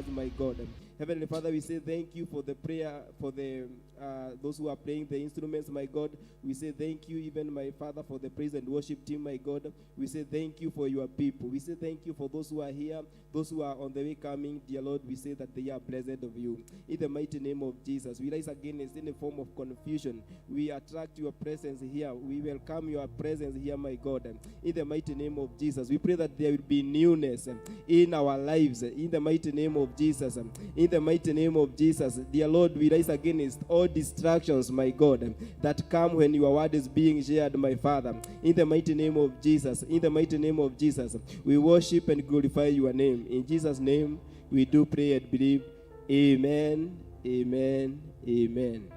us, my God. Heavenly Father, we say thank you for the prayer, for the those who are playing the instruments, my God. We say thank you, even, my Father, for the praise and worship team, my God. We say thank you for your people. We say thank you for those who are here, those who are on the way coming, dear Lord. We say that they are blessed of you. In the mighty name of Jesus, we rise against any form of confusion. We attract your presence here. We welcome your presence here, my God. In the mighty name of Jesus, we pray that there will be newness in our lives. In the mighty name of Jesus. In the mighty name of Jesus, dear Lord, we rise against all distractions, my God, that come when your word is being shared, my Father. In the mighty name of Jesus, in the mighty name of Jesus, we worship and glorify your name. In Jesus' name, we do pray and believe. Amen, amen, amen.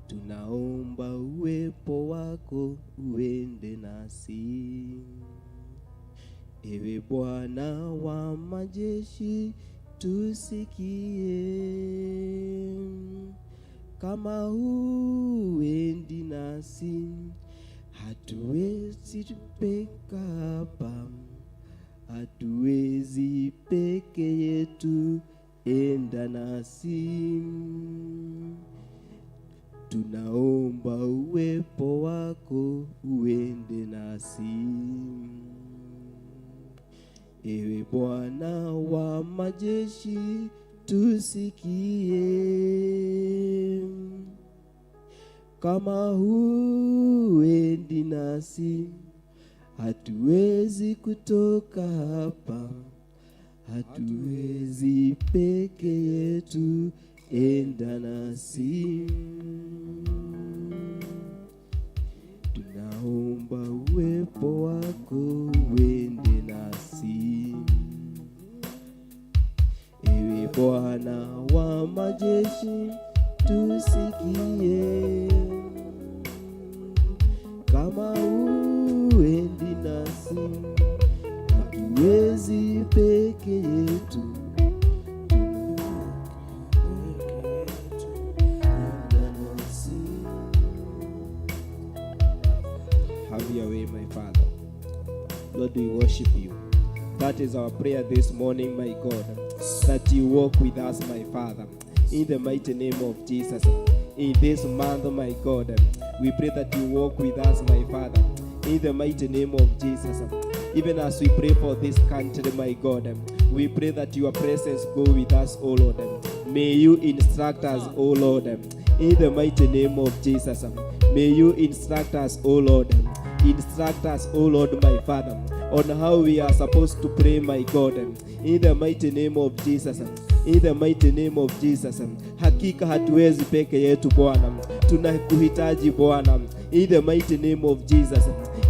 Tunaomba uwepo wako uende nasi, ewe Bwana wa majeshi, tusikie. Kama huendi nasi, hatuwezi peka hapa, hatuwezi peke yetu, enda nasi. Tunaomba uwepo wako uende nasi, ewe Bwana wa majeshi, tusikie. Kama huendi nasi, hatuwezi kutoka hapa, hatuwezi peke yetu, enda nasi. Tunaomba uwepo wako uende nasi, ewe Bwana wa majeshi, tusikie. Kama huendi nasi, hatuwezi peke yetu, have your way, my Father. Lord, we worship you. That is our prayer this morning, my God, that you walk with us, my Father, in the mighty name of Jesus. In this month, my God, we pray that you walk with us, my Father, in the mighty name of Jesus. Even as we pray for this country, my God, we pray that your presence go with us, O Lord. May you instruct us, O Lord, in the mighty name of Jesus. May you instruct us, O Lord. Instruct us, O Lord, my Father, on how we are supposed to pray, my God, in the mighty name of Jesus. In the mighty name of Jesus. Hakika hatuwezi peke yetu Bwana, tunakuhitaji Bwana, in the mighty name of Jesus.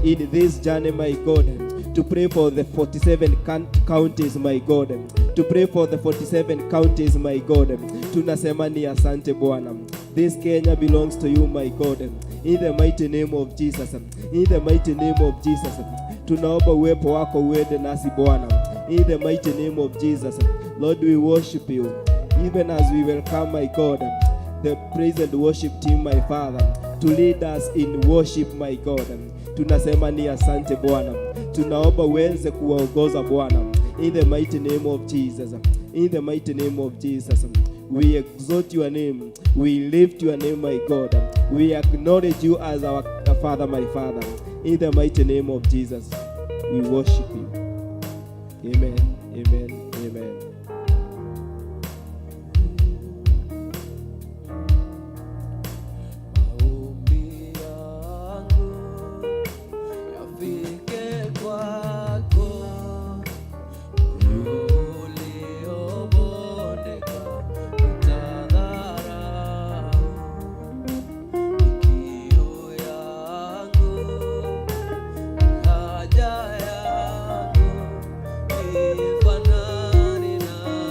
In this journey, my God, to pray for the 47 counties, my God, to pray for the 47 counties, my God. Tunasema ni asante Bwana. This Kenya belongs to you, my God, in the mighty name of Jesus. In the mighty name of Jesus, tunaomba uwepo wako uende nasi Bwana, in the mighty name of Jesus. Lord, we worship you, even as we welcome, my God, the praise and worship team, my Father, to lead us in worship, my God. Tunasema ni asante Bwana. Tunaomba uweze kuwaongoza Bwana, in the mighty name of Jesus. In the mighty name of Jesus, we exalt your name. We lift your name, my God. We acknowledge you as our Father, my Father. In the mighty name of Jesus, we worship you. Amen, amen, amen. Ifanani na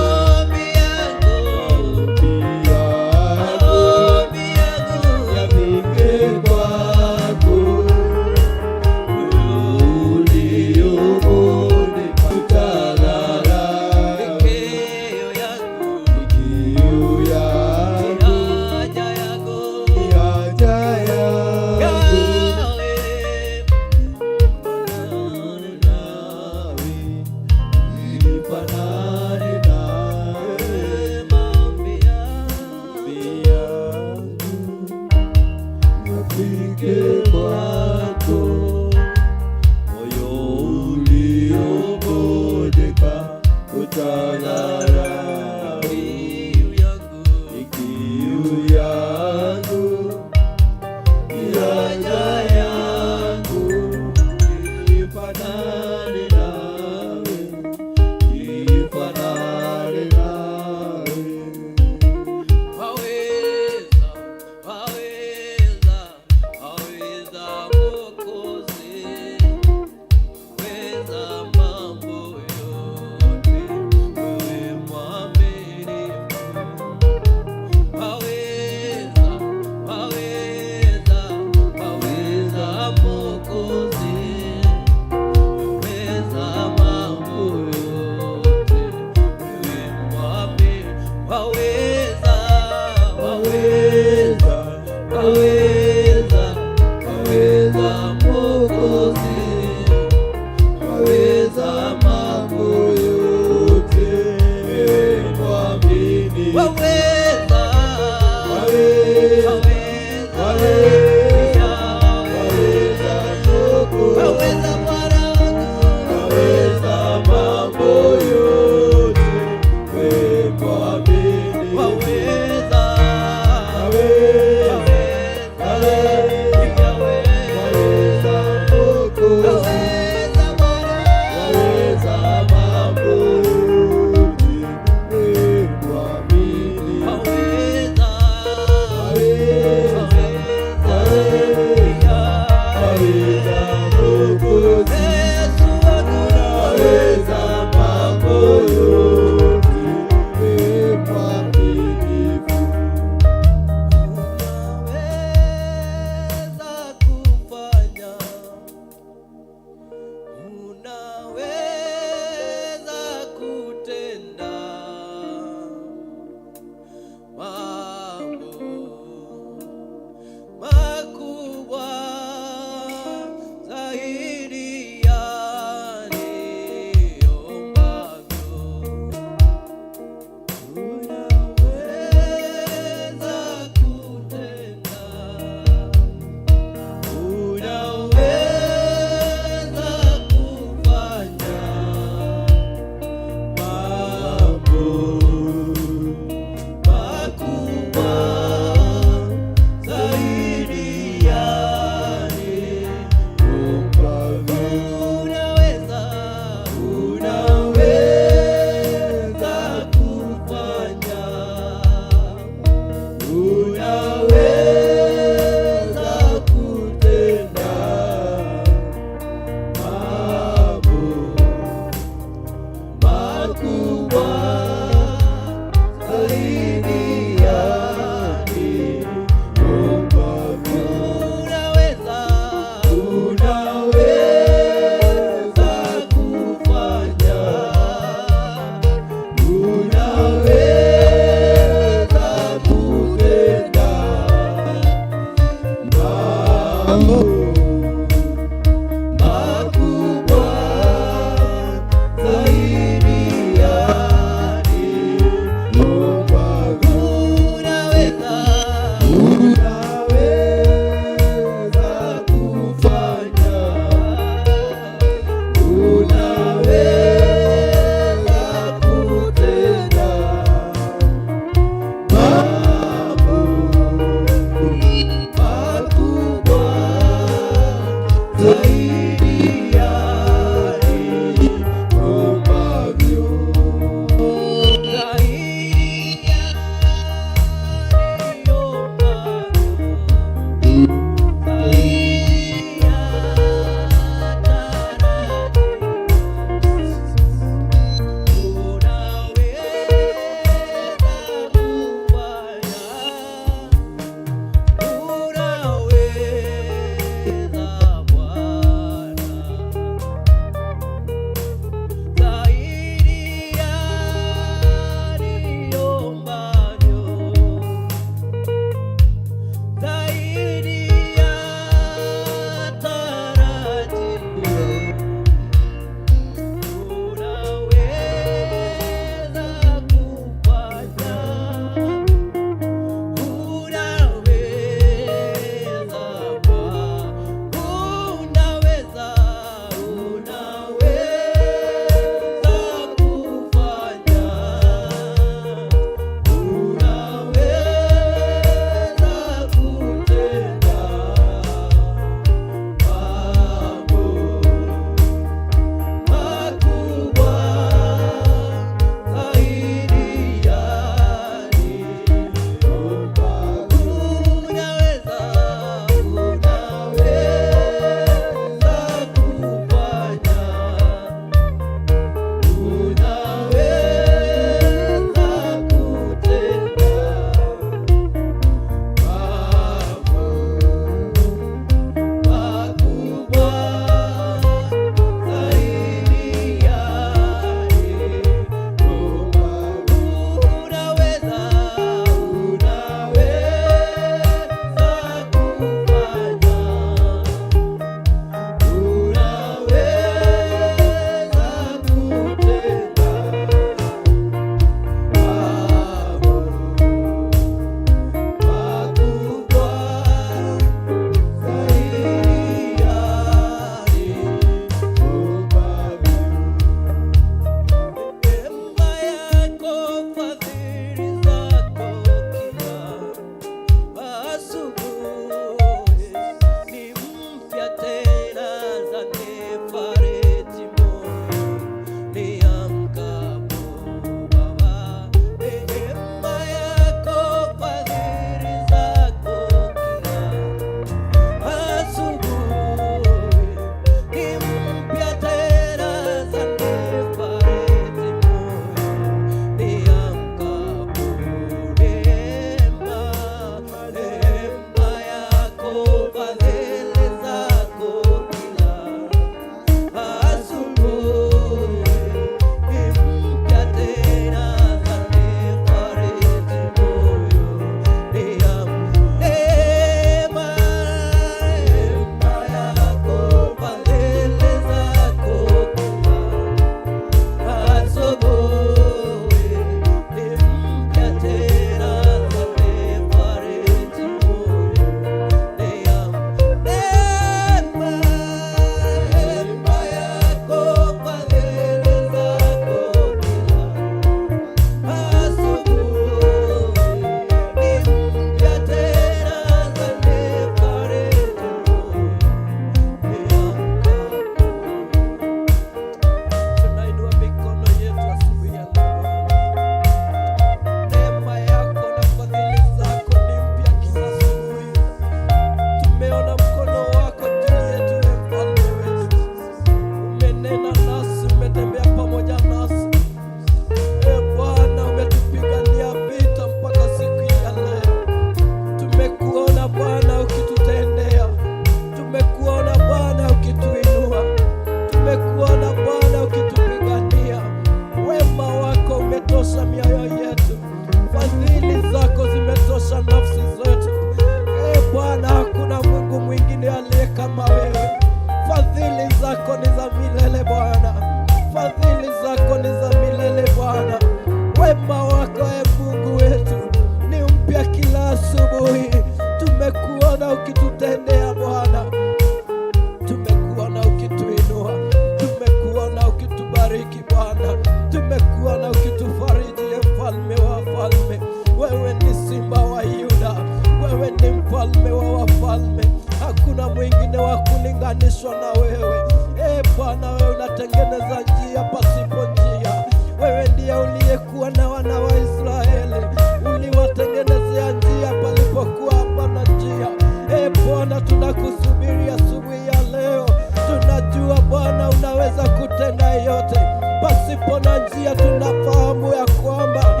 pia tunafahamu ya kwamba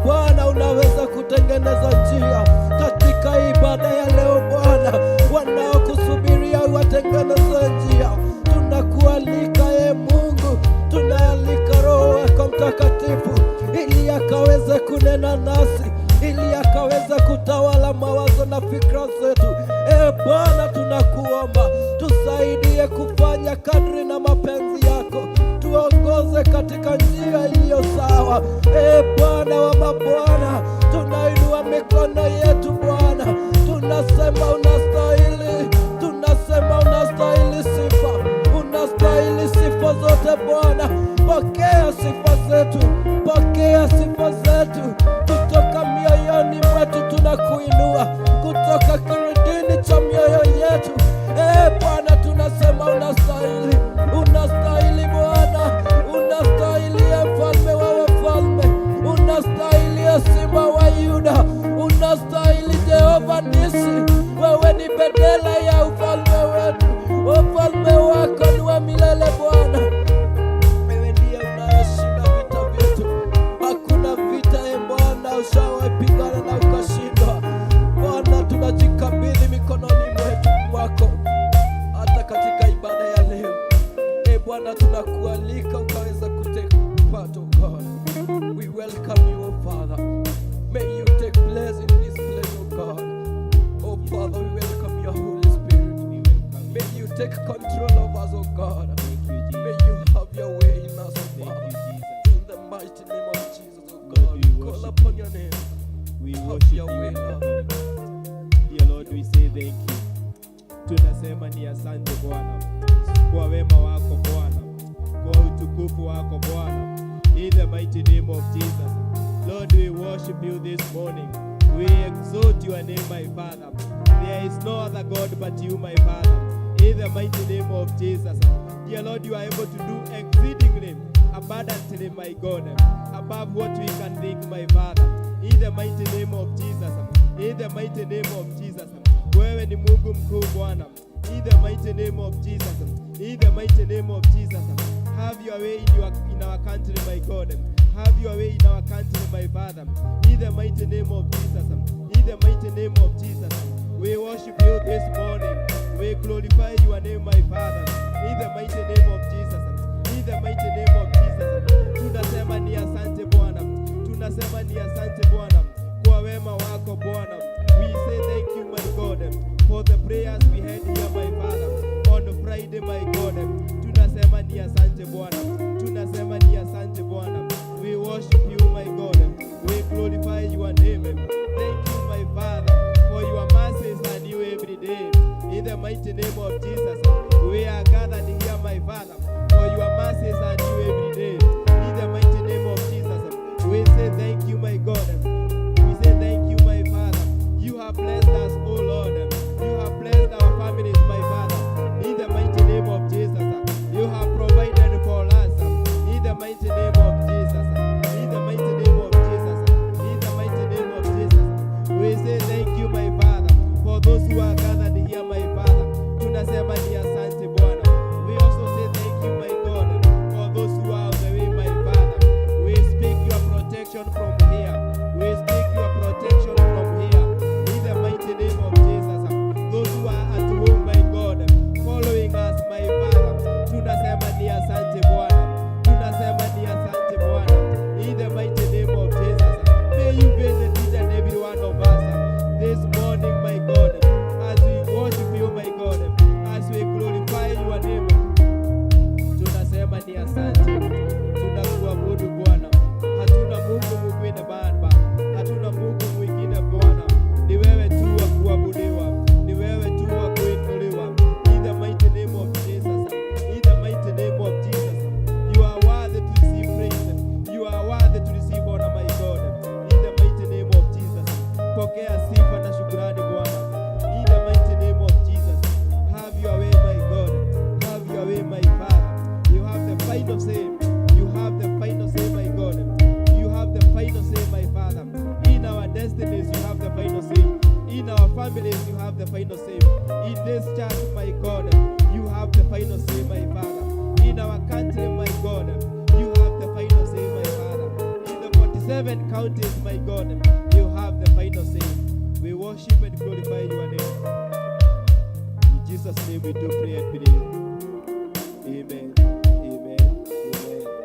Bwana unaweza kutengeneza njia katika ibada ya leo Bwana. Wanaokusubiria watengeneze njia. Tunakualika Mungu, tunaalika Roho wako Mtakatifu ili akaweze kunena nasi, ili akaweze kutawala mawazo na fikra zetu. Bwana tunakuomba, tusaidie kufanya kadri na mapenzi yako. Tuongoze katika njia iliyo sawa. Bwana wa mabwana, tunainua mikono yetu Bwana. Tunasema unastahili, tunasema unastahili sifa, unastahili sifa zote Bwana. Pokea sifa zetu, pokea sifa zetu kutoka mioyoni mwetu. Tunakuinua kutoka kilindini cha mioyo yetu. Bwana tunasema unastahili, unastahili Bwana, unastahili mfalme wa wafalme, unastahili simba wa Yuda, unastahili Jehova Nisi. Wewe ni bendera ya ufalme wetu, ufalme wako ni wa milele Bwana. Wewe ndiye unayeshinda vita vyetu. Hakuna vita Bwana ushawapigana na ukashindwa. Bwana tunajikabidhi mikononi mwetu mwako hata katika ibada ya leo. Bwana tunakualika ukaweza kutake part of God. We welcome you, oh Father. May you take place in this place, oh God. Oh Father, we welcome your Holy Spirit. May you take control of us, oh God. May you have your way in us, oh Father. In the mighty name of Jesus, oh God, we call upon your name. We worship you, Lord. Dear Lord, we say thank you. Tunasema ni asante Bwana kwa wema wako Bwana, kwa utukufu wako Bwana. In the mighty name of Jesus, Lord, we worship you this morning. We exalt your name, my Father. There is no other God but you, my Father. In the mighty name of Jesus, dear Lord, you are able to do exceedingly abundantly, my God, above what we can think, my Father. In the mighty name of Jesus, in the mighty name of Jesus, wewe ni Mungu mkuu Bwana. In the mighty name of Jesus, in the mighty name of Jesus, have your way in our country, my God. Have your way in our country, my Father. In the mighty name of Jesus, in the mighty name of Jesus, we worship you this morning. We glorify your name, my Father. In the mighty name of Jesus, in the mighty name of Jesus, tunasema ni asante Bwana, tunasema ni asante Bwana kwa wema wako Bwana. We say thank you, my God, for the prayers we had here, my Father, on Friday, my God. Tunasema ni asante Bwana, tunasema ni asante Bwana. We worship you, my God. We glorify your name. Thank you, my Father, for your mercies are new every day. In the mighty name of Jesus, we are gathered here, my Father, for your mercies are new every day. In the mighty name of Jesus, we say thank you, my God. We say thank you, my Father. You have blessed us, oh Lord. You have blessed our families, my Father. In the mighty name of Jesus, you have provided for us. 7 counties, my God, you have the final say. We worship and glorify your name. In Jesus' name we do pray and believe. Amen. Amen. Amen.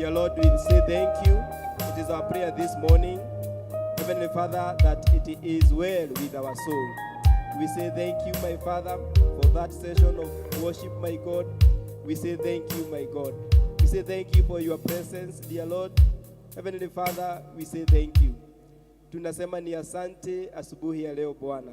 Dear Lord, we say thank you. It is our prayer this morning, Heavenly Father, that it is well with our soul. We say thank you, my Father, for that session of worship, my God. We say thank you, my God. We say thank you for your presence, dear Lord. Heavenly Father, we say thank you. Tunasema ni asante asubuhi ya leo Bwana.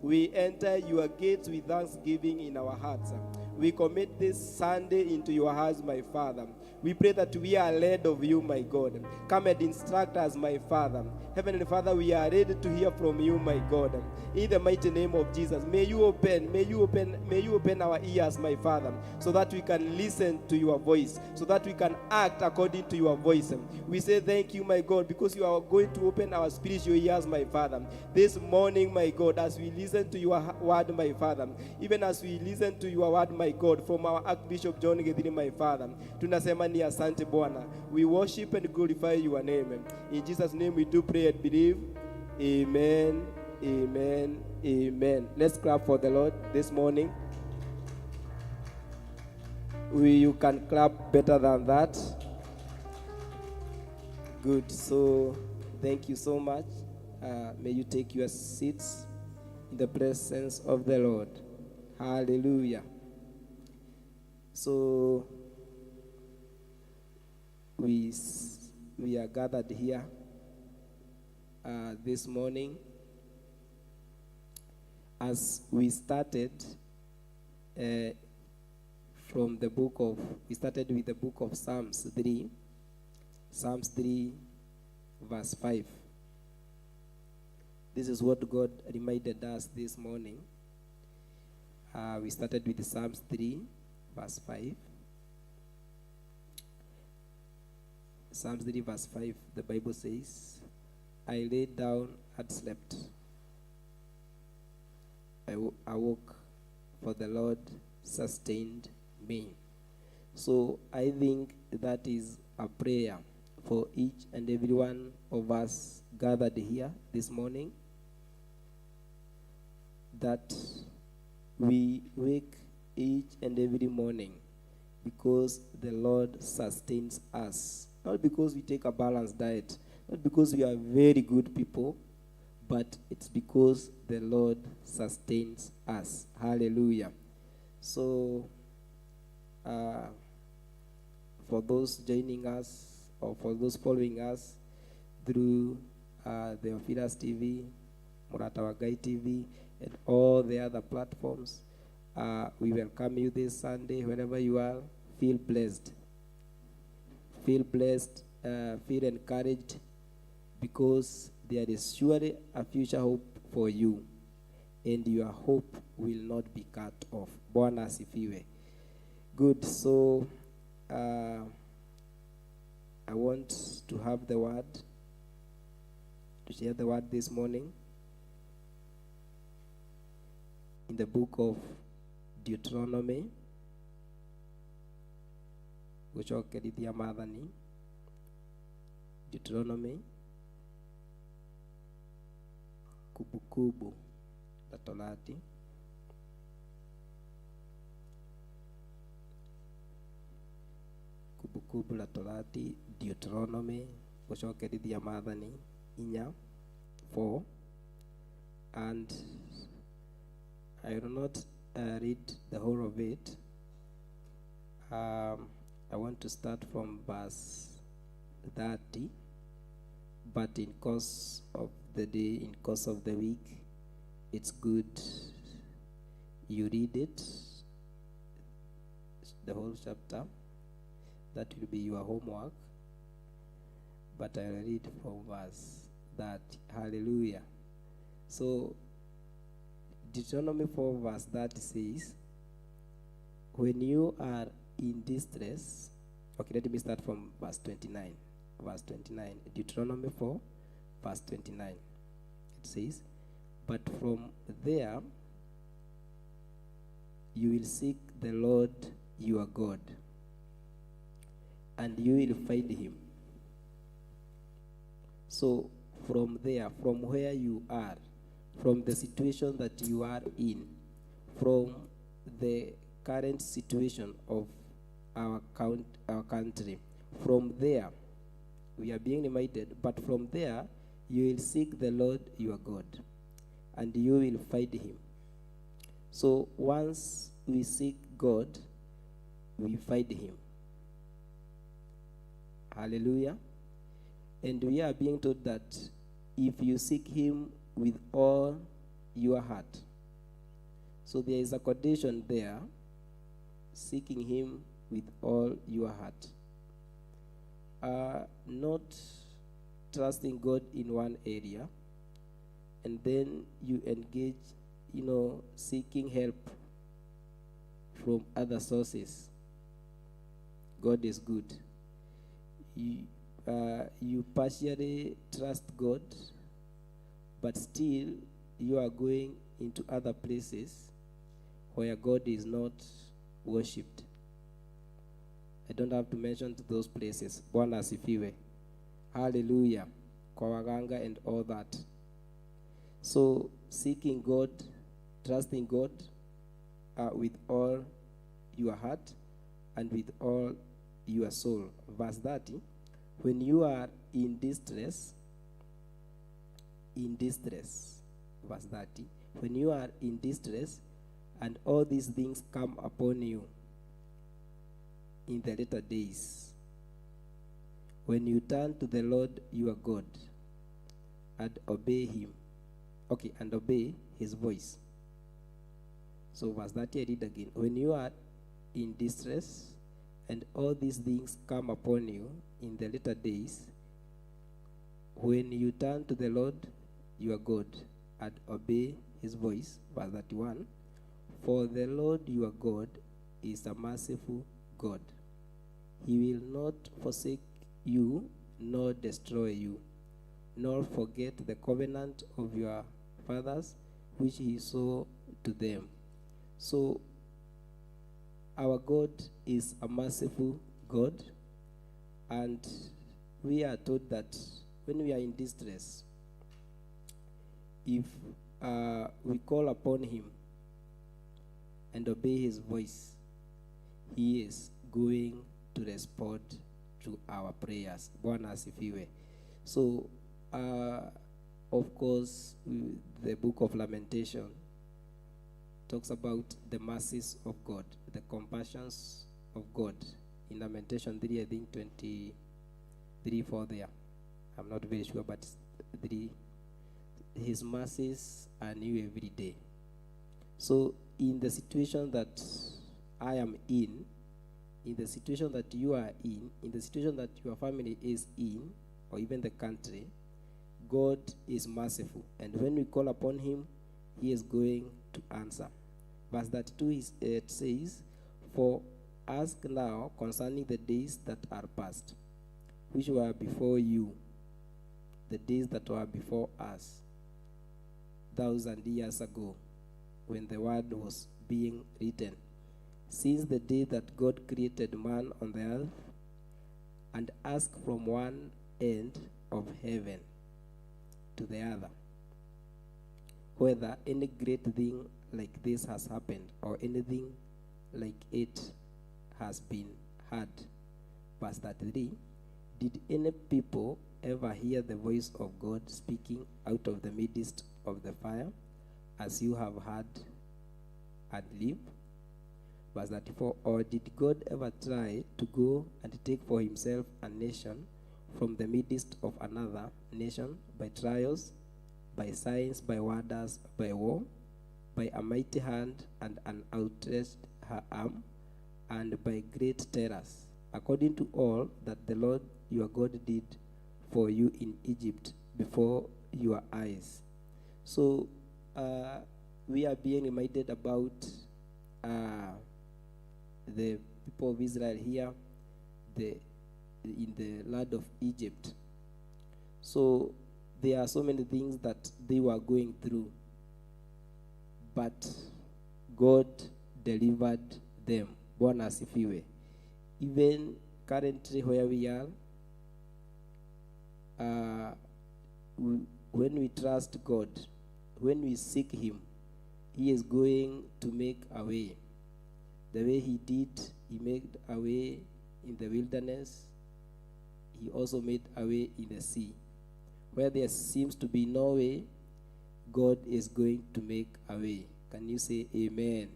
We enter your gates with thanksgiving in our hearts. We commit this Sunday into your hands, my Father. We pray that we are led of you, my God. Come and instruct us, my Father. Heavenly Father, we are ready to hear from you, my God. In the mighty name of Jesus, may you open our ears, my Father, so that we can listen to your voice, so that we can act according to your voice. We say thank you, my God, because you are going to open our spiritual ears, my Father. This morning, my God, as we listen listen to your word, my Father, even as we listen to your word, my God, from our Archbishop John Githiri, my Father, tunasema ni asante Bwana. We worship and glorify your name. In Jesus' name we do pray and believe. Amen, amen, amen. Let's clap for the Lord this morning. You can clap better than that. Good. So thank you so much. May you take your seats in the presence of the Lord. Hallelujah. So we are gathered here this morning as we started we started with the book of Psalms 3 verse 5. This is what God reminded us this morning. We started with Psalms 3 verse 5. Psalms 3 verse 5, the Bible says, I lay down and slept. I awoke, for the Lord sustained me. So I think that is a prayer for each and every one of us gathered here this morning, that we wake each and every morning because the Lord sustains us. Not because we take a balanced diet, not because we are very good people, but it's because the Lord sustains us. Hallelujah. So, for those joining us or for those following us through the Theophilus TV, Muratawagai TV, and all the other platforms, we welcome you this Sunday. Wherever you are, feel blessed. Feel blessed, feel encouraged, because there is surely a future hope for you, and your hope will not be cut off. Bwana asifiwe. Good. So I want to have the word, to share the word this morning in the book of Deuteronomy. Gucokerithia Maathani, Deuteronomy, Kumbukumbu la Torati, Kumbukumbu la Torati, Deuteronomy, Gucokerithia Maathani, 4, and I will not read the whole of it. I want to start from verse 30, but in course of the day, in course of the week, it's good you read it, the whole chapter. That will be your homework, but I will read from verse 30. Hallelujah. So Deuteronomy 4 verse 30 says, when you are in distress. Okay, let me start from verse 29. Verse 29. Deuteronomy 4, verse 29. It says, but from there you will seek the Lord your God, and you will find him. So from there, from where you are, from the situation that you are in, from the current situation of our country, from there we are being reminded, but from there you will seek the Lord your God, and you will find him. So once we seek God, we find him. Hallelujah. And we are being told that if you seek him with all your heart, so there is a condition there, seeking him with all your heart. Not trusting God in one area, and then you engage, seeking help from other sources. God is good. You partially trust God, but still you are going into other places where God is not worshipped. I don't have to mention those places. Bwana asifiwe. Hallelujah. Kwa waganga and all that. So seeking God, trusting God with all your heart and with all your soul. Verse 30, when you are in distress, verse 30, when you are in distress and all these things come upon you in the later days, when you turn to the Lord your God and obey him, and obey his voice. So verse 30, I read again. When you are in distress and all these things come upon you in the later days, when you turn to the Lord your God and obey his voice, verse 31, for the Lord your God is a merciful God. He will not forsake you nor destroy you, nor forget the covenant of your fathers which he swore to them. So our God is a merciful God, and we are told that when we are in distress, if we call upon him and obey his voice, he is going to respond to our prayers. Bwana asifiwe. So, of course, the book of Lamentation talks about the mercies of God, the compassions of God. In Lamentation 3, I think 23, 4 there. I'm not very sure, but 3. His mercies are new every day. So in the situation that I am in the situation that you are in the situation that your family is in, or even the country, God is merciful. And when we call upon him, he is going to answer. Verse 32 it says, for ask now concerning the days that are past, which were before you, the days that were before us, 1,000 years ago, when the word was being written, since the day that God created man on the earth, and ask from one end of heaven to the other, whether any great thing like this has happened, or anything like it has been heard. Verse 33, did any people ever hear the voice of God speaking out of the midst of the fire, as you have heard and live? Verse 34, or did God ever try to go and take for himself a nation from the midst of another nation, by trials, by signs, by wonders, by war, by a mighty hand and an outstretched arm, and by great terrors, according to all that the Lord your God did for you in Egypt before your eyes? So we are being reminded about the people of Israel here, in the land of Egypt. So there are so many things that they were going through, but God delivered them. Bwana asifiwe. Even currently where we are, when we trust God, when we seek him, he is going to make a way. The way he did, he made a way in the wilderness. He also made a way in the sea. Where there seems to be no way, God is going to make a way. Can you say amen?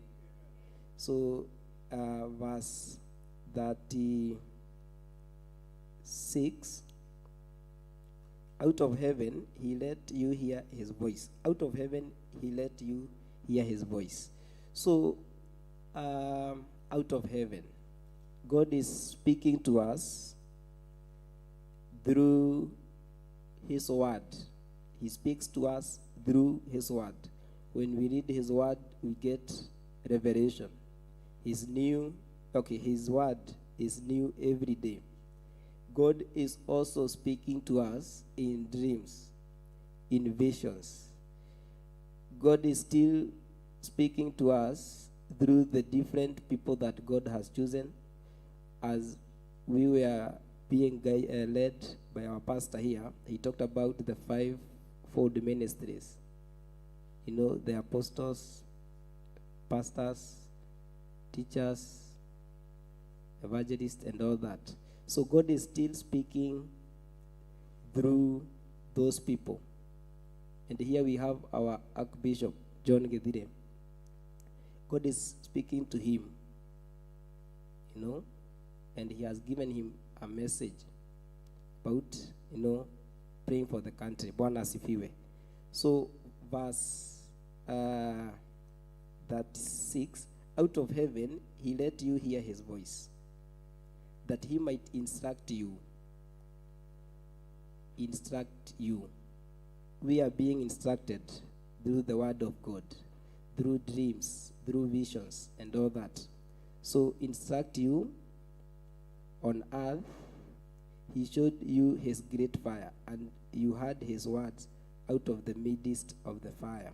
So, verse 36, out of heaven he let you hear his voice. Out of heaven he let you hear his voice. So, out of heaven, God is speaking to us through his word. He speaks to us through his word. When we read his word, we get revelation. His word is new every day. God is also speaking to us in dreams, in visions. God is still speaking to us through the different people that God has chosen. As we were being led by our pastor here, he talked about the five-fold ministries. You know, the apostles, pastors, teachers, evangelists, and all that. So God is still speaking through those people. And here we have our Archbishop John Gedire. God is speaking to him, you know, and he has given him a message about, you know, praying for the country. Bwana asifiwe. So verse 36, out of heaven he let you hear his voice, that he might instruct you. Instruct you. We are being instructed through the word of God, through dreams, through visions, and all that. So instruct you on earth. He showed you his great fire, and you heard his words out of the midst of the fire.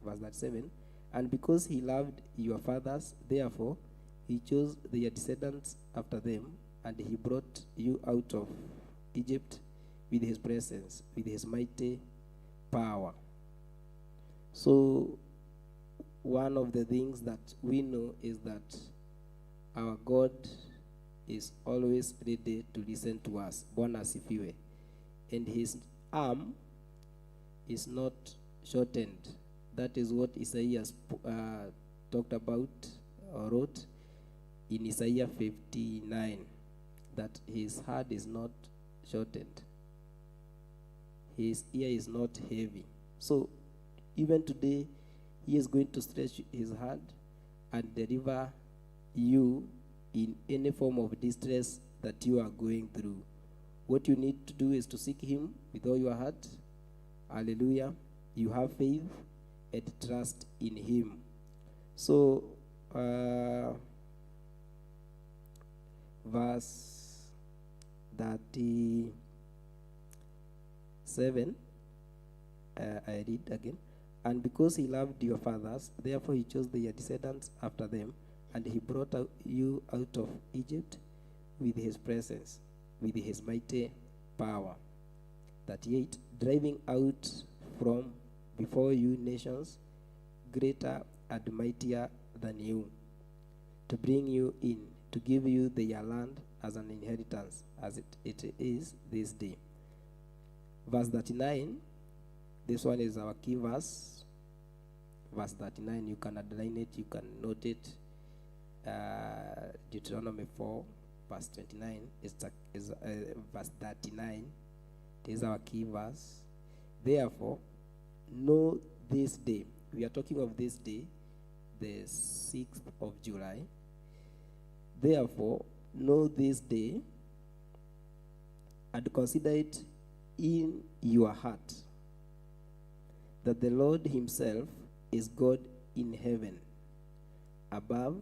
Verse 37, and because he loved your fathers, therefore he chose their descendants after them, and he brought you out of Egypt with his presence, with his mighty power. So one of the things that we know is that our God is always ready to listen to us. Bwana asifiwe. And his arm is not shortened. That is what Isaiah talked about or wrote in Isaiah 59, that his hand is not shortened. His ear is not heavy. So even today, he is going to stretch his hand and deliver you in any form of distress that you are going through. What you need to do is to seek him with all your heart. Hallelujah. You have faith and trust in him. So, verse 37, I read again. And because he loved your fathers, therefore he chose their descendants after them, and he brought you out of Egypt with his presence, with his mighty power. 38, driving out from before you nations greater and mightier than you, to bring you in, to give you their land as an inheritance, as it is this day. Verse 39, this one is our key verse. Verse 39, you can underline it, you can note it. Deuteronomy 4, verse 29 is verse 39. This is our key verse. Therefore, know this day. We are talking of this day, the 6th of July. Therefore, know this day and consider it in your heart, that the Lord himself is God in heaven, above,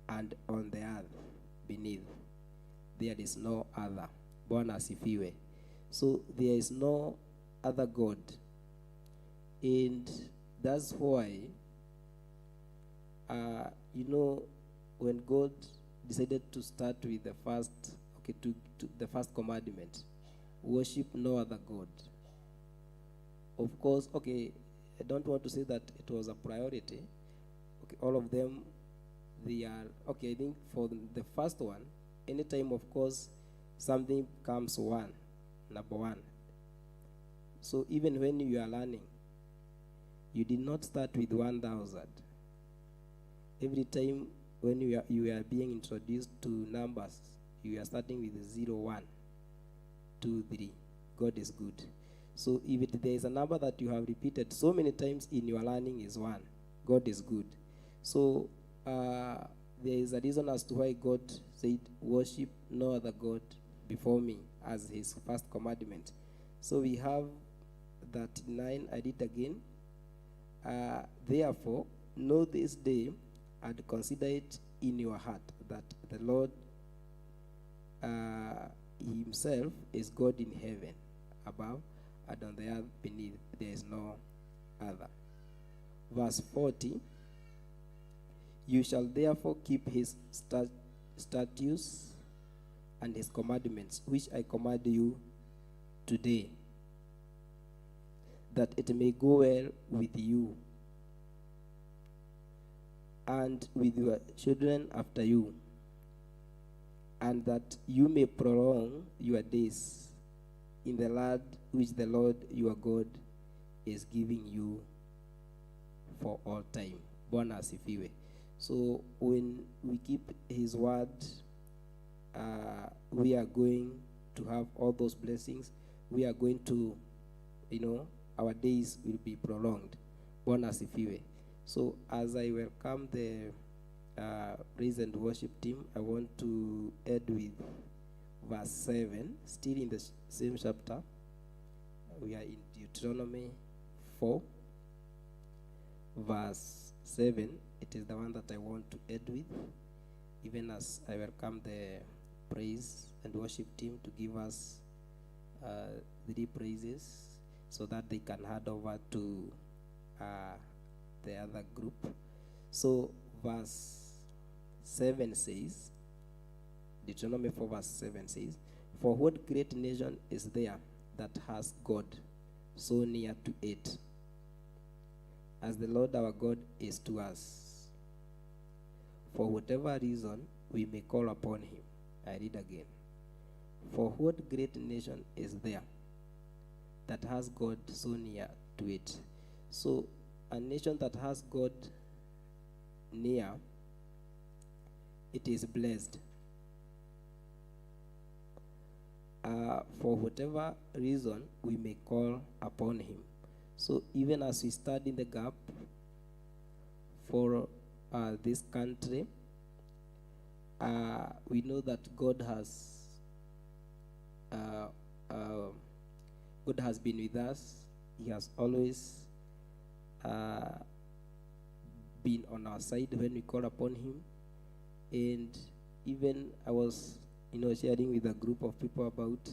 and on the earth beneath. There is no other. Bwana asifiwe. So there is no other God. And that's why, when God decided to start with the first, to the first commandment, worship no other God. Of course, I don't want to say that it was a priority. All of them, they are, I think for the first one, anytime, of course, something comes number one. So even when you are learning, you did not start with 1,000. Every time when you are being introduced to numbers, you are starting with 0, 1, 2, 3. God is good. So if there is a number that you have repeated so many times in your learning is 1, God is good. So there is a reason as to why God said, worship no other God before me, as his first commandment. So we have that 9, I read again. Therefore, know this day and consider it in your heart, that the Lord himself is God in heaven, above, and on the earth beneath. There is no other. Verse 40, you shall therefore keep his statutes and his commandments, which I command you today, that it may go well with you and with your children after you, and that you may prolong your days in the land which the Lord your God is giving you for all time. Bwana asifiwe. So when we keep his word, we are going to have all those blessings. We are going to, our days will be prolonged. Bwana asifiwe. So as I welcome the praise and worship team, I want to add with verse 7, still in the same chapter. We are in Deuteronomy 4, verse 7. It is the one that I want to add with, even as I welcome the praise and worship team to give us 3 praises so that they can hand over to the other group. So verse 7 says, Deuteronomy 4 verse 7 says, for what great nation is there that has God so near to it, as the Lord our God is to us? For whatever reason we may call upon him. I read again. For what great nation is there that has God so near to it? So a nation that has God near, it is blessed. For whatever reason we may call upon him. So even as we stand in the gap for this country, we know that God has been with us. He has always been on our side when we call upon him. And even I was sharing with a group of people about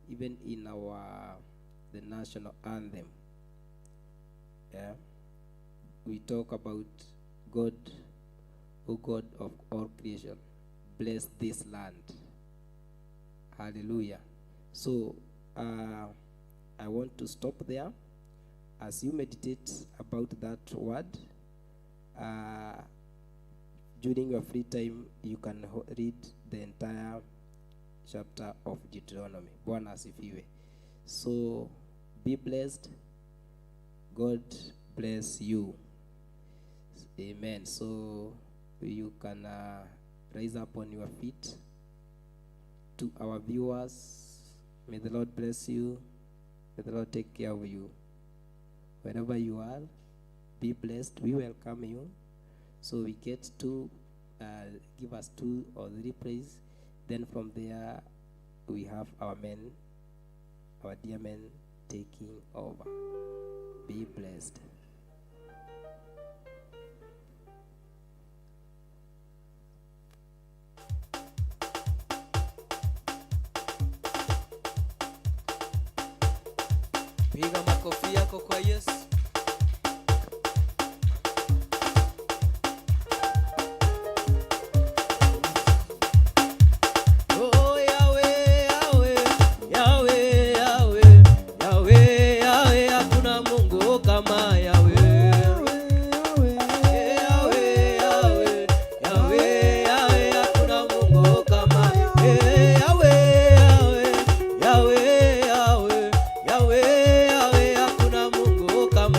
even in the national anthem. Yeah, we talk about God, O God of all creation, bless this land. Hallelujah. So I want to stop there. As you meditate about that word, during your free time, you can read the entire chapter of Deuteronomy. Bwana asifiwe. So be blessed. God bless you. Amen. So you can rise up on your feet. To our viewers, may the Lord bless you. May the Lord take care of you. Wherever you are, be blessed. We welcome you. So we get to give us 2 or 3 praise. Then from there, we have our men, our dear men, taking over. Be blessed. Piga makofi yako kwa Yesu. Come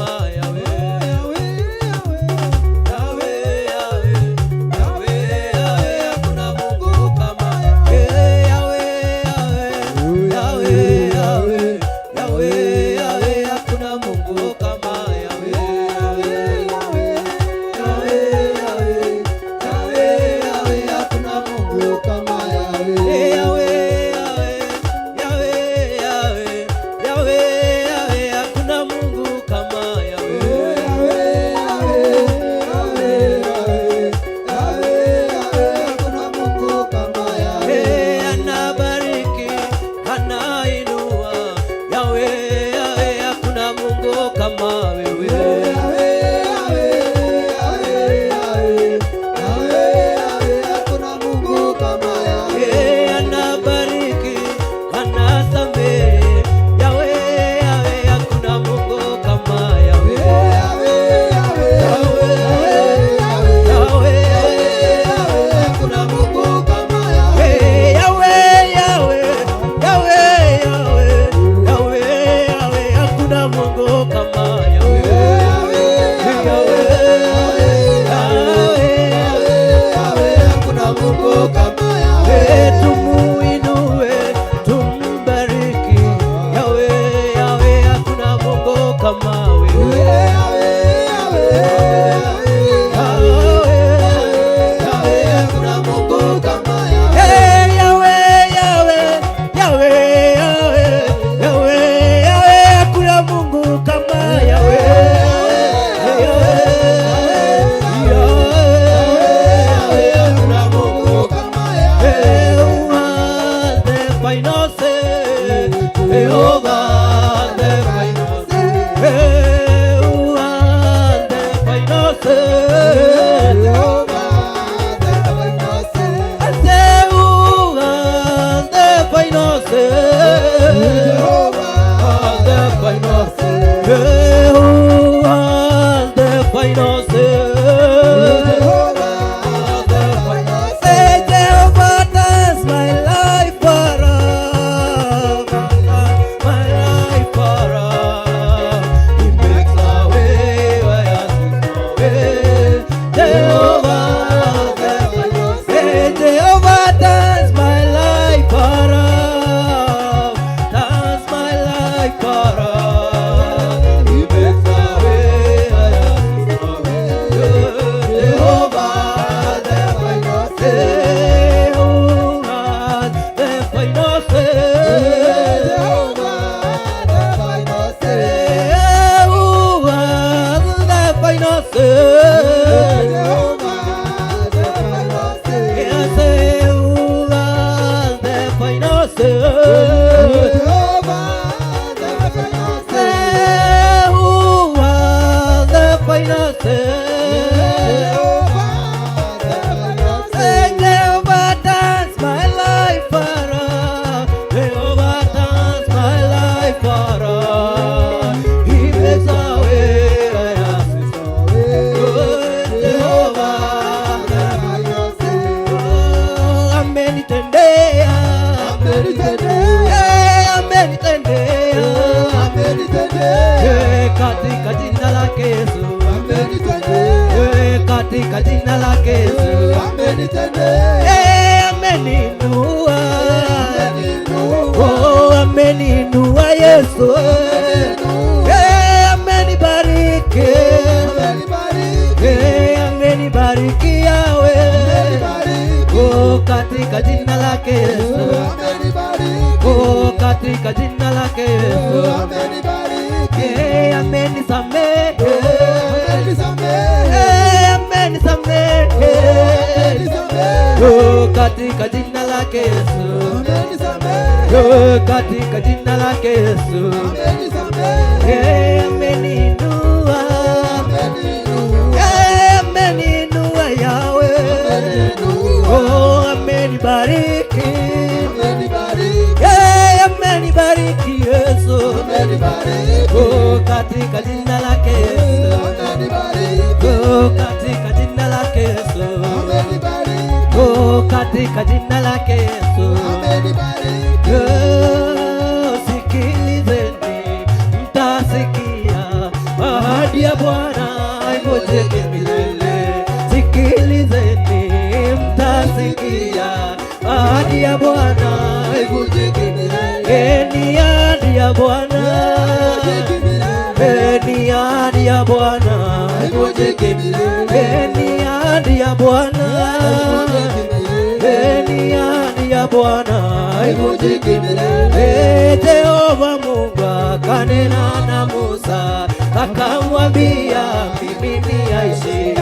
katika jina lake Yesu, amenitendea, katika jina lake Yesu, amenitendea, ameninua, ameninua, ameninua Yesu, amenibariki, amenibariki Yawe, katika jina lake Yesu, katika jina lake Yesu, amenisamehe, amenisamehe, katika jina lake Yesu, katika jina lake Yesu, ameninua, ameninua Yawe, amenibariki, amenibariki Yesu, katika jina lake Yesu, katika jina lake Yesu, katika jina lake Yesu, sikilizeni, mtasikia ahadi ya Bwana ingojeke milele. Sikilizeni, mtasikia ahadi ya Bwana ingojeke milele. Ni ahadi ya Bwana, ni ahadi ya Bwana ingojeke milele. Ni ahadi ya Bwana, ni ahadi ya Bwana ingojeke milele. Jehova Mungu akanena na Musa akamwambia mimi niaishie.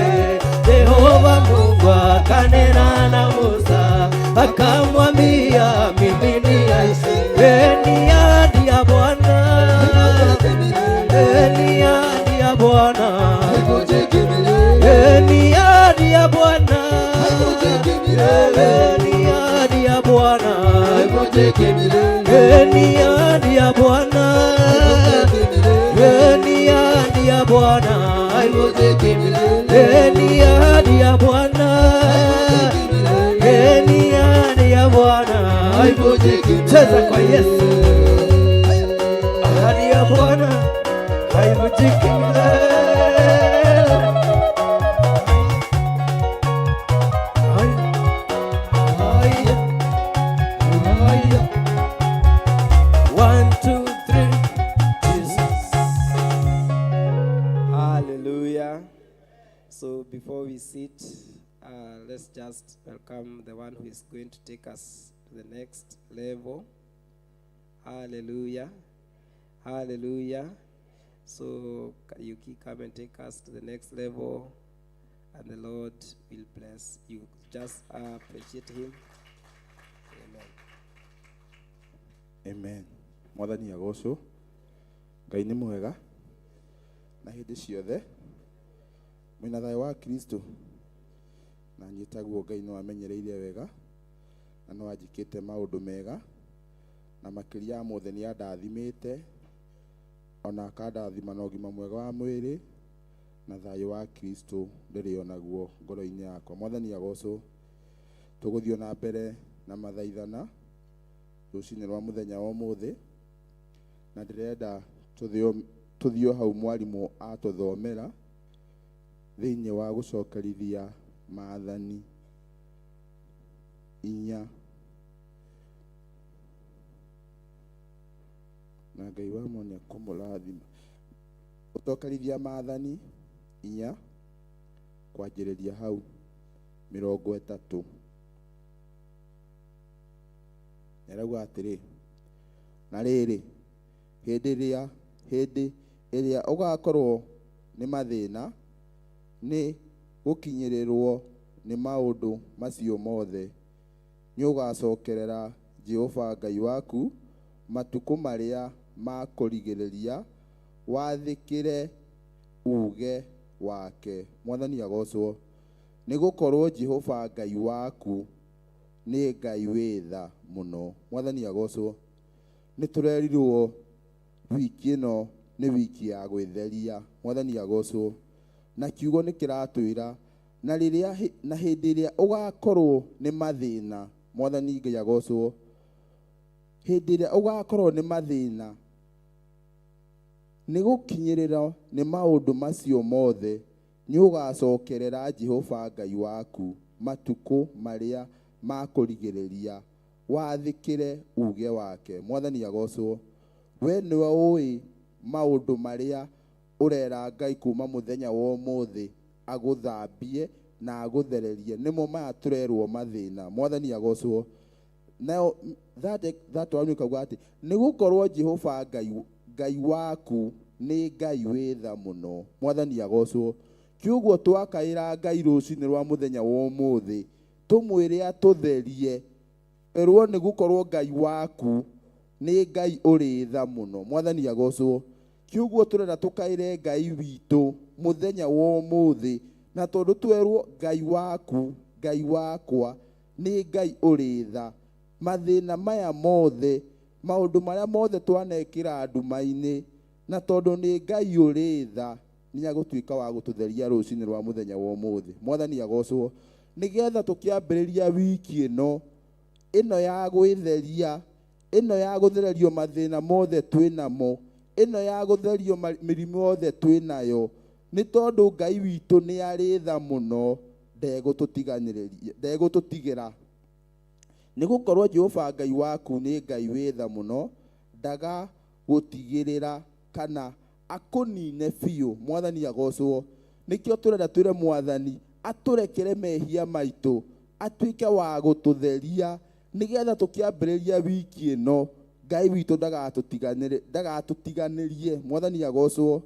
Jehova Mungu akanena na Musa akamwambia mimi niaishie. Ni ahadi ya Bwana, ni ahadi ya Bwana, ni ahadi ya Bwana, ni ahadi ya Bwana, ni ahadi ya Bwana, ni ahadi ya Bwana, ni ahadi ya Bwana, ni ahadi ya Bwana. Cheza kwa Yesu. Ahadi ya Bwana haivunjiki milele. One, two, three, Jesus. Hallelujah. So before we sit, let's just welcome the one who is going to take us to the next level. Hallelujah. Hallelujah. So Yuki, come and take us to the next level, and the Lord will bless you. Just appreciate him. Amen. Amen. Mwathani agocwo. Ngai nĩ mwega na hĩndĩ ciothe. Mwĩna thayũ wa Kristo. Na nyĩtaguo Ngai no amenyereire wega na no anjĩkĩte maũndũ mega na makĩria ya mothe nĩ andathimĩte ona akandathima na ũgima mwega wa mwĩrĩ na thayũ wa Kristo ndĩrĩ onaguo ngoro-inĩ yakwa. Mwathani agocwo. Tũgũthiĩ na mbere na mathaithana rũcinĩ rwa mũthenya wa ũmũthĩ, na ndĩrenda tũthiĩ hau mwarimũ atũthomera thĩinĩ wa gũcokerithia Maathani 4. Na Ngai wa mwanya kũmũrathima. Gũcokerithia Maathani 4 kwanjĩrĩria hau 30. Nerauga atĩrĩ, na rĩrĩ, hĩndĩ ĩrĩa ũgakorwo nĩ mathĩna nĩ gũkinyĩrĩrwo nĩ maũndũ macio mothe, nĩ ũgacokerera Jehova Ngai waku matukũ marĩa ma kũrigĩrĩria, wathĩkĩre uge wake. Mwathani agocwo. Nĩ gũkorwo Jehova Ngai waku nĩ Ngai wĩ tha mũno. Mwathani agocwo. Nĩ tũrerirwo wiki ĩno nĩ wiki ya gwĩtheria. Mwathani agocwo. Na kiugo nĩ kĩratwĩra na hĩndĩ ĩrĩa ũgakorwo nĩ mathĩna. Mwathani Ngai agocwo. Hĩndĩ ĩrĩa ũgakorwo nĩ mathĩna nĩ gũkinyĩrĩra nĩ maũndũ macio mothe nĩ ũgacokerera Jehova Ngai waku matukũ marĩa makũrigĩrĩria wathĩkĩre uge wake. Mwathani agocwo. We nĩwe ũĩ maũndũ marĩa ũrera Ngai kuma mũthenya wa ũmũthĩ agũthambie na agũthererie, nĩmo maya tũrerwo mathĩna. Mwathani agocwo. Now that one ukauga ati nĩ gũkorwo Jehova Ngai waku nĩ Ngai wĩ tha mũno. Mwathani agocwo. Kiugo twakaĩra Ngai rũcinĩ rwa mũthenya wa ũmũthĩ tũmwĩre atũtherie, erwo nĩ gũkorwo Ngai waku nĩ Ngai ũrĩ tha mũno. Mwathani agocwo. Kiugo tũrenda tũkaĩre Ngai witũ mũthenya wa ũmũthĩ, na tondũ twerwo Ngai waku, Ngai wakwa nĩ Ngai ũrĩ tha, mathĩna maya mothe, maũndũ marĩa mothe twanekĩra nduma-inĩ, na tondũ nĩ Ngai ũrĩ tha, nĩ agũtuĩka wa gũtũtheria rũcinĩ rwa mũthenya wa ũmũthĩ. Mwathani agocwo. Nĩgetha tũkĩambĩrĩria wiki ĩno ya gwĩtheria, ĩno ya gũthererio mathĩna mothe twĩnamo, ĩno ya gũtherio mĩrimũ yothe twĩnayo, nĩ tondũ Ngai witũ nĩ arĩ tha mũno, ndegũtũtigĩra. Nĩ gũkorwo Jehova Ngai waku nĩ Ngai wĩ tha mũno, ndaga gũtigĩrĩra kana akũnine biũ. Mwathani agocwo. Nĩkĩo tũrenda twĩre Mwathani atũrekere mehia maitũ, atuĩke wa gũtũtheria, nĩgetha tũkĩambĩrĩria wiki ĩno Ngai witũ ndagatũtiganĩrie. Mwathani agocwo.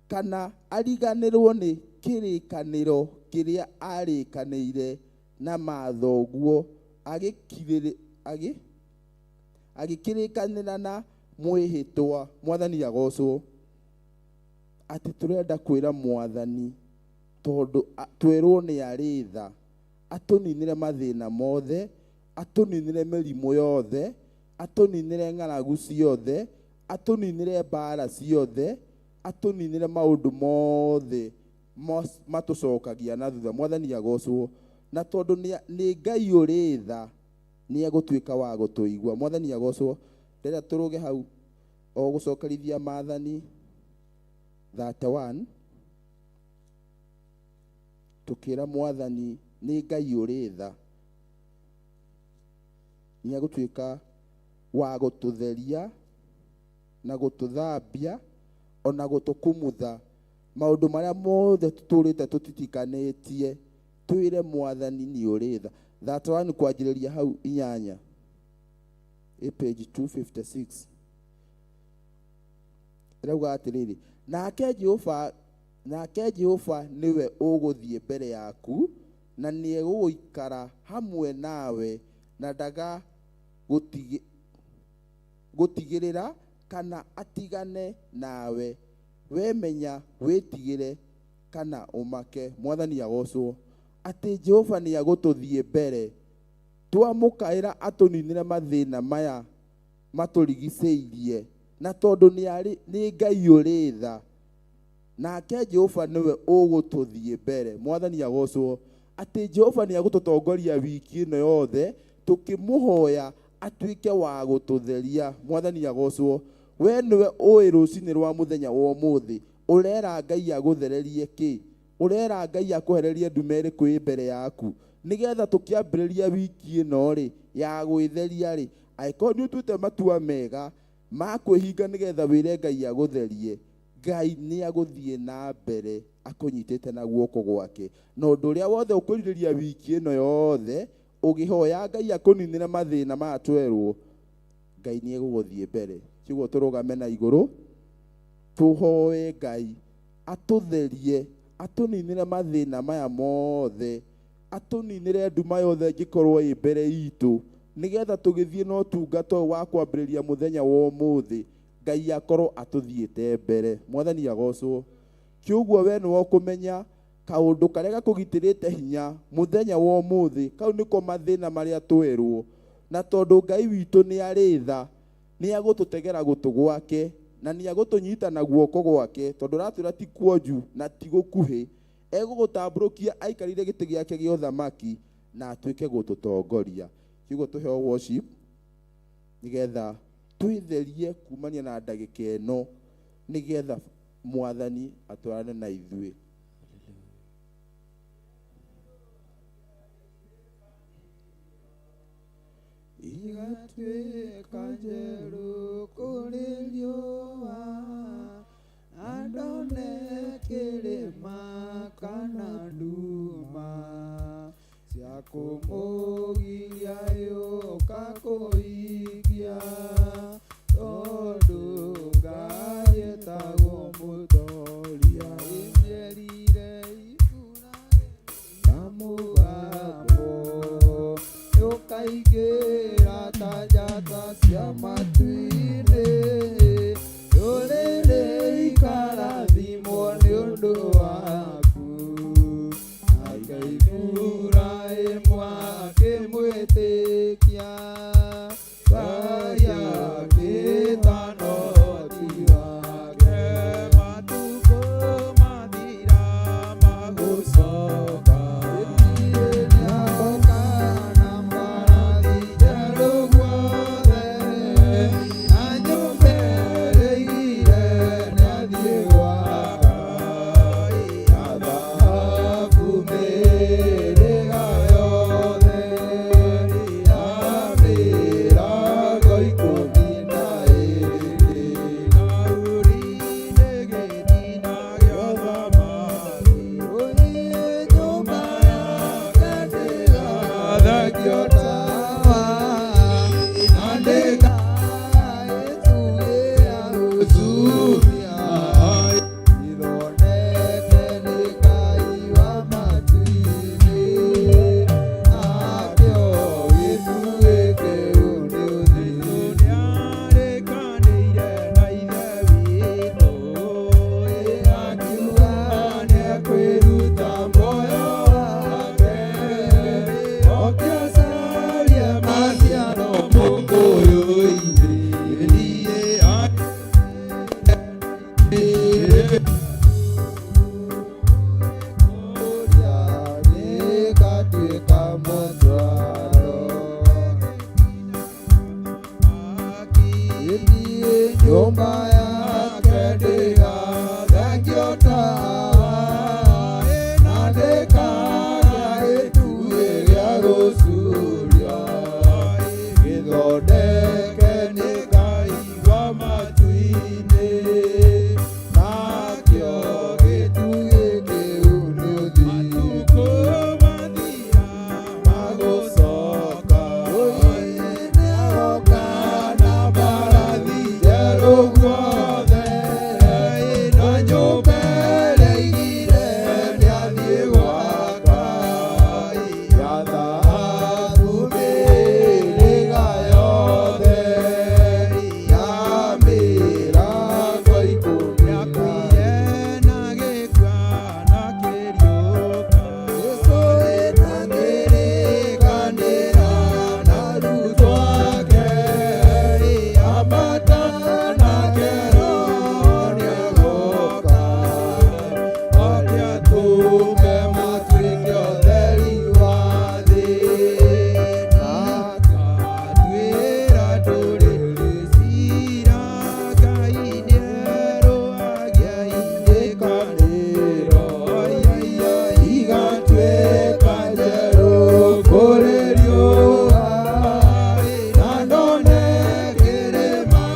Kana ariganĩrwo nĩ kĩrĩkanĩro kĩrĩa arĩkanĩire na mathoguo agĩkĩrĩkanĩra na mwĩhĩtwa. Mwathani agocwo. Atĩ tũrenda kwĩra Mwathani tondũ twerwo nĩ arĩ tha, atũninire mathĩna mothe, atũninire mĩrimũ yothe, atũninire ng'aragu ciothe, atũninire mbara ciothe, atũninire maũndũ mothe matũcokagia na thutha. Mwathani agocwo. Na tondũ nĩ Ngai ũrĩ tha, nĩ egũtuĩka wa gũtũigua. Mwathani agocwo. Rĩrĩa tũrũge hau o gũcokerithia Maathani 31, tukĩra Mwathani nĩ Ngai ũrĩ tha, nĩ egũtuĩka wa gũtũtheria na gũtũthambia ona gũtũkumutha maũndũ marĩa mothe tũtũrĩte tũtitikanĩtie, twĩre Mwathani nĩ ũrĩ tha. 31 kwanjĩrĩria hau 8, page 256. Rauga atĩrĩrĩ, nake Jehova nĩwe ũgũthiĩ mbere yaku, na nĩ egũgũikara hamwe nawe, na ndaga gũtigĩrĩra kana atigane nawe. Wemenya wĩtigĩre kana ũmake. Mwathani agocwo. Atĩ Jehova nĩ agũtũthiĩ mbere, twamũkaĩra atũninire mathĩna maya matũrigicĩirie, na tondũ nĩ Ngai ũrĩ tha, nake Jehova nĩwe ũgũtũthiĩ mbere. Mwathani agocwo. Atĩ Jehova nĩ agũtũtongoria wiki ĩno yothe, tũkĩmũhoya atuĩke wa gũtũtheria. Mwathani agocwo. We nĩwe ũĩ rũcinĩ rwa mũthenya wa ũmũthĩ ũrera Ngai agũthererie kĩ? Ũrera Ngai akũhererie ndume ĩrĩkũ ĩ mbere yaku, nĩgetha tũkĩambĩrĩria wiki ĩno rĩ ya gwĩtheria rĩ, angĩkorwo nĩ ũtuĩte matua mega ma kwĩhinga nĩgetha wĩre Ngai agũtherie, Ngai nĩ agũthiĩ na mbere akũnyitĩte na guoko gwake. Na ũndũ ũrĩa wothe ũkũrirĩria wiki ĩno yothe ũgĩhoya Ngai akũninire mathĩna maya twerwo, Ngai nĩ egũgũthiĩ mbere. Kĩguo tũrũgame na igũrũ tũhoe Ngai atũtherie, atũninire mathĩna maya mothe, atũninire nduma yothe ĩngĩkorwo ĩ mbere itũ, nĩgetha tũgĩthiĩ na ũtungata wa kwambĩrĩria mũthenya wa ũmũthĩ, Ngai akorwo atũthiĩte mbere. Mwathani agocwo. Kiugo we nĩwe ũkũmenya kaũndũ karĩa gakũgitĩrĩte hinya mũthenya wa ũmũthĩ, kau nĩko mathĩna marĩa twerwo. Na tondũ Ngai witũ nĩ arĩ tha, nĩ agũtũtegera gũtũ gwake, na nĩ agũtũnyita na guoko gwake, tondũ ratwĩra ti kuonju na ti gũkuhĩ, egũgũtambũrũkia aikarire gĩtĩ gĩake gĩa ũthamaki na atuĩke gũtũtongoria. Kiugo tũheo worship nĩgetha twĩtherie kumania na ndagĩka ĩno, nigetha mwathani atwarane na ithuĩ. Igatuĩka njerũ kũrĩ riũa, andone kĩrĩma kana nduma, cia kũmũgiria yũka kũikia, tondũ Ngai etagwo mũtoria. Imĩrire ibura na mũgambo, yũkaingĩra ta njata cia matu-inĩ, rũrĩrĩ ikarathimwo nĩ ũndũ waku, akaibura ĩmwe akĩmwĩtĩkia, Ngai akĩtano ti wake. Matukũ mathira magũcoka, nĩagoka na mbarathi njerũ guothe, na nyũmba ĩrĩire nĩathiĩ gwa Ngai, ya thahabu mĩhĩrĩga yothe, ya mĩrango ikũmi na ĩĩrĩ, Daudi nĩ gĩtina gĩa ũthamaki, nyũmba yake ndĩgathagio tawa, na ndĩgagĩtuĩra gũcuria, ithondeke nĩ Ngai wa matu-inĩ, nakĩo gĩtugĩ kĩu nĩ ũthiũ. Nĩarĩkanĩire na ithe witũ, akiuga nĩekwĩruta muoyo wake, oke acarie maciaro mũkũyũ-inĩ, niĩ kũria gĩgatuĩka mũtwaro, gĩthiĩ nyũmba yake ndĩgathagio tawa, na ndĩkagĩa gĩtugĩ gĩa gũcuria, gĩthondeke nĩ Ngai wa matu-inĩ, nakĩo gĩtugĩ kĩu nĩ ũthiũ. Magũcoka, nĩagoka na mbarathi njerũ guothe, na nyũmba ĩrĩire nĩathiĩ gwa Ngai, ya thahabu mĩhĩrĩga yothe, ya mĩrango ikũmi na ĩĩrĩ, na gĩkua na kĩriũka, gĩcũhĩ na kĩrĩkanĩra na arutwo ake, ambata nake Roho nĩagoka, oke atũme matuĩke ũtheri wa thĩ, na akatuĩra ndũrĩrĩ ciira, Ngai nĩerũagia irĩkanĩro, igatuĩka njerũ kũrĩ riũa, na ndone kĩrĩma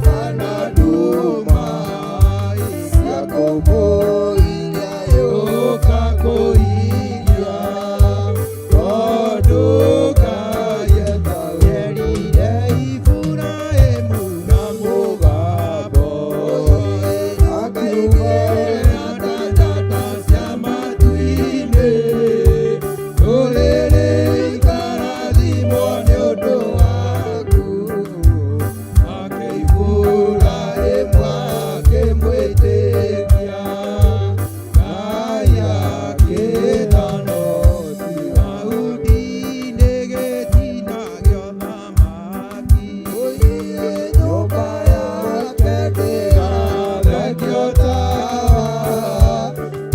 kana nduma, cia kũmũgiria yũka kũikia, tondũ Ngai etagwo. Nĩerire Iburahĩmu na mũgambo, akaingĩra ta njata cia matu-inĩ, rũrĩrĩ ikarathimwo nĩ ũndũ waku, akaibura ĩmwe akĩmwĩtĩkia, Ngai akĩtano ti Daudi nĩ gĩtina gĩa ũthamaki, nyũmba yake ndĩgathagio tawa,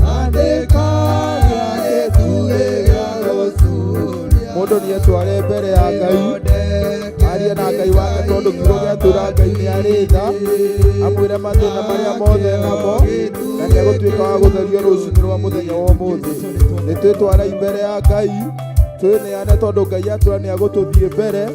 na ndĩkagĩa gĩtugĩ gĩa gũcuria. Mũndũ nĩetware mbere ya Ngai, arie na Ngai wake tondu kiugo giatura Ngai ni ari tha amwire mathina maria mothe namo na ni agutuika wa gutherio rucini rwa muthenya wa umuthi ni twitwara imbere ya Ngai twineane tondu Ngai atura ni agututhie mbere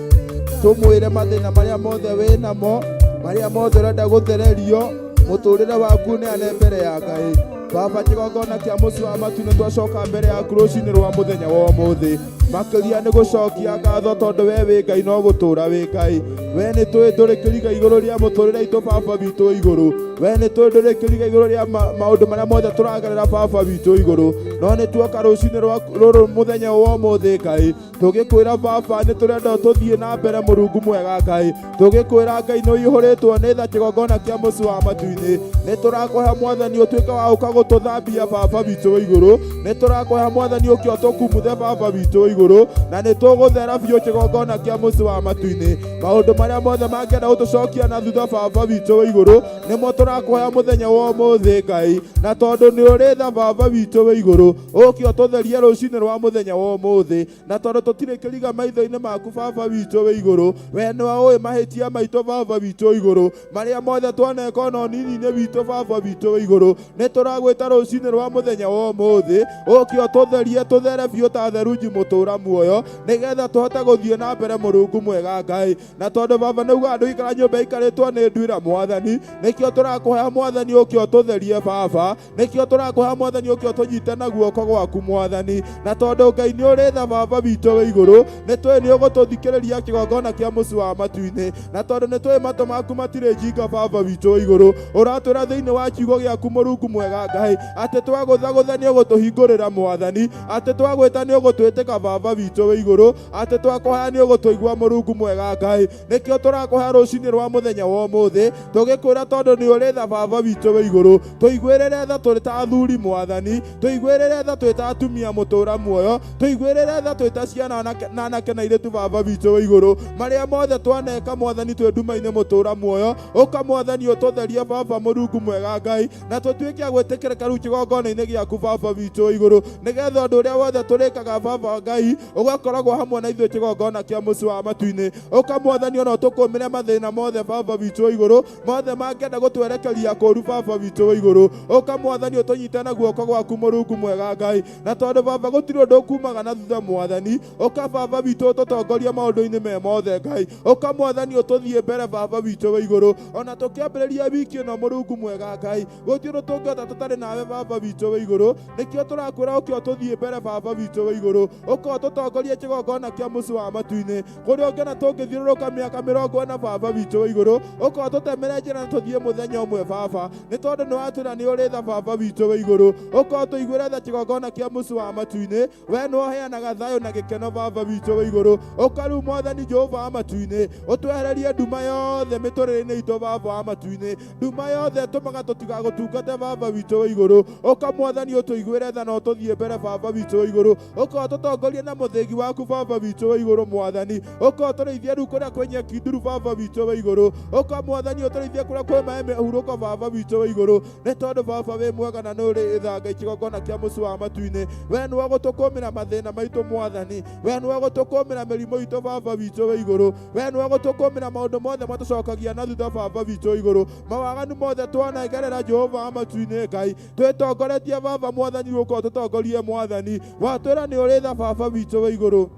tumwire mathina maria mothe wi namo maria mothe urenda guthererio muturire waku neane mbere ya Ngai Baba kigongona kia muci wa matu ni twacoka mbere yaku rucini rwa muthenya wa umuthi makiria ni gucokia ngatho tondu we wi Ngai no gutura wi Ngai we ni twi nduri kiriga iguru ria muturire itu Baba bitu iguru we ni twi nduri kiriga iguru ria maundu maria mothe turagerera Baba bitu iguru no ni tuoka rucini ruru muthenya wa umuthi Ngai tugikwira Baba ni turenda tuthie na mbere Murungu mwega Ngai tugikwira Ngai no ihuritwo ni tha kigongona kia muci wa matu-ini ni turakuhe Mwathani utuike wa uka gututhambia Baba bitu iguru ni turakuhe Mwathani uke utukumuthe Baba bitu iguru na ni tuguthera biu kigongona kia muci wa matu-ini maundu maria mothe mangienda gutucokia na thutha Baba bitu iguru nimo turakuhe muthenya wa umuthi Ngai na tondu ni uri tha Baba bitu iguru uke ututherie rucini rwa muthenya wa umuthi na tondu tutire kiriga maitho-ini maku Baba bitu iguru we ni ui mahitia maitu Baba bitu iguru maria mothe twaneka no nini-ini bitu Baba bitu iguru ni turagwita rucini rwa muthenya wa umuthi uke ututherie tuthere biu ta therunji mutura muoyo nigetha tuhote guthie na mbere Murungu mwega Ngai na tondu Baba ni uga andu ikara nyumba ikaritwo ni nduira Mwathani nikio turakuhe Mwathani uke ututherie Baba nikio turakuhe Mwathani uke utunyite na guoko gwaku Mwathani na tondu Ngai ni uri tha Baba bitu iguru ni twi ni ugututhikiriria kigongona kia muci wa matu-ini na tondu ni twi matu maku matire njinga Baba bitu iguru uratwira thiini wa kiugo giaku Murungu mwega Ngai ati twagutha ni ugutuhingurira Mwathani ati twagwita ni ugutwitika Baba bitu iguru ati twakuhaya ni ugutuigua Murungu mwega Ngai nikio turakuhe rucini rwa muthenya wa umuthi tugikwira tondu ni uri tha Baba bitu iguru tuigwirire tha turi ta athuri Mwathani tuigwirire tha turi ta atumia mutura muoyo tuigwirire tha turi ta ciana na anake na iritu Baba bitu iguru maria mothe twaneka Mwathani twi nduma-ini mutura muoyo uka Mwathani ututherie Baba Murungu mwega Ngai na tutuike agwitikirika riu kigongona-ini giaku Baba bitu iguru nigetha undu uria wothe turikaga Baba Ngai ugakoragwo hamwe na ithuĩ kigongona kia muci wa matu-ini uka Mwathani ona tukumire mathina mothe Baba bitu iguru mothe mangienda gutwerekeria kuru Baba bitu iguru uka Mwathani utunyite na guoko gwaku Murungu mwega Ngai na tondu Baba gutiri undu ukumaga na thutha Mwathani uka Baba bitu ututongorie maundu-ini me mothe Ngai uka Mwathani ututhie mbere Baba bitu iguru ona tukiambiriria wiki ino Murungu mwega Ngai gutiri undu tungihota tutari nawe Baba bitu iguru nikio turakwira uke ututhie mbere Baba bitu iguru uka ututongorie kigongona kia muci wa matu-ini kuria ungiona tungithiururuka miaka 40 Baba bitu iguru uka ututemere njira na tuthie muthenya umwe Baba ni tondu ni watwira ni uri tha Baba bitu iguru uka utuiguire tha kigongona kia muci wa matu-ini we ni uheanaga thayo na gikeno Baba bitu iguru uka riu Mwathani Jehova wa matu-ini utwehererie nduma yothe miturire-ini itu Baba wa matu-ini nduma yothe tumaga tutigagutungate Baba bitu iguru uka Mwathani utuiguire tha na ututhie mbere Baba bitu iguru uka ututongorie na muthingi waku Baba bitu iguru Mwathani uka uturithie riu kuria kwenye kinduru Baba bitu iguru uka Mwathani uturithie kuria kwi maĩ mehuruko Baba bitu iguru ni tondu Baba wi mwega na nuri tha Ngai kigongona kia muci wa matu-ini we ni wagutukumira mathina maitu Mwathani we ni wagutukumira mirimu itu Baba bitu iguru we ni wagutukumira maundu mothe matucokagia na thutha Baba bitu iguru mawaganu mothe twanegerera Jehova wa matu-ini Ngai twitongoretie Baba Mwathani uka ututongorie Mwathani watwira ni uri tha Baba bitu iguru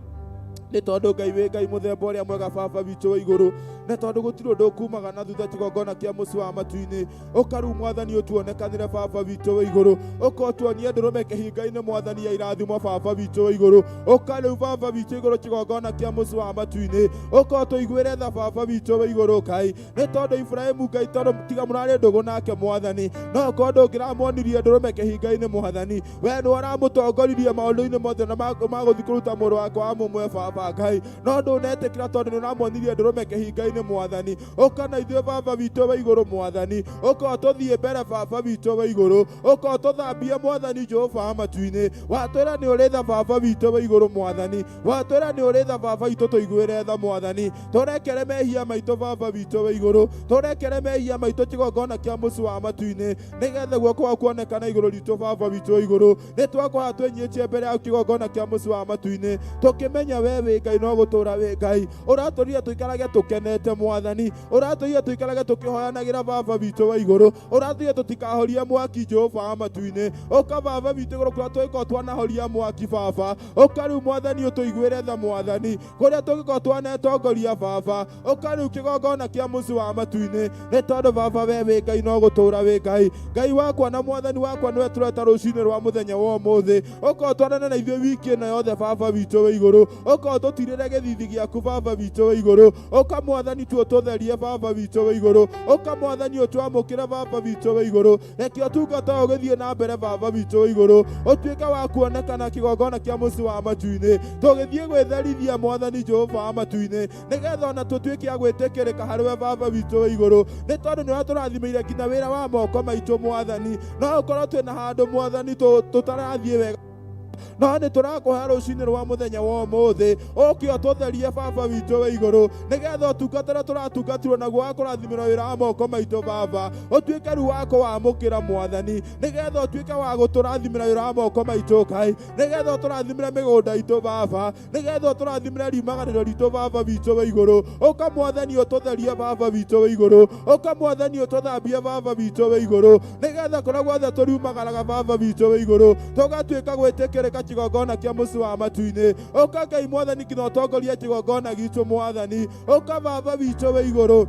ni tondu Ngai wi Ngai muthemba uria mwega Baba bitu iguru na tondu gutiri undu ukumaga na thutha kigongona kia muci wa matu-ini uka riu Mwathani utuonekanire Baba bitu iguru uka utuonie ndurume kihinga-ini Mwathani ya irathimo Baba bitu iguru uka riu Baba bitu iguru kigongona kia muci wa matu-ini uka utuiguire tha Baba bitu iguru Ngai ni tondu Ibrahimu Ngai tondu tiga murari ndugu nake Mwathani no ko ndungiramuonirie ndurume kihinga-ini Mwathani we ni waramutongoririe maundu-ini mothe na maguthi kuruta muru wakwa wa mumwe Baba Ngai no ndunetikira tondu ni uramuonirie ndurume kihinga-ini rĩtwa-inĩ Mwathani. Ũka na ithuĩ Baba witũ wa igũrũ Mwathani, ũka ũtũthiĩ mbere Baba witũ wa igũrũ, ũka ũtũthambie Mwathani Jehova matu-inĩ. Watwĩra nĩ ũrĩ tha Baba witũ wa igũrũ Mwathani, watwĩra nĩ ũrĩ tha Baba witũ tũiguĩre tha Mwathani. Tũrekere mehia maitũ Baba witũ wa igũrũ, tũrekere mehia maitũ kĩgongona kĩa mũci wa matu-inĩ, nĩgetha guoko gwaku kuonekana igũrũ ritũ Baba witũ wa igũrũ. Nĩ twakorwo twĩnyĩtie mbere yaku kĩgongona kĩa mũci wa matu-inĩ, tũkĩmenya we wĩ Ngai no gũtũũra wĩ Ngai. Ũratũrire tũikarage tũkenete Mwathani, ũratũrire tũikarage tũkĩhoyanagĩra Baba witũ wa igũrũ, ũratũrire tũtikahorie mwaki Jehova matu-inĩ. Ũka Baba witũ igũrũ kũrĩa tũgĩkorwo twanahoria mwaki Baba, ũka rĩu Mwathani ũtũiguĩre tha Mwathani, kũrĩa tũgĩkorwo twanetongoria Baba, ũka rĩu kĩgongona kĩa mũci wa matu-inĩ, nĩ tondũ Baba we wĩ Ngai no gũtũũra wĩ Ngai. Ngai wakwa na Mwathani wakwa nĩwe tũreta rũcinĩ rwa mũthenya wa ũmũthĩ, ũka ũtwarane na ithuĩ wiki ĩno yothe Baba witũ wa igũrũ, ũka ũtũtirĩre gĩthithi gĩaku Baba witũ wa igũrũ, ũka Mwathani tu ũtũtherie Baba witũ wa igũrũ, ũka Mwathani ũtwamũkĩre Baba witũ wa igũrũ, reke ũtungata ũyũ ũgĩthiĩ na mbere Baba witũ wa igũrũ, ũtuĩke wa kuonekana kĩgongona kĩa mũci wa matu-inĩ, tũgĩthiĩ gwĩtherithia Mwathani Jehova matu-inĩ, nĩgetha ona tũtuĩke a gwĩtĩkĩrĩka harĩ we Baba witũ wa igũrũ, nĩ tondũ nĩwe tũrathimĩire nginya wĩra wa moko maitũ Mwathani. No ũkorwo twĩna handũ Mwathani tũtarathiĩ wega, no nĩ tũrakũhe rũcinĩ rwa mũthenya wa ũmũthĩ, ũke ũtũtherie Baba witũ wa igũrũ, nĩgetha ũtungata ũrĩa tũratungatirwo naguo wa kũrathimĩrwo wĩra wa moko maitũ Baba, ũtuĩke rĩu wa kũwamũkĩra Mwathani, nĩgetha ũtuĩke wa gũtũrathimĩra wĩra wa moko maitũ Ngai, nĩgetha ũtũrathimĩre mĩgũnda itũ Baba, nĩgetha ũtũrathimĩre riumaganĩro ritũ Baba witũ wa igũrũ. Ũka Mwathani ũtũtherie Baba witũ wa igũrũ, ũka Mwathani ũtũthambie Baba witũ wa igũrũ, nĩgetha kũrĩa guothe tũriumagaraga Baba witũ wa igũrũ, tũgatuĩka gwĩtĩkĩrĩka kĩgongona kĩa mũci wa matu-inĩ. Ũka Ngai Mwathani kinya ũtongorie kĩgongona gitũ Mwathani, ũka Baba witũ wa igũrũ,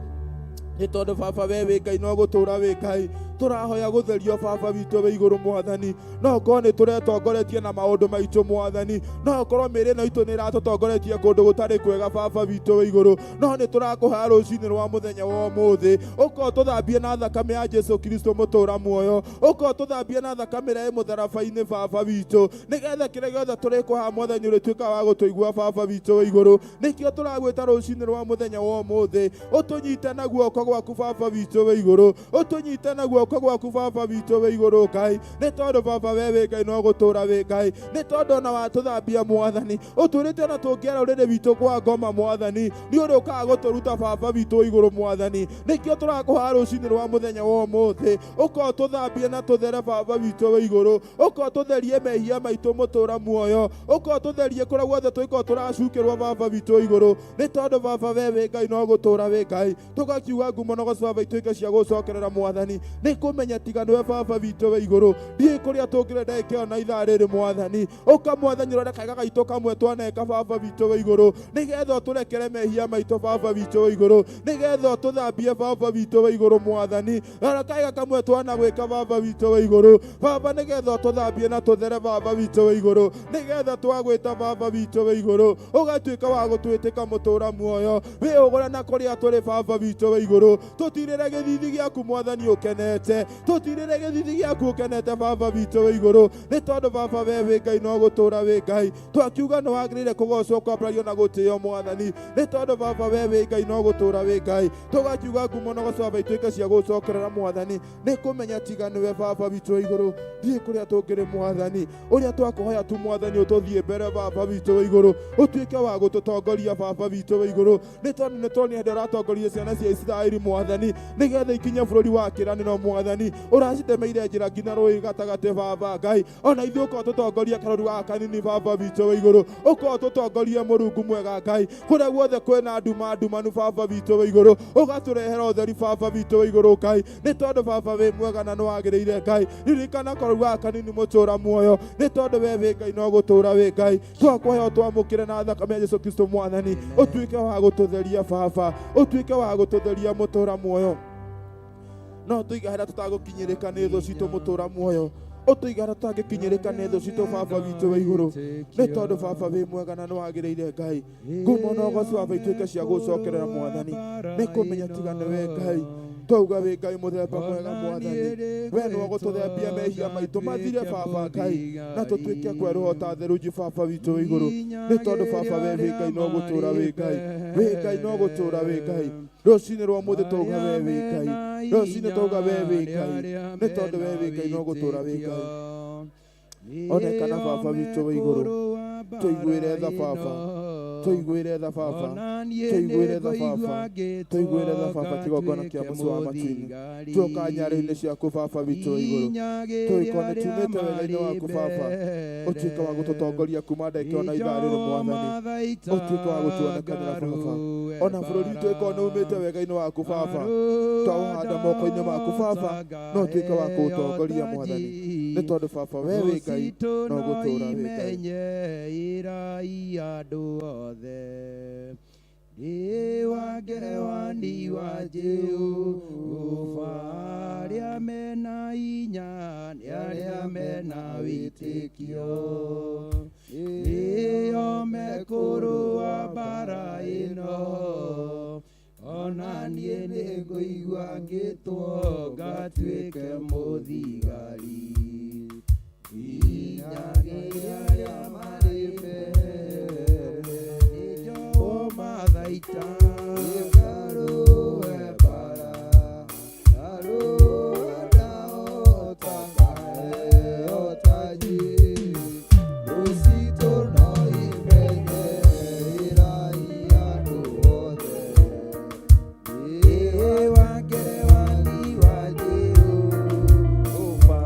nĩ tondũ Baba we wĩ Ngai no gũtũũra wĩ Ngai. Tũrahoya gũtherio Baba witũ wa igũrũ Mwathani, no korwo nĩ tũretongoretie na maũndũ maitũ Mwathani, no korwo mĩĩrĩ ĩno itũ nĩ ĩratũtongoretie kũndũ gũtarĩ kwega Baba witũ wa igũrũ, no nĩ tũrakũhoya rũcinĩ rwa mũthenya wa ũmũthĩ, ũka ũtũthambie na thakame ya Jesũ Kristo mũtũũra muoyo, ũka ũtũthambie na thakame ĩrĩa ĩ mũtharaba-inĩ Baba witũ, nĩgetha kĩrĩa gĩothe tũrĩkũhoya Mwathani ũrĩtuĩka wa gũtũigua Baba witũ wa igũrũ. Nĩkĩo tũragwĩta rũcinĩ rwa mũthenya wa ũmũthĩ, ũtũnyite na guoko gwaku Baba witũ wa igũrũ, ũtũnyite na guoko gwaku Baba witũ wa igũrũ Ngai, nĩ tondũ Baba we wĩ Ngai no gũtũũra wĩ Ngai, nĩ tondũ ona watũthambia Mwathani, ũtwĩrĩte ona tũngĩara rũrĩrĩ witũ kwa ngoma Mwathani, nĩ ũrĩũkaga gũtũruta Baba witũ wa igũrũ Mwathani. Nĩkĩo tũrakũhoya rũcinĩ rwa mũthenya wa ũmũthĩ, ũka ũtũthambie na tũthere Baba witũ wa igũrũ, ũka ũtũtherie mehia maitũ mũtũũra muoyo, ũka ũtũtherie kũrĩa guothe tũikorwo tũracukĩrwo Baba witũ wa igũrũ, nĩ tondũ Baba we wĩ Ngai no gũtũũra wĩ Ngai. Tũgakiuga ngumo na gũcoba ituĩke cia gũcokerera Mwathani, nĩ kũmenya tiga nĩwe Baba witũ wa igũrũ, ndiĩ kũrĩa tũngĩrĩ ndekĩo na ithaa rĩrĩ Mwathani. Ũka Mwathani ũrore kaĩga gaitũ kamwe twaneka Baba witũ wa igũrũ, nĩgetha ũtũrekere mehia maitũ Baba witũ wa igũrũ, nĩgetha ũtũthambie Baba witũ wa igũrũ Mwathani. Rora kaĩga kamwe twanagwĩka Baba witũ wa igũrũ Baba, nĩgetha ũtũthambie na tũthere Baba witũ wa igũrũ, nĩgetha twagwĩta Baba witũ wa igũrũ, ũgatuĩka wa gũtwĩtĩka mũtũũra muoyo, wĩũgũre na kũrĩa tũrĩ Baba witũ wa igũrũ, tũtirĩre gĩthithi gĩaku Mwathani ũkenete, tũtirĩre gĩthithi gĩaku ũkenete Baba witũ wa igũrũ, nĩ tondũ Baba we wĩ Ngai no gũtũũra wĩ Ngai. Twakiuga nĩ wagĩrĩire kũgocwo, kwambarario na gũtĩĩo Mwathani, nĩ tondũ Baba we wĩ Ngai no gũtũũra wĩ Ngai. Tũgakiuga ngumo na gũcoba ituĩke cia gũcokerera Mwathani, nĩ kũmenya tiga nĩwe Baba witũ wa igũrũ, ndiĩ kũrĩa tũngĩrĩ Mwathani. Ũrĩa twakũhoya tu Mwathani ũtũthiĩ mbere Baba witũ wa igũrũ, ũtuĩke wa gũtũtongoria Baba witũ wa igũrũ, nĩ tondũ nĩ tũronire hĩndĩ ũratongoria ciana cia Isiraeli Mwathani, nĩgetha ikinye bũrũri wa kĩĩranĩro Mwathani, ũracitemeire njĩra nginya rũĩ gatagatĩ Baba Ngai, ona ithuĩ ũkorwo tũtongoria karũri ga kanini Baba witũ wa igũrũ, ũkorwo tũtongorie Mũrungu mwega Ngai, kũrĩa guothe kwĩna nduma ndumanu Baba witũ wa igũrũ, ũgatũrehera ũtheri Baba witũ wa igũrũ Ngai, nĩ tondũ Baba wĩ mwega na nĩ wagĩrĩire Ngai. Ririkana karũri ga kanini mũtũũra muoyo, nĩ tondũ we wĩ Ngai no gũtũũra wĩ Ngai. Twakũhoya ũtwamũkĩre na thakame ya Jesũ Kristo Mwathani, ũtuĩke wa gũtũtheria Baba, ũtuĩke wa gũtũtheria mũtũũra muoyo, no tũiga harĩa tũtagũkinyĩrĩka nĩ thũ citũ mũtũũra muoyo, ũtũiga harĩa tũtangĩkinyĩrĩka nĩ thũ citũ Baba witũ wa igũrũ, nĩ tondũ Baba wĩ mwega na nĩ wagĩrĩire Ngai. Ngumo na ũgooci Baba ituĩke cia gũcokerera Mwathani, nĩ kũmenya tiga nĩwe Ngai. twauga wĩ Ngai mũthemba mwega Mwathani, we nĩ gũtũthembia mehia maitũ mathire Baba Ngai, na tũtuĩke kwerũha ta therunji Baba witũ wĩ igũrũ, nĩ tondũ Baba we wĩ Ngai no gũtũũra wĩ Ngai, wĩ Ngai no gũtũũra wĩ Ngai. Rũciinĩ rwa ũmũthĩ twauga we wĩ Ngai, rũciinĩ twauga we wĩ Ngai, nĩ tondũ we wĩ Ngai no gũtũũra wĩ Ngai. Onekana Baba witũ wĩ igũrũ, tũiguĩre tha Baba, tũiguĩre tha Baba, tũiguĩre tha Baba, tũiguĩre tha Baba kĩgongona kĩa mũciĩ wa matu-inĩ, tuoka nyarĩrĩ-inĩ ciaku Baba witũ wĩ igũrũ, tũgĩkorwo nĩ tumĩte wega-inĩ waku Baba, ũtuĩke wa gũtũtongoria kuma ndagĩka ona ithaa rĩrĩ Mwathani, ũtuĩke wa gũtuonekanĩra Baba, ona bũrũri witũ ũgĩkorwo nĩ umĩte wega-inĩ waku Baba, twaũhanda moko-inĩ maku Baba, no ũtuĩke wa kũũtongoria Mwathani, nĩ tondũ Baba we wĩ Ngai no gũtũũra wĩ Ngai. Andũ othe nĩ wangewani wa Jehova, arĩa mena hinya nĩ arĩa mena wĩtĩkio, nĩo mekũrũa mbara ĩno, ona niĩ nĩ ngũigua ngĩtwo ngatuĩke mũthigari, hinyagĩria arĩa marĩ mbere, Mathaita Garũe bara, Garũe ndaota kae otaji, Rũcitũ no imenye irai andũ othe, ĩ wangewani wa Jehova,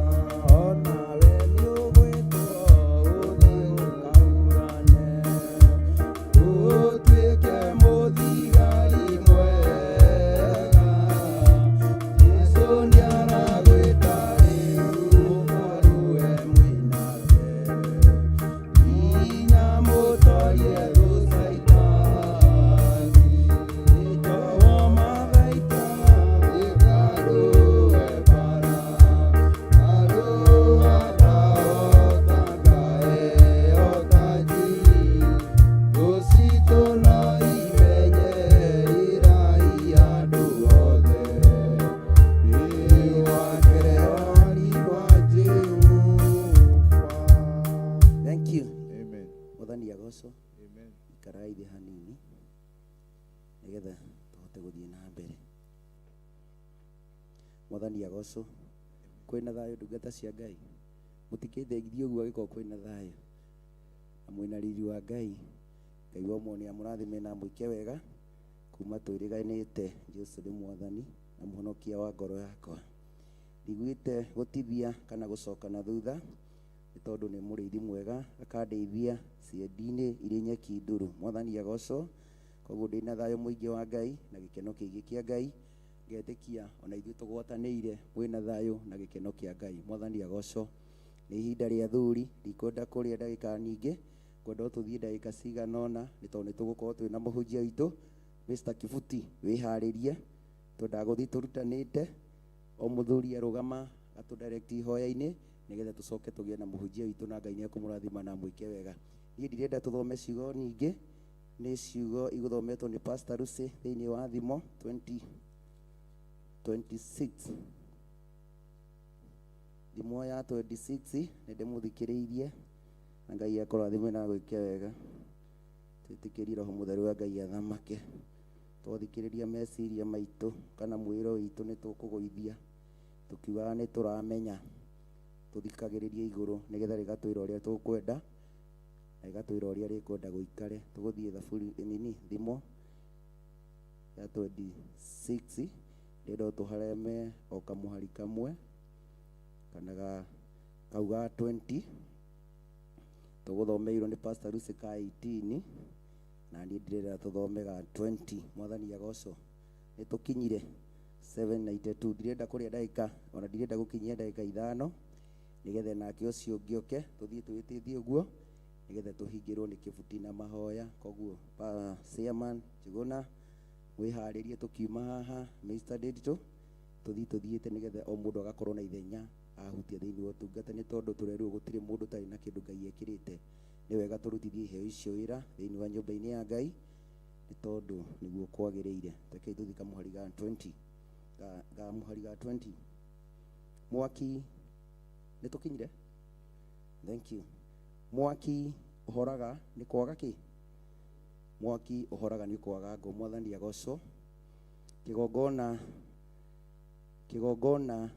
ona we nĩ ũgwĩtwo ũthiĩ ũkaurane, ũtuĩke mũthigari mwega, Jesũ nĩaragwĩta rĩu ũmarũe mwĩnake, hinya mũtorie Rũcaitani, nĩnjowo Mathaita Garũe bara, Garũe ndaota ngae otaji, Rũcitũ no imenye irai andũ othe, nĩ wangewani wa Jehova. Thank you. Amen. Mwathani agocwo. Amen. Ikarai thĩ hanini nĩgetha tũhote gũthiĩ na mbere. Mwathani agocwo. Kwĩna thayũ ndungata cia Ngai, mũtikĩndeithie ũguo agĩkorwo kwĩna thayũ, na mwĩna riri wa Ngai. Ngai wa ũmwe nĩ amũrathime na mũike wega kuma twĩrĩganĩte Jesũ nĩ Mwathani na mũhonokia wa ngoro yakwa. Ndigwĩte gũtithia kana gũcoka na thutha, nĩ tondũ nĩ mũrĩithi mwega akandeithia ciendi-inĩ irĩ nyeki nduru. Mwathani agocwo. Koguo ndĩna thayũ mũingĩ wa Ngai na gĩkeno kĩingĩ kĩa Ngai, ngetĩkia ona ithuĩ tũgwatanĩire mwĩna thayũ na gĩkeno kĩa Ngai. Mwathani agocwo. Nĩ ihinda rĩa thuri, ndikwenda kũrĩa ndagĩka nyingĩ, kwenda tũthiĩ ndagĩka cigana ũna, nĩ tondũ nĩ tũgũkorwo twĩna mũhunjia witũ Mr. Kibuti. Wĩharĩrie, twendaga gũthiĩ tũrutanĩte, o mũthuri arũgama atũdirect ihoya-inĩ, nĩgetha tũcoke tũgĩe na mũhunjia witũ na Ngai nĩekũmũrathima na mwĩke wega. Niĩ ndirenda tũthome ciugo nyingĩ, nĩ ciugo igũthometwo nĩ Pastor Lucy thĩinĩ wa Thimo 20:26. Thimo ya 26 nĩ ndĩmũthikĩrĩirie, na Ngai akũrathime na gwĩke wega. Twĩtĩkĩrie Roho Mũtheru wa Ngai athamake, twathikĩrĩria meciria maitũ kana mwĩro witũ nĩ tũkũgũithia, tũkiugaga nĩ tũramenya, tũthikagĩrĩrie igũrũ nĩgetha rĩgatwĩra ũrĩa tũkwenda na rĩgatwĩra ũrĩa rĩkwenda gũikare. Tũgũthiĩ thaburi Thimo ya 26, ndĩrenda tũhareme o kamũhari kamwe kana kauga 20. Tũgũthomeirwo nĩ Pastor Lucy ka 18, na niĩ ndĩrenda tũthome ga 20. Mwathani agocwo. Nĩ tũkinyire 7:92. Ndirenda kũrĩa ndagĩka, ona ndirenda gũkinyia ndagĩka 5, nĩgetha nake ũcio ũngĩoke tũthiĩ twĩtĩithie ũguo, nĩgetha tũhingĩrwo nĩ Kibuti na mahoya. Koguo Chairman Njuguna, mwĩharĩrie tũkiuma haha Mr. Digital, tũthiĩte nĩgetha o mũndũ agakorwo na ithenya ahutia thĩinĩ wa ũtungata, nĩ tondũ tũrerwo gũtirĩ mũndũ tarĩ na kĩndũ Ngai ekĩrĩte. Nĩ wega tũrutithie iheo icio wĩra thĩinĩ wa nyũmba-inĩ ya Ngai, nĩ tondũ nĩguo kwagĩrĩire. Rekei tũthiĩ kamũhari ga 20. ga muhari ga 20 mwaki nĩ tũkinyire. Thank you. Mwaki ũhoraga nĩ kwaga kĩ? Mwaki ũhoraga nĩ kwaga ngũ. Mwathani agocwo. Kĩgongona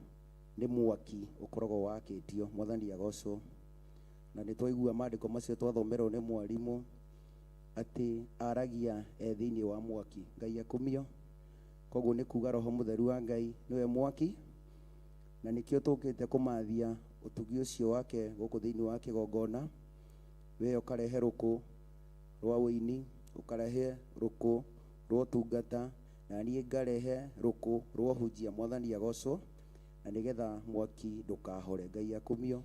nĩ mwaki ũkoragwo wakĩtio. Mwathani agocwo. Na nĩ twaigua maandĩko macio twathomerwo nĩ mwarimũ atĩ aragia thĩinĩ wa mwaki. Ngai akumio. Koguo nĩ kuga Roho Mũtheru wa Ngai nĩwe mwaki, na nĩkĩo tũkĩte kũmathia ũtugi ũcio wake gũkũ thĩinĩ wa kĩgongona. We ũkarehe rũkũ rwa ũini, ũkarehe rũkũ rwa ũtungata, na niĩ ngarehe rũkũ rwa ũhunjia. Mwathani agocwo. Na nĩgetha mwaki ndũkahore. Ngai akumio.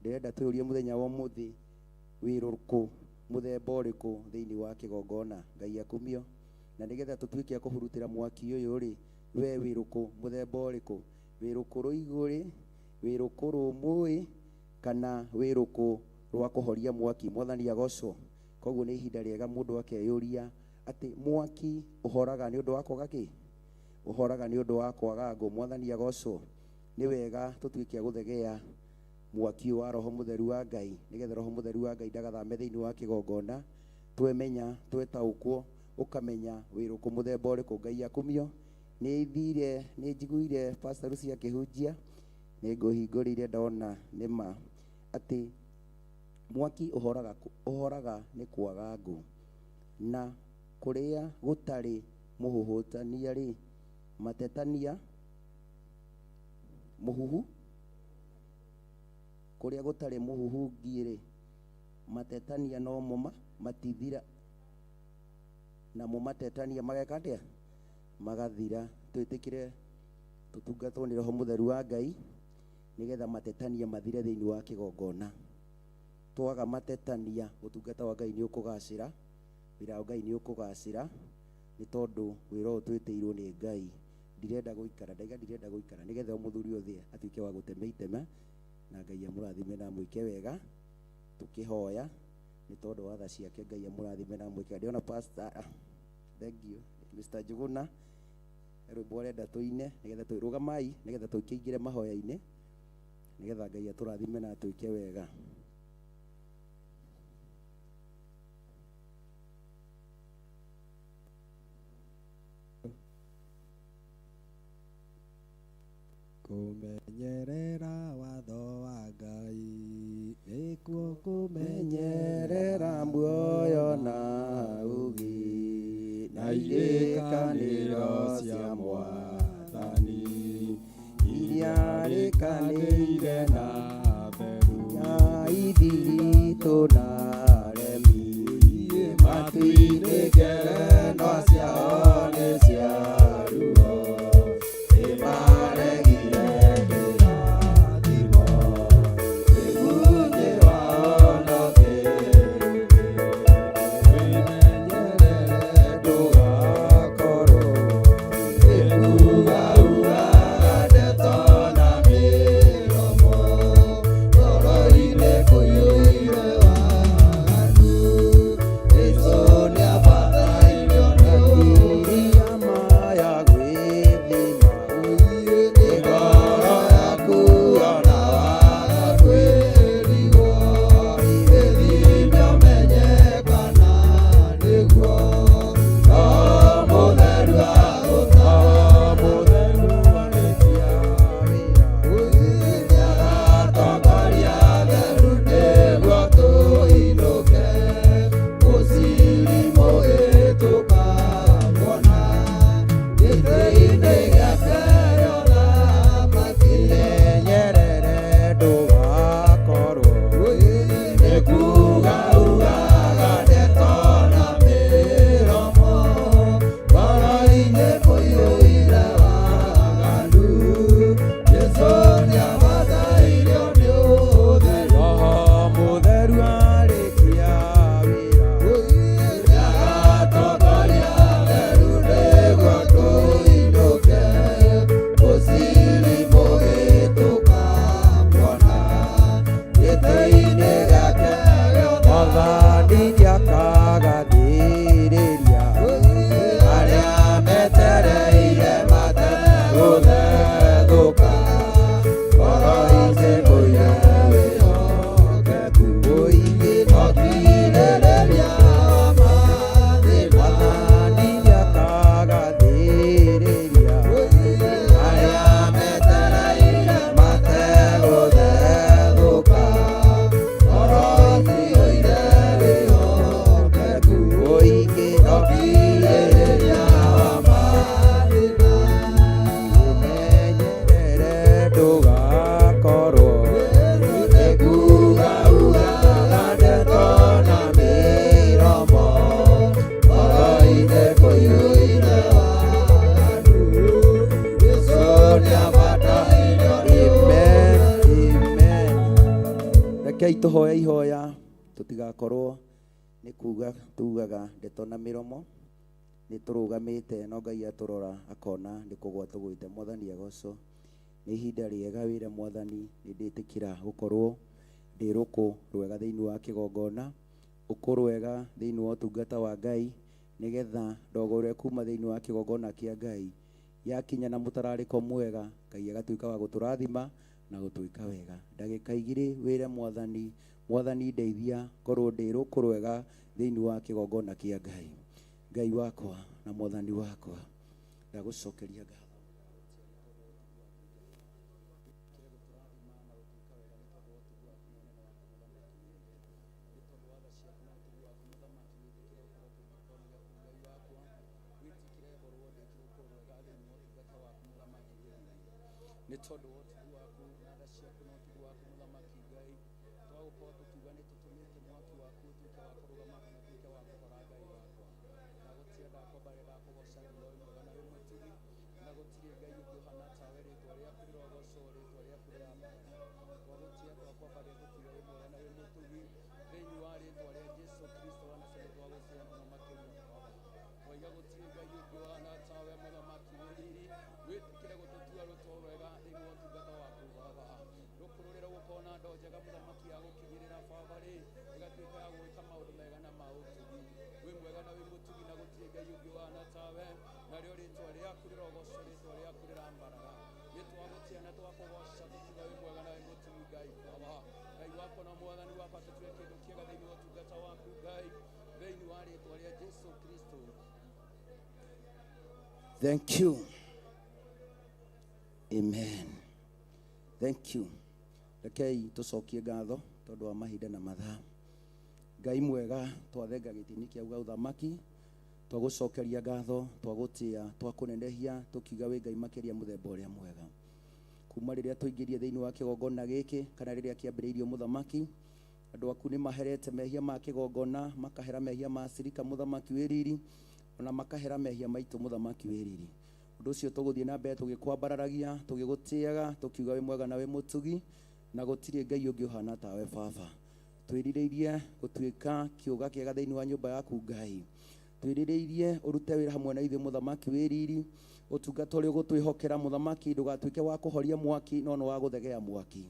Ndĩrenda twĩũrie mũthenya wa ũmũthĩ, wĩ rũkũ mũthemba ũrĩkũ thĩinĩ wa kĩgongona? Ngai akumio. Na nĩgetha tũtuĩke kũhurutĩra mwaki ũyũ rĩ, we wĩ rũkũ mũthemba ũrĩkũ? Wĩ rũkũ rũigũ, wĩ rũkũ rũmũ, kana wĩ rũkũ rwa kũhoria mwaki? Mwathani agocwo. Koguo nĩ ihinda rĩega mũndũ akeyũria atĩ mwaki ũhoraga nĩ ũndũ wa kwaga kĩ? Ũhoraga nĩ ũndũ wa kwaga ngũ. Mwathani agocwo. Nĩ wega tũtuĩke gũthegea mwaki wa Roho Mũtheru wa Ngai, nĩgetha Roho Mũtheru wa Ngai ndagathame thĩinĩ wa kĩgongona. Twemenya, twetaũkwo, ũkamenya wĩ rũkũ mũthemba ũrĩkũ. Ngai akumio. Nĩ njiguire Pastor Lucy akĩhunjia, nĩ ngũhingũrĩire ndona nĩ ma atĩ mwaki ũhoraga nĩ kwaga ngũ, na kũrĩa gũtarĩ mũhuhũtania rĩ, matetania mũhuhu, kũrĩa gũtarĩ mũhuhungi rĩ, matetania no mo matithira, na mo matetania mageka atĩa? Magathira. Twĩtĩkĩre tũtungatwo nĩ Roho Mũtheru wa Ngai nĩgetha matetania mathire thĩinĩ wa kĩgongona. Twaga matetania, ũtungata wa Ngai nĩ ũkũgacĩra, wĩra wa Ngai nĩ ũkũgacĩra, nĩ tondũ wĩra ũyũ twĩtĩirwo nĩ Ngai. Ndirenda gũikara nĩgetha mũthuri othe atuĩke wa gũtema itema, na Ngai amũrathime na mwĩke wega. Tũkĩhoya nĩ tondũ wa tha ciake. Ngai amũrathime na mwĩke. Ndĩona Pastor, thank you, Mr. Njuguna, rwĩmbo arenda tũine, nĩgetha twĩrũgamai, nĩgetha tũkĩingĩre mahoya-inĩ, nĩgetha Ngai atũrathime na twĩke wega. Kũmenyerera watho wa Ngai nĩkuo kũmenyerera muoyo na ugi na irĩkanĩro cia Mwathani iria rĩkanĩire na theru na ithiritũ na remi matu-inĩ ngerenwa ciao nĩ cia ruo It's only about time. tuhoya ihoya tutigakorwo ni kuga tugaga ndeto na miromo ni turugamite no Ngai aturora akona ni kugwa tugwite. Mwathani agocwo. Ni ihinda riega wire Mwathani, ni nditikira gukorwo ndi ruku rwega thiini wa kigongona, ukurwega thiini wa utungata wa Ngai, nigetha ndogo ria kuma thiini wa kigongona kia Ngai yakinya na mutarariko mwega, Ngai agatuika wa guturathima na gutuika wega. Ndagika igiri wire Mwathani, Mwathani ndeithia korwo ndi ruku rwega thiini wa kigongona kia Ngai. Ngai wakwa na Mwathani wakwa, ndagucokeria ngatho. Ni tondu wa utugu waku na tha ciaku na utugu waku muthamaki Ngai, twagukorwo tukiuga ni tutumite mwaki waku utuike wa kurugama na utuike wa gukora Ngai wakwa. Na gutia ndakwamba ndakugoca thutha wa mwega na wi mutugi, na gutiri Ngai ungi uhana tawe. Ritwa riaku rirogocwo, ritwa riaku rirambatha. Twagutia twakwamba ndagutiga wi mwega na wi mutugi, thiini wa ritwa ria Jesu Kristo wa Nazareti twagucia muno makĩria Baba. Twaiga gutiri Ngai ungi uhana tawe muthamaki wiriri, witikire gututua rutwa rwega thiini wa utungata waku Baba. Rukururira gukona ndo njega muthamaki ya gukinyirira Baba ri igatuika ya gwika maundu mega na ma utugi. Wi mwega na wi mutugi na gutiri Ngai ungi uhana tawe, nario ritwa riaku rirogocwo, ritwa riaku rirambarara. Nitwagutia na twakugoca tukiuga wi mwega na wi mutugi Ngai Baba. Ngai wakwa na Mwathani wakwa tutue kindu kiega thiini wa utungata waku Ngai, thiini wa ritwa ria Jesu Kristo. Thank you. Amen. Thank you. Rekei tucokie ngatho tondu wa mahinda na mathaa. Ngai mwega, twathenga gitini kia uga uthamaki, twagucokeria ngatho, twagutia, twakunenehia, tukiuga wi Ngai makiria muthemba uria mwega. Kuma riria tuingirie thiini wa kigongona giki kana riria kiambiriirio muthamaki, andu aku ni maherete mehia ma kigongona, makahera mehia ma sirika muthamaki wiriri, ona makahera mehia maitu muthamaki wiriri. Undu ucio tuguthie na mbere tugikwambararagia, tugigutiaga, tukiuga wi mwega na wi mutugi, na gutiri Ngai ungi uhana tawe Baba. Twirireirie gutuika kiuga kiega thiini wa nyumba yaku Ngai. Twirireirie urute wira hamwe na ithuĩ muthamaki wiriri, utungata uria gutwihokera muthamaki, ndugatuike wa kuhoria mwaki no no wa guthegea mwaki.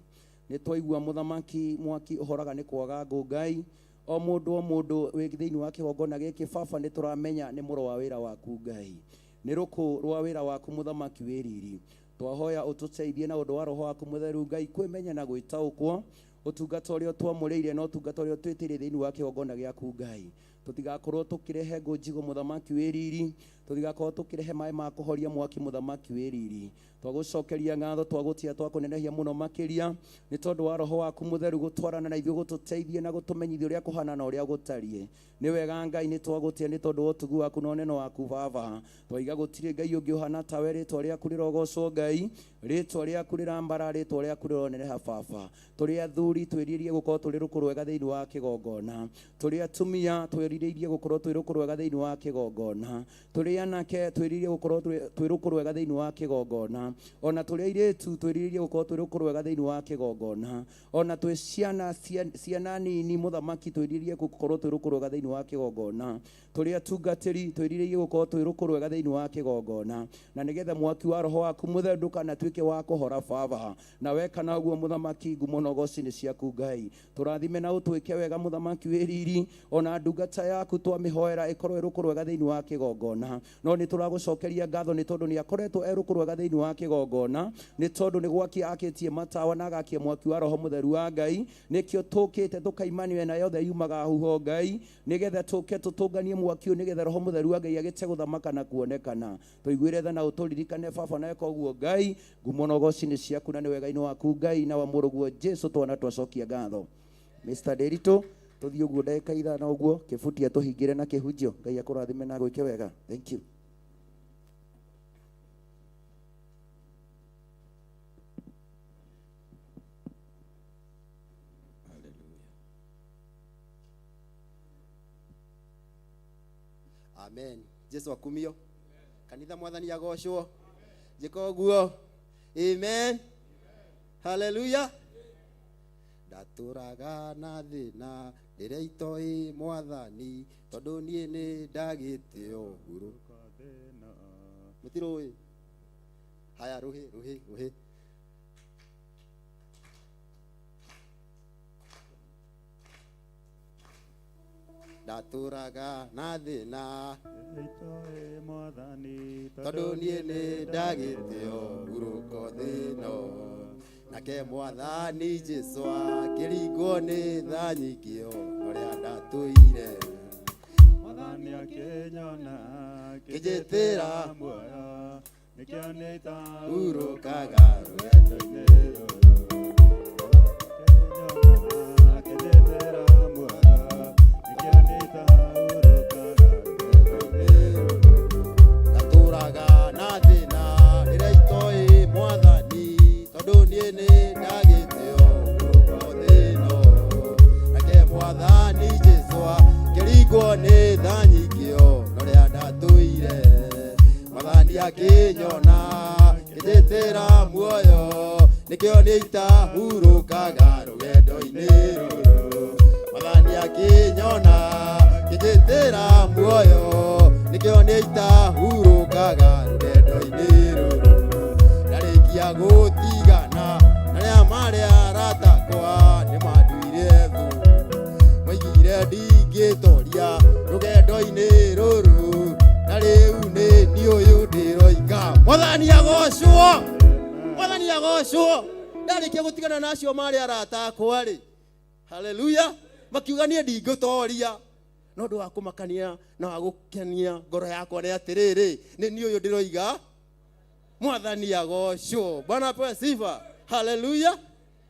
Ni twaigua muthamaki mwaki uhoraga ni kwaga ngũ Ngai, o mundu wi thiini wa kigongona giki Baba ni turamenya ni muro wa wira waku Ngai, ni ruku rwa wira waku muthamaki wiriri. Twahoya ututeithie na undu wa roho waku mutheru Ngai kwimenya na gwitaukwo, utungata uria twamuriire no utungata uria twitirie thiini wa kigongona giaku Ngai. Tutigakorwo tukirehe ngũ njigo muthamaki wiriri, tutigakorwo tukirehe mai ma kuhoria mwaki muthamaki wiriri. Twagucokeria ngatho, twagutia, twakunenehia muno makiria ni tondu wa roho waku mutheru gutwarana na ithuĩ, gututeithie na gutumenyithia uria kuhana na uria gutarie. Ni wega Ngai, ni twagutia ni tondu wa utugu waku na unene waku Baba. Twaiga gutiri Ngai ungi uhana tawe, ritwa riaku rirogocwo Ngai, ritwa riaku rirambara, ritwa riaku rironeneha Baba. Turi athuri twiririe gukorwo turi ruku rwega thiini wa kigongona, turi atumia twiririe gukorwo turi ruku rwega thiini wa kigongona, turi anake twiririe gukorwo turi ruku rwega thiini wa kigongona, ona turi airitu twiririe gukorwo turi ruku rwega thiini wa kigongona, ona twi ciana nini muthamaki twiririe gukorwo turi ruku rwega thiini wa kigongona, turi atungatiri twiririe gukorwo turi ruku rwega thiini wa kigongona, na nigetha mwaki wa roho waku mutheru ndukanatuike wa kuhora Baba. Na wekana uguo muthamaki, ngumo na ugoci ni ciaku Ngai. Turathime na utuike wega muthamaki wiriri, ona ndungata yaku twamihoera ikorwo ruku rwega thiini wa kigongona. No ni turagucokeria ngatho ni tondu ni akoretwo ruku rwega thiini wa kigongona, ni tondu ni gwaki akitie matawa na agakia mwaki wa roho mutheru wa Ngai. Nikio tukite tukaimanio na yothe yumaga huho Ngai, nigetha tuke tutunganie mwaki u, nigetha roho mutheru wa Ngai agite guthamaka na kuonekana. Tuiguire tha na uturirikane Baba, na eko guo Ngai, ngumo na ugoci ni ciaku na ni wega-ini waku Ngai, na wa muruguo Jesu twana twacokia ngatho. Mr. Derito tuthie guo ndagika ithano uguo, kibutia tuhingire na kihunjio. Ngai akurathime na gwike wega. Thank you. Amen. Jesu akumio. Kanitha Mwathani agocwo. Jiko guo. Amen. Hallelujah. ndatũraga na thĩna rĩrĩa itoĩ mwathani tondũ niĩ nĩ ndagĩte ũhuru. Mũtirũĩ? Haya, rũhĩ. Ndatũraga na thĩna tondũ niĩ nĩ ndagĩte ũhurũko thĩno, nake mwathani Jesũ akĩringwo nĩ tha nyingĩ ũrĩa ndatũire. Mwathani akĩnyona kĩnjĩtĩra muoyo nĩkĩo hurũkaga rũgendo-inĩ rũrũ. akĩnyona muoyo nĩkĩo nĩtahurũkaga rũgendo-inĩ rũrũ. Ndatũraga na thĩna rĩrĩa itoĩ mwathani tondũ niĩ nĩ ndagĩte ũhurũko thĩno, nake mwathani Jesũ akĩringwo nĩ tha nyingĩ ũrĩa ndatũire. Mwathani akĩnyona kĩnjĩtĩra muoyo nĩkĩo nĩitahurũkaga rũgendo-inĩ rũrũ. Mwathani akĩnyona kĩnjĩtĩra muoyo nĩkĩo nĩitahurũkaga rũgendo-inĩ rũrũ. Ndarĩkia gũtigana na arĩa marĩ aratakwa nĩmanduire thũ, moigire ndingĩtoria rũgendo-inĩ rũrũ, na rĩu nĩ niĩ ũyũ ndĩroika. Mwathani agocwo, Mwathani agocwo. Ndarĩkia gũtigana na acio marĩ aratakwa rĩ, haleluya, makiuga niĩ ndingĩtoria. No ũndũ wa kũmakania na wa gũkenia ngoro yakwa nĩ atĩrĩrĩ, nĩ niĩ ũyũ ndĩroiga. Mwathani agocwo. Bwana apewe sifa. Haleluya.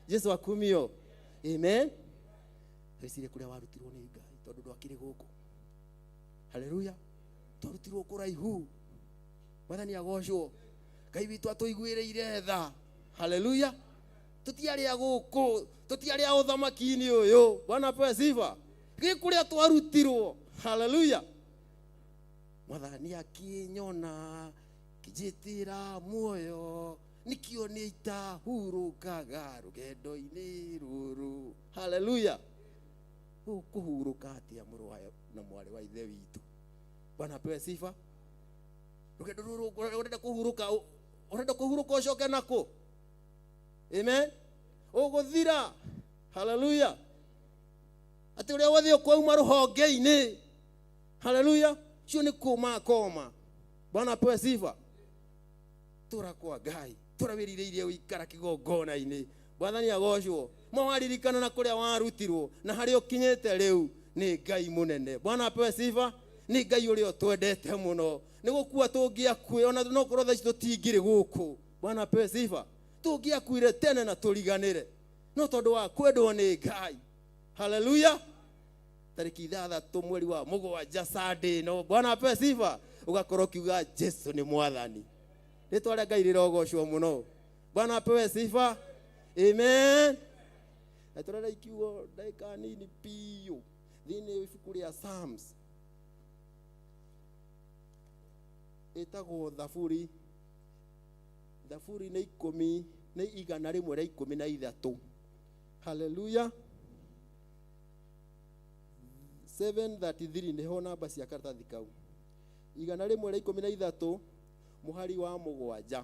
Jesu akumio. Amen. Wĩcirie kũrĩa warutirwo nĩ Ngai tondũ ndwakĩrĩ gũkũ. Haleluya. Twarutirwo kũraihu. Mwathani agocwo. Ngai witũ atũiguĩrĩire tha. Haleluya. Tũtiarĩ a gũkũ, tũtiarĩ a ũthamaki-inĩ ũyũ. Bwana apewe sifa. Gĩ kũrĩa twarutirwo. Haleluya. Mwathani akĩnyona kĩnjĩtĩra muoyo nikĩo nĩitahurũkaga rũgendo-inĩ rũrũ. Haleluya. Kũhurũka atĩa mũrũ wa na mwarĩ wa ithe witũ? Bwana apewe sifa. Rũgendo rũrũ ũrenda kũhurũka ũcoke nakũ? Amen. Ũgũthira. Haleluya. Atĩ ũrĩa wothe ũkwauma rũhonge-inĩ. Haleluya. Cio nĩ kũma koma. Bwana apewe sifa. Tũra kwa Ngai. Tũrawĩrĩire ũikara kĩgongona-inĩ. Mwathani agocwo. Mwaririkana na kũrĩa warutirwo na harĩa ũkinyĩte rĩu nĩ Ngai mũnene. Bwana apewe sifa. Nĩ Ngai ũrĩa twendete mũno. Nĩ gũkua tũngĩakue ona no korwo tha ici tũtingĩrĩ gũkũ. Bwana apewe sifa. Tũngĩakuire tene na tũriganĩre. No tondũ wa kwendwo nĩ Ngai. Haleluya. Tarĩki 6 mweri wa 7 Sunday no. Bwana apewe sifa. Ugakorwo kiuga Jesu nĩ mwathani. Rĩtwa rĩa Ngai rĩrogocwo mũno. Bwana apewe sifa. Amen. Atũrera ikiugo ndagĩka nini piũ thĩinĩ wa ibuku rĩa Psalms. Ĩtagwo Thaburi. Thaburi nĩ 10 nĩ 113. Haleluya. 733 nĩho namba cia karatathi kau. 113 mũhari wa 7.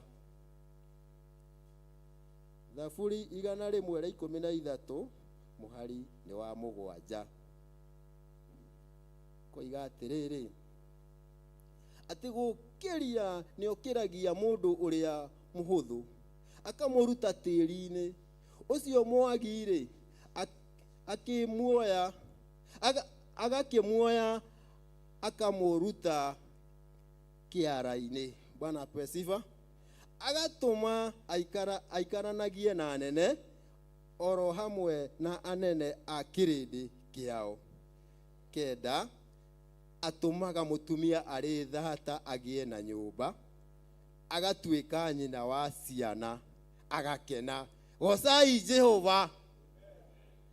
Thaburi 113 mũhari nĩ wa 7. Koiga atĩrĩrĩ, atĩ gũkĩria nĩ ũkĩragia mũndũ ũrĩa mũhũthũ akamũruta tĩri-inĩ. Ũcio mwagi-rĩ akĩmuoya agakĩmuoya akamũruta kĩara-inĩ. Bwana apewe sifa. Agatũma aikaranagie na anene oro hamwe na anene a kĩrĩndĩ kĩao. 9 atũmaga mũtumia arĩ thata agĩe na nyũmba, agatuĩka nyina wa ciana, agakena. Gocai Jehova.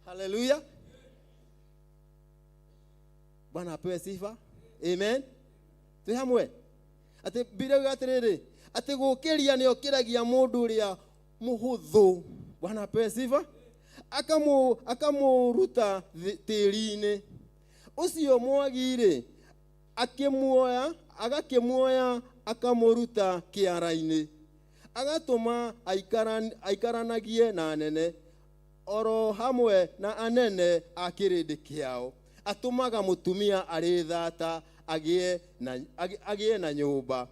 Haleluya. Bwana apewe sifa. Amen. Twĩ hamwe. Atĩ Biblia yuga atĩrĩrĩ, atĩ gũkĩria nĩ ũkĩragia mũndũ ũrĩa mũhũthũ. Bwana apewe sifa. akamuruta tĩri-inĩ. Ũcio mwagi-rĩ agakĩmuoya akamuruta kĩara-inĩ, agatũma aikaranagie na anene, oro hamwe na anene a kĩrĩndĩ kĩao. Atũmaga mũtumia arĩ thata agĩe na nyũmba,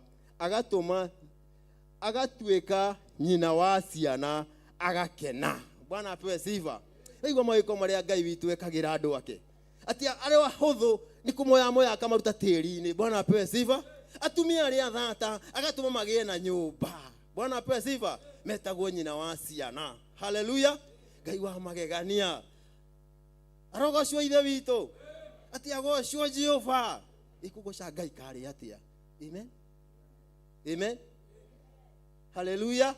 agatuĩka nyina wa ciana, agakena. Bwana apewe sifa. Igua mawĩko marĩa Ngai witũ ekagĩra andũ ake, atĩ arĩ ahũthũ nĩ kũmoya akamaruta tĩri-inĩ. Bwana apewe sifa. Atumia arĩa thata agatũma magĩe na nyũmba. Bwana apewe sifa. Metagwo nyina wa ciana. Haleluya. Ngai wa magegania arogocwo ithe witũ, atĩ agocwo Jehova. Ikũgoca Ngai karĩ atĩa? Amen, amen, haleluya.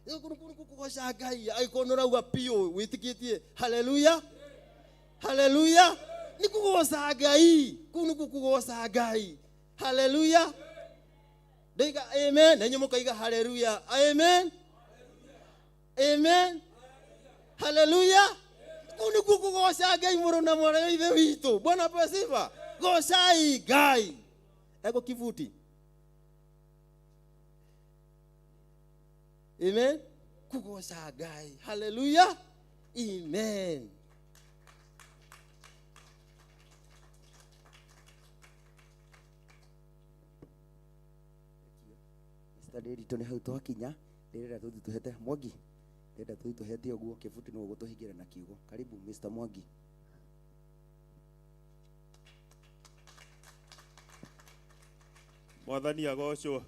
Kugoca Ngai agĩkorwo ũrauga piũ wĩtĩkĩtie. Haleluya, haleluya. Nĩ kugoca Ngai, kũu nĩkuo kugoca Ngai. Haleluya. Ndaiga amen, na inyuĩ mũkaiga haleluya. Amen, amen, haleluya. Kũu nĩkuo kugoca Ngai mũrũ na mwarĩ ithe witũ. Bwana apewe sifa. Gocai Ngai. Ego kivuti. Amen. Kugoca Ngai. Haleluya. Amen. Ndĩrĩ tũ nĩ hau twakinya, ndĩrenda tũthiĩ tũhete Mwangi, ndĩrenda tũthiĩ tũhete ũguo kĩbuti nĩguo gũtũhingĩra na kiugo. Karibu Mr. Mwangi. Mwathani agocwo.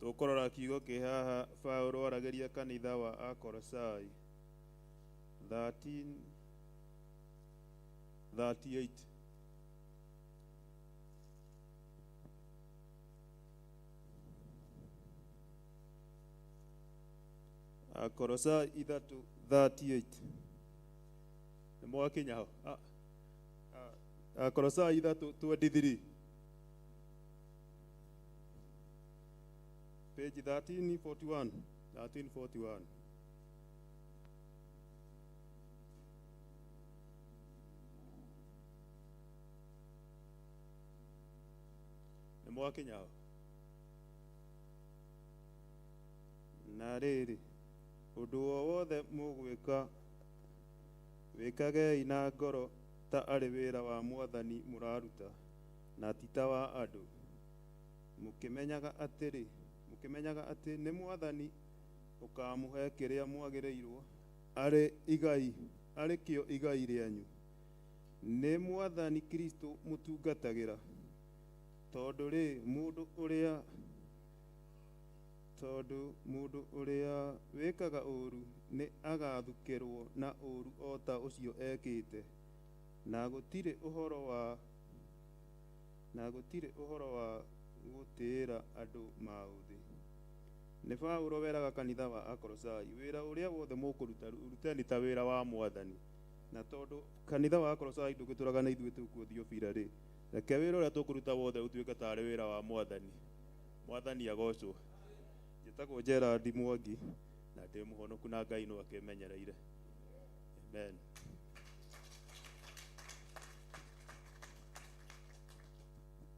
Tũkũrora kiugo kĩ haha Paulo aragĩria kanitha wa Akolosai 13:38. Akolosai 3:38. Nĩ mwakinya ho? Akolosai 3:23. Page 1341. 1341. Nĩ mwakinya ho? Na rĩrĩ, ũndũ o wothe mũgwĩka wĩkagei na ngoro ta arĩ wĩra wa Mwathani mũraruta, na ti ta wa andũ, mũkĩmenyaga atĩ nĩ Mwathani ũkamũhe kĩrĩa mwagĩrĩirwo arĩ kĩo igai rĩanyu. Nĩ Mwathani Kristo mũtungatagĩra, tondũ mũndũ ũrĩa wĩkaga ũũru nĩ agathukĩrwo na ũũru o ta ũcio ekĩte, na gũtirĩ ũhoro wa gũtĩĩra andũ maũthĩ. Nĩ Paulo weraga kanitha wa Akolosai, wĩra ũrĩa wothe mũkũruta ruteni ta wĩra wa Mwathani. Na tondũ kanitha wa Akolosai ndũgĩtũraga na ithuĩ tũkuo Thiofira-rĩ, reke wĩra ũrĩa tũkũruta wothe ũtuĩke tarĩ wĩra wa Mwathani. Mwathani agocwo. Njĩtagwo Gerard Mwangi na ndĩ mũhonoku na Ngai no akĩmenyereire. Amen.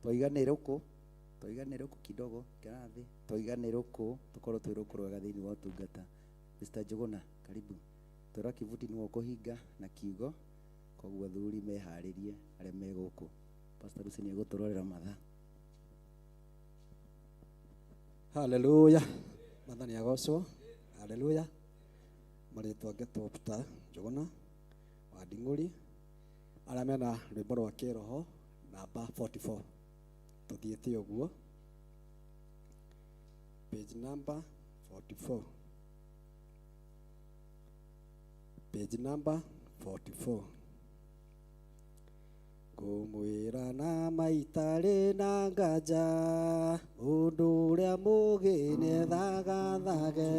Tũiganĩre ũkũ kidogo kĩrathi, tũiganĩre ũkũ tũkorwo twĩ rũkũ rwega thĩinĩ wa ũtungata. Mr. Njuguna, karibu. Twĩra kivuti nĩguo kũhinga na kiugo, koguo athuri meharĩrie arĩa me gũkũ. Pastor Lucy nĩ egũtũrorera mathaa. Haleluya. Mwathani agocwo. Haleluya. Marĩtwa ngetwo Peter Njuguna wa Nding'ũri, arĩa mena rwĩmbo rwa kĩroho namba 44. Tuthiĩte ũguo. Page number 44. Page number 44. Ngũmwĩra na maitarĩ na nganja, ũndũ ũrĩa mũũgĩ nĩethagathage,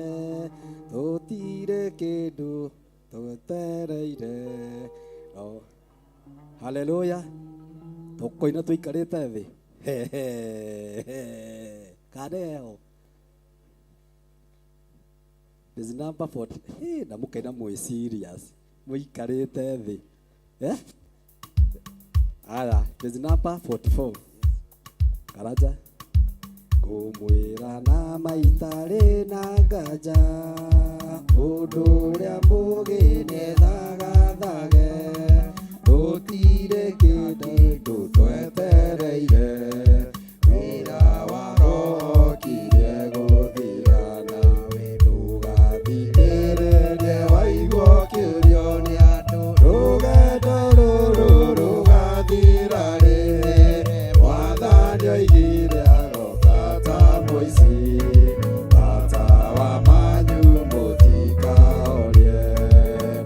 tũtirĩ kĩndũ tũtereire. Haleluya. Tũkũina tũikarĩte thĩ. Kaneo. Page number 40. Hey, na mukaina mwe serious. Muikarite thi. Aya, page number 44. Karaja. Kumwira na maitare na ngaja. Uduria mugine thagathage. Dutire kindi tutwetereire. Wira wa roho kirie guthira nawe ndugathikiririe waigua kiurio ni andu. Rugendo ruru rugathira riri. Mwathani oigire agoka ta mũici. Bata wa manyu mũtikahorie.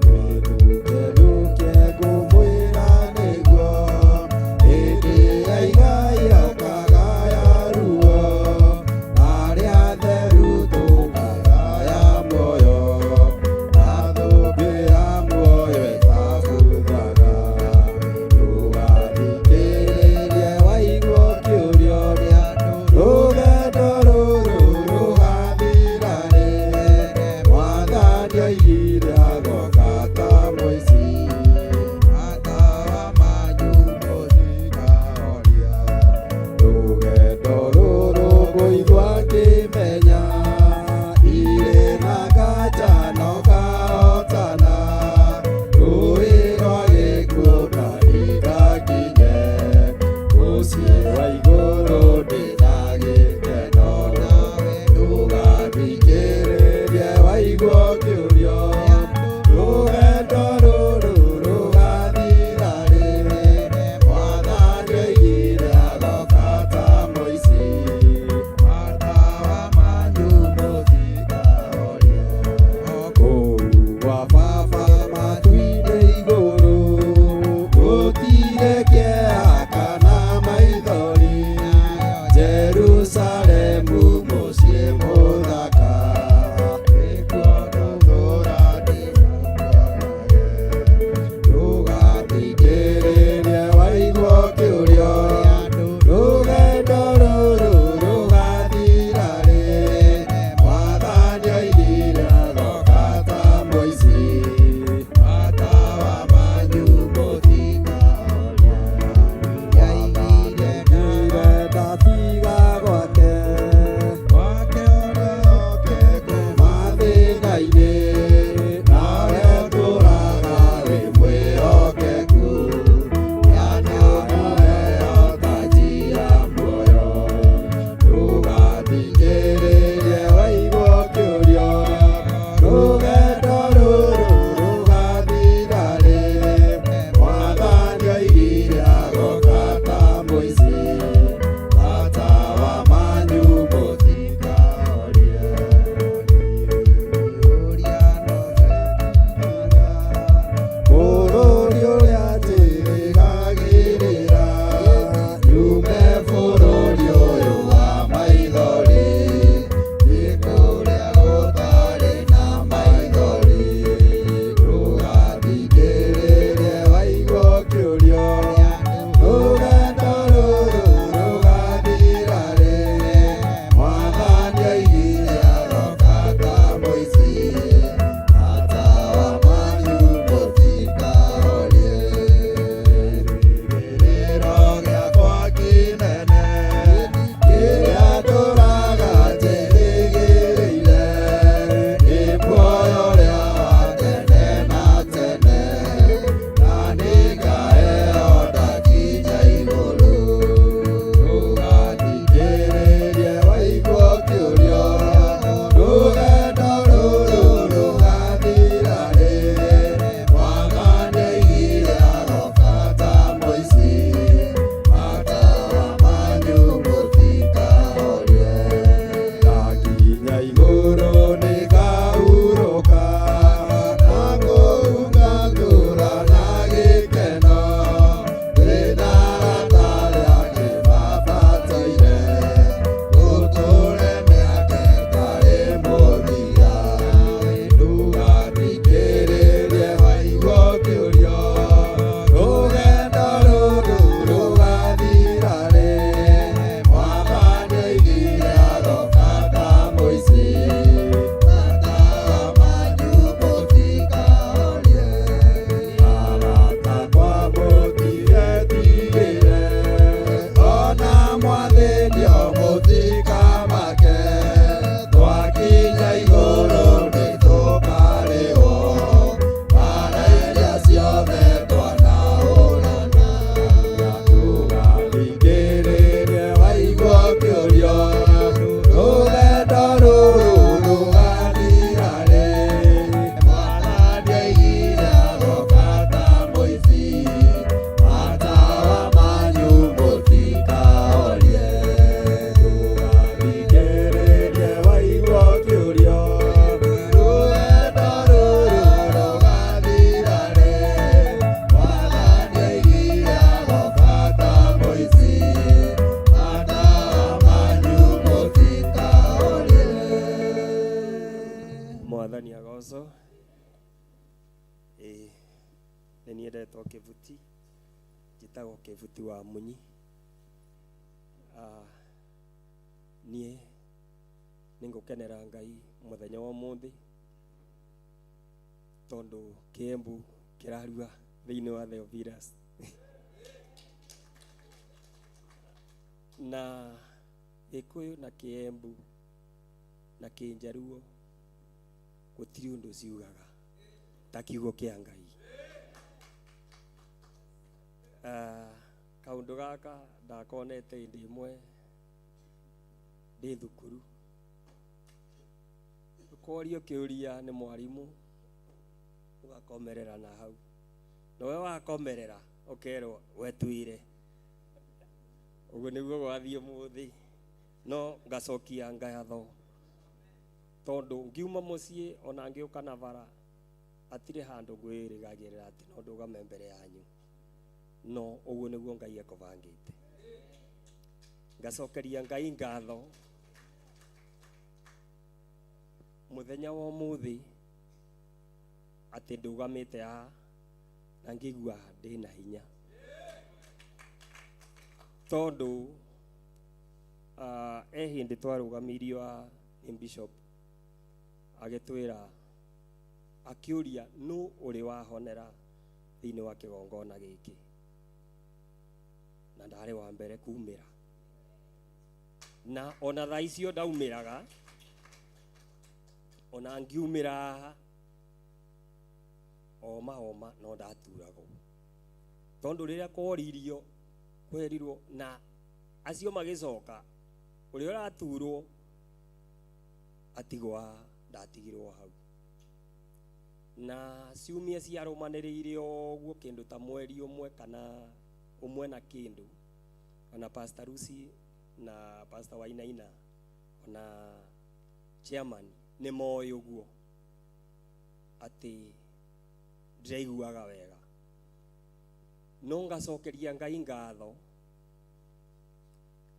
Mwĩnduke ngũmwĩra nĩguo. Hĩndĩ ya igai akagaya ruo. Arĩa atheru tũkagaya muoyo. Na thũmbĩ ya muoyo ĩtabuthaga. Ndũgathikĩrĩrie waigua kĩũrio nĩ andũ. Rũgendo rũrũ rũgathira rĩrĩ. Mwathani oigire agoka ta mũici. Bata wa manyu mũtikahoria. Rũgendo rũrũ ngũigua ngĩmenya. Irĩ na nganja no ngahotana. Rũĩ rwa gĩkuũ ndarikakinye. Mũciĩ wa igũrũ ndĩna gĩkeno nawe. Ndũgathikĩrĩrie waigua kĩũrio. Rũgendo rũrũ rũgathira rĩrĩ. Mwathani oigire agoka ta mũici. Bata wa manyu mũtikahoria. Kũu gwa Baba matu-inĩ igũrũ. Gũtirĩ kĩeha kana maithori. Jerusalemu agoco nĩ niĩ ndetwo Kĩbuti, njĩtagwo Kĩbuti wa Munyi. Niĩ nĩ ngũkenera Ngai mũthenya wa ũmũthĩ tondũ Kĩembu kĩrarua thĩinĩ wa Theophilus na Gĩkũyũ na Kĩembu na Kĩnjaruo gũtirĩ ũndũ ciugaga ta kiugo kĩa Ngai. Kaũndũ gaka ndakonete hĩndĩ ĩmwe ndĩ thukuru, ũkorio kĩũria nĩ mwarimũ ũgakomerera na hau, nowe wakomerera ũkerwo wetuire. Ũguo nĩguo gwathiĩ mũthĩ, no ngacokia ngatho tondũ ngiuma mũciĩ ona ngĩũka na bara atirĩ handũ ngwĩrĩgagĩrĩra atĩ no ndũgame mbere yanyu, no ũguo nĩguo Ngai ekũbangĩte. Ngacokeria Ngai ngatho mũthenya wa ũmũthĩ atĩ ndũgamĩte haha na ngĩigua ndĩ na hinya, tondũ hĩndĩ twarũgamirio nĩ Bishop agĩtwĩra akĩũria nũ ũrĩ wahonera thĩinĩ wa kĩgongona gĩkĩ, na ndarĩ wa mbere kumĩra, na ona thaa icio ndaumĩraga, ona ngiumĩra haha oma no ndaturagwo, tondũ rĩrĩa kworirio kwerirwo na acio magĩcoka ũrĩa ũraturwo atigwa ndatigirwo hau. Na ciumia ciarũmanĩrĩire ũguo kĩndũ ta mweri ũmwe kana ũmwe na kĩndũ, ona Pastor Lucy na Pastor Wainaina ona chairman nĩ moĩ ũguo atĩ ndiraiguaga wega, no ngacokeria Ngai ngatho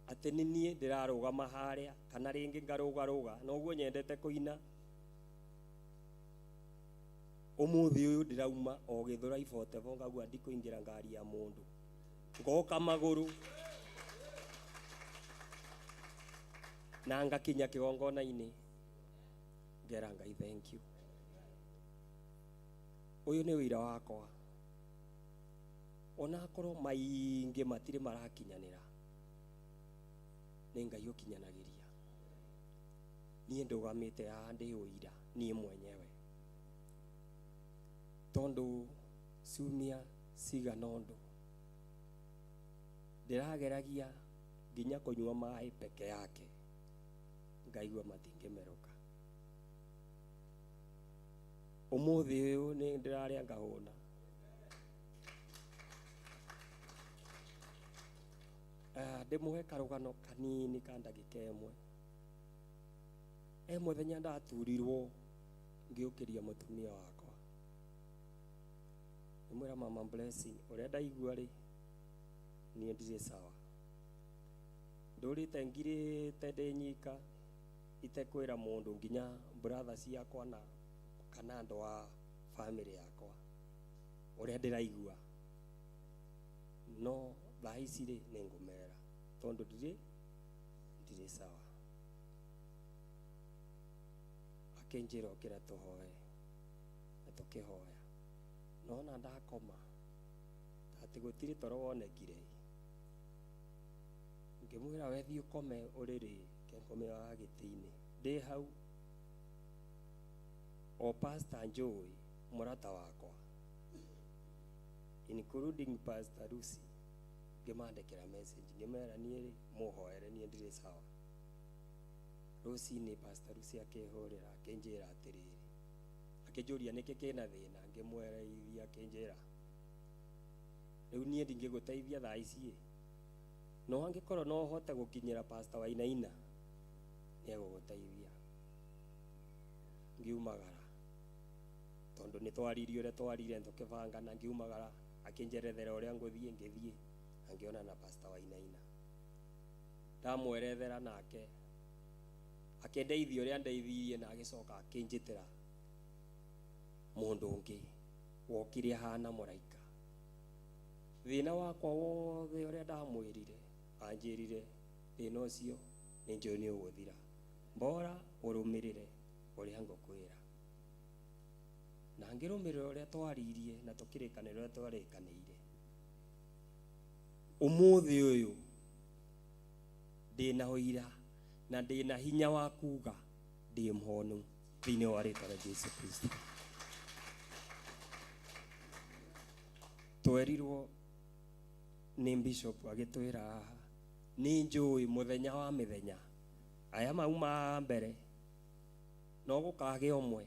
atĩ nĩ niĩ ndĩrarũgama harĩa, kana rĩngĩ ngarũgarũga, noguo nyendete kũina. Ũmũthĩ ũyũ ndĩrauma o Gĩthũrai 44 ngagua ndikũingĩra ngari ya mũndũ, ngoka magũrũ na ngakinya kĩgongona-inĩ, ngera Ngai thank you. Ũyũ nĩ wĩra wakwa, ona akorwo maingĩ matirĩ marakinyanĩra, nĩ Ngai ũkinyanagĩria. Niĩ ndũgamĩte haha ndĩ ũira niĩ mwenyewe, tondũ ciumia cigana ũndũ ndĩrageragia nginya kũnyua maĩ peke yake, ngaigua matingĩmerũka. Ũmũthĩ ũyũ nĩ ndĩrarĩa ngahũna, ndĩmũhe karũgano kanini ka ndagĩka ĩmwe. Mũthenya ndaturirwo ngĩũkĩria mũtumia wakwa, ngĩmwĩra Mama Blessing, ũrĩa ndaigua rĩ niĩ ndirĩ sawa, ndũrĩte ngirĩte ndĩ nyika itekwĩra mũndũ, nginya brother ciakwa na kana andũ a family yakwa ũrĩa ndĩraigua, no thaa ici rĩ nĩ ngũmera tondũ ndirĩ sawa. Akĩnjĩra ũkĩra tũhoe, na tũkĩhoya, nona ndakoma atĩ gũtirĩ toro wonekire, ngĩmwĩra we thiĩ ũkome ũrĩrĩ ngĩkomera gĩtĩ-inĩ. Ndĩ hau o Pastor Joy mũrata wakwa including Pastor Lucy ngĩmandĩkĩra message ngĩmera niĩ rĩ mũhoere niĩ ndirĩ sawa. Rũcinĩ Pastor Lucy akĩhũrĩra akĩnjĩra atĩrĩrĩ, akĩnjũria nĩkĩ kĩna thĩna, ngĩmwereithia, akĩnjĩra rĩu niĩ ndingĩgũteithia thaa ici, no angĩkorwo no ũhote gũkinyĩra Pastor Wainaina nĩ egũgũteithia. Ngiumagara tondũ nĩ twaririe ũrĩa twarire tũkĩbangana, ngiumagara akĩnjerethera ũrĩa ngũthiĩ, ngĩthiĩ na ngĩona na Pastor Wainaina, ndamwerethera nake akĩndeithia ũrĩa ndeithirie, na agĩcoka akĩnjĩtĩra mundu ungi wokire hana muraika. Thina wakwa wothe uria ndamwirire anjirire thina ucio ni njui ni uguthira, mbora urumirire uria ngukwira. Na ngirumirira uria twaririe na tukirikanira uria twarikanire. Umuthi uyu ndina uira na ndina hinya wa kuga ndi mhonu thiini wa ritwa ria Jesu Kristo. Twerirwo ni bishop agitwira haha ni njui muthenya wa mithenya aya mauma mbere no gukage omwe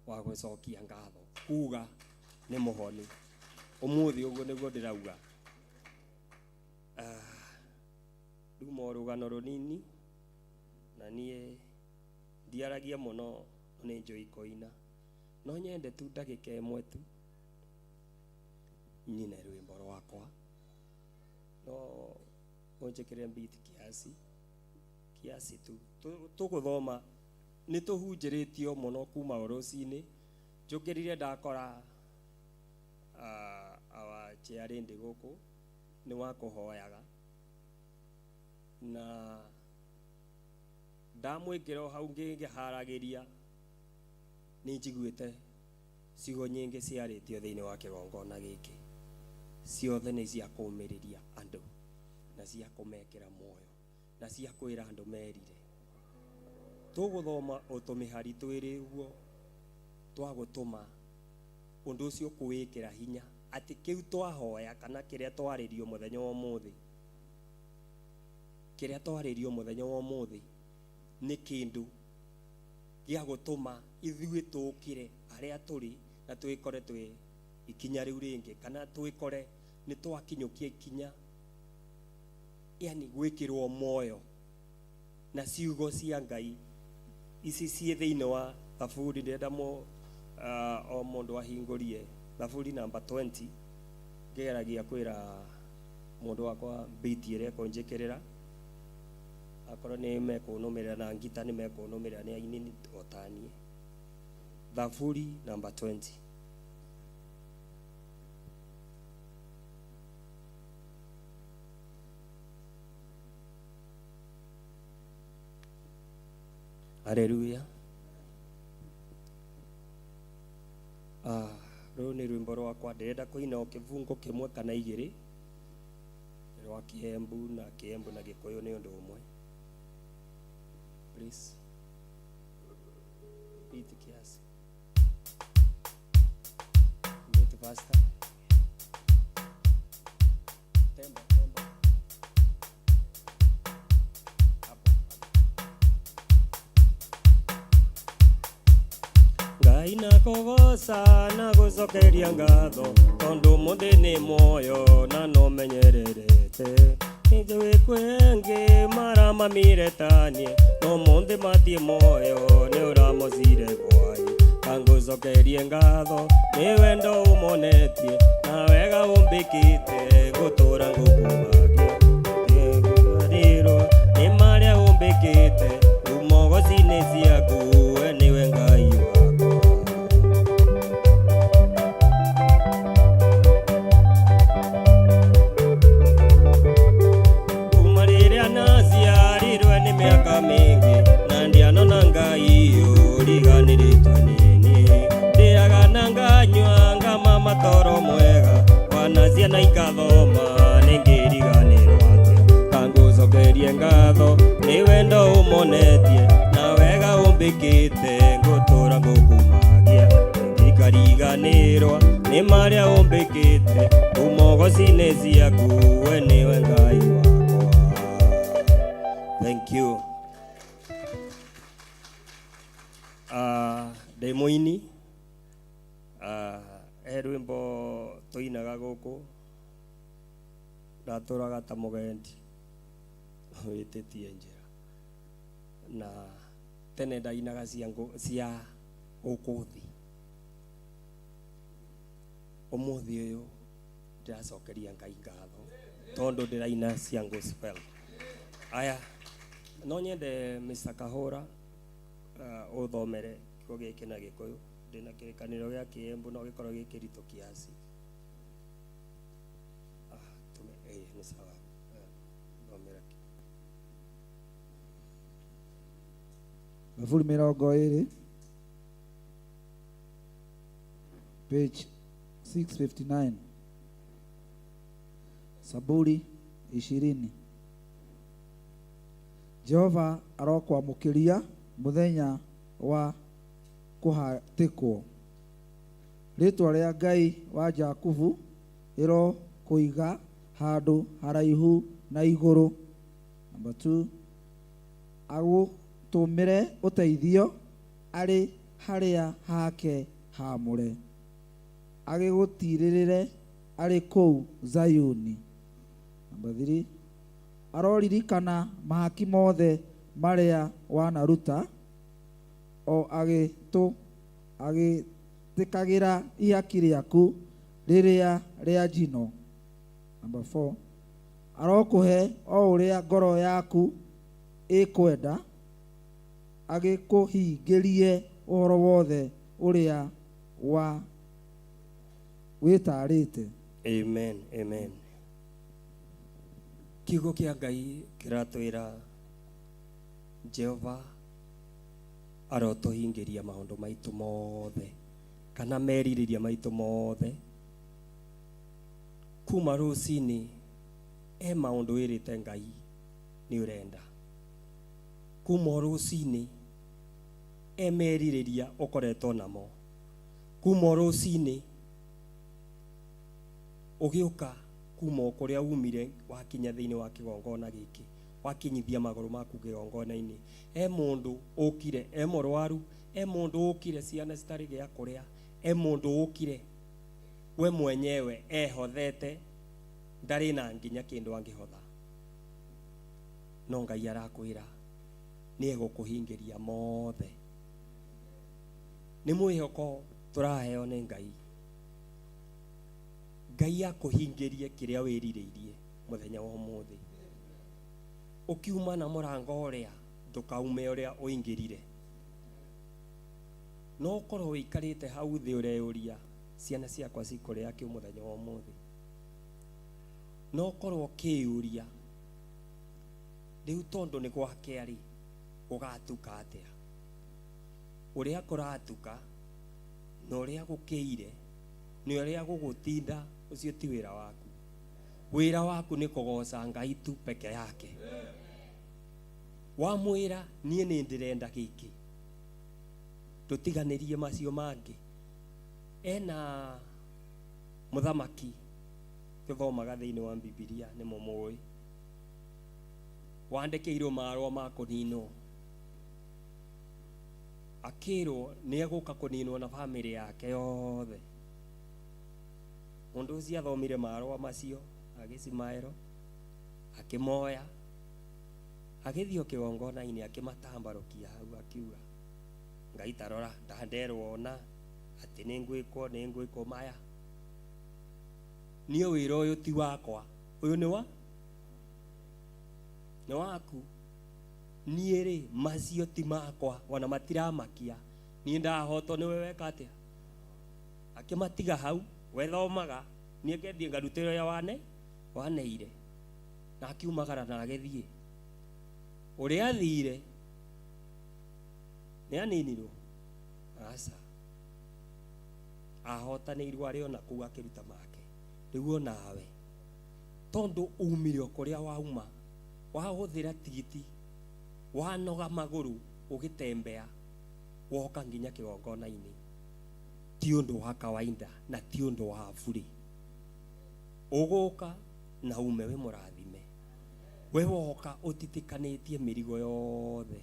wa gucokia ngatho kuga ni muhoni. Umuthi uguo niguo ndirauga. Ruma rugano runini na nie ndiaragia muno ni njui koina no nyende tu ndagika imwe tu nyine rwimbo rwakwa no onjekere beat kiasi tu tuguthoma ni tuhunjiritio muno kuma urucini njukirire ndakora awa chiarindi guku ni wa kuhoyaga na ndamwikira hau ngiharagiria ni njiguite ciugo nyingi ciaritio thiini wa kigongona giki ciothe ni cia kumiriria andu na cia kumekera moyo na cia kwira andu merire. Tuguthoma utumihari twiri guo twagutuma undu ucio kuwikira hinya ati kiu twahoya kana kiria twaririo muthenya wa umuthi, kiria twaririo muthenya wa umuthi ni kindu gia gutuma ithui tukire aria turi na twikore twi ikinya riu ringi kana twikore ni twakinyukia ikinya yani gwikirwo moyo na ciugo cia Ngai ici cie thiini wa Thaburi. Ndenda o mundu ahingurie Thaburi namba 20 ngeragia kwira mundu wakwa beat ire konjekirira akorwo ni mekunumirira na ngita ni mekunumirira ni aini otanie. Thaburi namba 20. Haleluya. Rũu nĩ rwĩmbo rwakwa ndĩrenda kũina o kĩbungo kĩmwe kana igĩrĩ rwa Kĩembu na Gĩkũyũ nĩ ũndũ ũmwe. Please. Beat kiasi. Beat faster. Tempo. Ngai na kugoca na gucokeria ngatho tondu muthi ni moyo na no menyererete njui kwengi maramamire tanie no muthi mathie moyo ni uramocire gwai kangucokerie ngatho ni wendo umonetie na wega umbikite gutura ngukumagia ndirwo ni maria umbikite umogocini ciaku we niwe Ngai miaka mingi na ndianona Ngai uriganiritwe nini ndiaga nganywa ngama matoro mwega wana ciana ikathoma ningiriganirwo atia kangucokerie ngatho ni wendo umonetie na wega umbikite ngutura ngukumagia ngikariganirwa ni maria umbikite umogocini ciaku we niwe Ngai wakwa. Thank you. Demoini rwimbo tuinaga guku ndaturaga ta mugendi wititie njira na tene ndainaga cia ukuthi. Umuthi uyu ndiracokeria Ngai ngatho tondu ndiraina cia gospel. Aya no nyende Mr. Kahura uthomere kiugo giki na Gikuyu ndina kirikaniro gia kiembu no gikorwo gikirito kiasi. Ni sawa. Ngomera. Mavuli 20 page 659. Saburi 20. Jehova arokwamukiria muthenya wa kuhatikwo. Ritwa ria Ngai wa Jakubu iro kuiga handu haraihu na iguru. Number 2, agutumire uteithio ari haria hake hamure, agigutirire ari kou Zayuni. Number 3, aroririkana mahaki mothe maria wanaruta, o agitikagira ihaki riaku riria ria njino. Number 4, arokuhe o uria ngoro yaku ikwenda, agikuhingirie uhoro wothe uria wa witarite. Amen, amen. Kiugo kia Ngai kiratwira Jehova arotuhingiria maundu maitu mothe, kana meririria maitu mothe. Kuma rucini maundu wirite Ngai ni urenda. Kuma rucini meririria ukoretwo namo. Kuma rucini ugiuka kuma kuria umire wakinya thiini wa kigongona giki, wakinyithia maguru maku kigongona-ini, mundu ukire, murwaru, mundu ukire ciana citari gia kuria, mundu ukire we mwenyewe hothete, ndari na nginya kindu angihotha. No Ngai arakwira ni egukuhingiria mothe. Ni mwihoko turaheo ni Ngai. Ngai akuhingirie kiria wiririirie muthenya wa umuthi. Ukiuma na murango uria ndukaume uria uingirire. No ukorwo wikarite hau thi ureuria ciana ciakwa cikuria ki muthenya wa umuthi. No ukorwo kiuria riu tondu ni gwake ari ugatuka atia. Uria kuratuka no uria gukiire ni uria gugutinda, ucio ti wira waku. Wira waku ni kugoca Ngai tu peke yake. Wa mwira nie ni ndirenda giki, tutiganirie macio mangi. Ena muthamaki tuthomaga thiini wa Biblia ni mumui, wandikirwo marwa ma kuninwo, akirwo ni aguka kuninwo na family yake yothe. Mundu ucio athomire marwa macio agicimaero, akimoya, agithio kigongona-ini, akimatambarukia hau akiuga Ngai tarora ndanderwo ona ati ningwiko maya. Niyo wira uyu ti wakwa, uyu ni waku. Nie ri macio ti makwa, wana matiramakia. Nie ndahotwo ni wewe katia. Akimatiga hau, we thomaga, nie ngethi ngarutiro ya waneire. Na akiumagara na agithie. Uria athire ni aninirwo. Asa ahotanirwo ari ona ku akiruta make. Riu nawe tondu umire kuria wauma, wahuthira tigiti, wanoga maguru ugitembea, woka nginya kigongona-ini, ti undu wa kawaida na ti undu wa buri. Uguka na ume we murathime. We woka utitikanitie mirigo yothe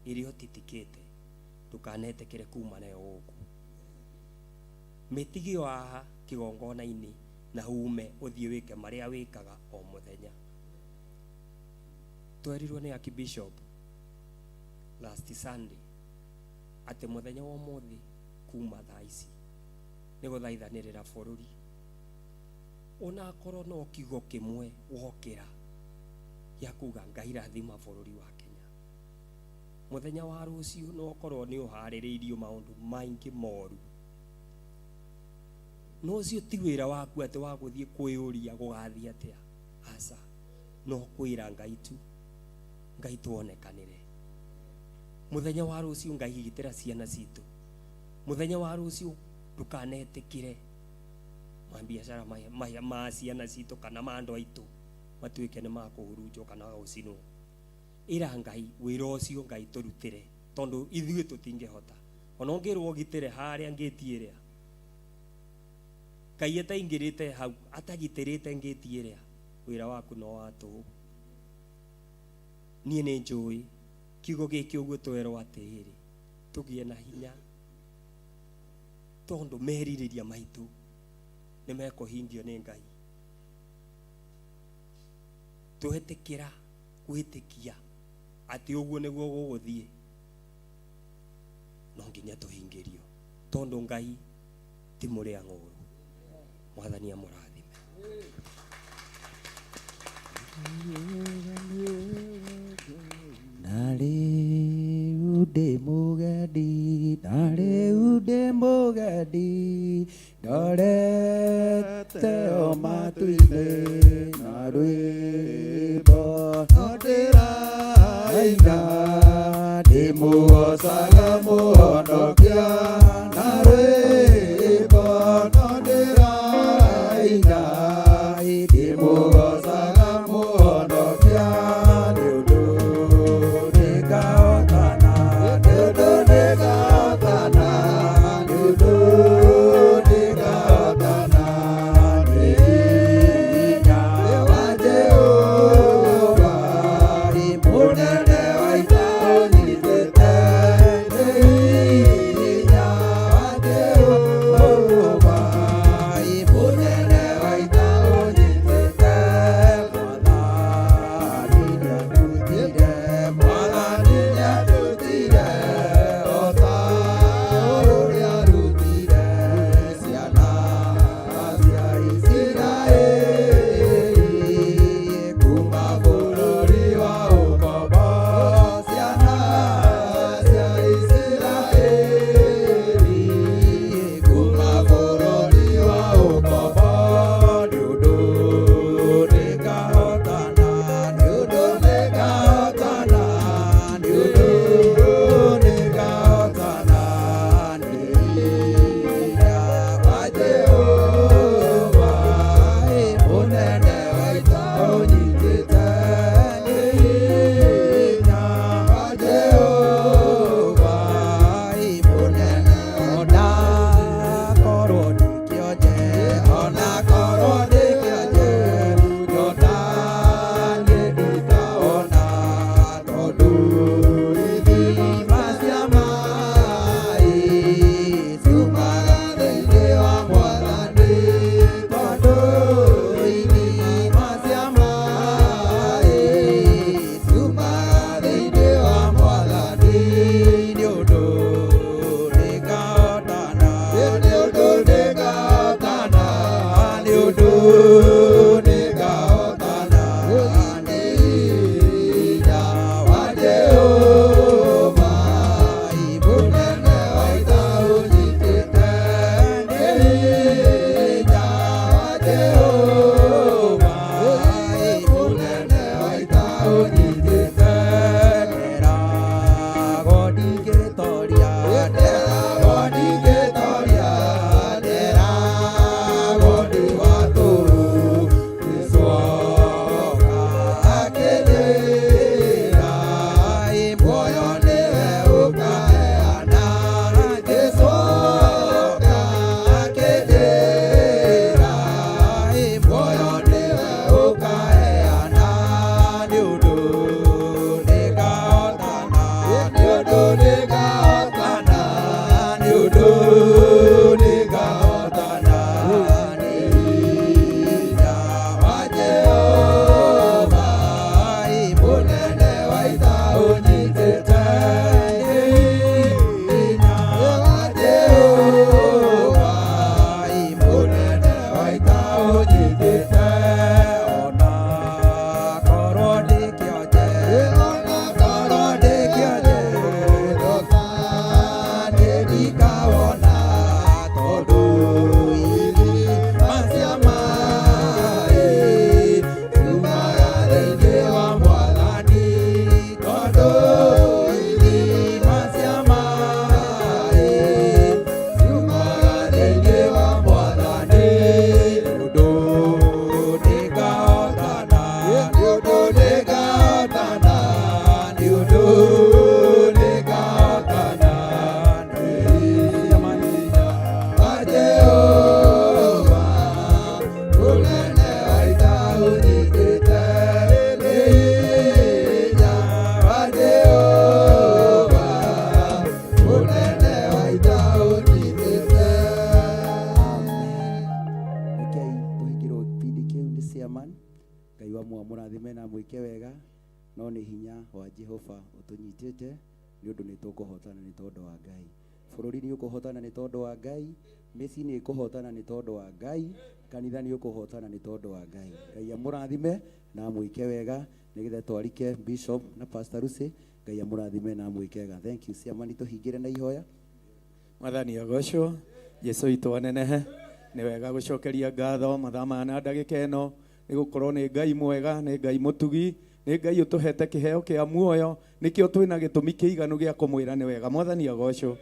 iri utitikite, tukanetekere kuma nayo guku. Mitigio aha kigongona-ini na ume uthie wike maria wikaga o muthenya. Twerirwo ni Archbishop last Sunday ati muthenya wa umuthi kuma thaa ici ni guthaithanirira bururi. Ona korwo no kiugo kimwe wokira ya kuga Ngai rathima bururi wa Kenya. muthenya wa rucio no korwo ni uhaririirio maundu maingi moru no cio ti wira waku ati wa guthie kwiyuria gugathia atia asa no kwira Ngai tu Ngai tuonekanire muthenya wa rucio Ngai gitira ciana citu muthenya wa rucio ndukanetikire mabiacara ma ciana citu kana mandu aitu matuike ni makuhurunjwo kana gucinwo ira Ngai wira ucio Ngai turutire tondu ithuĩ tutingihota ona ngirwo gitire haria ngitiiria Ngai ataingirite hau atagitirite ngitiiria wira waku no watu nie ni njui kiugo giki uguo twerwo atiri tugie na hinya tondu meririria maitu ni mekuhingio ni Ngai tuhetikira gwitikia ati uguo niguo guguthie no nginya tuhingirio tondu Ngai ti muria nguru mwathani amurathime nari ude mugadi dorete o matuine na rwimbo nodiraina ndimugocaga muhonokia na rwimbo nodiraina ndimugocaga muhonokia niundu nĩngahotana niundu nĩngahotana niundu nĩngahotana nĩ hinya wa Jehova mũnene wa ita ũnyitĩte nĩ no nĩ hinya wa Jehova ũtũnyitĩte nĩ ũndũ nĩ tũkũhotana nĩ tondũ wa Ngai. Bũrũri nĩ ũkũhotana nĩ tondũ wa Ngai, mĩciĩ nĩ ĩkũhotana nĩ tondũ wa Ngai, kanitha nĩ ũkũhotana nĩ tondũ wa Ngai. Ngai amũrathime na amwĩke wega, nĩgetha twarike Bishop na Pastor Lucy. Ngai amũrathime na amwĩke wega. Thank you. Ciama nĩtũhingĩre na ihoya. Mwathani agocwo, Jesu witũ anenehe, nĩ wega gũcokeria ngatho mathaa maya na ndagĩka ĩno nĩ gũkorwo nĩ Ngai mwega, nĩ Ngai mũtugi, nĩ Ngai ũtũhete kĩheo kĩa muoyo, nĩkĩo twĩna gĩtũmi kĩiganu gĩa kũmwĩra nĩ wega. Mwathani agocwo.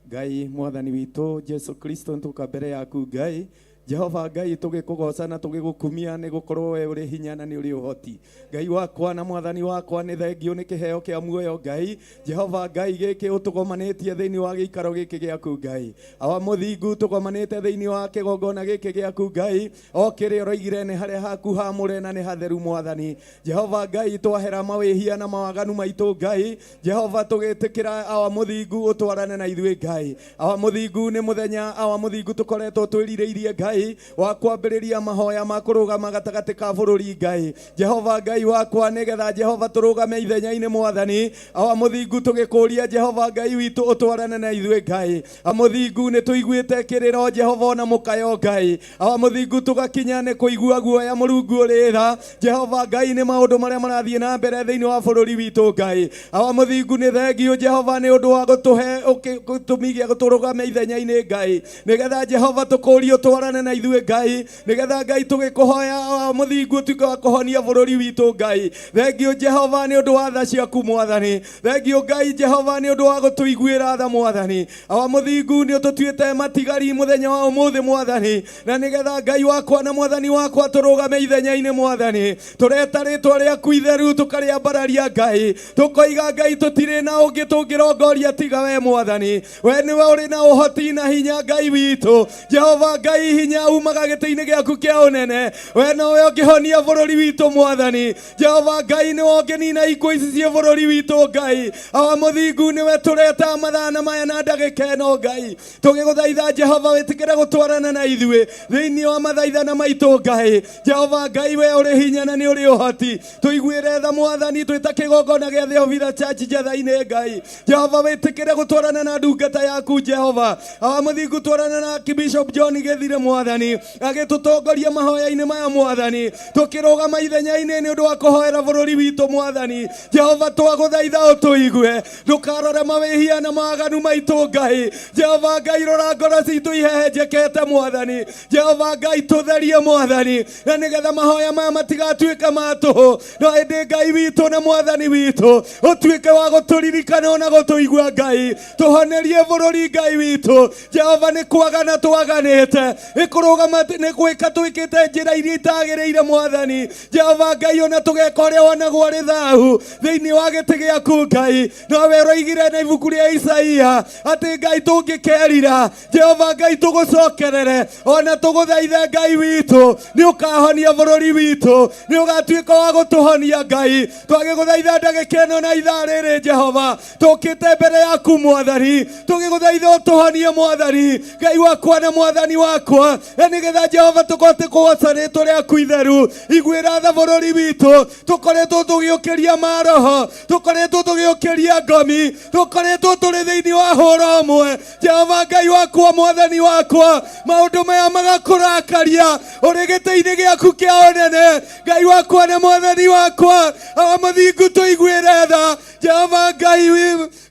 Ngai mwathani witũ Jesu Kristo ntuka mbere yaku Ngai, Jehova Ngai tũgĩkũgoca na tũgĩgũkumia nĩ gũkorwo we ũrĩ hinya na nĩ ũrĩ ũhoti. Ngai wakwa na mwathani wakwa nĩ thengio nĩ kĩheo kĩa muoyo Ngai. Jehova Ngai gĩkĩ ũtũgomanĩtie thĩinĩ wa gĩikaro gĩkĩ gĩaku Ngai. Awa mũthingu tũgomanĩte thĩinĩ wa kĩgongona gĩkĩ gĩaku Ngai. O kĩrĩa ũroigire nĩ harĩa haku haamũre na nĩ hatheru mwathani. Jehova Ngai twahera mawĩhia na mawaganu maitũ Ngai. Jehova tũgĩtĩkĩra awa mũthingu ũtwarane na ithuĩ Ngai. Awa mũthingu nĩ mũthenya awa mũthingu tũkoretwo twĩrirĩirie Ngai wa kwambĩrĩria mahoya ma kũrũgama gatagatĩ ka bũrũri Ngai. Jehova Ngai wakwa nĩgetha Jehova tũrũgame ithenya-inĩ mwathani. Awa mũthingu tũgĩkũria Jehova Ngai witũ ũtwarane na ithuĩ Ngai. Awa mũthingu nĩ tũiguĩte kĩrĩro Jehova na mũkayo Ngai. Awa mũthingu tũgakinya nĩ kũigua guoya mũrungu ũrĩ tha. Jehova Ngai nĩ maũndũ marĩa marathiĩ na mbere thĩinĩ wa bũrũri witũ Ngai. Awa mũthingu nĩ thengio Jehova nĩ ũndũ wa gũtũhe gĩtũmi gĩa gũtũrũgame ithenya-inĩ Ngai, nĩgetha Jehova tũkũrie ũtwarane na ithuĩ Ngai, nĩgetha Ngai tũgĩkũhoya mũthingu ũtuĩke wa kũhonia bũrũri witũ Ngai. Thengio Jehova nĩ ũndũ wa tha ciaku mwathani. Thengio Ngai Jehova nĩ ũndũ wa gũtũiguĩra tha mwathani. Awa mũthingu nĩ ũtũtuĩte matigari mũthenya wa ũmũthĩ mwathani, na nĩgetha Ngai wakwa na mwathani wakwa tũrũgame ithenya-inĩ mwathani. Tũreta rĩtwa rĩaku itheru tũkarĩambararia Ngai, tũkoiga Ngai tũtirĩ na ũngĩ tũngĩrongoria tiga we mwathani. We nĩwe ũrĩ na ũhoti na hinya Ngai witũ. Jehova Ngai hinya umaga gĩtĩ-inĩ gĩaku kĩa ũnene. We nowe ũngĩhonia bũrũri witũ mwathani. Jehova Ngai nĩwe ũngĩnina ikuũ ici cia bũrũri witũ Ngai. Awa mũthingu nĩwe tũreta mathana maya na ndagĩka ĩno Ngai. Tũgĩgũthaitha Jehova wĩtĩkĩre gũtwarana na ithuĩ thĩinĩ wa mathaithana maitũ Ngai. Jehova Ngai we ũrĩ hinya na nĩ ũrĩ ũhoti. Tũiguĩre tha mwathani twĩta kĩgongona gĩa Theophila Church Njatha-inĩ Ngai. Jehova wĩtĩkĩre gũtwarana na ndungata yaku Jehova. Awa mũthingu twarana na Bishop John Gĩthire mwathani, agĩtũtongoria mahoya-inĩ maya mwathani, tũkĩrũgama ithenya-inĩ nĩ ũndũ wa kũhoera bũrũri witũ mwathani. Jehova twagũthaitha ũtũigue, ndũkarore mawĩhia na mawaganu maitũ Ngai. Jehova Ngai rora ngoro citũ ihehenjekete mwathani. Jehova Ngai tũtherie mwathani, na nĩgetha mahoya maya matigatuĩke ma tũhũ, no ĩndĩ Ngai witũ na mwathani witũ ũtuĩke wa gũtũririkana ona gũtũigua Ngai. Tũhonerie bũrũri Ngai witũ. Jehova nĩ kwagana twaganĩte, nĩ kũrũgama nĩ gwĩka twĩkĩte njĩra iria itagĩrĩire mwathani. Jehova Ngai ona tũgeka ũrĩa wonagwo arĩ thaahu thĩinĩ wa gĩtĩ gĩaku Ngai. Nowe ũroigire na ibuku rĩa Isaia atĩ Ngai tũngĩkerira Jehova Ngai tũgũcokerere ona tũgũthaithe Ngai witũ, nĩ ũkahonia bũrũri witũ, nĩ ũgatuĩka wa gũtũhonia Ngai. Twagĩgũthaitha ndagĩka ĩno na ithaa rĩrĩ Jehova, tũkĩte mbere yaku mwathani, tũgĩgũthaitha ũtũhonie mwathani. Ngai wakwa na mwathani wakwa, nĩgetha Jehova tũkote kũgoca rĩtwa rĩaku itheru. Iguĩra tha bũrũri witũ, tũkoretwo tũgĩũkĩria maroho, tũkoretwo tũgĩũkĩria ngomi, tũkoretwo tũrĩ thĩinĩ wa hũra ũmwe. Jehova Ngai wakwa mwathani wakwa, maũndũ maya magakũrakaria ũrĩ gĩtĩ-inĩ gĩaku kĩa ũnene. Ngai wakwa na mwathani wakwa, awa mũthingu tũiguĩre tha. Jehova Ngai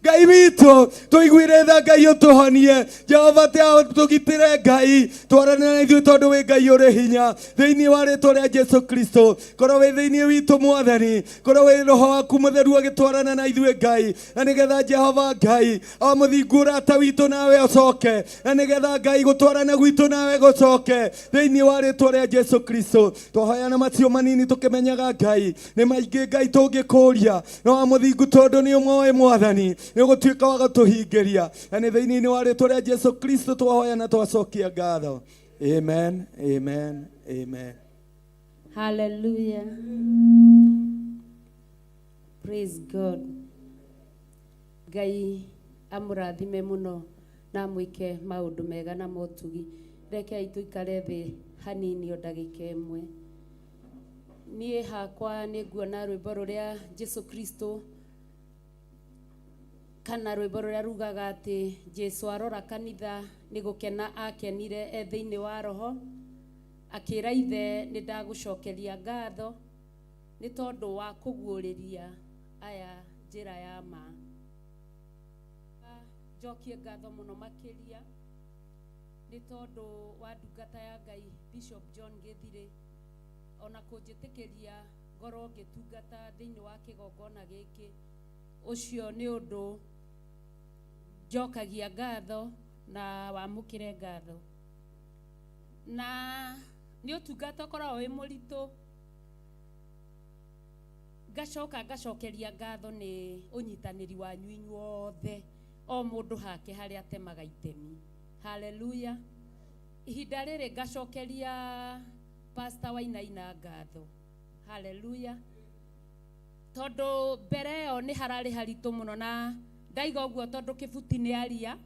Ngai witũ tũiguire tha Ngai ũtũhonie Jehova tũgitĩre Ngai twarane na ithuĩ tondũ wĩ Ngai ũrĩ hinya thĩinĩ wa rĩĩtwa rĩa Jesu Kristo korwo wĩ thĩinĩ witũ Mwathani korwo wĩ Roho waku Mũtheru agĩtwarana na ithuĩ Ngai na nĩgetha Jehova Ngai o mũthingu ũrata witũ nawe ũcoke na nĩgetha Ngai gũtwarana gwitũ nawe gũcoke thĩinĩ wa rĩĩtwa rĩa Jesu Kristo twahoyana macio manini tũkĩmenyaga Ngai nĩ maingĩ Ngai tũngĩkũria no wa mũthingu tondũ nĩ ũmwe Mwathani nĩ ũgũtuĩka wa gũtũhingĩria na nĩ thĩinĩ wa rĩĩtwa rĩa Jesu Kristo twahoyana twacokia ngatho. Amen, amen, amen. Hallelujah. Praise God. Ngai amũrathime mũno na mwĩke maũndũ mega na motugi. Rekei tũikare thĩ hanini o ndagĩka ĩmwe. Niĩ hakwa nĩ nguona rwĩmbo rũrĩa Jesu Kristo kana rwĩmbo rũrĩa rugaga atĩ Jesu arora kanitha nĩ gũkena akenire thĩinĩ wa roho akĩra ithe nĩ ndagũcokeria ngatho nĩ tondũ wa kũguũrĩria aya njĩra ya ma. Njokie ngatho mũno makĩria nĩ tondũ wa ndungata ya Ngai Bishop John Gĩthirĩ ona kũnjĩtĩkĩria ngorwo ngĩtungata thĩinĩ wa kĩgongona gĩkĩ. Ũcio nĩ ũndũ njokagia ngatho na wamũkĩre ngatho. Na nĩ ũtungata ũkoragwo wĩ mũritũ ngacoka ngacokeria ngatho nĩ ũnyitanĩri wanyu inyuothe o mũndũ hake harĩa atemaga itemi. Hallelujah. Ihinda rĩrĩ ngacokeria Pastor Wainaina ngatho. Hallelujah. Tondũ mbere ĩyo nĩ hararĩ haritũ mũno na ndaiga ũguo tondũ kĩbuti nĩ aria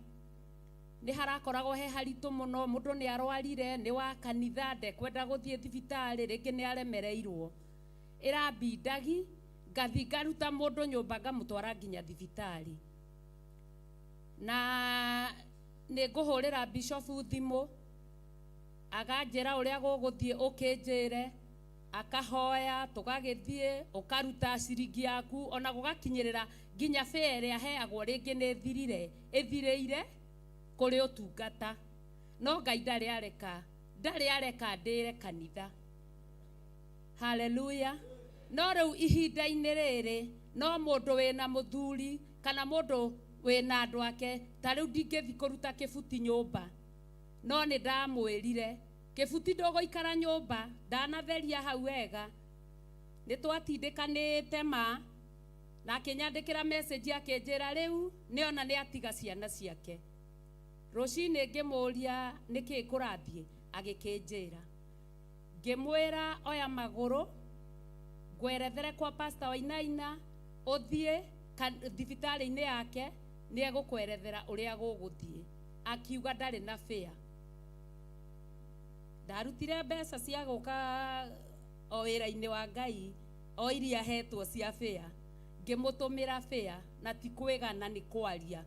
nĩ harakoragwo he haritũ mũno mũndũ nĩ arwarire nĩ wa kanitha ndekwenda gũthiĩ thibitarĩ rĩngĩ nĩ aremereirwo ĩrambindagi ngathi ngaruta mũndũ nyũmba ngamũtwara nginya thibitarĩ na nĩ ngũhũrĩra Bishop thimũ aganjĩra ũrĩa gũgũthiĩ ũkĩnjĩre akahoya tũgagĩthiĩ ũkaruta ciringi yaku ona gũgakinyĩrĩra nginya fare ĩrĩa heagwo rĩngĩ nĩ ĩthirĩire kũrĩ ũtungata no Ngai ndarĩ areka ndĩre kanitha. Hallelujah. No rĩu ihinda-inĩ rĩrĩ no mũndũ wĩna mũthuri kana mũndũ wĩna andũ ake ta rĩu ndingĩthi kũruta kĩbuti nyũmba no nĩ ndamwĩrire kĩbuti ndũgũikara nyũmba ndanatheria hau wega nĩ twatindĩkanĩte ma na akĩnyandĩkĩra message akĩnjĩra rĩu nĩ ona nĩ atiga ciana ciake. Rũcinĩ ngĩmũria nĩkĩ kũrathiĩ agĩkĩnjĩra ngĩmwĩra oya magũrũ ngwerethere kwa Pastor Wainaina ũthiĩ thibitarĩ-inĩ yake nĩ egũkwerethera ũrĩa gũgũthiĩ. Akiuga ndarĩ na fare. Ndarutire mbeca cia gũka o wĩra-inĩ wa Ngai o iria hetwo cia fare ngĩmũtũmĩra fare na ti kwĩgana nĩ kwaria.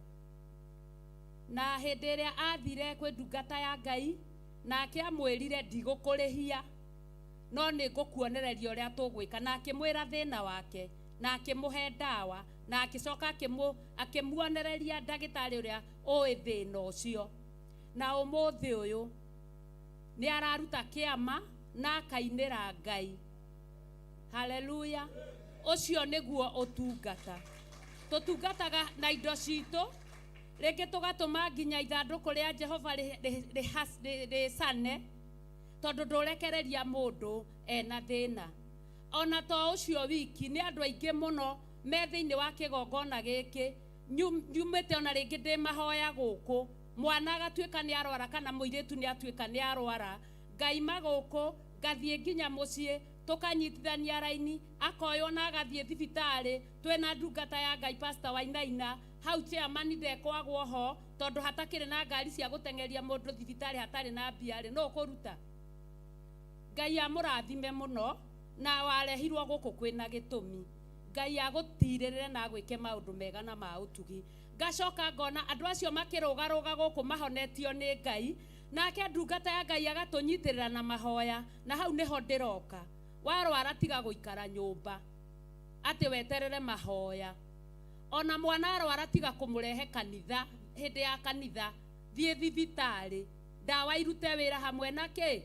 Na hĩndĩ ĩrĩa athire kwĩ ndungata ya Ngai nake amwĩrire ndigũkũrĩhia no nĩ ngũkuonereria ũrĩa tũgwĩka na akĩmwĩra thĩna wake na akĩmũhe ndawa na akĩcoka akĩmuonereria ndagĩtarĩ ũrĩa ũĩ thĩna ũcio na ũmũthĩ ũyũ nĩ araruta kĩama na akainĩra Ngai. Hallelujah. Ũcio nĩguo ũtungata. Tũtungataga na indo citũ rĩngĩ tũgatũma nginya ithandũkũ rĩa Jehova rĩcane tondũ ndũrekereria mũndũ ena thĩna. Ona to ũcio wiki nĩ andũ aingĩ mũno me thĩinĩ wa kĩgongona gĩkĩ nyumĩte ona rĩngĩ ndĩ mahoya gũkũ mwana agatuĩka nĩ arwara kana mũirĩtu nĩ atuĩka nĩ arwara ngaima gũkũ ngathiĩ nginya mũciĩ tũkanyitithania raini akoywo na agathiĩ thibitarĩ twĩna ndungata ya Ngai Pastor Wainaina hau chairman ndekwagwo ho tondũ hatakĩrĩ na ngari cia gũteng'eria mũndũ thibitarĩ hatarĩ na mbiarĩ no kũruta. Ngai amũrathime mũno na warehirwo gũkũ kwĩna gĩtũmi. Ngai agũtirĩrĩre na agwĩke maũndũ mega na ma ũtugi. Ngacoka ngona andũ acio makĩrũgarũga gũkũ mahonetio nĩ Ngai nake ndungata ya Ngai agatũnyitĩrĩra na mahoya na hau nĩho ndĩroka. Warwara tiga gũikara nyũmba atĩ weterere mahoya. ona mwana arwara tiga kumurehe kanitha hindi ya kanitha thie thibitari ndawa irute wira hamwe nake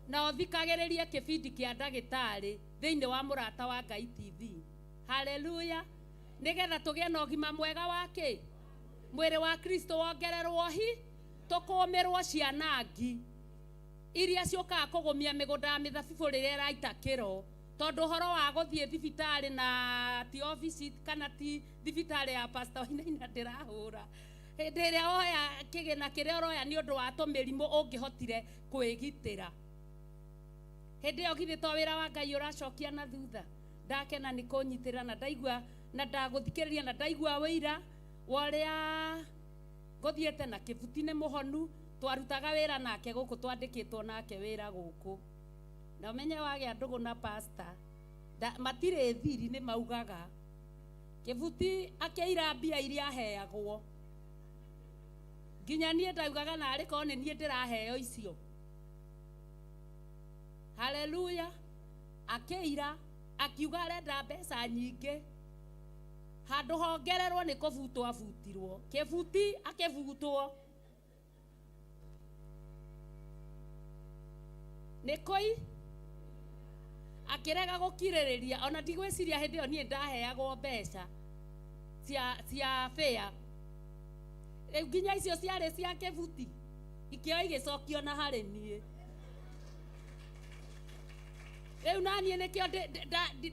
na othikagiririe kibindi kia ndagitari thiini wa murata wa Ngai TV. Haleluya. Nigetha tugie na ũgima mwega wake mwĩrĩ wa Kristo wongererwo hi tukumirwo cianangi iria ciukaga kugumia migunda ya mithabibu riria iraita kiro tondu horo wa guthie thibitari na ti office kana ti thibitari ya pastor Wainaina ndirahura hindi iria oya kigina kiria oroya ni undu wa tumirimu ungihotire kwigitira hindi iyo githi to wira wa Ngai uracokia na thutha. Ndakena ni kunyitira na ndaigua na ndaguthikiriria na ndaigua wira waria gothiete na kibuti ni muhonu twarutaga wira nake guku twandikitwo nake wira guku na umenye wage ndugu na pastor matire thiri ni maugaga kibuti akeira mbia iria aheagwo nginya nie ndaugaga na ari ko ni nie ndiraheo icio. Haleluya. Akeira akiuga arenda mbeca nyingi handu hongererwo ni kuvutwo avutirwo kibuti akivutwo nikoi akirega gukiririria ona ndigwiciria hindi yo nie ndaheagwo mbeca cia fare riu nginya icio ciari cia kibuti ikio igicokio na hari nie riu nanie nikio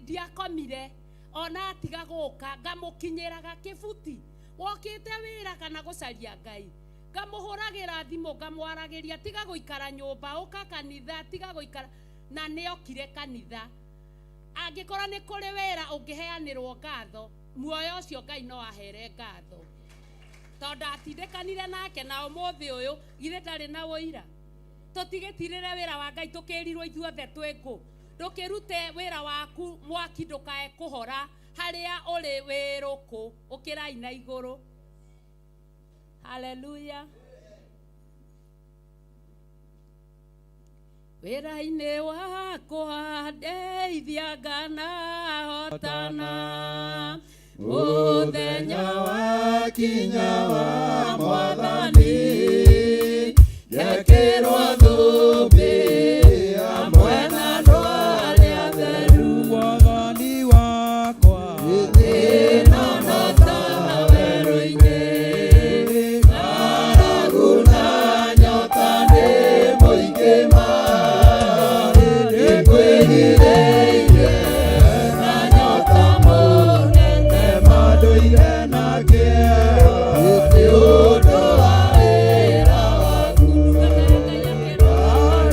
ndiakomire ona tiga guka ngamukinyiraga kibuti wokite wira kana gucaria Ngai ngamuhuragira thimu ngamwaragiria tiga guikara nyumba uka kanitha tiga guikara na niokire kanitha angikora ni kuri wira ungiheanirwo ngatho muoyo ucio Ngai no ahere ngatho tondu atindikanire nake na umuthi uyu githe ndari na wira tutigitirire wira wa Ngai tukirirwo ithuothe twingu ndukirute wira waku mwaki ndukae kuhora haria uri wiruku ukirai na iguru. Haleluya. Wira-ini wakwa ndeithia nganahotana muthenya wakinya wa Mwathani gekirwo thumbi amwe na andũ arĩa atheru Mwathani wakwa ninonotana werũ-inĩ ng'aragu na nyota nĩ mũingĩ nĩngwĩrirĩirie na nyota mũnene mandũire na kĩeha nĩ ũndũ wa wĩra waku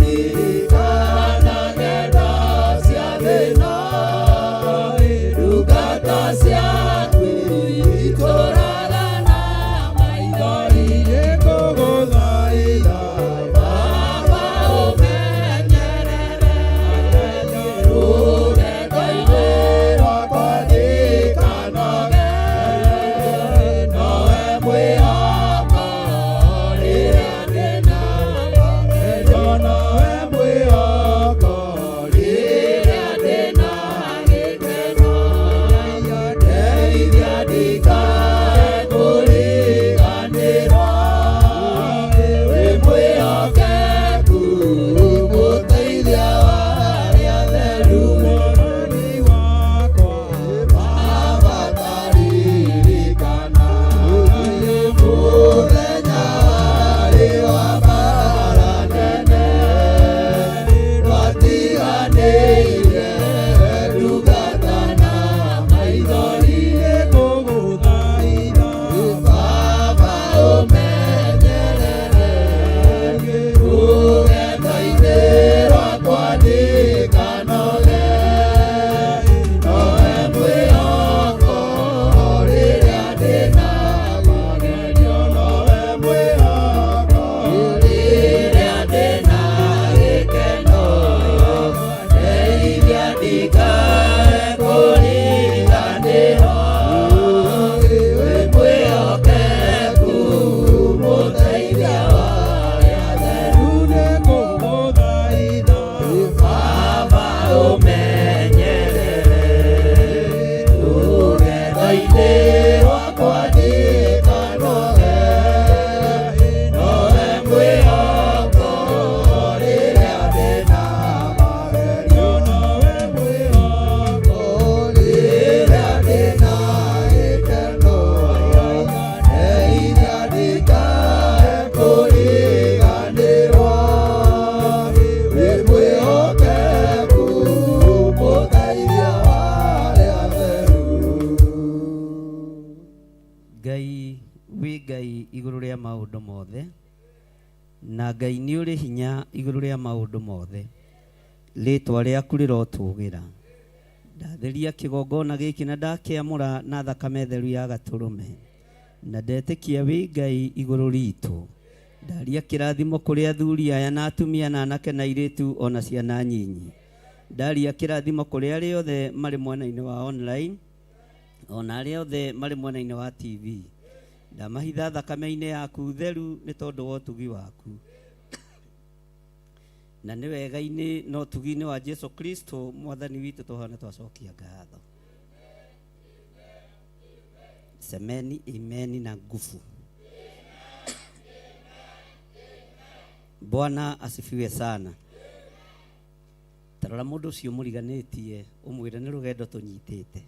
ririkana ng'enda cia thĩna ndungata ciaku itũraga na maithori nĩngũgũthaitha Baba ũmenyerere rũgendo-inĩ rwakwa ndikanage nowe mwĩhoko rĩrĩa ndĩna nowe mwĩhoko rĩrĩa ndĩna gĩkeno Ngai wĩ Ngai igũrũ rĩa maũndũ mothe, na Ngai nĩ ũrĩ hinya igũrũ rĩa maũndũ mothe. Rĩĩtwa rĩaku rĩrotũũgĩra. Ndatheria kĩgongona gĩkĩ na ndakĩamũra na thakame theru ya Gatũrũme, na ndetĩkia wĩ Ngai igũrũ ritũ. Ndaria kĩrathimo kũrĩ athuri aya na atumia na anake na airĩtu ona ciana nyinyi. Ndaria kĩrathimo kũrĩ arĩa othe marĩ mwena-inĩ wa online, ona arĩa othe marĩ mwena-inĩ wa TV. Ndamahitha thakame-inĩ yaku theru nĩ tondũ wa ũtugi waku. Na nĩ wega-inĩ na ũtugi-inĩ wa Jesu Kristo mwathani witũ tũhana twacokia ngatho. Semeni imeni na nguvu. Bwana asifiwe sana. Tarora mũndũ ũcio mũriganĩtie ũmwĩre nĩ rũgendo tũnyitĩte.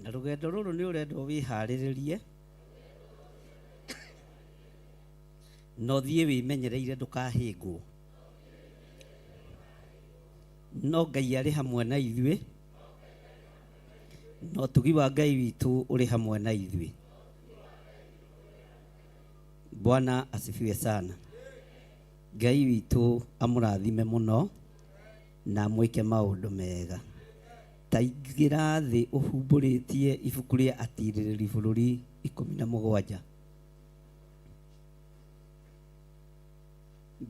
Na rũgendo rũrũ nĩ ũrendwo wĩharĩrĩrie na ũthiĩ wĩmenyereire ndũkahĩngwo. No Ngai arĩ hamwe na ithuĩ, no ũtugi wa Ngai witũ ũrĩ hamwe na ithuĩ. Bwana asifiwe sana. Ngai witũ amũrathime mũno na amwĩke maũndũ mega. Taingĩra thĩ ũhumbũrĩtie ibuku rĩa atirĩrĩri bũrũri 17.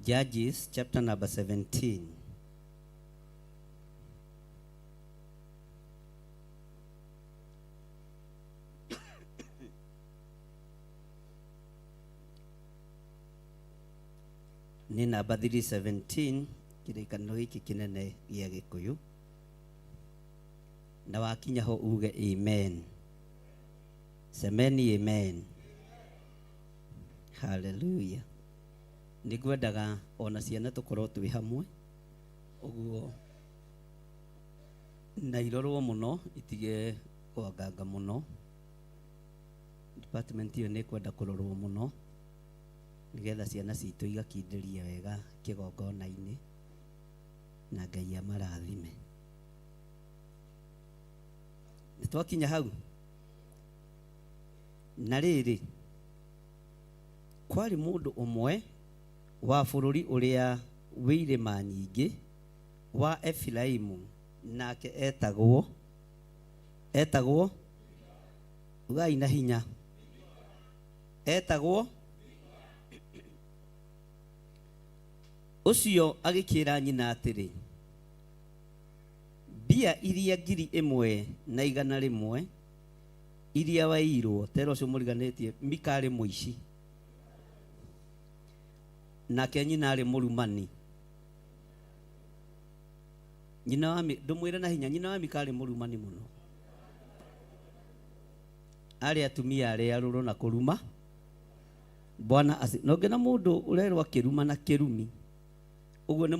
Judges chapter number 17. Ni namba 317 kĩrĩkanĩro gĩkĩ kĩnene gĩa Gĩkũyũ. Na wakinya ho uge amen. Semeni amen. Hallelujah. Nĩngwendaga ona ciana tũkorwo twĩ hamwe ũguo na irorwo mũno itige kwanganga mũno. Department iyo nĩ kwenda kũrorwo mũno nĩgetha ciana citũ igakindĩria wega kĩgongona-inĩ na Ngai amarathime. Nĩtwakinya hau. Na rĩrĩ kwarĩ mũndũ ũmwe wa bũrũri ũrĩa wĩ irĩma nyingĩ wa Efiraimu, nake etagwo ugai na hinya etagwo. Ũcio agĩkĩra nyina atĩrĩ, mbia iria 1,100 iria wairwo. Tero ũcio mũriganĩtie Mika arĩ mũici, nake nyina arĩ mũrumani. Nyina wa ndũmwĩre na hinya, nyina wa Mika arĩ mũrumani mũno. Arĩ atumia arĩ arũrũ na kũruma. Bwana no ngena mũndũ ũrerwo akĩruma na kĩrumi, ũguo nĩ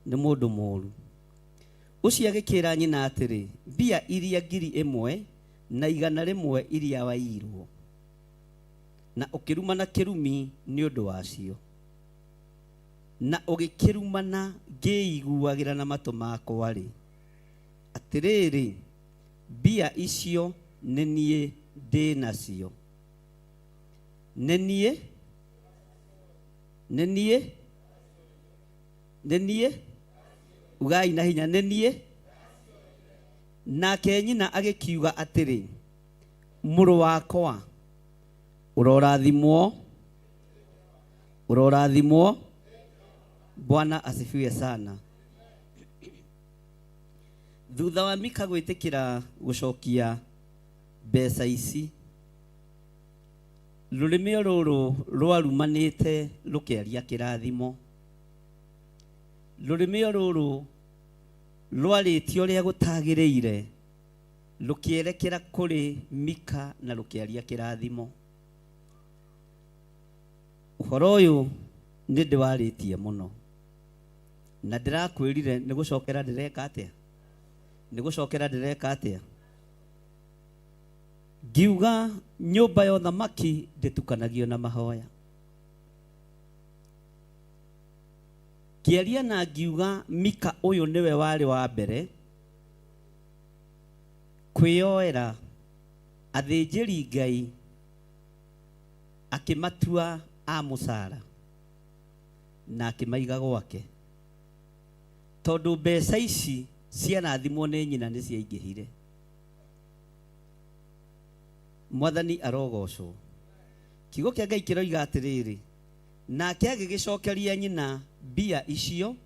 mũndũ mũũru. Ũcio agĩkĩra nyina atĩrĩ, mbia iria 1,100 iria wairwo, na ũkĩruma na kĩrumi nĩ ũndũ wacio, na ũgĩkĩrumana ngĩiguagĩra na matũ makwa-rĩ, atĩrĩrĩ, mbia icio nĩ niĩ ndĩ nacio. Nĩ niĩ ugai na hinya, nĩ niĩ. Nake nyina agĩkiuga atĩrĩ, mũrũ wakwa ũrorathimwo. Bwana asifiwe sana. Thutha wa Mika gwĩtĩkĩra gũcokia mbeca ici, rũrĩmĩ rũrũ rwarumanĩte rũkĩaria kĩrathimo. Rũrĩmĩ rũrũ rwarĩtio ũrĩa gũtagĩrĩire rũkĩerekera kũrĩ Mika na rũkĩaria kĩrathimo. Ũhoro ũyũ nĩ ndĩwarĩtie mũno na ndĩrakwĩrire nĩ gũcokera ndĩreka atĩa. Ngiuga nyũmba ya ũthamaki ndĩtukanagio na mahoya. Kĩaria na ngiuga Mika ũyũ nĩwe warĩ wa mbere kwĩyoera athĩnjĩri Ngai akĩmatua a mũcara na akĩmaiga gwake, tondũ mbeca ici cianathimwo nĩ nyina nĩ ciaingĩhire. Mwathani arogocwo. Kiugo kĩa Ngai kĩroiga atĩrĩrĩ, nake agĩgĩcokeria nyina mbia icio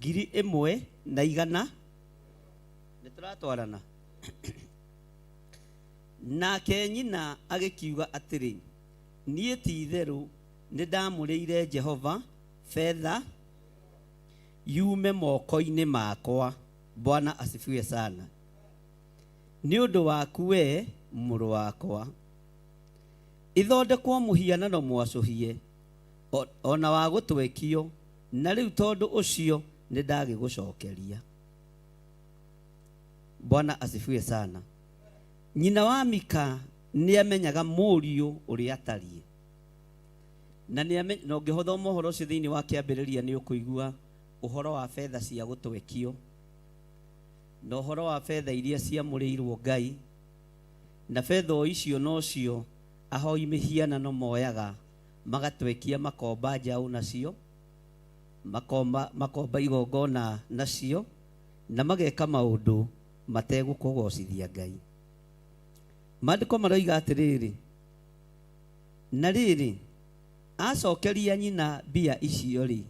1,100. Nĩ tũratwarana? Nake nyina agĩkiuga atĩrĩ, niĩ ti itherũ nĩ ndamũrĩire Jehova fedha yume moko-inĩ makwa. Bwana asifiwe sana. Nĩ ũndũ waku we mũrũ wakwa, ithondekwo mũhianano mwacũhie ona wa gũtwekio, na rĩu tondũ ũcio nĩ ndagĩgũcokeria. Bwana asifiwe sana. Nyina wa Mika nĩ amenyaga mũriũ ũrĩa atariĩ, na ũngĩthoma ũhoro ũcio thĩinĩ wa kĩambĩrĩria nĩ ũkũigua ũhoro wa fedha cia gũtwekio na ũhoro wa fedha iria ciamũrĩirwo Ngai, na fedha icio nocio ahoi mĩhianano moyaga magatwekia makomba njaũ nacio, makomba igongona nacio, na mageka maũndũ mategũkũgocithia Ngai. Maandĩko maroiga atĩrĩrĩ, na rĩrĩ acokeria nyina mbia icio rĩ,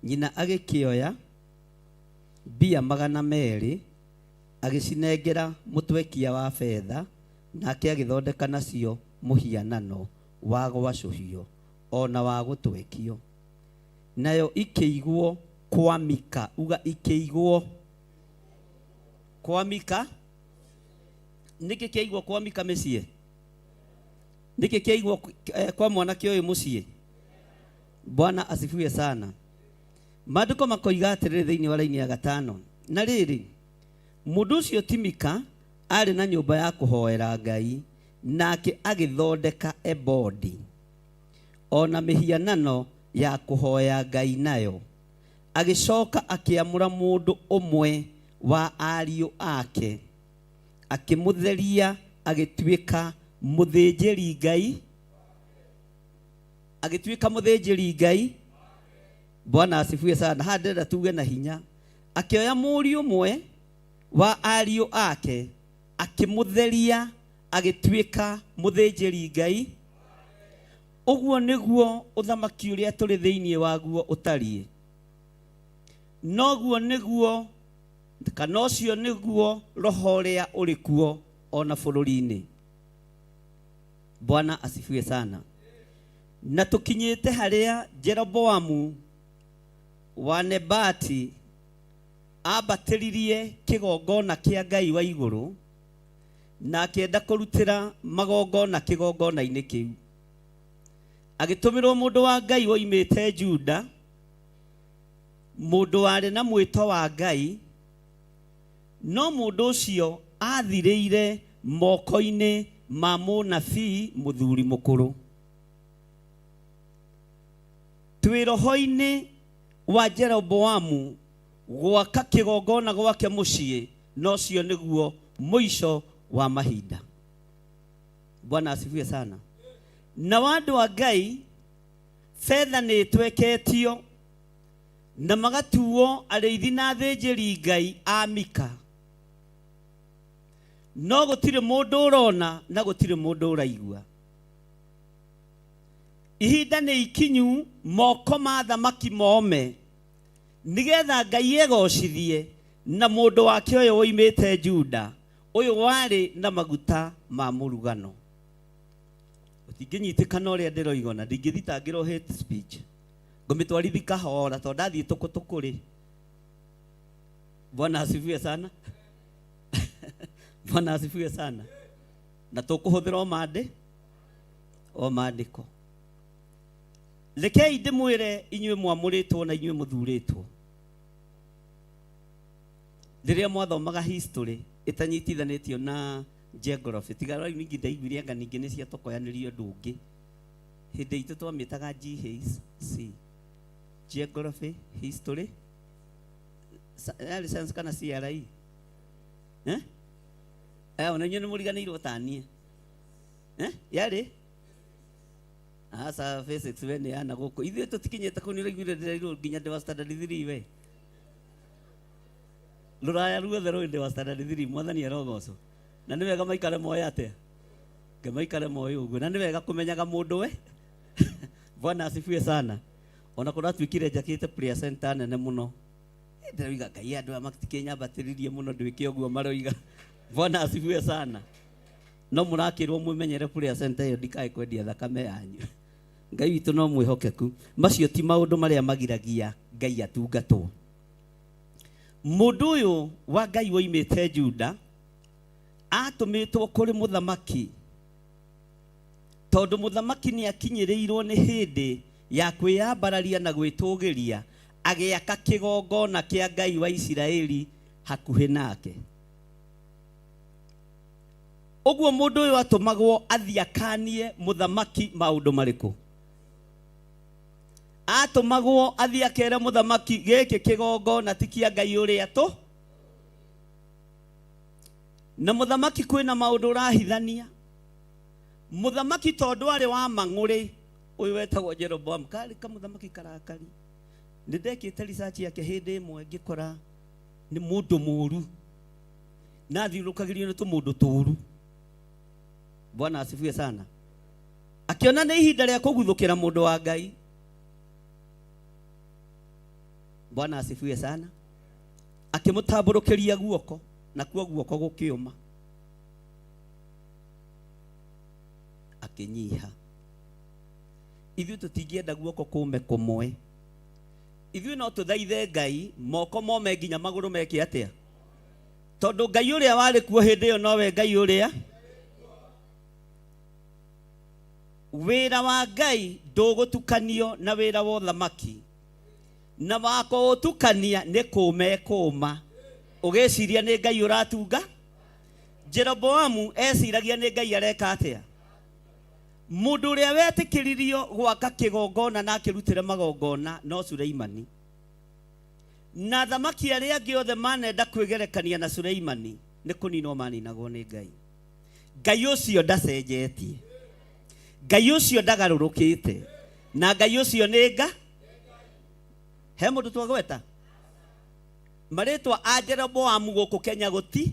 nyina agĩkĩoya mbia 200 agĩcinengera mũtwekia wa fedha, nake agĩthondeka nacio mũhianano wa gwacũhio ona wa gũtwekio. Nayo ikĩigwo kwa Mika. Uga ikĩigwo kwa Mika. Nĩkĩ kĩaigwo kwa Mika mĩciĩ? Nĩkĩ kĩaigwo kwa mwanake ũyũ mũciĩ? Bwana asifiwe sana. Maandĩko makoiga atĩrĩrĩ thĩinĩ wa raini ya 5, na rĩrĩ mũndũ ũcio ti Mika arĩ na nyũmba ya kũhoera Ngai, nake agĩthondeka ebodi ona mĩhianano ya kũhoya Ngai nayo. Agĩcoka akĩamũra mũndũ ũmwe wa ariũ ake, akĩmũtheria agĩtuĩka mũthĩnjĩri Ngai. Agĩtuĩka mũthĩnjĩri Ngai. Bwana asifiwe sana. Handĩra tuge na hinya. Akĩoya mũriũ ũmwe wa ariũ ake, akĩmũtheria agĩtuĩka mũthĩnjĩri Ngai. Ũguo nĩguo ũthamaki ũrĩa tũrĩ thĩinĩ waguo ũtariĩ. Noguo nĩguo, kana ũcio nĩguo roho ũrĩa ũrĩ kuo ona bũrũri-inĩ. Bwana asifiwe sana. Na tũkinyĩte harĩa Jeroboamu wa Nebati ambatĩririe kĩgongona kĩa Ngai wa igũrũ, na akĩenda kũrutĩra magongona kĩgongona-inĩ kĩu. Agĩtũmĩrwo mũndũ wa Ngai woimĩte Juda, mũndũ warĩ na mwĩto wa Ngai, no mũndũ ũcio athirĩire moko-inĩ ma mũnabii mũthuri mũkũrũ. Twĩroho-inĩ wa Jeroboamu gwaka kĩgongona gwake mũciĩ, no cio nĩguo mũico wa mahinda. Bwana asifiwe sana. Na wandũ wa Ngai, fedha nĩ tweketio na magatuo arĩithi na athĩnjĩri Ngai a Mika. No gũtirĩ mũndũ ũrona na gũtirĩ mũndũ ũraigua. Ihinda nĩ ikinyu moko ma thamaki mome, nĩgetha Ngai egocithie na mũndũ wake ũyũ woimĩte Juda, ũyũ warĩ na maguta ma mũrugano. Ũtingĩnyitĩkana ũrĩa ndĩroiga, na ndingĩthitangĩrwo hate speech. Ngũmĩtwarithi kahora tondũ ndathiĩ tũkũ-rĩ. Bwana asifiwe sana. Bwana asifiwe sana. Na tũkũhũthĩra o maandĩko. Rekei ndĩmwĩre inyuĩ mwamũrĩtwo na inyuĩ mũthurĩtwo, rĩrĩa mwathomaga history ĩtanyitithanĩtio na geography, tiga rĩu ningĩ ndaiguire anga ningĩ nĩ ciatokoyanĩrio ũndũ ũngĩ. Hĩndĩ itũ twamĩtaga GHC, geography, history, science kana CRE. Ona inyuĩ nĩ mũriganĩirwo ta niĩ. Yari asa physics we ni ana guku ithuĩ tũtikinyĩte kũu nĩ ũraiguire ndĩrairwo nginya ndĩ wa standard 3 we rũraya ruothe rũĩ ndĩ wa standard 3 mwathani arogocwo na nĩ wega maikare moĩ atĩa ngemaikare moĩ ũguo na nĩ wega kũmenyaga mũndũ we Bwana asifiwe sana ona kũratuĩkire njakĩte prayer center nene mũno ndĩroiga Ngai andũ matikĩnyambatĩririe mũno ndwĩke ũguo maroiga Bwana asifiwe sana no mũrakĩrwo mwĩmenyere prayer center ĩyo ndikae kwendia thakame yanyu Ngai witũ no mwĩhokeku macio ti maũndũ marĩa magiragia Ngai atungatwo mũndũ ũyũ wa Ngai woimĩte Juda atũmĩtwo kũrĩ mũthamaki tondũ mũthamaki nĩ akinyĩrĩirwo nĩ hĩndĩ ya kwĩyambararia na gwĩtũgĩria agĩaka kĩgongona kĩa Ngai wa Isiraeli hakuhĩ nake ũguo mũndũ ũyũ atũmagwo athiĩ akanie mũthamaki maũndũ marĩkũ atũmagwo athiĩ akere mũthamaki gĩkĩ kĩgongona ti kĩa Ngai ũrĩa tũ na mũthamaki kwĩna maũndũ ũrahithania mũthamaki tondũ arĩ wa mang'ũrĩ ũyũ wetagwo Jeroboamu karĩ ka mũthamaki karakari nĩ ndekĩte research yake hĩndĩ ĩmwe ngĩkora nĩ mũndũ mũũru na thiũrũkagĩrio nĩ tũmũndũ tũũru Bwana asifiwe sana akiona nĩ ihinda rĩa kũguthũkĩra mũndũ wa Ngai Bwana asifiwe sana akĩmũtambũrũkĩria guoko na kuo guoko gũkĩũma akĩnyiha ithuĩ tũtingĩenda guoko kũme kũmwe ithuĩ no tũthaithe Ngai moko mome nginya magũrũ meke atĩa tondũ Ngai ũrĩa warĩ kuo hĩndĩ ĩyo nowe Ngai ũrĩa wĩra wa Ngai ndũgũtukanio na wĩra wa ũthamaki na wako ũtukania nĩ kũma ũgĩciria nĩ Ngai ũratunga Jeroboamu eciragia nĩ Ngai areka atĩa mũndũ ũrĩa wetĩkĩririo gwaka kĩgongona na akĩrutĩre magongona no Suleimani na thamaki arĩa angĩ othe manenda kwĩgerekania na Suleimani nĩ kũninwo maninagwo nĩ Ngai Ngai ũcio ndacenjetie Ngai ũcio ndagarũrũkĩte na Ngai ũcio nĩ Nga he mũndũ twagweta marĩtwa a Jeroboamu gũkũ Kenya gũti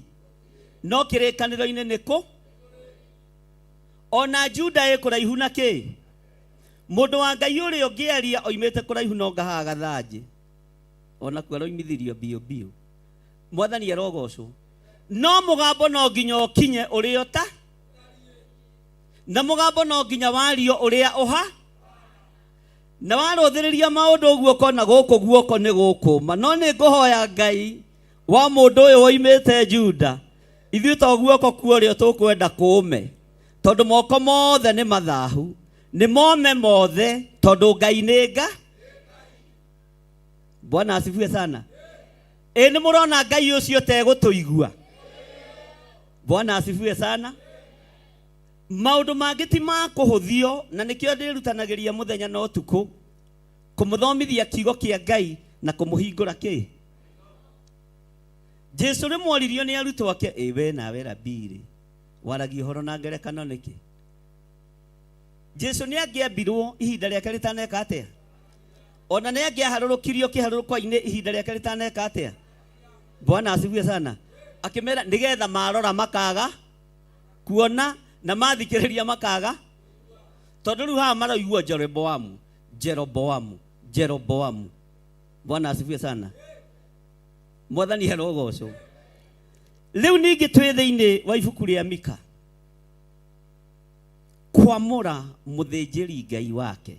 no kĩrĩkanĩro-inĩ nĩkũ ona Juda ĩkũraihu na kĩ mũndũ wa Ngai ũrĩa ũngĩaria oimĩte kũraihu no ngahaga gathanjĩ ona kũroimithirio bio bio mwathani arogocwo no mũgambo no nginya ũkinye ũrĩa ta na mũgambo no nginya wario ũrĩa ũha na warũthĩrĩria maũndũ ũguo kona gũkũ guoko nĩ gũkũma no nĩ ngũhoya Ngai wa mũndũ ũyũ woimĩte Juda ithuĩ to guoko kuo ũrĩa tũkwenda kũme tondũ moko mothe nĩ mathahu nĩ mome mothe tondũ Ngai nĩ Nga Bwana asifiwe sana nĩ mũrona Ngai ũcio tegũtũigua Bwana asifiwe sana maũndũ mangĩ ti ma kũhũthio na nĩkĩo ndĩrutanagĩria mũthenya na ũtukũ kũmũthomithia kiugo kĩa Ngai na kũmũhingũra kĩ Jesũ nĩ mworirio nĩ arutwo ake we nawe rabiri waragia ũhoro na ngerekano nĩkĩ Jesũ nĩ angĩambirwo ihinda rĩake rĩtaneka atĩa ona nĩ angĩaharũrũkirio kĩharũrũko-inĩ ihinda rĩake rĩtaneka atĩa Bwana asifiwe sana akĩmera nĩgetha marora makaga kuona na mathikĩrĩria makaga tondũ rĩu haha maroigua Jeroboamu Bwana asifiwe sana mwathani arogocwo rĩu ningĩ twĩ thĩinĩ wa ibuku rĩa Mika kwamũra mũthĩnjĩri Ngai wake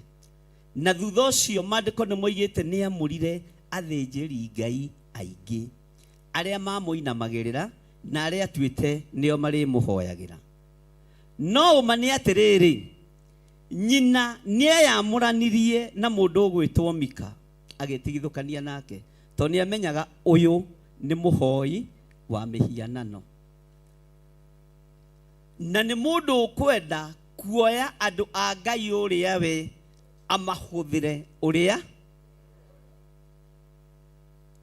na thutha ũcio maandĩko nĩ moigĩte nĩ amũrire athĩnjĩri Ngai aingĩ arĩa mamũinamagĩrĩra na arĩa atuĩte nĩo marĩmũhoyagĩra no ũma nĩ atĩrĩrĩ nyina nĩeyamũranirie na mũndũ ũgwĩtwo Mika agĩtigithũkania nake tondũ nĩ amenyaga ũyũ nĩ mũhoi wa mĩhianano na nĩ mũndũ ũkwenda kuoya andũ a Ngai ũrĩa we amahũthĩre ũrĩa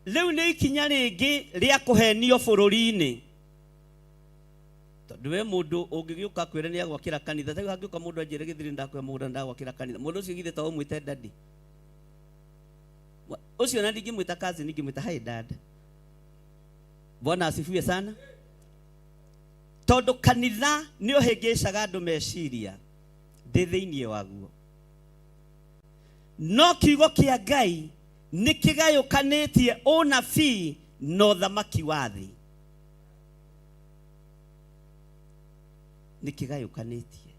rĩu nĩ ikinya rĩngĩ rĩa kũhenio bũrũri-inĩ ndwe mundu ungigiuka kwire ni agwakira kanitha ta hangiuka mundu anjire githiri ndakwe mundu ndagwakira kanitha mundu ucio githe to mwite daddy ucio na ndingimwita kazi ningimwita hey dad. Bwana asifiwe sana. Tondu kanitha ni uhingicaga andu meciria ndi thiini waguo, no kiugo kia Ngai ni kigayukanitie unabii no thamaki wa thi, ni kigayukanitie.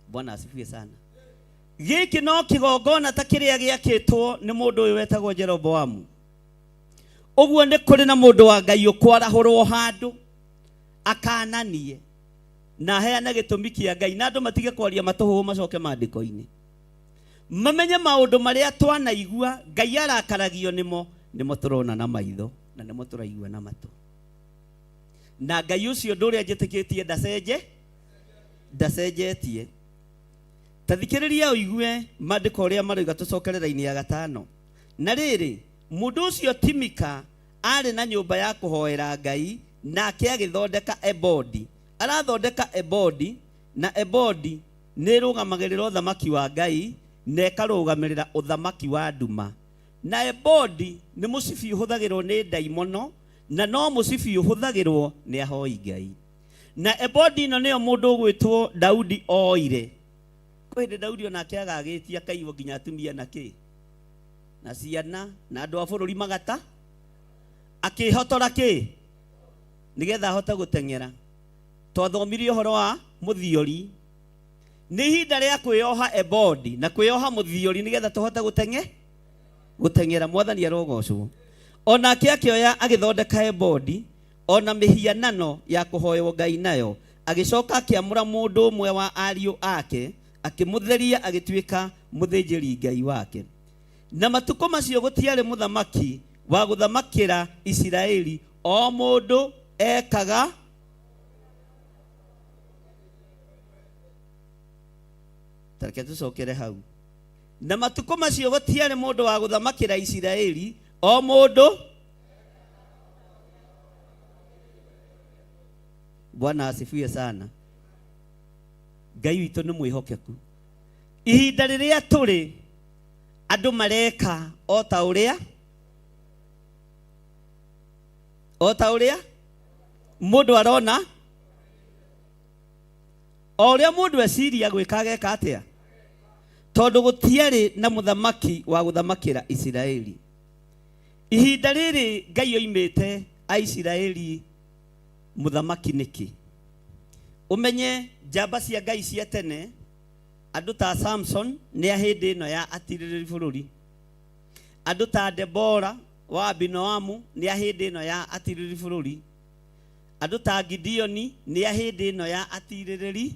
Bwana asifiwe sana. Giki no kigongona ta kiria giakitwo ni mundu uyu wetagwo Jeroboamu. Uguo ni kuri na mundu wa Ngai ukwarahurwo handu akananie na heana gitumi kia Ngai na andu matige kwaria matuhu macoke mandiko-ini mamenye maundu maria twanaigua Ngai arakaragio nimo turona na maitho na nimo turaigua na matu, na Ngai ucio nduria njitikitie ndacenjetie. Tathikiriria uigue mandiko uria maroiga tucokerera-ini ya 5. Na riri mundu ucio Timika ari na nyumba ya kuhoera Ngai nake agithondeka ebodi. Arathondeka ebodi na ebodi ni rugamagirira uthamaki wa Ngai na ikarugamirira uthamaki wa nduma. Na ebodi ni musibi uhuthagirwo ni daimono na no musibi uhuthagirwo ni ahoi Ngai. Na ebodi no niyo mundu ugwitwo Daudi oire. Kwende Daudi onake agagitia kaiwo nginya atumia na ciana na andu a bururi magata akihotora nigetha ahota guteng'era. Twathomirie uhoro wa muthiori ni ihinda ria kwioha ebodi na kwioha muthiori nigetha tuhote guteng'era. Mwathani arogocwo. Onake akioya agithondeka ebodi ona mihianano ya kuhoywo Ngai nayo, agicoka akiamura mundu umwe wa ariu ake akimutheria agituika muthinjiri Ngai wake. Na matuko macio gutiari muthamaki wa guthamakira Isiraeli, o mundu ekaga tareke tucokere hau. Na matuko macio gutiari mundu wa guthamakira Isiraeli, o mundu. Bwana asifiwe sana. Ngai witu ni mwihokeku. Ihinda riria turi andu mareka o ta uria mundu arona o uria mundu eciria gwika ageka atia, tondu gutiari na muthamaki wa guthamakira Isiraeli. Ihinda riri Ngai oimite a Isiraeli muthamaki niki. Umenye njamba cia Ngai cia tene andu ta Samson ni ahindi ino ya atiririri bururi. Andu ta Debora wa Abinoamu ni ahindi ino ya atiririri bururi. Andu ta Gideoni ni ahindi ino ya atiririri.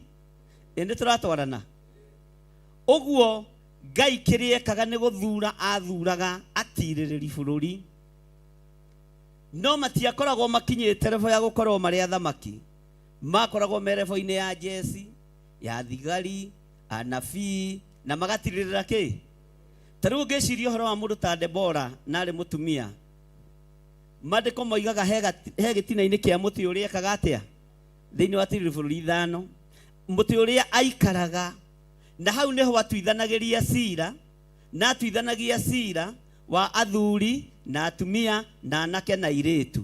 Indi turatwarana. Uguo Ngai kiriekaga ni guthura athuraga atiririri bururi. No matiakoragwo makinyite revo ya gukorwo mari athamaki. Makoragwo merevo-ini ya jesi, ya thigari, anabii na magatiririra Tariu ngeciria uhoro wa mundu ta Debora na ari mutumia. Mandiko moigaga he gitina-ini kia muti uria ekaga atia thiini wa tiriri bururi 5. Muti uria aikaraga na hau niho atuithanagiria cira na atuithanagia cira wa athuri na atumia na anake na iritu.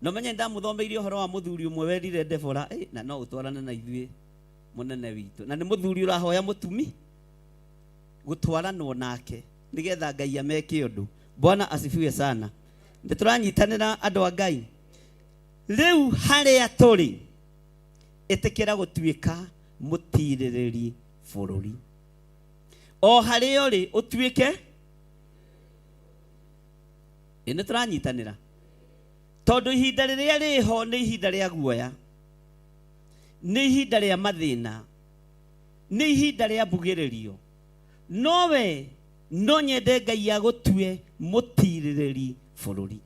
No menye ndamuthomeirie uhoro wa muthuri umwe werire Debora na no utwarane na ithuĩ munene witu, na ni muthuri urahoya mutumi gutwaranwo nake nigetha Ngai ameke undu. Bwana asifiwe sana. Ndituranyitanira andu a Ngai. Riu haria turi itikira gutuika mutiririri bururi. O haria uri utuike ine turanyitanira. Tondu ihinda riria riho ni ihinda ria guoya, ni ihinda ria mathina, ni ihinda ria mbugiririo. Nowe no nyende Ngai agutue mutiririri bururi.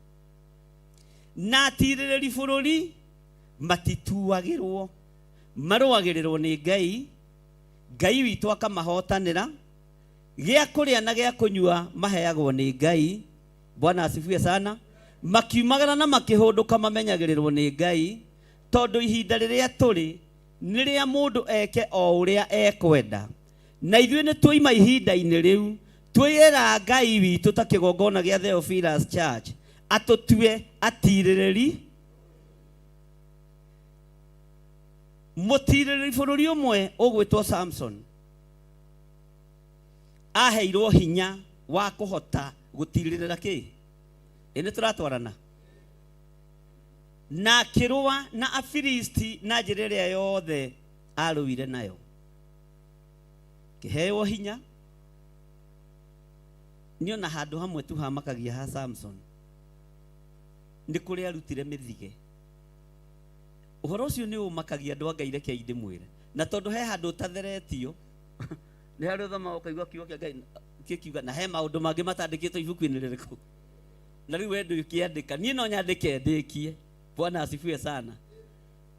Na atiririri bururi matituagirwo, maruagirirwo ni Ngai. Ngai witu akamahotanira, gia kuria na gia kunyua maheagwo ni Ngai. Bwana asifiwe sana. Makiumagara na makihunduka mamenyagirirwo ni Ngai, tondu ihinda riria turi niria mundu eke o uria ekwenda na ithuĩ nĩ twoima ihinda-inĩ rĩu twĩra Ngai witũ ta kĩgongona gĩa Theophilus Church atũtue atirĩrĩri. Mũtirĩrĩri bũrũri ũmwe ũgwĩtwo Samson aheirwo hinya wa kũhota gũtirĩrĩra kĩ? Nĩ tũratwarana na akĩrũa na Afilisti na njĩra ĩrĩa yothe arũire nayo, kĩheo hinya. Niona handũ hamwe tu hamakagia ha Samson nĩ kũrĩa arutire mĩthige. Ũhoro ũcio nĩ ũmakagia andũ a Ngai, reke ndĩmwĩre, na tondũ he handũ ũtatheretio nĩ harĩ ũthoma ũkaigua kiugo kĩa Ngai kiuga na he maũndũ mangĩ matandĩkĩtwo ibuku-inĩ rĩrĩkũ, na rĩu wendo ũkĩandĩka. Niĩ no nyandĩke ndĩkie, Bwana asifiwe sana,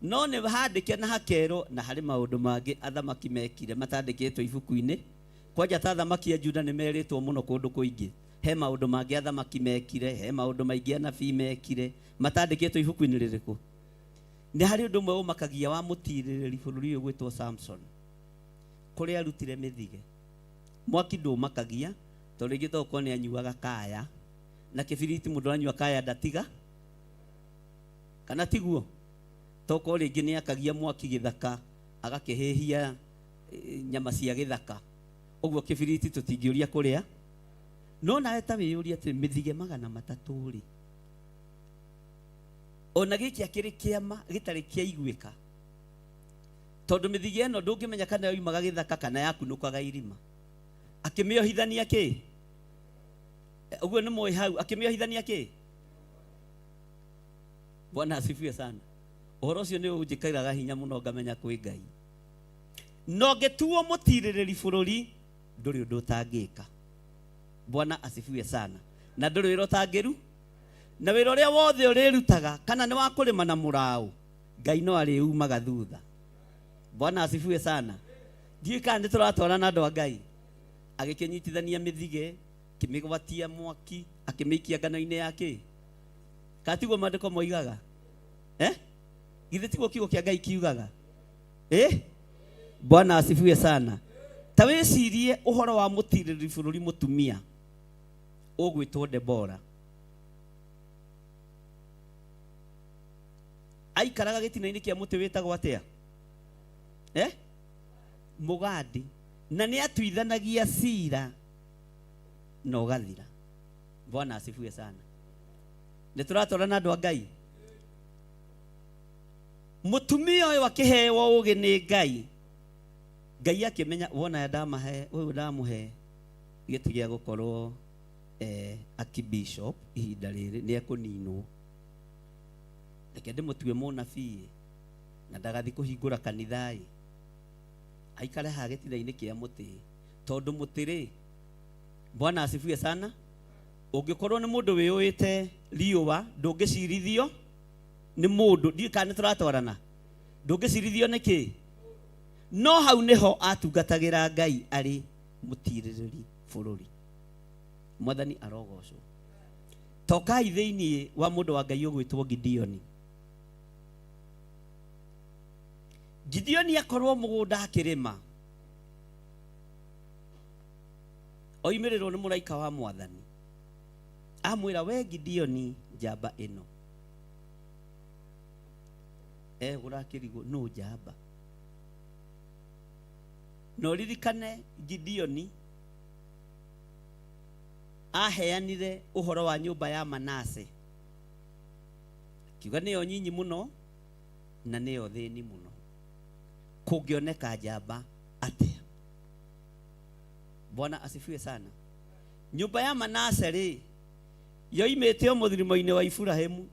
no nĩ handĩke na hakerwo na harĩ maũndũ mangĩ athamaki mekire matandĩkĩtwo ibuku-inĩ. Kwanja ta athamaki a Juda nĩ merĩtwo mũno kũndũ kũingĩ, he maũndũ mangĩ athamaki mekire, he maũndũ maingĩ anabii mekire matandĩkĩtwo ibuku-inĩ rĩrĩkũ. Nĩ harĩ ũndũ ũmwe ũmakagia wa mũtirĩrĩri bũrũri ũyũ gwĩtwo Samson, kũrĩa arutire mĩthige. Mwaki ndũmakagia tondũ rĩngĩ tokorwo nĩ anyuaga kaya, na kĩbiriti mũndũ anyua kaya ndatiga, kana tiguo? Tokorwo rĩngĩ nĩ akagia mwaki gĩthaka agakĩhĩhia nyama cia gĩthaka, ũguo kĩbiriti tũtingĩũria kũrĩa. No nawe ta wĩyũria atĩ mĩthige 300 rĩ, ona gĩkĩ akĩrĩ kĩama gĩtarĩ kĩaiguĩka, tondũ mĩthige ĩno ndũngĩmenya kana yoimaga gĩthaka kana yakunũkaga irima. Akĩmĩohithania kĩ? Ũguo nĩ mũĩ hau, akĩmĩohithania kĩ? Bwana asifiwe sana. Ũhoro ũcio nĩ ũnjĩkĩraga hinya mũno ngamenya kwĩ Ngai. No ngĩtuo mũtirĩrĩri bũrũri ndũrĩ ũndũ ũtangĩka. Bwana asifiwe sana. Na ndũrĩ wĩra ũtangĩru, na wĩra ũrĩa wothe ũrĩrutaga kana nĩ wa kũrĩma na mũraũ, Ngai no arĩumaga thutha. Bwana asifiwe sana. Ndiũĩ kana nĩ tũratwarana andũ a Ngai. Agĩkĩnyitithania mĩthige, akĩmĩgwatia mwaki, akĩmĩikia ngano-inĩ yake. Katiguo maandĩko moigaga? Githĩ tiguo kiugo kĩa Ngai kiugaga? Bwana asifiwe sana. Ta wĩcirie ũhoro wa mũtirĩrĩri bũrũri mũtumia ũgwĩtwo Debora. Aikaraga gĩtina-inĩ kĩa mũtĩ wĩtagwo atĩa? Mũgandi. Na nĩ atuithanagia cira na ũgathira. Bwana asifiwe sana. Nĩ tũratwarana andũ a Ngai. Mũtumia ũyũ akĩheo ũgĩ nĩ Ngai, Ngai akĩmenya wona ndamahe ũyũ ndamũhe gĩtĩ gĩa gũkorwo akibishop ihinda rĩrĩ nĩ ekũninwo, reke ndĩmũtue mũnabii na ndagathiĩ kũhingũra kanitha. Aikare ha gĩtina-inĩ kĩa mũtĩ, tondũ mũtĩ rĩ, Bwana asifiwe sana, ũngĩkorwo nĩ mũndũ wĩyũĩte riũa ndũngĩcirithio nĩ mũndũ. Ndiũĩ kana nĩ tũratwarana. Ndũngĩcirithio nĩ kĩ? No hau nĩho atungatagĩra Ngai arĩ mũtirĩrĩri bũrũri. Mwathani arogocwo. Tokai thĩinĩ wa mũndũ wa Ngai ũgwĩtwo Gideoni. Gideoni akorwo mũgũnda akĩrĩma, oimĩrĩrwo nĩ mũraika wa Mwathani, amwĩra we Gideoni njamba ĩno. Gũrakĩrigwo no njamba. No ririkane Gideoni aheanire ũhoro wa nyũmba ya Manase, kiuga nĩyo nyinyi mũno na nĩyo thĩni mũno. Kũngĩoneka njamba atĩa? Bwana asifiwe sana. Nyũmba ya Manase rĩ, yoimĩte o mũthirimo-inĩ wa Iburahĩmu,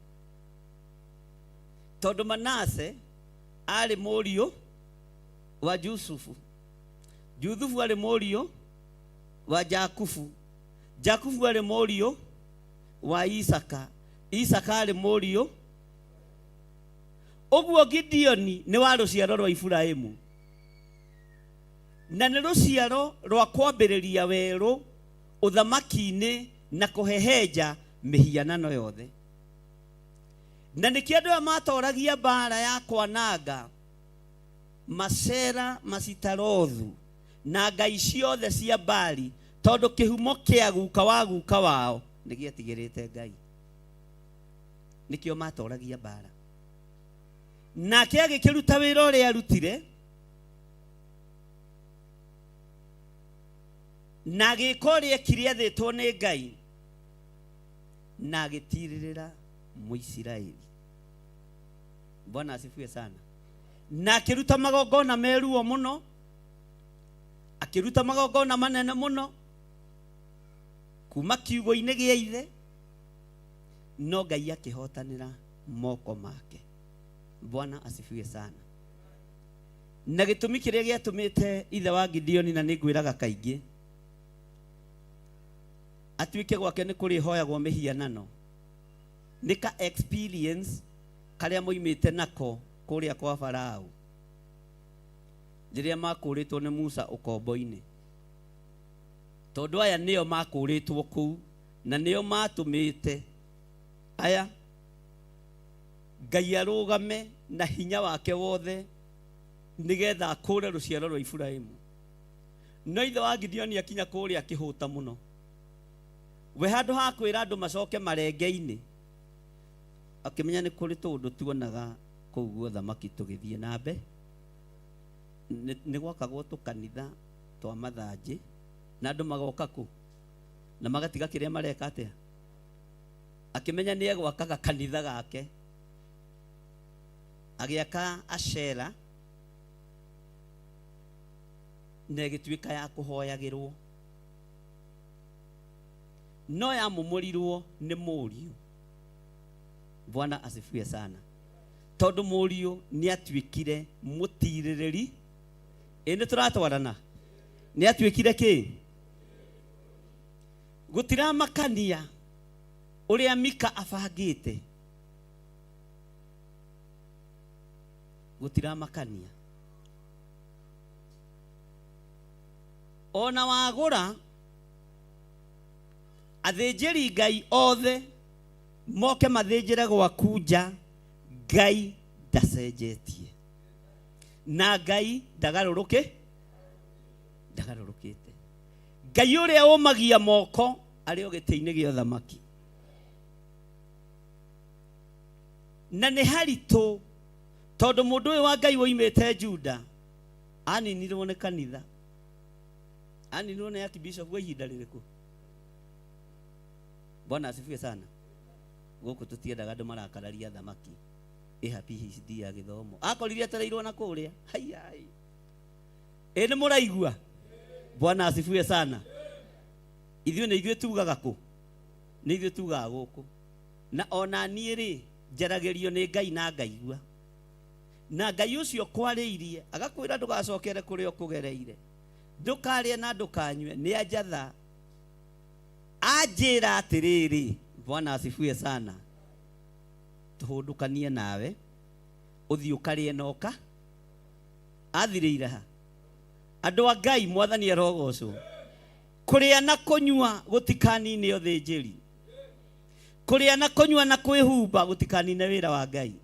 tondũ Manase arĩ mũriũ wa Jusufu, Juthufu arĩ mũriũ wa Jakubu, Jakubu arĩ mũriũ wa Isaka, Isaka arĩ mũriũ. Ũguo Gideoni nĩ wa rũciaro rwa Iburahĩmu, na nĩ rũciaro rwa kwambĩrĩria werũ ũthamaki-inĩ na kũhehenja mĩhianano yothe. Na nĩkĩo andũ aya matoragia mbara ya kwananga Masera, Masitarothu na ngai ciothe cia Bali, tondũ kĩhumo kĩa guka wao nĩgĩetigĩrĩte Ngai. Nĩkĩo matoragia mbara. Nake agĩkĩruta wĩra ũrĩa arutire, na agĩka ũrĩa ekire athĩtwo nĩ Ngai, na agĩtirĩrĩra Mũisiraeli. Bwana asifiwe sana. Na akĩruta magongona meruo mũno, akĩruta magongona manene mũno kuma kiugo-inĩ gĩa ithe, no Ngai akĩhotanĩra moko make. Bwana asifiwe sana. Na gĩtũmi kĩrĩa gĩatũmĩte ithe wa Gideoni, na nĩngwĩraga kaingĩ, atuĩke gwake nĩ kũrĩhoyagwo mĩhianano, nĩ ka experience karĩa moimĩte nako kũrĩa kwa Farao rĩrĩa makũrĩtwo nĩ Musa ũkombo-inĩ. Tondũ aya nĩo makũrĩtwo kũu, na nĩo matũmĩte aya Ngai arũgame na hinya wake wothe nĩgetha akũre rũciaro rwa Iburahĩmu. No ithe wa Gideoni akinya kũrĩa akĩhũta mũno. We handũ ha kwĩra andũ macoke marenge-inĩ, akĩmenya nĩ kũrĩ tũndũ tuonaga kũu guo thamaki tũgĩthiĩ na mbere. Nĩ gwakagwo tũkanitha twa mathanjĩ, na andũ magoka kũ na magatiga kĩrĩa mareka atĩa. Akĩmenya nĩ egwakaga kanitha gake, agĩaka Ashera, na ĩgĩtuĩka ya kũhoyagĩrwo. No yamũmũrirwo nĩ mũriũ. Bwana asifiwe sana. Tondũ mũriũ nĩ atuĩkire mũtirĩrĩri. Nĩ tũratwarana. Nĩ atuĩkire kĩ? Gũtiramakania ũrĩa Mika abangĩte. Gũtiramakania. Ona wagũra athĩnjĩri Ngai othe moke mathĩnjĩre gwaku nja, Ngai ndacenjetie. Na Ngai ndagarũrũkĩte. Ngai ũrĩa ũmagia moko arĩ o gĩtĩ-inĩ gĩa ũthamaki. Na nĩ haritũ tondũ mũndũ ũyũ wa Ngai woimĩte Juda aninirwo nĩ kanitha, aninirwo nĩ Archbishop wa ihinda rĩrĩkũ? Bwana asifiwe sana. Gũkũ tũtiendaga andũ marakararia thamaki ĩha PhD ya gĩthomo. Akorire atereirwo na kũrĩa. Hayai. Nĩ mũraigua? Bwana asifiwe sana. Ithuĩ nĩ ithuĩ tugaga kũ? Nĩ ithuĩ tugaga gũkũ. Na ona niĩ rĩ, njaragĩrio nĩ Ngai na ngaigua. Na Ngai ũcio kwarĩirie agakwĩra ndũgacokere kũrĩa ũkũgereire, ndũkarĩe na ndũkanyue, nĩ anjatha anjĩra atĩrĩrĩ. Bwana asifiwe sana. Tũhũndũkanie nawe ũthiĩ ũkarĩe noka athirĩire ha. Andũ a Ngai, Mwathani arogocwo. Kũrĩa na kũnyua gũtikanine ũthĩnjĩri. Kũrĩa na kũnyua na kwĩhumba gũtikanine wĩra wa Ngai.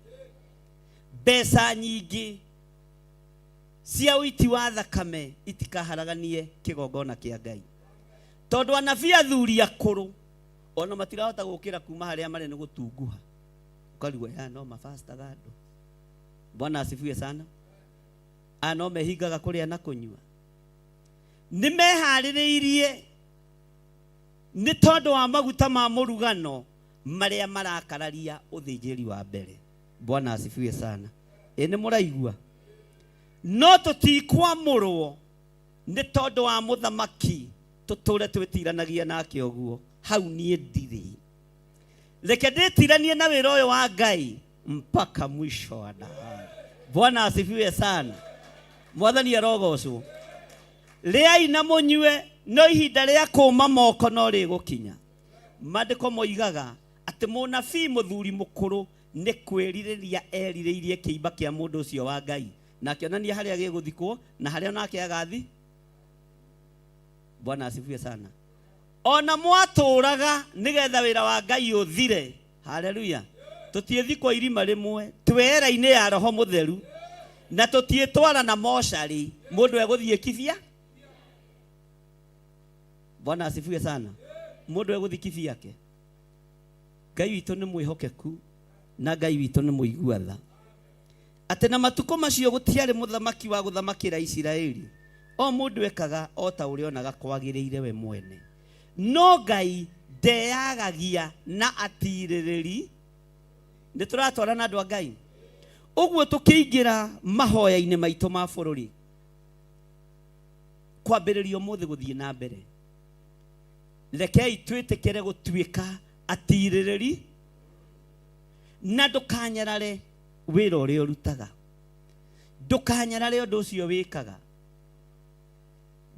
Mbeca nyingĩ cia ũiti wa thakame itikaharaganie kĩgongona kĩa Ngai. Tondũ anabii athuri akũrũ ona matirahota gũkĩra kuma harĩa marĩ nĩ gũtunguha. Ũkarigwo ya no mafastaga andũ. Bwana asifiwe sana. No mehingaga kũrĩa na kũnyua. Nĩ meharĩrĩirie nĩ tondũ wa maguta ma mũrugano marĩa marakararia ũthĩnjĩri wa mbere. Bwana asifiwe sana. Nĩ mũraigua? No tũtikwamũrwo nĩ tondũ wa mũthamaki tũtũre twĩtiranagia nake ũguo. Hau niĩ ndirĩ. Reke ndĩtiranie na wĩra ũyũ wa Ngai mpaka mwisho wa dahari. Bwana asifiwe sana. Mwathani arogocwo. Rĩai na mũnyue, no ihinda rĩa kũũma moko no rĩgũkinya. Maandĩko moigaga atĩ mũnabii mũthuri mũkũrũ nĩ kwĩrirĩria erirĩirie kĩimba kĩa mũndũ ũcio wa Ngai, na akĩonania harĩa gĩgũthikwo na harĩa nake agathi. Bwana asifiwe sana. Ona mwatũraga nĩgetha wĩra wa Ngai ũthire. Haleluya. tutiethi kwa irima rimwe twera-ini ya roho mutheru na tutietwara na moshari mundu eguthie kibia. Bwana asifiwe sana. Mundu eguthie kibia yake. Ngai witũ nĩ mwĩhokeku na Ngai witũ nĩ mũigua tha. Atĩ na matukũ macio gũtiarĩ mũthamaki wa gũthamakĩra Isiraeli. O mũndũ ekaga o ta ũrĩa onaga kwagĩrĩire we mwene. No Ngai ndeyagagia na atirĩrĩri. Nĩ tũratwara na andũ a Ngai. Ũguo tũkĩingĩra mahoya-inĩ maitũ ma bũrũri. Kwambĩrĩria ũmũthĩ gũthiĩ na mbere. Rekei twĩtĩkĩre gũtuĩka atirĩrĩri na ndũkanyarare wĩra ũrĩa ũrutaga. Ndũkanyarare ũndũ ũcio wĩkaga.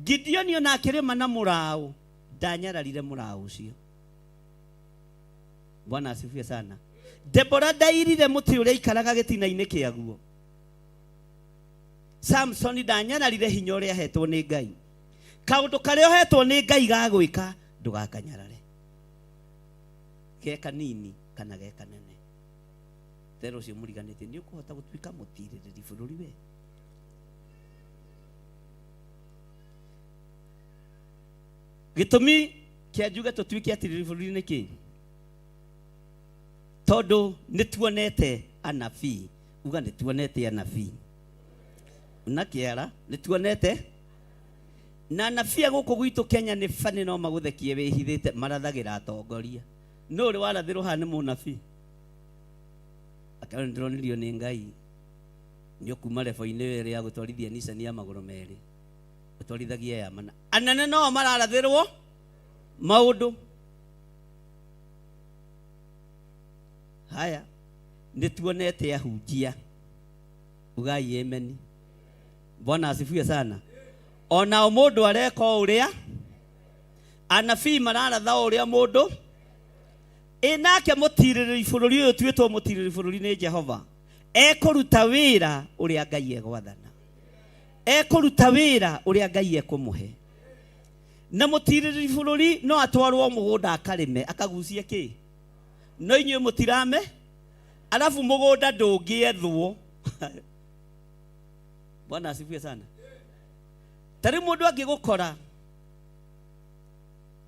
Gideoni ona akĩrĩma na mũraũ ndanyararire mũraũ ũcio. Bwana asifiwe sana. Debora ndairire mũtĩ ũrĩa ikaraga gĩtina-inĩ kĩaguo. Samson ndanyararire hinya ũrĩa ahetwo nĩ Ngai. Kaũndũ karĩa ũhetwo nĩ Ngai ga gwĩka ndũgakanyarare. Ge kanini kana ge kanene. Tero cio mũriganĩte nĩ ũkũhota gũtuĩka mũtirĩrĩri bũrũri we. Gĩtũmi kĩa njuge tũtuĩke atirĩrĩri bũrũri nĩ kĩĩ? Tondũ nĩtuonete anabii. Uga nĩtuonete anabii. Na kĩara nĩtuonete na anabii gũkũ gwitũ Kenya nĩ bani no magũthekie wĩhithĩte marathagĩra atongoria. No ũrĩ warathĩrwo haha nĩ mũnabii. Akarĩ ndĩronirio nĩ Ngai. Nĩ ũkuma rebo-inĩ ĩrĩa ya gũtwarithia Nissan ya magũrũ merĩ. Gũtwarithagia ya mana. Anene no mararathĩrwo maũndũ. Haya nĩtuonete ahunjia. Ugai amen. Bwana asifiwe sana. Ona mũndũ areka ũrĩa anabii mararatha ũrĩa mũndũ enake mũtirĩrĩri bũrũri ũyũ tuĩtwo mũtirĩrĩri bũrũri nĩ Jehova. Ekũruta wĩra ũrĩa Ngai egwathana. Ekũruta wĩra ũrĩa Ngai ekũmũhe. Na mũtirĩrĩri bũrũri no atwarwo mũgũnda akarĩme akagucia kĩ? No inyuĩ mũtirame alafu mũgũnda ndũngĩethwo. Bwana asifiwe sana. Tari mũndũ angĩgũkora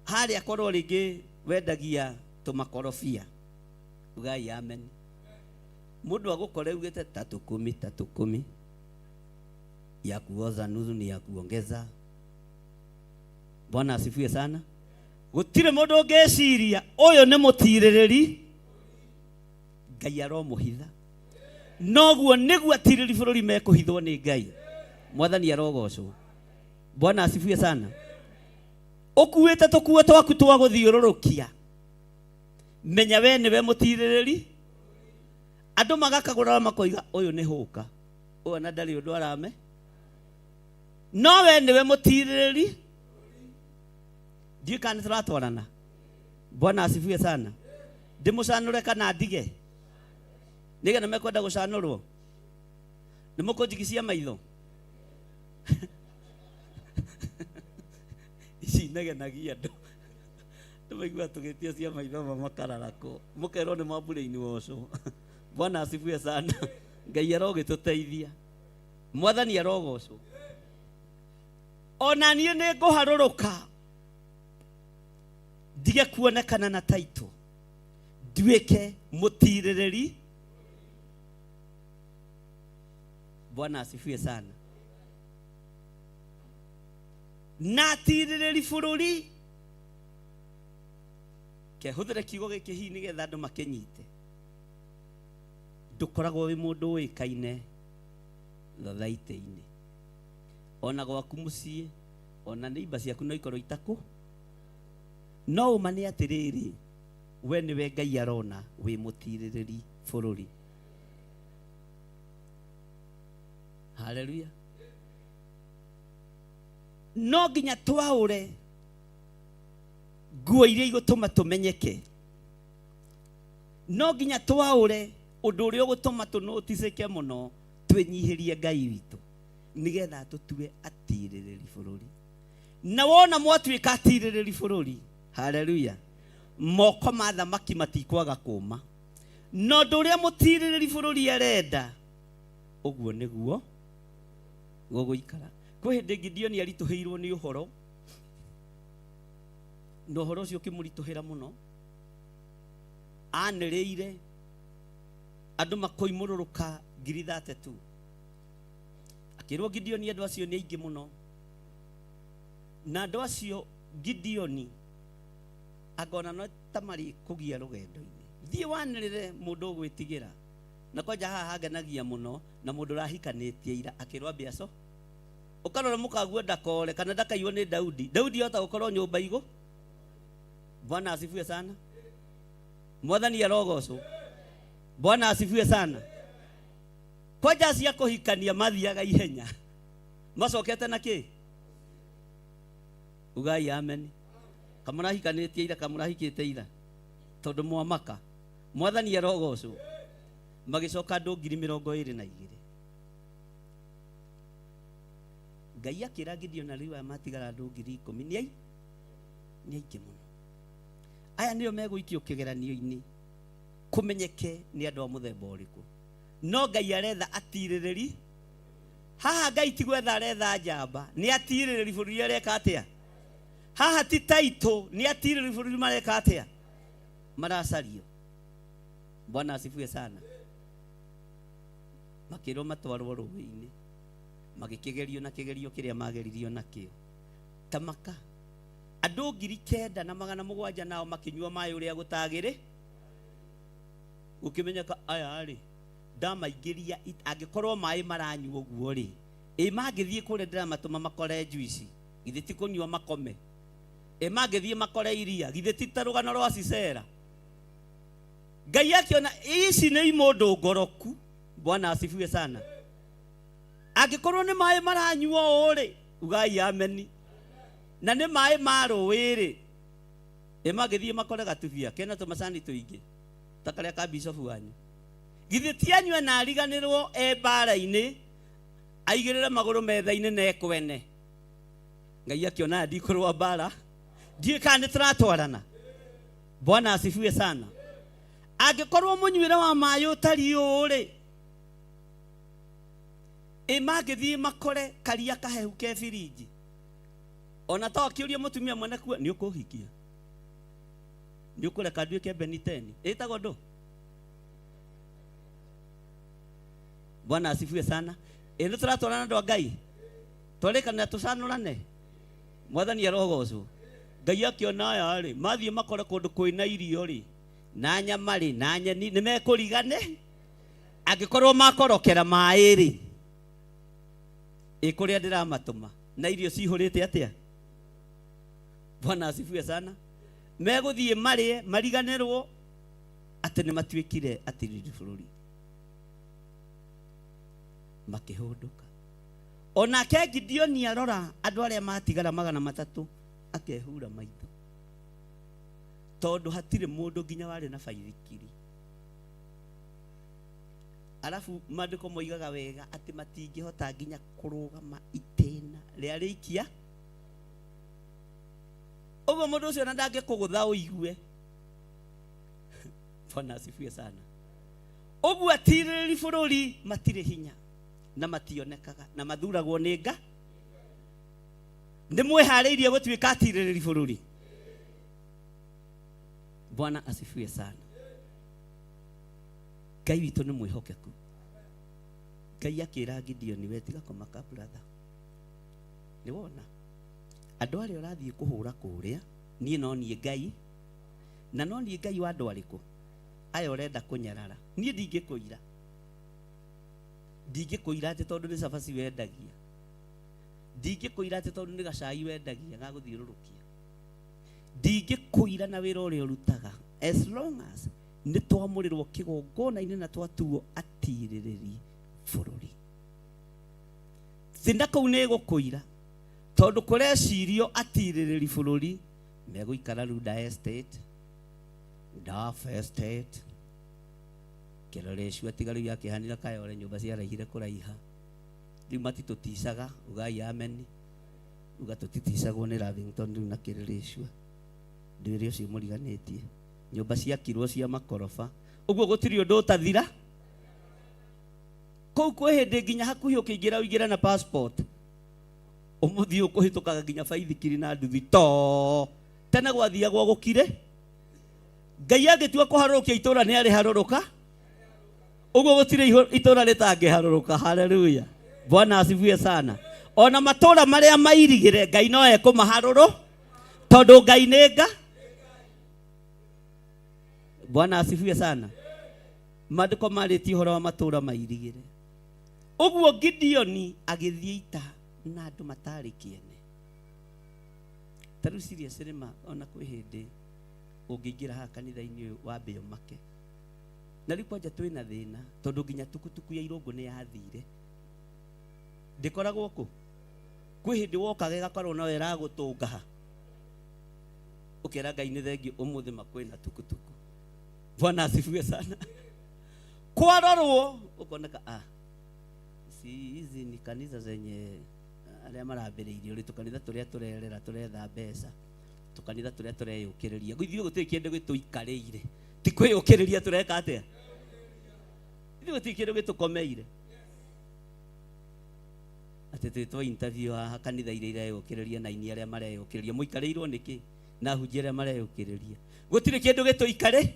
harĩa korwo rĩngĩ wendagia tũmakorobia. Ugai amen. Mũndũ agũkora ugĩte 10 ya kuoza nusu ni ya kuongeza. Bwana asifiwe sana. Gũtirĩ mũndũ ũngĩciria ũyũ nĩ mũtirĩrĩri Ngai aromũhitha. Noguo nĩguo atirĩrĩri bũrũri mekũhithwo nĩ Ngai. Mwathani arogocwo. Bwana asifiwe sana. Ũkuĩte tũkuo twaku twa gũthiũrũrũkia. Menya we nĩwe mũtirĩrĩri. Andũ magakagũra makoiga ũyũ nĩ hũka. Ũyũ na ndarĩ ũndũ arame. No we nĩwe mũtirĩrĩri. Ndiũĩ kana tũratwarana. Bwana asifiwe sana. Ndĩmũcanũre kana ndige. Nĩgetha mekwenda gũcanũrwo. Nĩmũkũnjigicia maitho. Ici negenagia andũ. Ndĩmaigua tũgĩtia cia maitho makararako. Mũkerwo nĩ mambura-inĩ woco. Bwana asifiwe sana. Ngai arogĩtũteithia. Mwathani arogocwo. Ona niĩ nĩ ngũharũrũka. Ndige kuonekana na taito. Nduĩke mũtirĩrĩri. Bwana asifiwe sana. Na atirĩrĩri bũrũri. Kehũthĩre kiugo gĩkĩ hihi nĩgetha andũ makĩnyite. Ndũkoragwo wĩ mũndũ ũĩkaine thathaitĩ-inĩ. Ona gwaku mũciĩ, ona neighbor ciaku no ikorwo itakũ. No ũma nĩ atĩrĩrĩ, we nĩwe Ngai arona wĩ mũtirĩrĩri bũrũri. Hallelujah. No nginya twaũre nguo iria igũtũma tũmenyeke. No nginya twaũre ũndũ ũrĩa ũgũtũma tũnoticĩke mũno twĩnyihĩrie Ngai witũ nĩgetha tũtue atirĩrĩri bũrũri. Na wona mwatuĩka atirĩrĩri bũrũri, haleluya, moko ma thamaki matikwaga kũma. no nduria mutiririri bururi arenda uguo niguo guguikara. Kwi hindi Gideoni arituhirwo ni uhoro, no uhoro ucio ukimurituhira muno, aniriire andu makoimururuka 32. Akirwo Gideoni andu acio ni aingi muno, na andu acio Gideoni agona no tamari kugia rugendo-ini. Thie wanirire mundu gwitigira na kwanja haha hagenagia muno na mundu rahikanitie ira akirwa biaco ukarora mukaguo ndakore kana ndakaiywo ni Daudi. Daudi yota gukorwo nyumba igu. Bwana asifiwe sana. Mwathani arogocwo. Bwana asifiwe sana. Kwanja cia kuhikania mathiaga ihenya macokete na ki ugai amen. Kamurahikanitie ira kamurahikite ira tondu mwamaka. Mwathani arogocwo. Magicoka andu 22,000. Ngai akira Gideoni riu matigara andu 10,000 ni aingĩ muno. Aya nĩo megũikio kĩgeranio-inĩ kumenyeke ni andu a muthemba ũrĩkũ. No Ngai aretha atirĩrĩri. Haha Ngai ti gwetha aretha njamba, ni atirĩrĩri bũrũri areka atia. Haha ti taito, ni atirĩrĩri bũrũri mareka atia, maracario. Bwana asifiwe sana. Makirwo matwarwo rũĩ-inĩ, magĩkĩgerio na kĩgerio kĩrĩa mageririo nakĩo. Tamaka andũ 9,700 nao makinyua maĩ ũrĩa gũtagĩrĩ. Ũkĩmenyeka aya rĩ ndamaingĩria angĩkorwo maĩ maranyuo ũguo rĩ, mangĩthiĩ kũrĩa ndĩramatũma makore juici, githĩ ti kũnyua makome. Mangĩthiĩ makore iria, githĩ ti ta rũgano rwa Sisera. Ngai akiona ici nĩ mũndũ ngoroku. Bwana asifiwe sana. Angĩkorwo nĩ maĩ maranyuo ũrĩ ugai ameni, na nĩ maĩ ma rũĩ rĩ, mangĩthiĩ makore gatubia kena tũmacani tũingĩ ta karĩa ka bishop wanyu, githĩ ti anyue na ariganĩrwo mbara-inĩ aigĩrĩre magũrũ metha-inĩ na ekwene. Ngai akiona ndikũrũa mbara, ndiĩ kana nĩ tũratwarana. Bwana asifiwe sana. Angĩkorwo mũnyuĩre wa maĩ ũtari ũrĩ, mangĩthiĩ makore karia kahehu ke firiji, ona to akĩũria mũtumia mwene kuo nĩ ũkũhikia, nĩ ũkũreka nduĩke Beniteni ĩtagwo ndũ. Bwana asifiwe sana. Nĩ tũratwarana andũ a Ngai, twarĩkanĩra tũcanũrane. Mwathani arogocwo. Ngai akiona aya rĩ mathiĩ makore kũndũ kwĩna irio rĩ na nyama rĩ na nyeni nĩ mekũrigane. Angĩkorwo makorokera maĩ rĩ, kũrĩa ndĩramatũma na irio cihũrĩte atia. Bwana asifiwe sana. Megũthiĩ marĩe mariganĩrwo atĩ nĩ matuĩkire atirĩrĩ bũrũri, makĩhũndũka. Onake Gideoni arora andũ arĩa matigara 300 akehura maitho, tondũ hatirĩ mũndũ nginya warĩ na baithikiri. Alafu maandĩko moigaga wega atĩ matingĩhota nginya kũrũgama itĩna rĩa rĩikia. Ũguo mũndũ ũcio na ndangĩkũgũtha ũigue. Bwana asifiwe sana. Ũguo atirĩrĩ bũrũri matirĩ hinya na mationekaga na mathuragwo nĩ Ngai. Nĩ mwĩharĩirie gũtuĩka atirĩrĩ bũrũri. Bwana asifiwe sana. Ngai witũ nĩ mwĩhokeku. Ngai akĩra Gideoni we tiga kũmaka brother. Nĩ wona andũ arĩa ũrathiĩ kũhũra kũrĩa, niĩ no niĩ Ngai, na no niĩ Ngai wa andũ arĩkũ aya ũrenda kũnyarara. Niĩ ndingĩkũira, ndingĩkũira atĩ tondũ nĩ cabaci wendagia, ndingĩkũira atĩ tondũ nĩ gacai wendagia ga gũthiũrũrũkia, ndingĩkũira na wĩra ũrĩa ũrutaga, as long as nĩ twamũrĩrwo kĩgongona-inĩ na twatuo atirĩrĩri bũrũri. Thinda kũu nĩ gũkũira tondũ kũrecirio atirĩrĩri bũrũri megũikara Ruda Estate, Daf Estate, Kĩrorecu atiga rĩu yakĩhanĩra Kayole nyũmba ciaraihire kũraiha. Rĩu matitũticaga ugai ameni, uga tũtiticagwo nĩ Lavington rĩu na Kĩrorecu. Ndĩrĩ ũcio mũriganĩtie. Nyũmba ciakirwo cia makoroba Uguo gutiri undu utathira. Kou kwe hindi nginya hakuhi ukiingira uingira na passport. Umuthi ukuhitukaga nginya baithikiri na nduthi to. Tena gwathiagwo gukire. Ngai agitua kuharurukia itura ni ari haruruka. Uguo gutiri itura ritangiharuruka. Haleluya. Bwana asifiwe sana. Ona matura maria mairigire Ngai no ekumaharuru tondu Ngai ni Nga. Bwana asifiwe sana. Maandiko marĩtie ũhoro wa matura mairigire. Uguo Gideoni agithie ita na andu matari kiene. Taru serious rema ona kwi hindi ungiingira ha kanitha-ini uyu wambe umake. Na riu kwanja twina thina tondu nginya tukutuku ya irungu ni yathire. Ndikoragwo ku kwi hindi wokaga igakorwo no iragutunga. Ukera Ngai ni thengi umuthi makwina tukutuku. Bwana asifiwe sana. Kwarorwo ukoneka hizi ni kanisa zenye aria marambiriirie uri tukanitha turia turerera turetha mbeca tukanitha turia tureyukiriria gwithio gutiri kindu gituikariire ti kwiyukiriria tureka atia ithu gutiri kindu gitukomeire ati twitwa interview ha kanitha iria ireyukiriria na ini aria mareyukiriria muikarirwo niki na hunjia aria mareyukiriria gutiri kindu gituikare.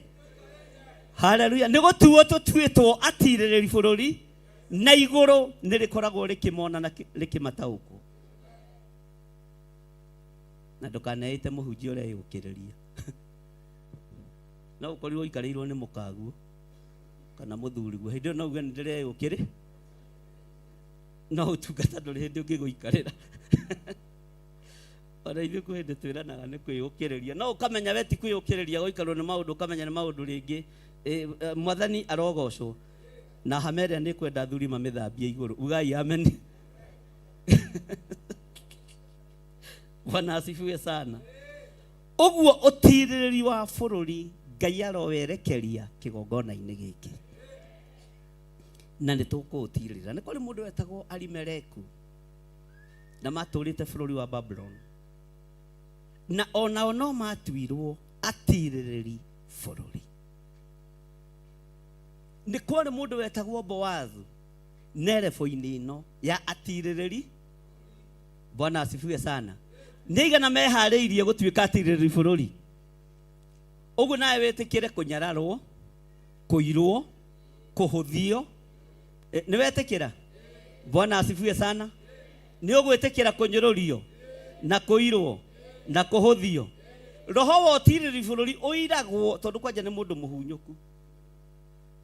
Haleluya. Nigutuo tutwitwo atirĩrĩri bũrũri na igũrũ nĩ rĩkoragwo rĩkĩmona na rĩkĩmataũkwo. Na ndũkaneĩte mũhunjia ũreyũkĩrĩria. No ũkorirwo ikarĩirwo nĩ mũkaguo kana mũthuriguo. Hĩndĩ ĩyo no uge nĩ ndĩreyũkĩrĩ. No ũtungata ndũrĩ hĩndĩ ũngĩgũikarĩra. Ona ithuĩ kwĩ hĩndĩ twĩranaga nĩ kwĩyũkĩrĩria. No ũkamenya we ti kwĩyũkĩrĩria gũikarwo nĩ maũndũ ũkamenya nĩ maũndũ rĩngĩ. Mwathani arogocwo na Hameria nĩ kwenda thuri mamĩthambie igũrũ. Ugai amen. Bwana asifiwe sana. Uguo ũtirĩrĩri wa bũrũri Ngai arowerekeria kĩgongona-inĩ gĩkĩ. Na nĩ tũkũũtirĩrĩra. Nĩ kũrĩ mũndũ wetagwo Alimeleku na matũrĩte bũrũri wa Babylon. Na onao no matuirwo atirĩrĩri bũrũri. Nĩ kwarĩ mũndũ wetagwo Boazu nerebo-inĩ ĩno ya atirĩrĩri. Bwana asifiwe sana. Nĩ igana meharĩirie gũtuĩka atirĩrĩri bũrũri. Ũguo nawe wĩtĩkĩre kũnyararwo, kũirwo, kũhũthio. Nĩ wetĩkĩra? Bwana asifiwe sana. Nĩ ũgwĩtĩkĩra kũnyũrũrio na kũirwo na kũhũthio. Roho wa ũtirĩrĩri bũrũri ũiragwo tondu kwanja nĩ mũndũ mũhunyũku.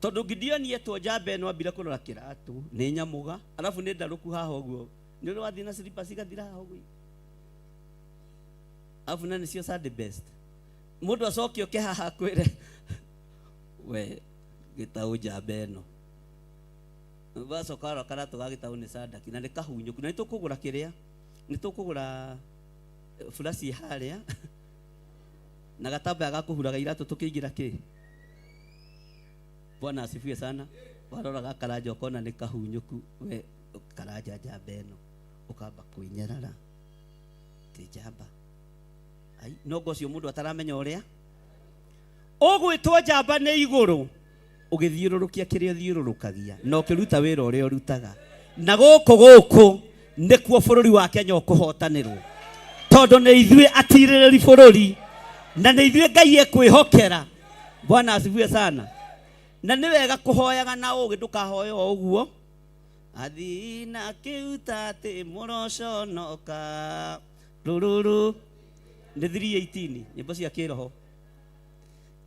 Tondu Gideoni etwo njamba ĩno ambire kũrora kĩratũ nĩ nyamuga alafu nĩ ndarũku haha ũguo. Nĩ ũrĩ wathiĩ na slippers igathira haha ũguo. Alafu na nĩcio sad best. Mũndũ acoke oke haha kwĩre we gĩtaũ njamba ĩno. Bacoka kana tũgagĩtaũ nĩ Sadaki na nĩ kahunyũku na nĩ tũkũgũra kĩrĩa? Nĩ tũkũgũra flash harĩa na gatambaya gakũhuraga iratũ tũkĩingira kĩ? Bwana asifiwe sana. Warora gakaranja ukona nĩ kahunyũku we karanja njamba ĩno ukamba kwĩnyarara ti njamba. Ai no gocio mũndũ ataramenya ũrĩa ũgwĩtwo njamba nĩ igũrũ ũgĩthiũrũrũkia kĩrĩa ũthiũrũrũkagia no kĩruta wĩra ũrĩa ũrutaga. Na gũkũ nĩkuo bũrũri wa Kenya ũkũhotanĩrwo tondu nĩ ithuĩ atirĩrĩri bũrũri na nĩ ithuĩ Ngai ekwĩhokera. Bwana asifiwe sana. Na nĩ wega kũhoyaga na ũgĩ ndũkahoye o ũguo. Athina kĩuta atĩ mũroconoka rũrũrũ nĩ 3:18 nyĩmbo cia kĩroho.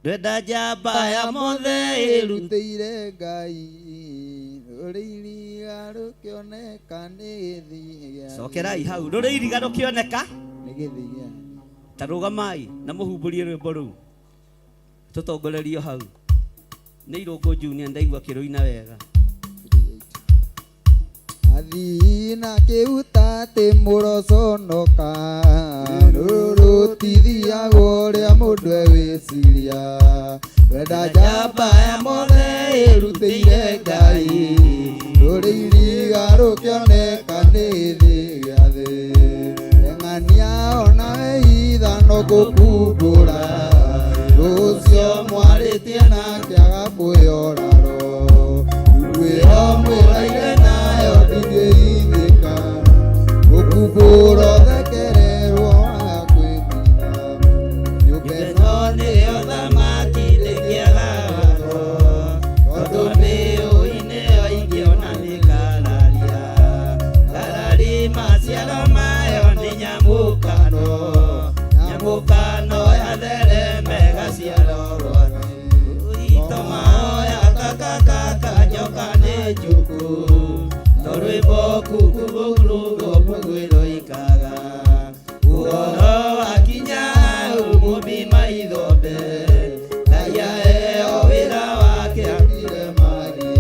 Ndwenda njamba ya mothe ĩrutĩire Ngai rũrĩ iriga rũkĩoneka nĩ gĩthia. Cokerai hau rũrĩ iriga rũkĩoneka nĩ gĩthia. Ta rũgamai na mũhumbũrie rwĩmbo rũu tũtongorerio hau. Nĩ Irũngũ Junior ndaigua kĩrũina wega. Athina kĩuta atĩ mũroconoka rũrũ tithiagwo ũrĩa mũndũ ewĩciria. Wenda njamba ya mothe ĩrutĩire Ngai rũrĩ iriga rũkĩoneka nĩ thĩ gĩa thĩ. Eng'ania ona ithano gũkumbũra Lucio mwarĩtie nake agakwĩyoraro Ndwĩyo mwĩraire nayo ndingĩithĩka Gũkumbũra ũthekererwo waga kwĩthina Nyũmba ĩno nĩyo thamaki ndĩkĩaga watho Tondũ mĩũi-inĩ oingĩ ona mĩkararia Ngarari maciaro mayo nĩ nyamũkano Nyamũkano ya thereme gaciaro rwani Itomaoya kakakaka nyoka nĩ njuku Torwĩmbo kukugurugo mũgwĩro ikaga Ũhoro wakinya ũmũmbi maithombe Raiya eo wĩra wake atire mari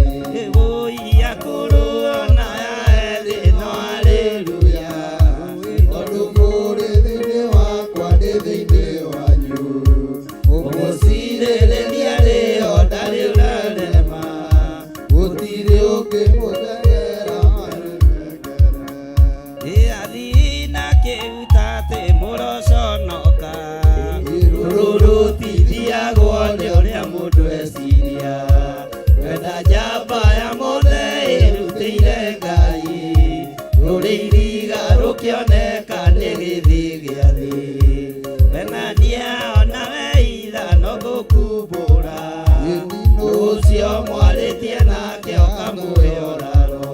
Ĩwũi akũrũ ona ya ethĩ no haleluya Tondũ mũrĩ thĩinĩ wakwa ndĩ thĩinĩ wanyu Ũmũcirĩrĩria rĩo ndarĩ ũrarema Gũtirĩ ũngĩmũthegera maremekere Athina kĩuta atĩ mũroconoka Rũrutithiagwo nĩ ũrĩa mũndũ eciria Wenda njamba ya mothe ĩrutĩire Ngai Rũrĩ iriga rũkĩoneka nĩ gĩthĩ gĩa thĩ Wenania ona we itha no gũkumbũra Ũcio mwarĩtie nake ũkamwĩyoraro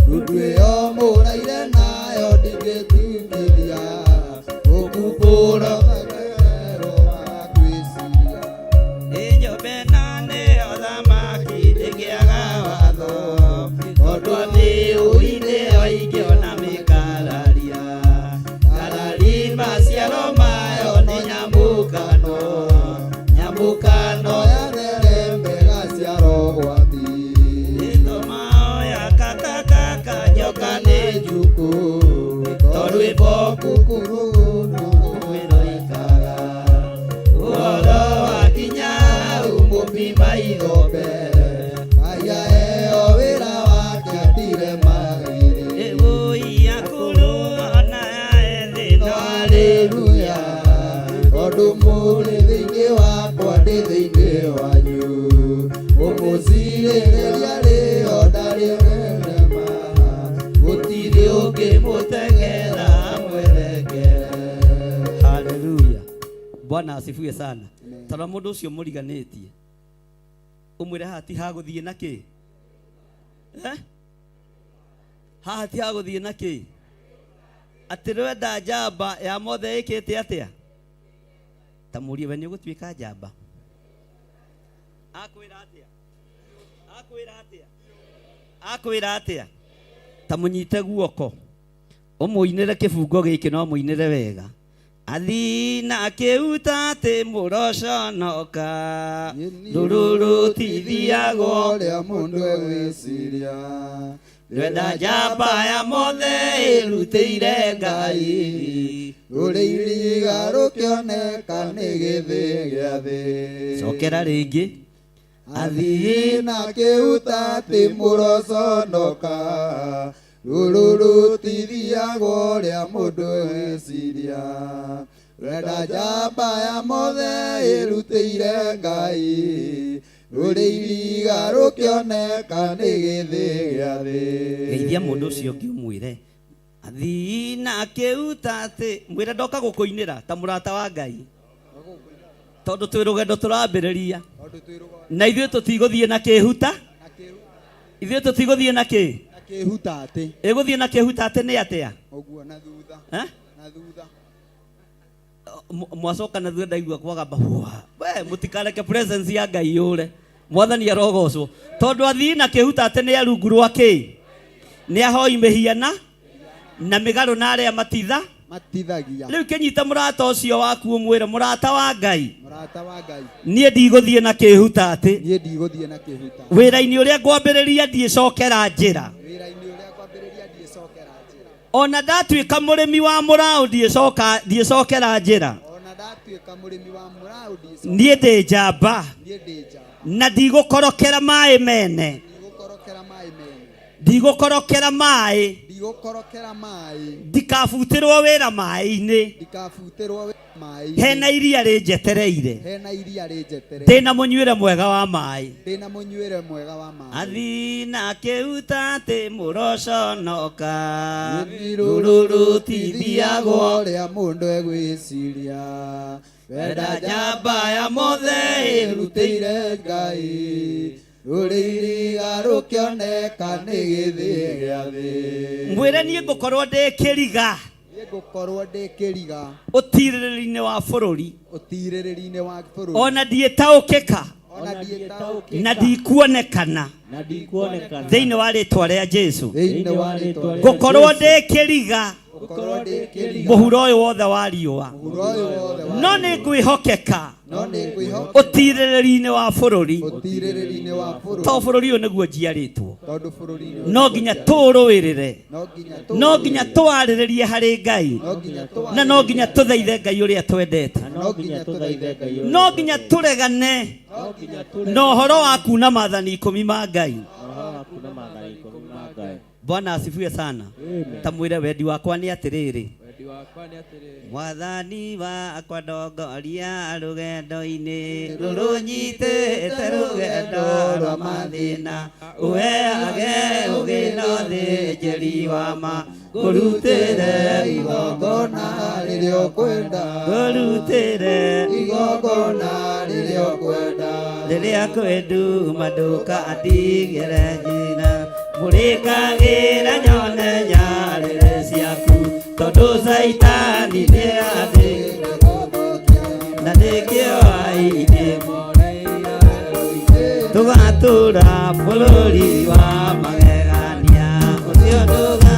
Ndwĩyo mũraire nayo ndingĩtungithia Gũkumbũra ũthekererwo waga kwĩciria Nyũmba ĩno nĩyo thamaki ndĩkĩaga watho Tondũ mĩũi-inĩ oingĩ ona mĩkararia Ngarari maciaro mayo nĩ nyamũkano Nyamũkano ya therembe gaciaro gwati Itomaoya kakakaka nyoka nĩ njuku Torwĩmbo kukurugudu mũgwĩro ikaga Ũhoro wakinya ũmũmbi maithombe Raiya eo wĩra wake atire magĩrĩ Ĩwũi akũrũ ona ya ethĩ no haleluya Tondũ mũrĩ thĩinĩ wakwa ndĩ thĩinĩ wanyu Ũmũcirĩrĩria rĩo ndarĩ ũrarema Gũtirĩ ũngĩmũtegera amwerekere Haleluya. Bwana asifiwe sana. Tara mũndũ ũcio mũriganĩtie ũmwĩre haha ti ha gũthiĩ na kĩ haha ti ha gũthiĩ na kĩ atĩ rwenda njamba ya mothe ĩkĩte atĩa ta mũrie we nĩ ũgũtuĩka njamba akwĩra atĩa ta mũnyite guoko ũmũinĩre kĩbungo gĩkĩ no mũinĩre wega Athina kĩuta atĩ mũroconoka Rũrutithiagwo ũrĩa mũndũ egwĩciria Ndwenda njamba ya mothe ĩrutĩire Ngai Rũrĩ iriga rũkĩoneka nĩ gĩthĩ gĩa thĩ Cokera rĩngĩ Athina kĩuta atĩ mũroconoka Rũrutithiagwo ũrĩa mũndũ egwĩciria Rwenda njamba ya mothe ĩrutĩire Ngai Rũrĩ iriga rũkĩoneka nĩ gĩthĩ gĩa thĩ Geithia mũndũ ũcio ũngĩ ũmwĩre Athina kĩuta atĩ mwĩre ndoka gũkũinĩra ta mũrata wa Ngai tondũ twĩ rũgendo tũrambĩrĩria na ithuĩ tũtigũthiĩ na kĩhuta ithuĩ tũtigũthiĩ na kĩ kĩhuta atĩ ĩgũthiĩ na kĩhuta atĩ nĩ atĩa ũguo na thutha na thutha mwacoka na thutha ndaigua kwaga bahua we mũtikareke presence ya Ngai yũre mwathani arogocwo tondũ athii na kĩhuta atĩ nĩ arungu rwa kĩ nĩ ahoi mĩhiana na mĩgarũ na arĩa matithagia rĩu kĩnyita mũrata ũcio waku ũmwĩre mũrata wa Ngai niĩ ndigũthiĩ na kĩhuta atĩ wĩra-inĩ ũrĩa ngwambĩrĩria ndiĩcokera njĩra ona ndatuĩka mũrĩmi wa mũraũ ndiĩcokera njĩra niĩ ndĩ njamba na ndigũkorokera maĩ mene Ndigũkorokera maĩ, ndigũkorokera maĩ, ndikabutirwo wĩra maĩ-inĩ, ndikabutirwo wĩra maĩ-inĩ, hena iria rĩnjetereire, hena iria rĩnjetereire, ndĩna mũnyuĩre mwega wa maĩ. ndĩna mũnyuĩre mwega wa maĩ. Athina kĩuta atĩ mũroconoka, rũrũ tithiagwo ũrĩa mũndũ egwĩciria, wenda nyamba ya mothe ĩrutĩire Ngai, rũrĩ iriga rũkĩoneka nĩ gĩthĩ gĩa thĩ. mwĩre niĩ ngũkorwo ndĩ kĩriga ngũkorwo ndĩ kĩriga ũtirĩrĩri-inĩ wa bũrũri, ũtirĩrĩri-inĩ wa bũrũri, ona ndiĩtaũkĩka ona ndiĩtaũkĩka, na ndikuonekana thĩinĩ wa rĩtwa rĩa Jesũ. thĩinĩ wa rĩtwa rĩa Ngũkorwo ndĩ kĩriga ngũkorwo ndĩ kĩriga mũhuro ũyũ wothe wa riũa, mũhuro ũyũ wothe wa no nĩ ngwĩhokeka no nĩ ngwĩhoka ũtirĩrĩri-inĩ wa bũrũri, ũtirĩrĩri-inĩ wa bũrũri, to bũrũri ũyũ nĩguo njiarĩtwo. tondũ bũrũri-inĩ No nginya tũũrũĩrĩre, no nginya no tũwarĩrĩrie harĩ Ngai, na no nginya tũthaithe Ngai ũrĩa twendete, nginya tũthaithe Ngai, no nginya tũregane na ũhoro wa kuuna maathani 10 ma Ngai. Bwana asifiwe sana. Tamwĩre wendi wakwa nĩ atĩrĩrĩ, Mwathani wakwa ndongoria rũgendo-inĩ rũrũ nyitĩte rũgendo rwa mathĩna, ũheage ũgĩ na ũthĩnjĩri wa ma, ngũrutĩre igongona rĩrĩa ũkwenda, ngũrutĩre igongona rĩrĩa ũkwenda, rĩrĩa kwenduma ndũkandigĩre njĩra, mũrĩkagĩra nyone nyarĩrĩ ciaku, tondũ Saitani nĩ athĩire na nĩkĩo aithĩ tũgatũũra bũrũri wa magegania ũcio ndũga.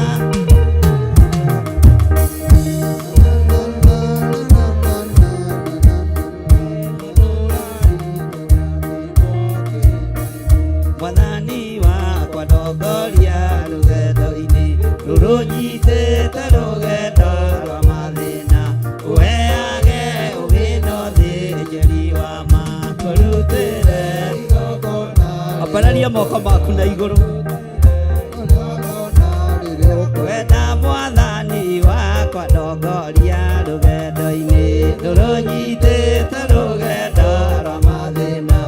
Mwathani wakwa ndongoria rũgendo-inĩ rũrũ nyitĩte rũgendo rwa mathĩna, ũheage ũgĩ na ũthĩnjĩri wa ma, ngũrutĩre igongona. Ambararia moko maku na igũrũ, wenda Mwathani wakwa ndongoria rũgendo-inĩ rũrũ nyitĩte rũgendo rwa mathĩna,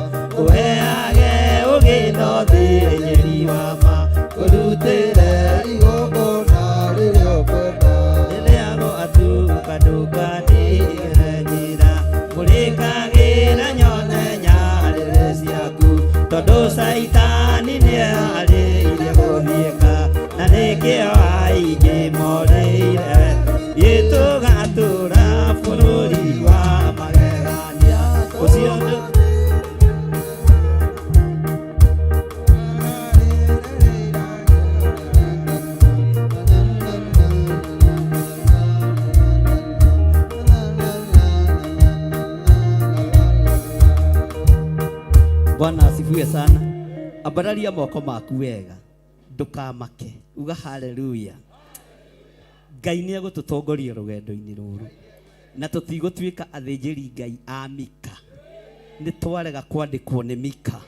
ũheage ũgĩ na ũthĩnjĩri wa ma, ngũrutĩre igongona rĩrĩa ũkwenda, rĩrĩa gwatuka ndũkandigĩre njĩra, mũrĩkagĩra nyone nyarĩrĩ ciaku, tondũ Saitani nĩ arĩire gũthiĩka na nĩkĩo aingĩ morĩire, tũgatũũra bũrũri wa magegania ũcio ndũ. Bwana asifiwe sana. Ambararia moko maku wega, ndukamake, uga haleluya. Ngai nĩ egũtũtongoria rũgendo-inĩ rũrũ, na tũtigũtuĩka athĩnjĩri Ngai a Mika. Nĩ twarega kwandĩkwo nĩ Mika,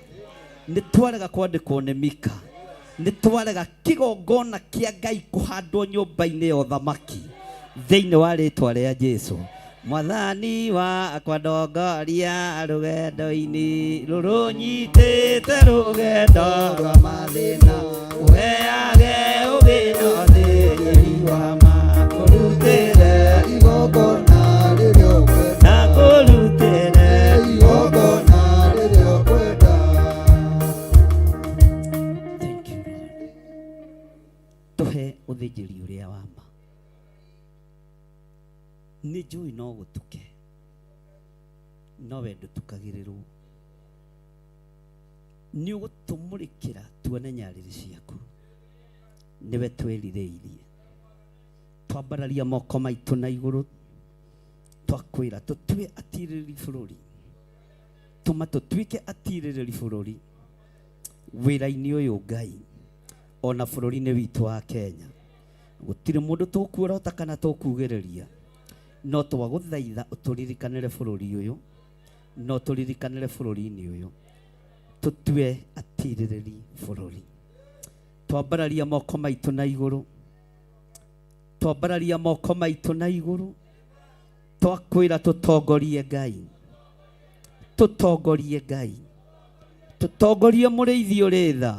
nĩ twarega kwandĩkwo nĩ Mika, nĩ twarega kĩgongona kĩa Ngai kũhandwo nyũmba-inĩ ya ũthamaki thĩinĩ wa rĩtwa rĩa Jesũ. Mwathani wakwa ndongoria rũgendo-inĩ rũrũ nyitĩte rũgendo rwa mathĩna, ũheage ũgĩ na ũthĩnjĩri wa ma, ngũrutĩre igongona rĩrĩa ũkwenda, na ngũrutĩre igongona rĩrĩa ũkwenda. Thank you Lord. Tũhe ũthĩnjĩri ũrĩa wa ma. Nĩ njũĩ no gũtuke, no we ndũtukagĩrĩrwo. Nĩ ũgũtũmũrĩkĩra tuone nyarĩrĩ ciaku, nĩwe twĩrirĩirie. Twambararia moko maitũ na igũrũ, twakwĩra tũtue atirĩrĩri bũrũri, tũma tũtuĩke atirĩrĩri bũrũri wĩra-inĩ ũyũ Ngai, ona bũrũri-inĩ witũ wa Kenya. Gũtirĩ mũndũ tũkuorota kana tũkugĩrĩria, no twagũthaitha ũtũririkanĩre bũrũri ũyũ, no tũririkanĩre bũrũri-inĩ ũyũ, tũtue atirĩrĩri bũrũri. twambararia moko maitũ na igũrũ, twambararia moko maitũ na igũrũ, twakwĩra tũtongorie Ngai, tũtongorie Ngai, tũtongorie mũrĩithi ũrĩ tha,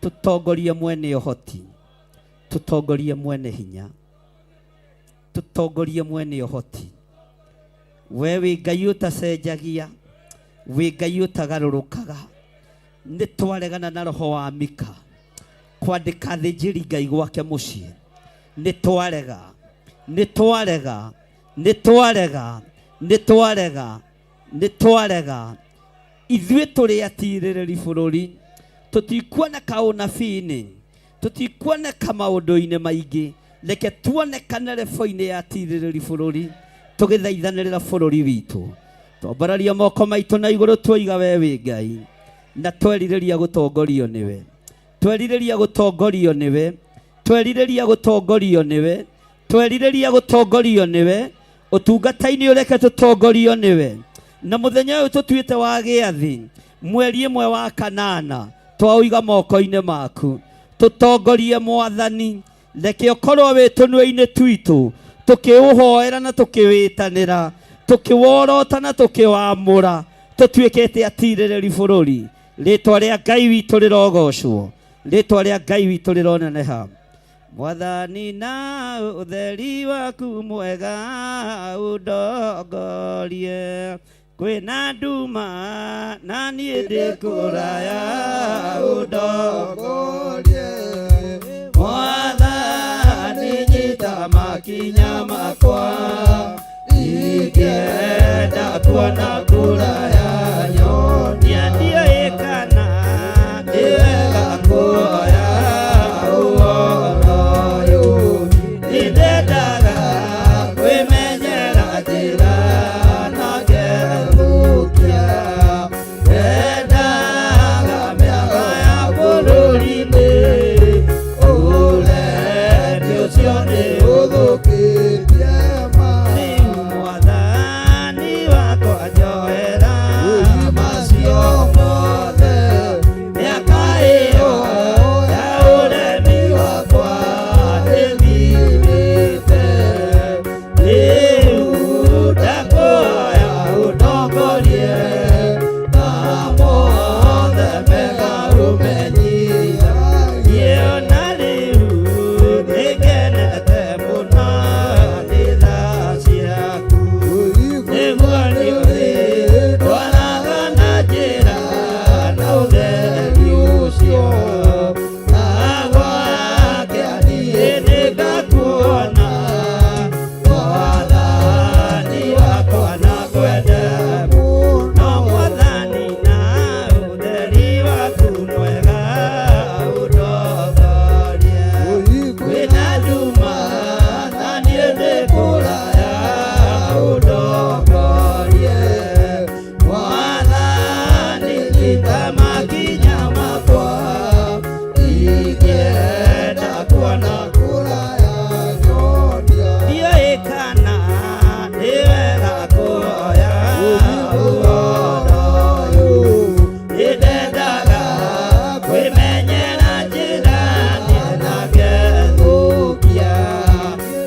tũtongorie mwene ũhoti, tũtongorie mwene hinya, tũtongorie mwene ũhoti. We wĩ Ngai ũtacenjagia, wĩ Ngai ũtagarũrũkaga. Nĩ twaregana na roho wa Mika kwandĩka thĩnjĩri Ngai gwake mũciĩ. Nĩ twarega, nĩ twarega, nĩ twarega, nĩ twarega, nĩ twarega. Ithuĩ tũrĩ atirĩrĩri bũrũri, tũtikuoneka ũnabii-inĩ, tũtikuoneka maũndũ-inĩ maingĩ. Reke tuonekane rebo-inĩ ya atirĩrĩri bũrũri, tũgĩthaithanĩrĩra bũrũri witũ. Twambararia moko maitũ na igũrũ, twoiga we wĩ Ngai, na twerirĩria gũtongorio nĩwe, twerirĩria gũtongorio nĩwe, twerirĩria gũtongorio nĩwe, twerirĩria gũtongorio nĩwe. Ũtungata-inĩ ũreke tũtongorio nĩwe. Na mũthenya ũyũ tũtuĩte wa gĩathĩ, mweri ĩmwe wa kanana, twauiga moko-inĩ maku. Tũtongorie Mwathani, reke ũkorwo wĩ tũnua-inĩ twitũ, tũkĩũhoera na tũkĩwĩtanĩra, tũkĩworota na tũkĩwamũra, tũtuĩkĩte atirĩrĩri bũrũri. Rĩtwa rĩa Ngai witũ rĩrogocwo, rĩtwa rĩa Ngai witũ rĩroneneha. Mwathani na ũtheri waku mwega ũndongorie, kwĩna nduma na niĩ ndĩ kũraya ũndongorie. Mwathani nyita makinya makwa, ingĩenda kuona kũraya nyonia. Ndiũĩ kana nĩ wega kuoya ũhoro ũyũ, nĩndendaga kwĩmenyera njĩra na ngerũkia. Ndendaga mĩago ya bũrũri-inĩ, ũrendi ũcio nĩ ũthũkĩtie rĩu. Mwathani wakwa njoera macio mothe, mĩaka ĩyo ya ũremi wakwa ndĩthirĩte. Rĩu ndakuoya ũndongorie, na mothe mega ũmenyithagie. Ona rĩu nĩngenete mũno nĩ tha ciaku, nĩguo nĩũrĩndwaraga na njĩra na ũtheri ũcio. Na gwake niĩ nĩngakuona, Mwathani wakwa na ngwende mũno. Mwathani na ũtheri waku mwega ũndongorie, kwĩna nduma na niĩ ndĩ kũraya ũndongorie. Mwathani nyita makinya makwa, ingĩenda kuona kũraya nyonia. Ndiũĩ kana nĩ wega kuoya ũhoro ũyũ, nĩndendaga kwĩmenyera njĩra niĩ na ngethũkia.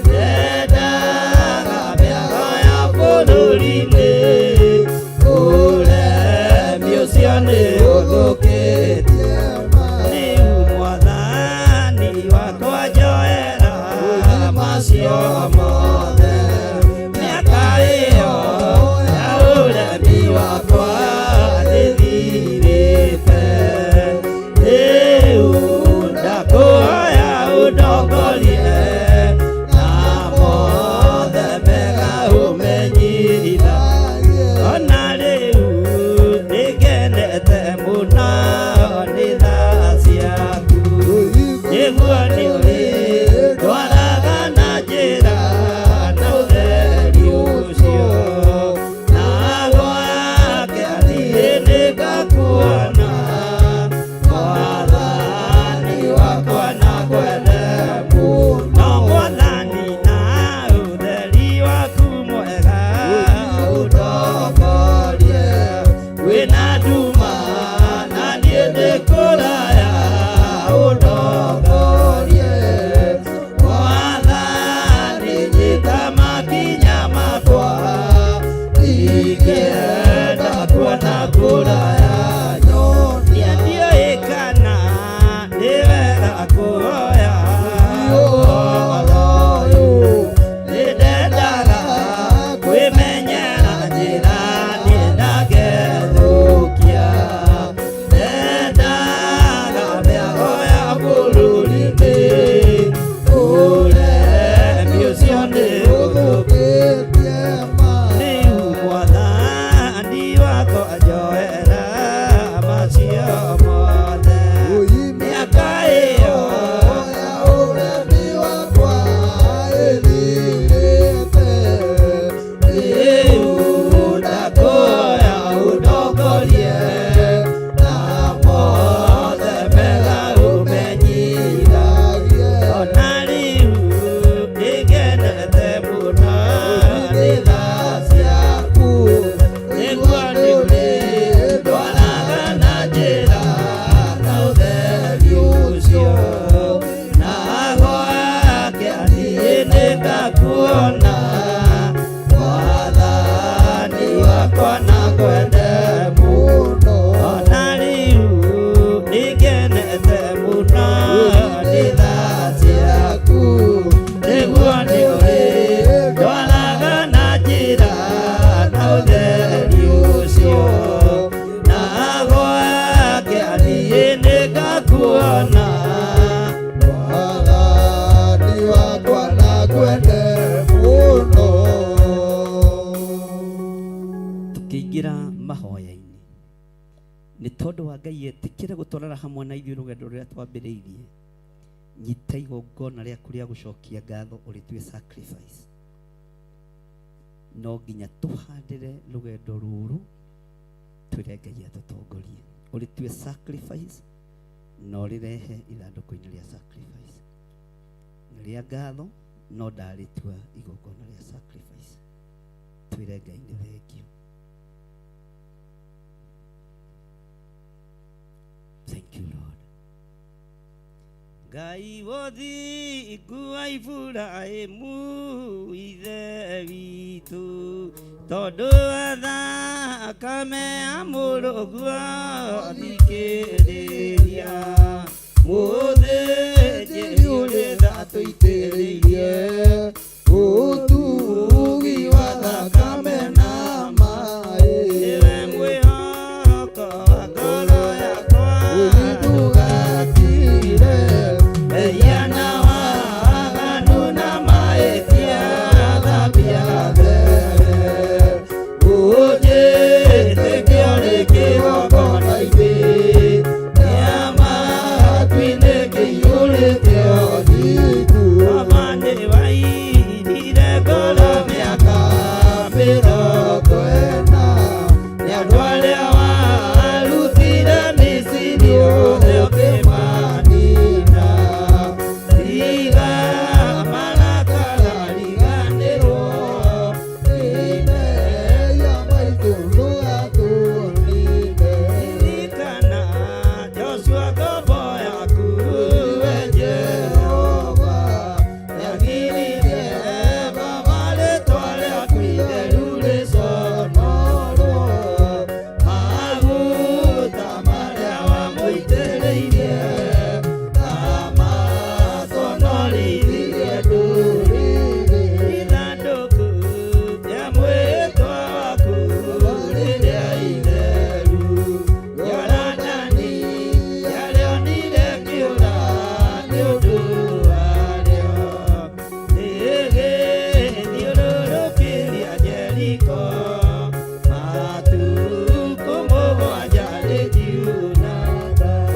Ndendaga mĩago ya bũrũri-inĩ, ũremi ũcio nĩ ũthũkĩtie rĩu. Mwathani wakwa njoera macio mothe, mĩaka ĩyo ya ũremi wakwa ndĩthirĩte. Rĩu ndakuoya ũndongorie, na mothe mega ũmenyithagie. Ona rĩu nĩngenete mũno nĩ tha ciaku, nĩguo nĩũrĩndwaraga na njĩra na ũtheri ũcio. Na gwake niĩ nĩngakuona, Mwathani wakwa na ngwende mũno. nĩngakuona Mwathani wakwa na kwende mũno ona rĩu nĩngenete mũno nĩ tha ciaku nĩguo nĩ ũrĩ ndwaraga na njĩra na ũtheri ũcio na gwake niĩ nĩngakuona Mwathani wakwa na kwende mũno. Tũkĩingĩra mahoya-inĩ nĩ tondũ wa Ngai etĩkĩre gũtwarana hamwe na ithuĩ rũgendo rũrĩa twambĩrĩirie, nyita igongona rĩaku rĩa gũcokia ngatho ũrĩtue sacrifice. No nginya tũhandĩre rũgendo rũrũ twĩre Ngai atũtongorie, ũrĩtue sacrifice no rĩrehe ithandũkũ-inĩ rĩa sacrifice rĩa ngatho, no ndarĩtua igongona rĩa sacrifice. Twĩre Ngai nĩ thengio. Thank you, Lord. Ngai wothingu wa Iburahĩmu ithe witũ, tondũ wa thakame ya mũrũguo thikĩrĩria mũthĩnjĩri ũrĩ tha tũitĩrĩirie ũtugi wa thakame na maĩ. Nĩwe mwĩhoko wa ngoro yakwa ũgĩtugatire meiana waganu na mahĩtia thambia mbere ũnjĩtĩkio rĩ kĩgongona-inĩ kĩa matu-inĩ kĩiyũrĩte ũthingu. Baba nĩ wairire ngoro mĩaka 40 nĩ andũ arĩa warutire Misiri othe ũkĩmanina. Riga marakara riganĩrwo imeya maitũ ndũgatũnine. Ririkana Joshua ngombo yaku we Jehova, yagiririe Baba rĩtwa rĩaku itheru rĩconorwo. Maguta marĩa wamũitĩrĩirie amaconorithirie ndũrĩrĩ. Ithandũkũ rĩa mwĩhĩtwa waku rĩrĩa itheru Yorodani yarĩonire kĩũra nĩ ũndũ warĩo. Rĩgĩthiũrũrũkĩria Jeriko matukũ mũgwanja rĩkiuna.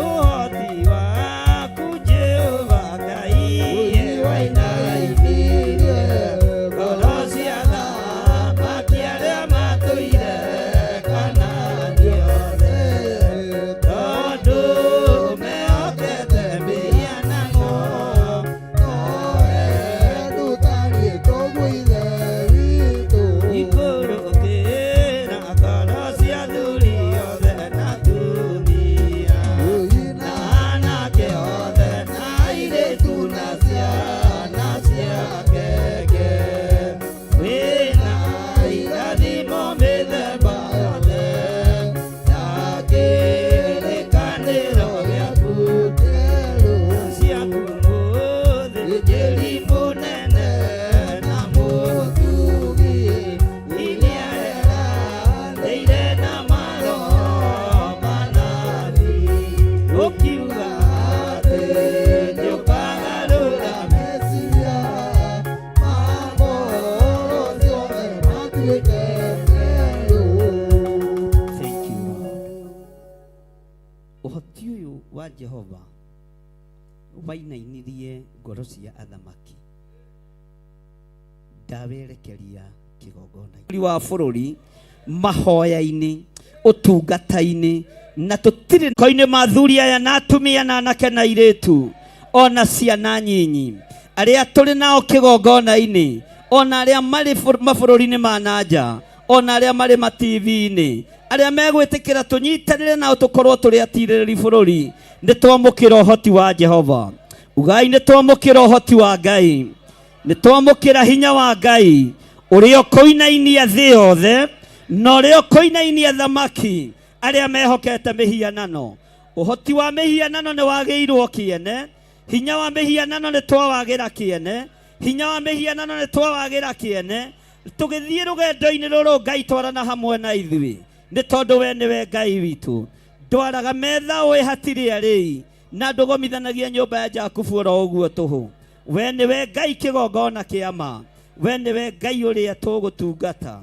Ũhoti waku Jehova Ngai wainainie ngoro cia thamaki arĩa matũire Kanaani othe, tondũ mehokete mĩhianano nowe ndũtariĩ toguo ithe witũ. Ikũrũkĩra ngoro cia athuri othe na atumia na anake othe na airĩtu na ciana cia ngenge. Wĩna irathimo mĩthemba yothe na kĩrĩkanĩro gĩaku njerũ ciaku mũthĩnjĩri mũnene na mũtugi iria rĩeranĩire na maroho manathi. Ũkiuga atĩ nĩũkagarũra meciria ma ngoro ciothe matuĩke merũ. Thank you, Lord. Ũhoti ũyũ wa Jehova wainainirie ngoro cia athamaki, ndawerekeria kĩgongona-inĩ wa bũrũri, mahoya-inĩ, ũtungata-inĩ, na tũtirĩ koinĩ mathuri aya na atumia na anake na airĩtu ona ciana nyinyi arĩa tũrĩ nao kĩgongona-inĩ, ona arĩa marĩ mabũrũri-inĩ ma nanja, ona arĩa marĩ ma-TV-inĩ, arĩa megwĩtĩkĩra tũnyitanĩre nao tũkorwo tũrĩ atirĩrĩri bũrũri. Nĩ twamũkĩra ũhoti wa Jehova. Ugai nĩ twamũkĩra ũhoti wa Ngai. nĩ twamũkĩra hinya wa Ngai ũrĩa ũkoinainia thĩ yothe na ũrĩa ũkoinainia thamaki arĩa mehokete mĩhianano. Ũhoti wa mĩhianano nĩ wagĩirwo kĩene, hinya wa mĩhianano nĩ twawagĩra kĩene, hinya wa mĩhianano nĩ twawagĩra kĩene. Tũgĩthiĩ rũgendo-inĩ rũrũ Ngai twarana hamwe na ithuĩ, nĩ tondũ we nĩwe Ngai witũ. Ndwaraga metha ũĩ hatirĩ arĩ na ndũgomithanagia nyũmba ya Jakubu oro ũguo tũhũ. We nĩwe Ngai kĩgongona kĩa ma, we nĩwe Ngai ũrĩa tũgũtungata.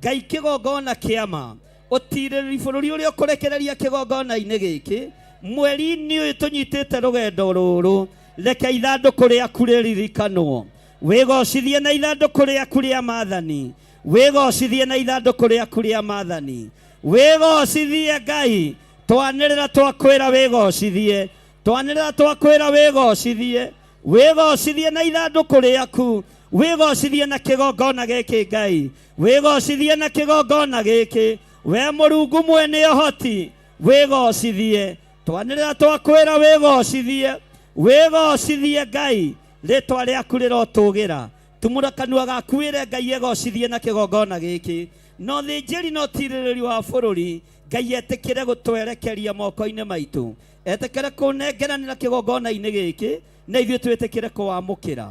Ngai kĩgongona kĩa ma, ũtirĩrĩri bũrũri ũrĩa ũkũrekereria kĩgongona-inĩ gĩkĩ. Mweri-inĩ ũyũ tũnyitĩte rũgendo rũrũ, reke ithandũkũ rĩaku rĩririkanwo. Wĩgocithie na ithandũkũ rĩaku rĩa maathani, wĩgocithie na ithandũkũ rĩaku rĩa maathani, wĩgocithie Ngai. Twanĩrĩra twakwĩra wĩgocithie, twanĩrĩra twakwĩra wĩgocithie, wĩgocithie na ithandũkũ rĩaku, wĩgocithie na kĩgongona gĩkĩ Ngai, wĩgocithie na kĩgongona gĩkĩ. We Mũrungu mwene ũhoti, wĩgocithie. Twanĩrĩra twakwĩra wĩgocithie, wĩgocithie Ngai. Rĩtwa rĩaku rĩrotũgĩra. Tumũra kanua gaku wĩre Ngai egocithie na kĩgongona gĩkĩ. No thĩnjĩri no tirĩrĩri wa bũrũri, Ngai etĩkĩre gũtwerekeria moko-inĩ maitũ, etĩkĩre kũnengeranĩra kĩgongona-inĩ gĩkĩ, na ithuĩ twĩtĩkĩre kũwamũkĩra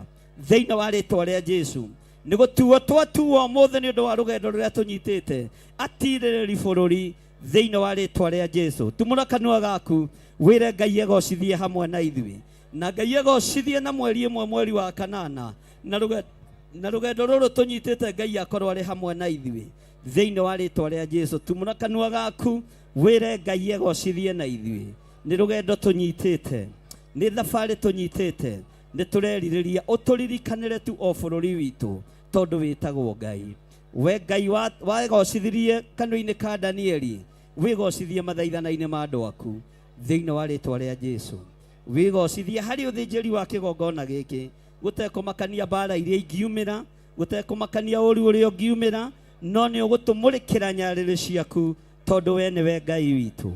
thĩinĩ wa rĩtwa rĩa Jesu. Nĩ gũtuo twatuo ũmũthĩ nĩ ũndũ wa rũgendo rũrĩa tũnyitĩte, atirĩrĩri bũrũri thĩinĩ wa rĩtwa rĩa Jesu. Tumũra kanua gaku wĩre Ngai egocithie hamwe na ithuĩ, na Ngai egocithie na mweri ĩmwe mweri wa kanana, na rũgendo rũrũ tũnyitĩte Ngai akorwo arĩ hamwe na ithuĩ thĩinĩ wa rĩtwa rĩa Jesu. Tumũra kanua gaku wĩre Ngai egocithie na ithuĩ. Nĩ rũgendo tũnyitĩte, nĩ thabarĩ tũnyitĩte, nĩ tũrerirĩria ũtũririkanĩre tu o bũrũri witũ tondũ wĩtagwo Ngai. We Ngai wegocithirie kanua-inĩ ka Danieli, wĩgocithie mathaithana-inĩ ma andũ aku thĩinĩ wa rĩtwa rĩa Jesu. Wĩgocithie harĩ ũthĩnjĩri wa kĩgongona gĩkĩ, gũtekũmakania mbara iria ingiumĩra, gũtekũmakania ũru ũrĩa ũngiumĩra, no nĩ ũgũtũmũrĩkĩra nyarĩrĩ ciaku tondũ we nĩwe Ngai witũ,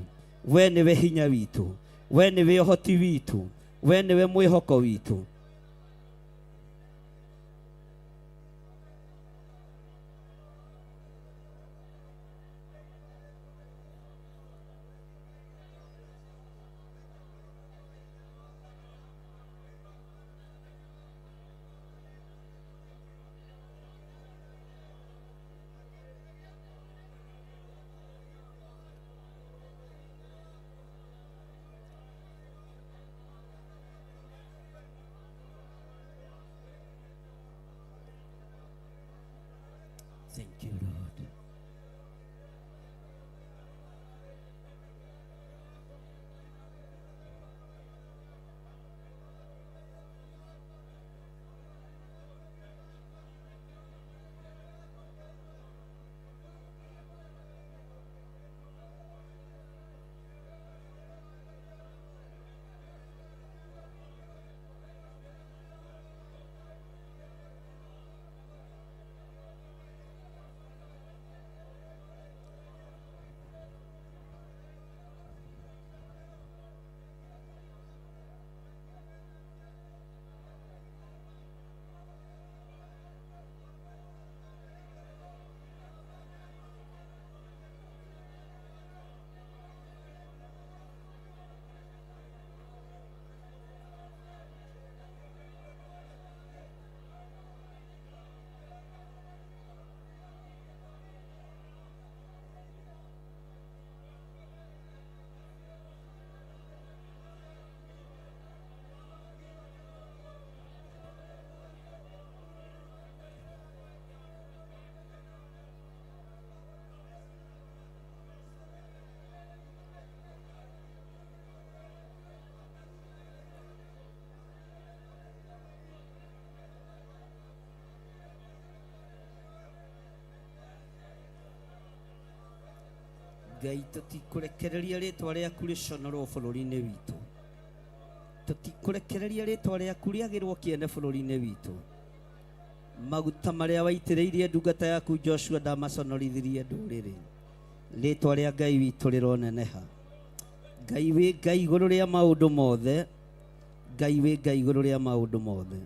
we nĩwe hinya witũ, we nĩwe ũhoti witũ, we nĩwe mwĩhoko witũ. Thank you, Lord. Ngai tũtikũrekereria rĩtwa rĩaku rĩconorwo bũrũri-inĩ witũ, tũtikũrekereria rĩtwa rĩaku rĩagĩrwo kĩene bũrũri-inĩ witũ. Maguta marĩa waitĩrĩirie ndungata yaku Joshua ndamaconorithirie ndũrĩrĩ, rĩtwa rĩa Ngai witũ rĩroneneha. Ngai wĩ Ngai igũrũ rĩa maũndũ mothe, Ngai wĩ Ngai igũrũ rĩa maũndũ mothe.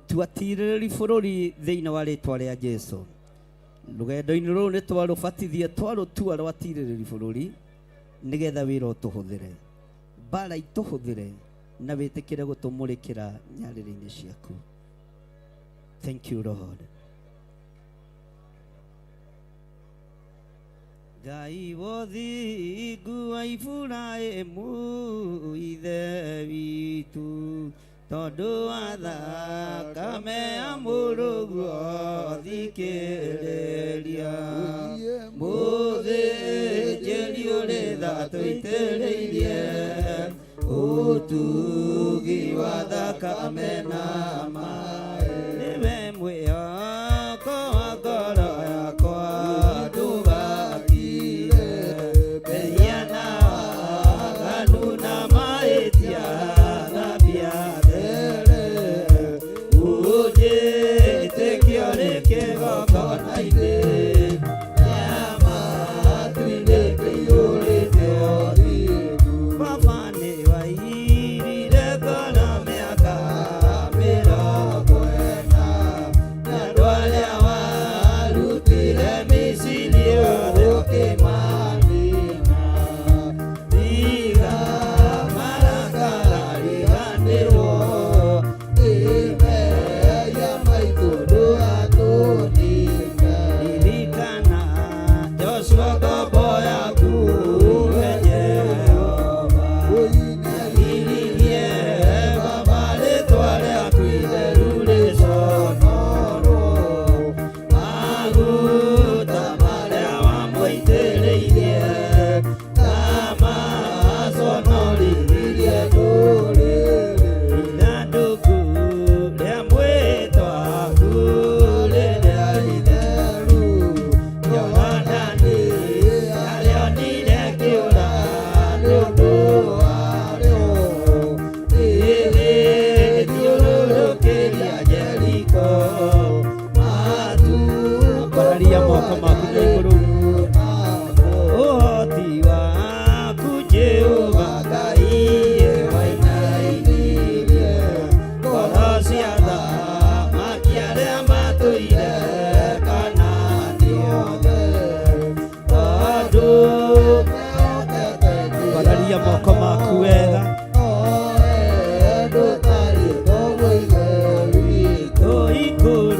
tuatirĩrĩri bũrũri thĩinĩ wa rĩtwa rĩa Jesũ. Rũgendo-inĩ rũrũ nĩ twarũbatithia twarũtua rwatirĩrĩri bũrũri nĩgetha wĩra ũtũhũthĩre, mbara itũhũthĩre na wĩtĩkĩre gũtũmũrĩkĩra nyarĩrĩ-inĩ ciaku. Thank you Lord. Ngai wothingu wa Iburahĩmu ithe witũ, tondũ wa thakame ya mũrũguo thikĩrĩria, mũthĩnjĩri ũrĩ tha tũitĩrĩirie ũtugi wa thakame na maĩ, nĩwe mwĩhoko wa ngoro yakwa ndũgakire, mehia na waganu na mahĩtia thambia there, ũnjĩtĩkio nĩ kĩgongona-inĩ kĩa matu-inĩ kĩiyũrĩte ũthingu. Baba nĩ wairire ngona mĩaka 40 na andũ arĩa warutire Misiri othe ũkĩmanina, tiga marakara riganĩrwo imeya maitũ ndũgatũnine. Ririkana Joshua ngombo yaku we Jehova, ũinĩririe Baba rĩtwa rĩaku itheru rĩconorwo, maguta marĩa wamũitĩrĩirie na maconoririe ndũrĩrĩ, ithandũku rĩa mwĩtwaku rĩrĩa itheru, Jorodani arĩonire kĩũra nĩũndũ warĩo, rĩgĩthiũrũrũkĩria Jeriko matu kwararia moko maku na igũrũ. Ũhoti waku Jehova Ngai wainainirie ngoro cia thamaki arĩa matũire Kanaani othe, tondũ kwararia moko maku wega.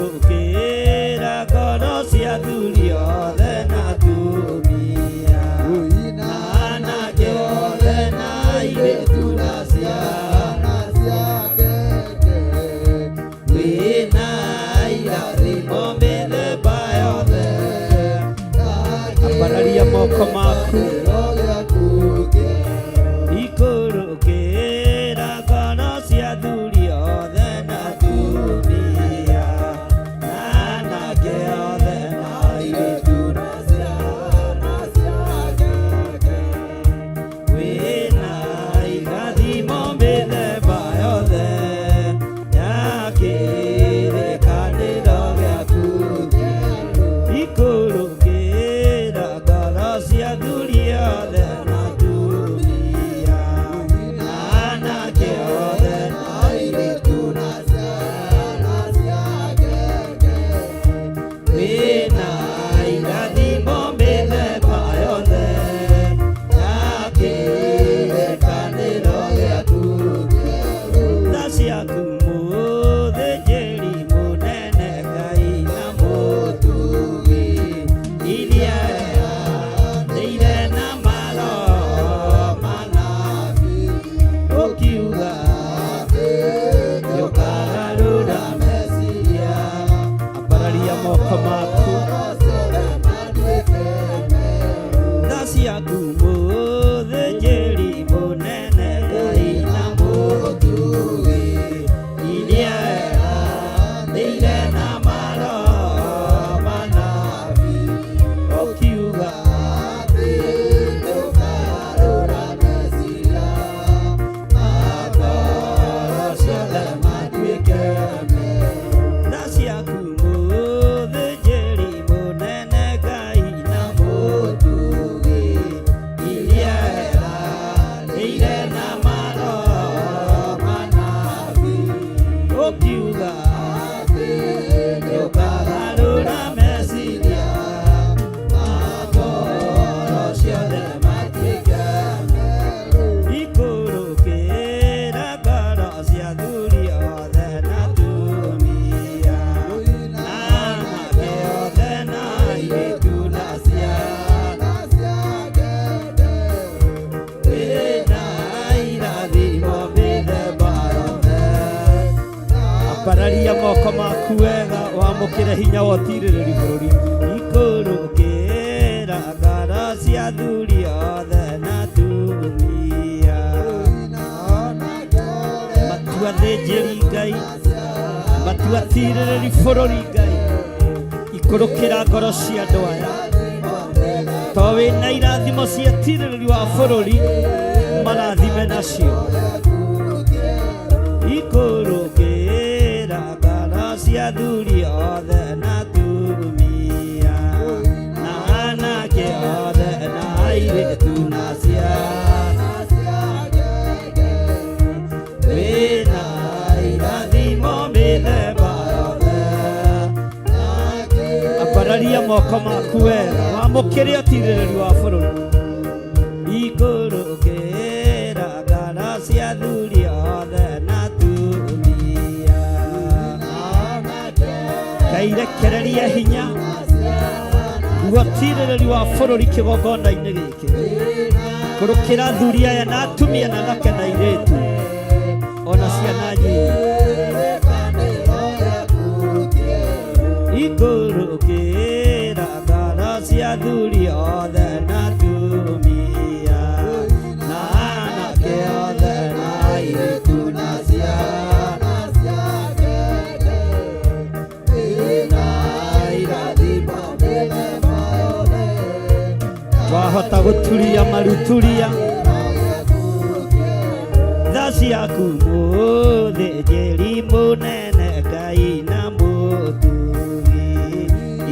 Tũikũrũkĩra ngoro cia athuri othe na atumia, na anake othe na airĩtu na ciana cia ngenge, wĩna irathimo mĩthemba yothe, ambararia moko maku. Ikũrũkĩra ngoro cia athuri othe na atumia, na anake othe na airĩtu na ciana cia ngenge, wĩna irathimo mĩthemba yothe ya kĩrĩkanĩro gĩaku kĩerũ. Ikũrũkĩra ngoro cia athuri othe na atumia, na anake othe na airĩtu na ciana cia ngenge, wĩna irathimo mĩthemba yothe ya kĩrĩkanĩro gĩaku kĩerũ. Tha ciaku mũthĩnjĩri mũnene Ngai na mũtugi, iria eranĩire na maroho manabi, ũkiuga nĩũkagarũra meciria. Ambararia moko maku. Tha ciaku mũthĩnjĩri mũnene Ngai na mũtugi, iria eranĩire na maroho manabi, ũkiuga nĩũkagarũra meciria, na ngoro ciothe matuĩke mega. Tha ciaku mũthĩnjĩri mũnene Ngai na mũtugi, iria eranĩire na maroho manabi, ũkiuga Pararia moko maku wega wamukire hinya wotirĩrĩri bũrũri ikũrũkĩra ngara cia athuri othe na atumia matua thĩnjĩri Ngai matua tirĩrĩri bũrũri Ngai ikũrũkĩra ngoro cia andũ aya to wĩna irathimo cia tirĩrĩri wa bũrũri marathime nacio ikũrũkĩra cia athuri othe na atumia na anake othe na airĩtu na ciana wĩna irathimo mĩthemba yothe ambararia moko maku wega wamũkĩre ũtirĩrĩri wa bũrũri ikũrũkĩra ngara cia athuri othe na irekereria hinya guotirĩrĩri wa bũrũri kĩgongona-inĩ gĩkĩ kũrũkĩra athuri aya na atumia na anake na airĩtu ona ciana nyingi ikũrũkĩra ngara cia athuri othe na atumia na anake othe na airĩtu na ciana twahota gũturia maruturia tha ciaku mũthĩnjĩri mũnene Ngai na mũtugi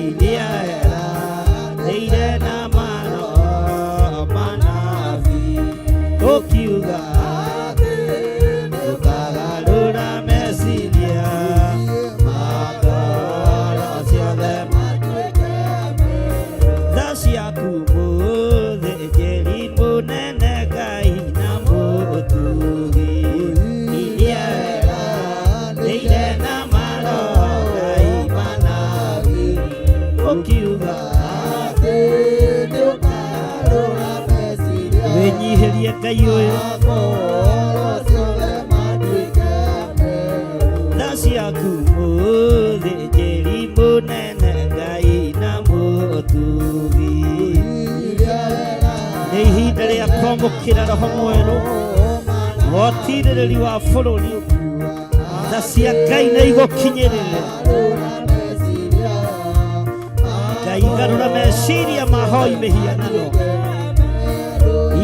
iria eranĩire na mano manabi ũkiuga ũkagarũra meciria makoro ciothe tha ciaku wĩnyihĩrie Ngai ũyũ tha ciaku mũthĩnjĩri mũnene Ngai na mũtugi nĩ ihinda rĩa kwamũkĩra roho mwerũ wotirĩrĩri wa bũrũri tha cia Ngai na igũkinyĩrĩre Ngai garũra meciria mahoi mĩhianano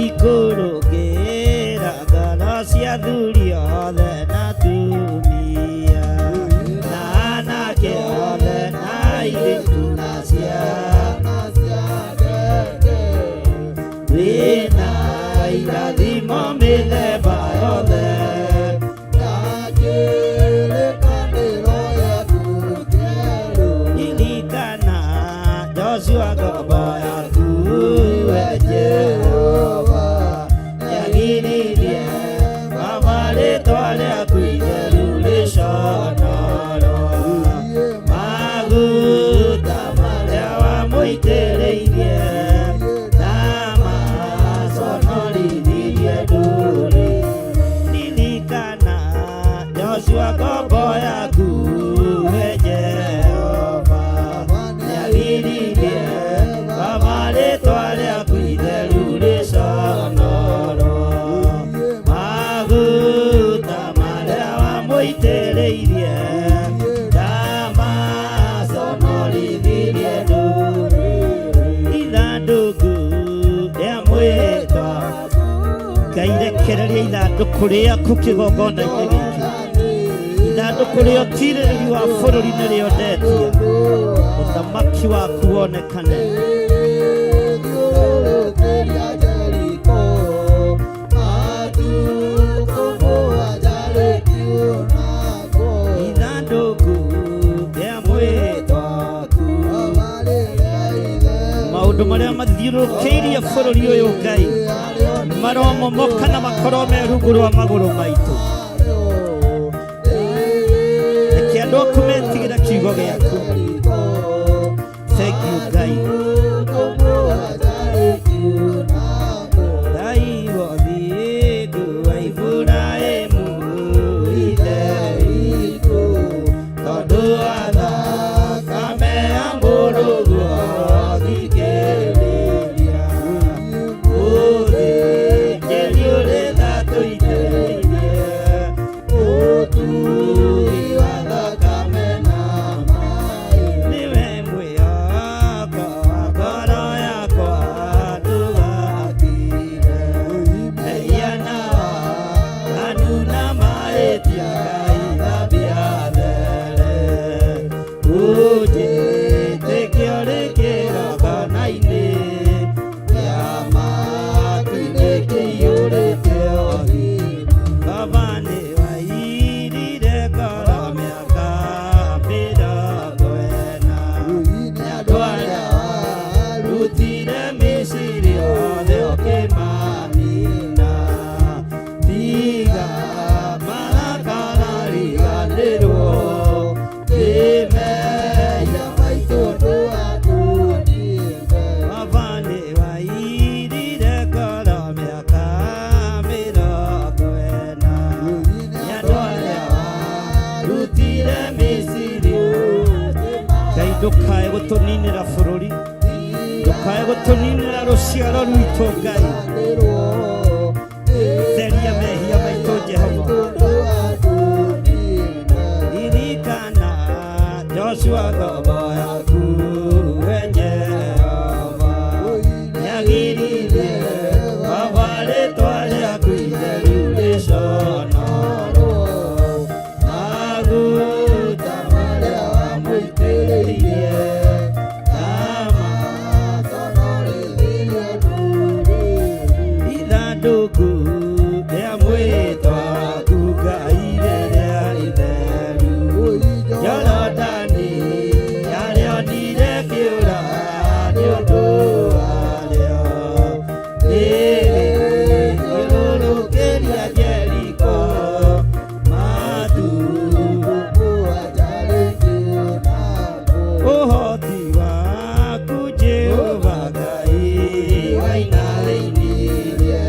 ikũrũkĩra ngara cia athuri othe na atumia na anake othe na airĩtu na ciana wĩna irathimo mĩthemba yothe ilikana Joshua ngombo yaku we Jehova yagiririe mamarĩtwa rĩaku itheru rĩconoro maguta marĩa wamũitĩrĩirie na maconorithirie ndũrĩ ririkana Joshua ngombo yaku we Jehova yagiririe mamarĩtwa rĩaku itheru rĩconoro maguta marĩa wamũitĩrĩirie na maconorithirie ndũrĩ ithandũkũ rĩa mwĩhĩtwa Ngai rekereria ithandũkũ rĩaku kĩgongona-inĩ gĩkĩ ithandũkũ rĩa ũtirĩrĩri wa bũrũri nĩrĩondetia ũthamaki waku wonekane ithandũkũ rĩa mwĩhĩtwa maundu maria mathiurukiirie bururi uyu Ngai maromomoka na makoro me rungu rwa maguru maitu. Reke andu aku metigira kiugo giaku. Thank you Ngai. Ngai wothiĩndu wa Iburahĩmu ithe tondũ wa thakame ya mũrũguo thikĩrĩria ũthĩnjĩri ũrĩ thatũitĩrĩirie ũtui wa thakame na maĩ nĩwe mwĩhoko wa ngoro yakwa ndũgakire mehia na waganu na mahĩtia Ngai ũnjĩtĩkia ũrĩ kĩgongona-inĩ kĩa matu-inĩ kĩiyũrĩte ũthiũ. Baba nĩ wairire ngoro mĩaka mĩrongo ĩna nĩ andũ arĩa warutire Misiri othe ũkĩmanina tiga marakara riganĩrwo mehia maitũ ndũgatũninde. Baba nĩ wairire ngoro mĩaka mĩrongo ĩna nĩ andũ arĩa warutire Misiri. Ngai ndũkae gũtũninĩra bũrũri, ndũkae gũtũninĩra rũciaro rwitũ Ngai. Theria mehia maitũ Jehova. Ririkana Joshua ngombo yaku we Jehova nyagiririe Baba rĩtwa rĩaku itheru rĩconorwo maguta marĩa wamũitĩrĩirie na matonorithirio ndũrĩrĩ ithandũkũ rĩa mwĩhĩtwa waku Ngai rĩrĩa itheru Jorodani yarĩonire kĩũra nĩ ũndũ warĩo rĩgĩthiũrũrũkĩria Jeriko maturumbuaja rĩkĩonagwo. Ũhoti waku Jehova Ngai wainarĩinirie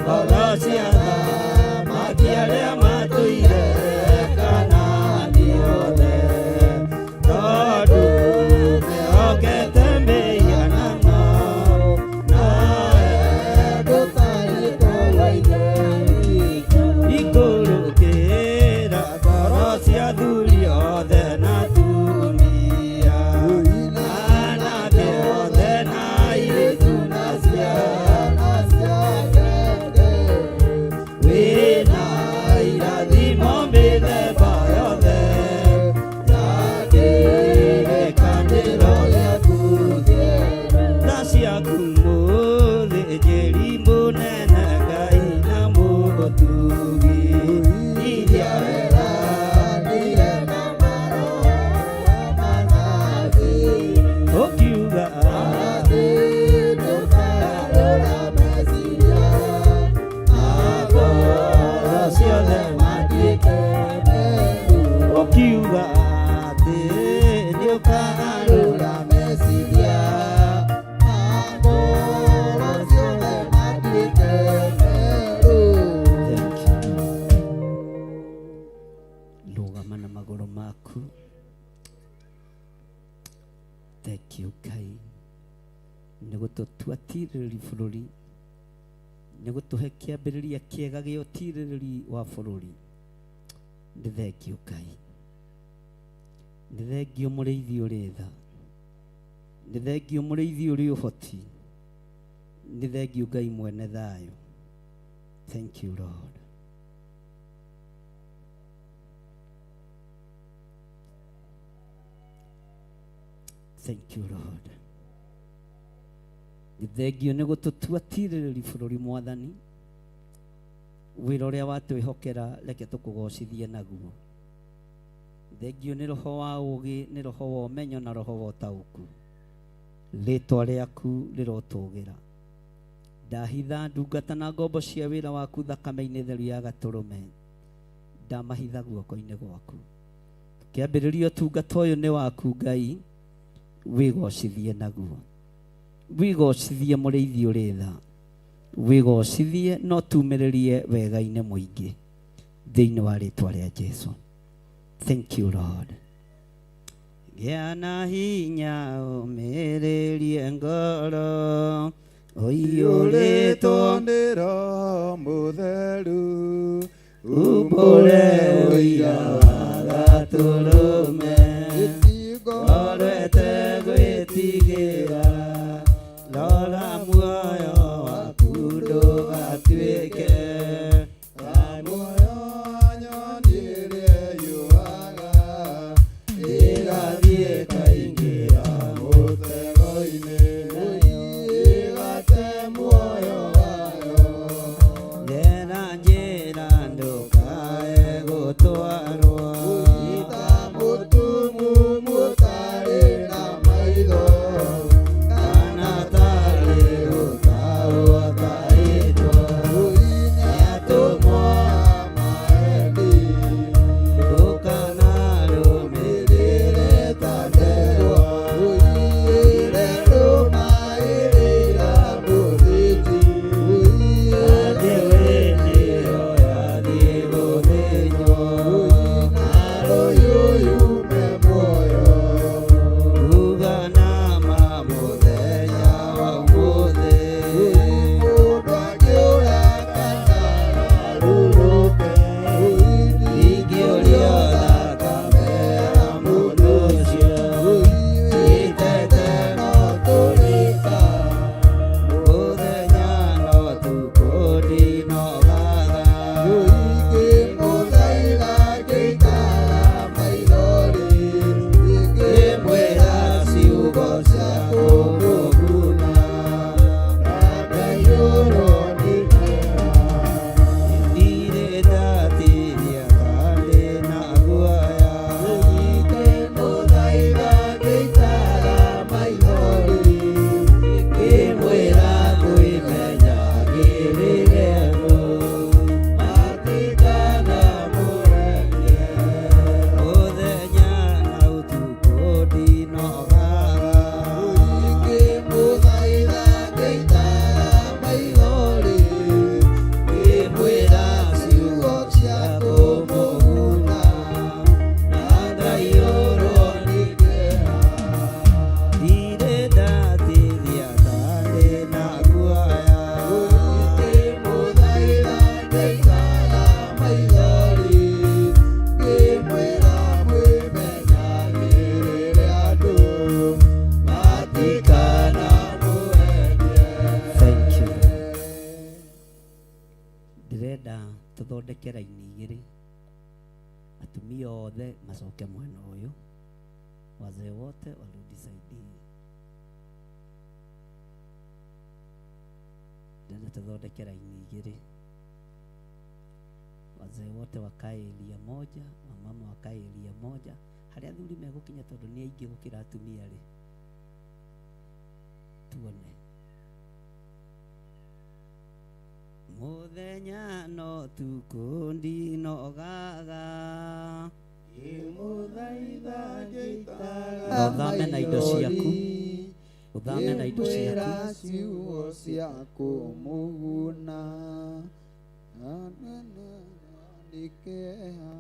ngoro cia thamaki arĩa matũire Kanaani othe tondũ mehokete mĩhianano nawe ndũtarĩtwo wa ithe witũ. Ikũrũkĩra ngoro cia athuri othe na atumia anake othe na airĩtu na ciana ciake wĩna irathimo mĩthemba yothe ya kĩrĩkanĩro gĩaku kĩerũ na ciaku mũthĩnjĩri mũnene Ngai na mũtugi iria weranire na maroho manathi ũkiuga atĩ ndũkarũra meciria ngoro ciothe matuĩke meru ũkiuga atĩ nĩũkagarũra meciria ngoro ciothe matuĩke meru. Thank you. Rũgama na magũrũ maku. Thank you Ngai nĩ gũtũtua tirĩrĩri bũrũri, nĩ gũtũhe kĩambĩrĩria kĩega gĩa ũtirĩrĩri wa bũrũri. Nĩ thengio Ngai, nĩ thengio mũrĩithi ũrĩ tha, nĩ thengio mũrĩithi ũrĩ ũhoti, nĩ thengio Ngai mwene thayũ. Thank you Lord. Thank you Lord. Nĩ thengio nĩ gũtũtua tirĩrĩri bũrũri Mwathani. Wĩra ũrĩa watwĩhokera reke tũkũgocithie naguo. Thengio nĩ roho wa ũũgĩ, nĩ roho wa ũmenyo na roho wa ũtaũku. rĩtwa rĩaku rĩrotũgĩra. Ndahitha ndungata na ngombo cia wĩra waku thakame-inĩ theru ya Gatũrũme, ndamahitha guoko-inĩ gwaku. Kĩambĩrĩria ũtungata ũyũ nĩ waku Ngai, wĩgocithie naguo, wĩgocithie mũrĩithi ũrĩ tha, wĩgocithie no tumĩrĩrie wega-inĩ mũingĩ thĩinĩ wa rĩtwa rĩa Jesũ. Thank you Lord. Gĩa na hinya ũmĩrĩrie ngoro, ũiyũrĩtwo nĩ Roho Mũtheru, umbũre ũira wa Gatũrũme, ngorete gwĩtigĩra, rora muoyo waku ndũgatuĩke ta muoyo wa nyoni ĩrĩa yũraga, ĩgathiĩ ĩkaingĩra mũtego-inĩ, ĩgate muoyo wayo. Gera njĩra ndũkae gũtwarwo, ta mũtumumu mũtarĩ na maitho, kana tarĩ gũtaũra taĩtwo, nĩatũmwo mahendi, ndũkanarũmĩrĩre ta nderwa, ũire ndũmaĩrĩra mũthĩnji, andĩwĩnĩ oyathiĩ gũthĩnjwo, na rũyũyume muoyo, uga nama mũthenya wa ũmũthĩ, mũndũ angĩũra kana arurũke, ingĩũrio thakame ya mũndũ ũcio, itete no tũrĩka, mũthenya no tukũ ndinogaga, ingĩmũthaitha ngĩikara maithori, ingĩmwĩra ciugo cia kũmũguna, na ngaiyũrwo nĩ kĩeha, ndirĩ ndatithia kandi na guoya, ingĩmũthaitha ngĩikara maithori, ngĩmwĩra ngwĩmenyagĩrĩre andũ, matikana mũremie, mũthenya na ũtukũ ndinogaga, ingĩmũthaitha ngĩikara maithori, ngĩmwĩra ciugo cia kũmũguna, na ngaiyũrwo nĩ kĩeha, ndirĩ ndatithia kandi na guoya, ingĩmũthaitha ngĩikara maithori, ngĩmwĩra mwĩmenyagĩrĩre andũ, matikana mũhenie. Thank you. Ndĩrenda tũthondeke raini igĩrĩ, atumia othe macoke mwena ũyũ, wazee wote warudi saidi hii. Ndĩrenda tũthondeke raini igĩrĩ, wazee wote wakae eria moja, wamama wakae eria moja, harĩa athuri megũkinya tondũ nĩ aingĩ gũkĩra atumia rĩ, tuone. Mũthenya no tukũ ndinogaga, ngĩmũthaitha ngĩikara ũthame na indo ciaku, ũthame na indo ciaku, ngĩmwĩra ciugo cia kũmũguna, nĩ kĩeha,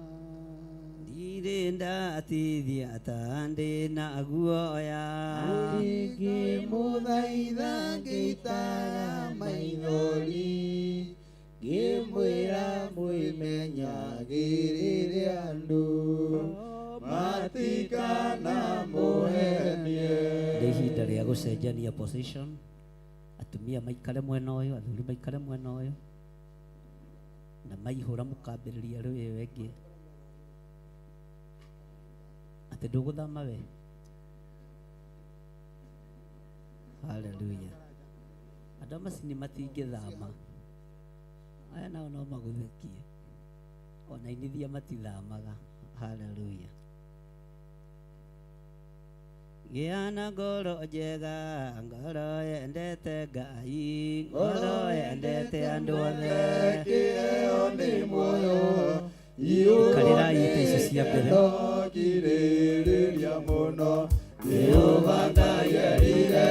ndirĩ ndatithia ta ndĩ na guoya, ingĩmũthaitha ngĩikara maithori, ngĩmwĩra mwĩmenyagĩrĩre andũ, matikana mũhenie. Nĩ ihinda rĩa gũcenjania position, atumia maikare mwena ũyũ, athuri maikare mwena ũyũ, na maihũra mũkambĩrĩria rũĩ wengĩ. Atĩ ndũgũthama we? Haleluya. Andũ macini matingĩthama, aya nao no magũthekie, ona inithia matithamaga. Haleluya. Giana ngoro njega, ngoro yendete Ngai, ngoro yendete andũ othe. Kĩheo nĩ muoyo, Ikarĩra ita icio cia mbere. Kirĩrĩria mũno, Jehova Ngai erire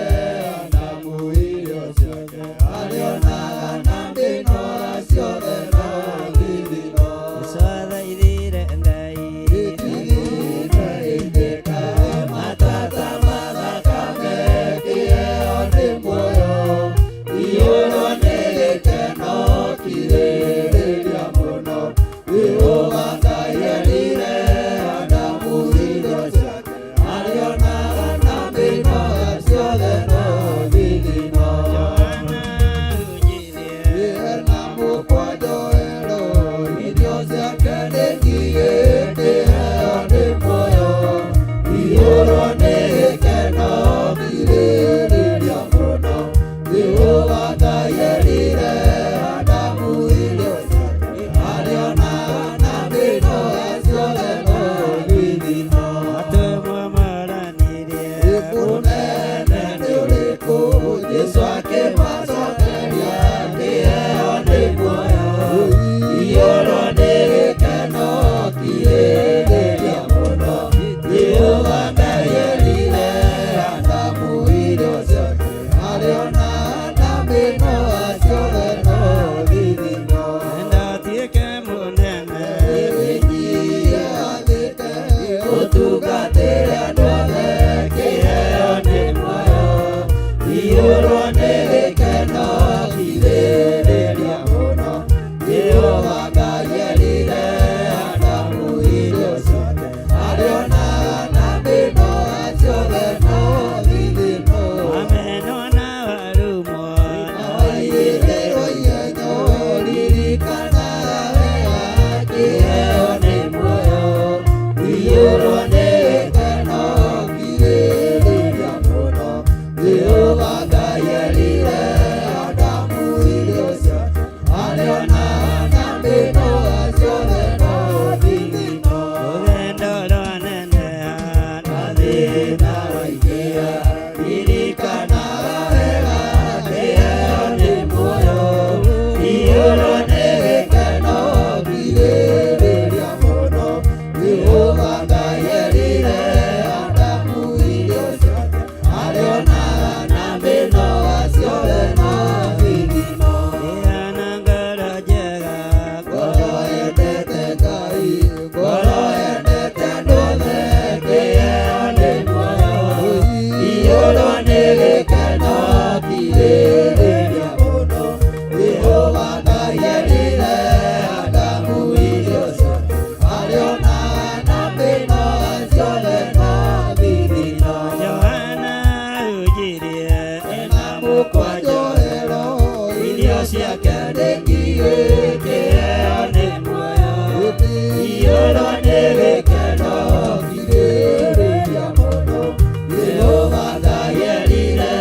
Adamu irio ciake, arĩonaga na ndinoga ciothe no thithino. Jesũ athaithire Ngai, Gĩtigithĩka matata mathakame, kĩheo nĩ muoyo, iyũrwo nĩ gĩkeno, kirĩrĩria mũno, Jehova Ngai erire Adamu irio ciake, arĩonaga na ndinoga ciothe no thithino. Na mũkwanjũ werũ, irio ciake nĩ ngigĩ, kĩheo nĩ muoyo, iyũrwo nĩ gĩkeno, kirĩrĩria mũno, Jehova Ngai erire Adamu irio ciake, arĩonaga na ndinoga ciothe no thithino. atũmwo maranĩrie. Mũnene nĩ ũrĩkũ? Jesũ akĩmacokeria, kĩheo nĩ muoyo, iyũrwo nĩ gĩkeno, kirĩrĩria mũno, Jehova Ngai erire Adamu irio ciake, arĩonaga na ndinoga ciothe no thithino. Ndatuĩke mũnene, Wĩnyihie athĩke, ũtungatĩre andũ othe, kĩheo nĩ muoyo, iyũrwo nĩ gĩkeno, kirĩrĩria mũno, Jehova Ngai erire Adamu irio ciake, arĩonaga na ndinoga ciothe no thithino. wamenwo na warumwo. Waigĩrĩrwo ihenyo, ririkanaga wega, kĩheo nĩ muoyo, iyũrwo nĩ gĩkeno, kirĩrĩria mũno, Jehova Ngai erire Adamu irio ciake, arĩonaga na ndinoga ciothe no thithino. Rũgendo rwaneneha, Thĩna waingĩha, ririkanaga wega, kĩheo nĩ muoyo, iyũrwo nĩ gĩkeno, kirĩrĩria mũno, Jehova Ngai erire Adamu irio ciake, arĩonaga na ndinoga ciothe no thithino. ĩana ngoro njega, Ngoro yendete Ngai, ngoro yendete andũ othe, kĩheo nĩ muoyo, iyũrwo nĩ gĩkeno, kirĩrĩria mũno, Jehova Ngai erire Adamu irio ciake, arĩonaga na ndinoga ciothe no thithino. Johana ũnjirie, Na mũkwanjohero, irio ciake nĩ ngigĩ, kĩheo nĩ muoyo, iyũrwo nĩ gĩkeno, kirĩrĩria mũno, Jehova Ngai erire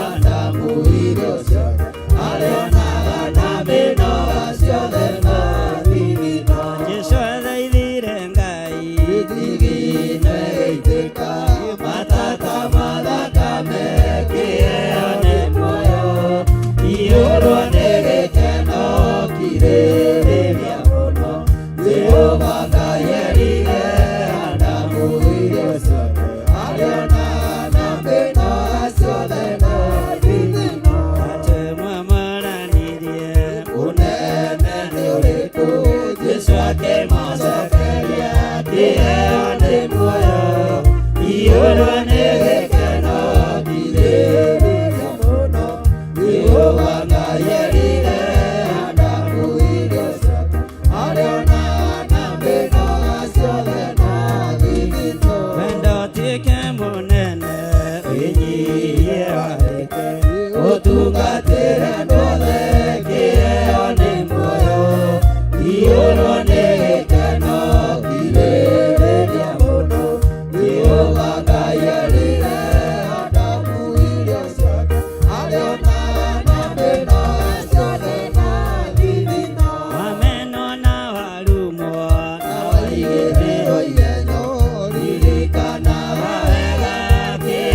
Adamu irio ciake, arĩonaga na ndinoga ciothe no thithino. Jesũ athaithire Ngai, Gĩthigine gĩitĩka, matata mathakame, kĩheo nĩ muoyo, iyũrwo nĩ gĩkeno, kirĩrĩria mũno, Jehova Ngai erire Adamu irio ciake, arĩonaga na ndinoga ciothe no thithino. atũmwo maranĩrie. Mũnene nĩ ũrĩkũ? Jesũ akĩmacokeria, kĩheo nĩ muoyo, iyũrwo nĩ gĩkeno, kirĩrĩria mũno, Jehova Ngai erire Adamu irio ciake, arĩonaga na ndinoga ciothe no thithino. Wenda ũtuĩke mũnene, Wĩnyihie wathĩke, ũtungatĩre andũ othe, kĩheo nĩ muoyo, iyũrwo nĩ gĩkeno, kirĩrĩria mũno, Jehova Ngai erire Adamu irio ciake, arĩonaga na ndinoga ciothe no thithino. wamenwo na warumwo. Na waigĩrĩrwo ihenyo, ririkanaga wega, kĩheo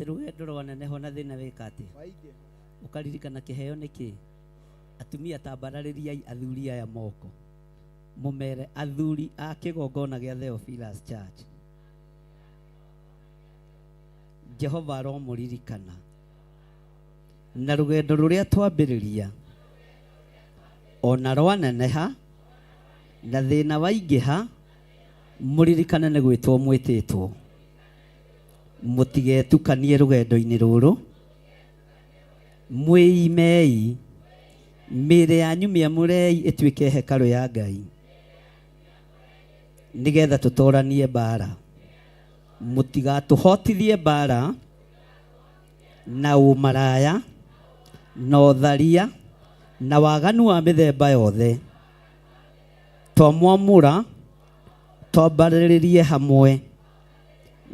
atä rũgendo rwaneneho na thĩna wĩka atĩa Waige. ũkaririkana kĩheo nĩkĩ atumia tambararĩriai athuri aya moko mũmere athuri a kĩgongona gĩa Theophilus Church Jehova aromũririkana na rũgendo rũrĩa twambĩrĩria ona rwaneneha na thĩna waingĩha mũririkane nĩ gwĩtwo mwĩtĩtwo mũtigetukanie rũgendo-inĩ rũrũ mwĩimei mĩĩrĩ yanyu mĩamũrei ĩtuĩke hekarũ ya Ngai nĩgetha tũtoranie mbara mũtigatũhotithie mbara na ũmaraya na ũtharia na waganu wa mĩthemba yothe twamwamũra twambarĩrĩrie hamwe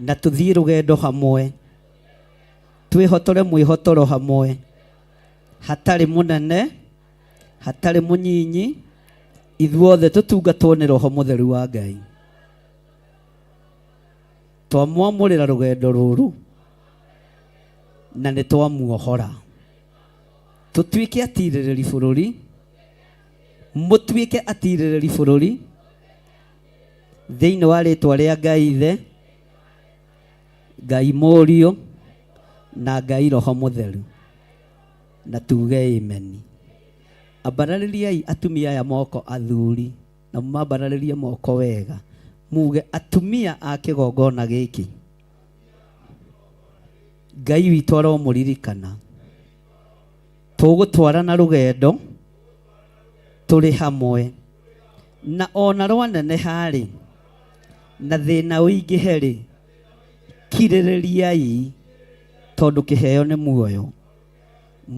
na tũthiĩ rũgendo hamwe twĩhotore mwĩhotoro hamwe hatarĩ mũnene hatarĩ mũnyinyi ithuothe tũtungatwo nĩ Roho Mũtheru wa Ngai twamwamũrĩra rũgendo rũrũ na nĩ twamuohora tũtuĩke atirĩrĩri bũrũri mũtuĩke atirĩrĩri bũrũri thĩinĩ wa rĩtwa rĩa Ngai Ithe Ngai Mũriũ na Ngai Roho Mũtheru na tuge amen. Ambararĩriai atumia aya moko athuri na mambararĩrie moko wega muge atumia a kĩgongona gĩkĩ Ngai witũ aromũririkana tũgũtwarana rũgendo tũrĩ hamwe na ona rwaneneha rĩ na thĩna ũingĩhe rĩ kirĩrĩriai tondũ kĩheo nĩ muoyo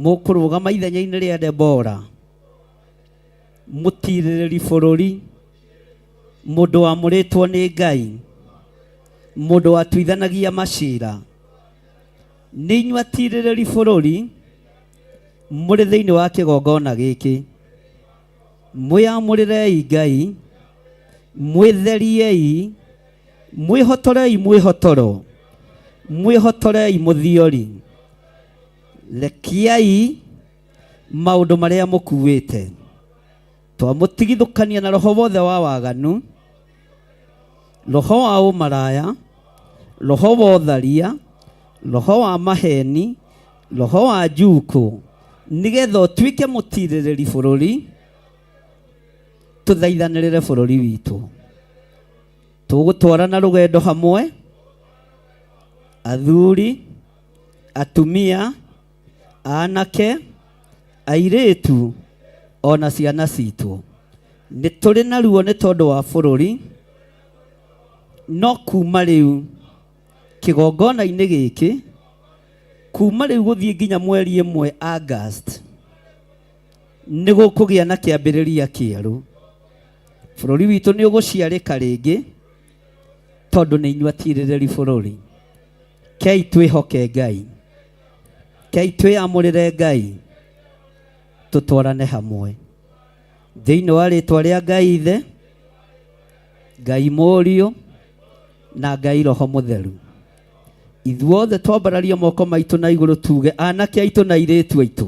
mũkũrũgama ithenya-inĩ rĩa Debora mũtirĩrĩri bũrũri mũndũ wamũrĩtwo nĩ Ngai mũndũ watuithanagia macira nĩ inyuĩ atirĩrĩri bũrũri mũrĩ thĩinĩ wa kĩgongona gĩkĩ mwĩamũrĩrei Ngai mwĩtheriei mwĩhotorei mwĩhotoro mwĩhotorei mũthiori rekiai maũndũ marĩa mũkuĩte twamũtigithũkania na roho wothe wa waganu roho wa ũmaraya roho wa ũtharia roho wa maheni roho wa njuku nĩgetha ũtuĩke mũtirĩrĩri bũrũri tũthaithanĩrĩre bũrũri witũ tũgũtwarana rũgendo hamwe athuri atumia anake airĩtu ona ciana citũ nĩ tũrĩ na ruo nĩ tondũ wa bũrũri no kuma rĩu kĩgongona-inĩ gĩkĩ kuma rĩu gũthiĩ nginya mweri 1 August nĩ gũkũgĩa na kĩambĩrĩria kĩerũ bũrũri witũ nĩ ũgũciarĩka rĩngĩ tondũ nĩ inyuĩ atirĩrĩri bũrũri kei twĩhoke Ngai kei twĩamũrĩre Ngai tũtwarane hamwe thĩinĩ wa rĩtwa rĩa Ngai Ithe Ngai Mũriũ na Ngai Roho Mũtheru ithuothe twambararia moko maitũ na igũrũ tuge anake aitũ na airĩtu aitũ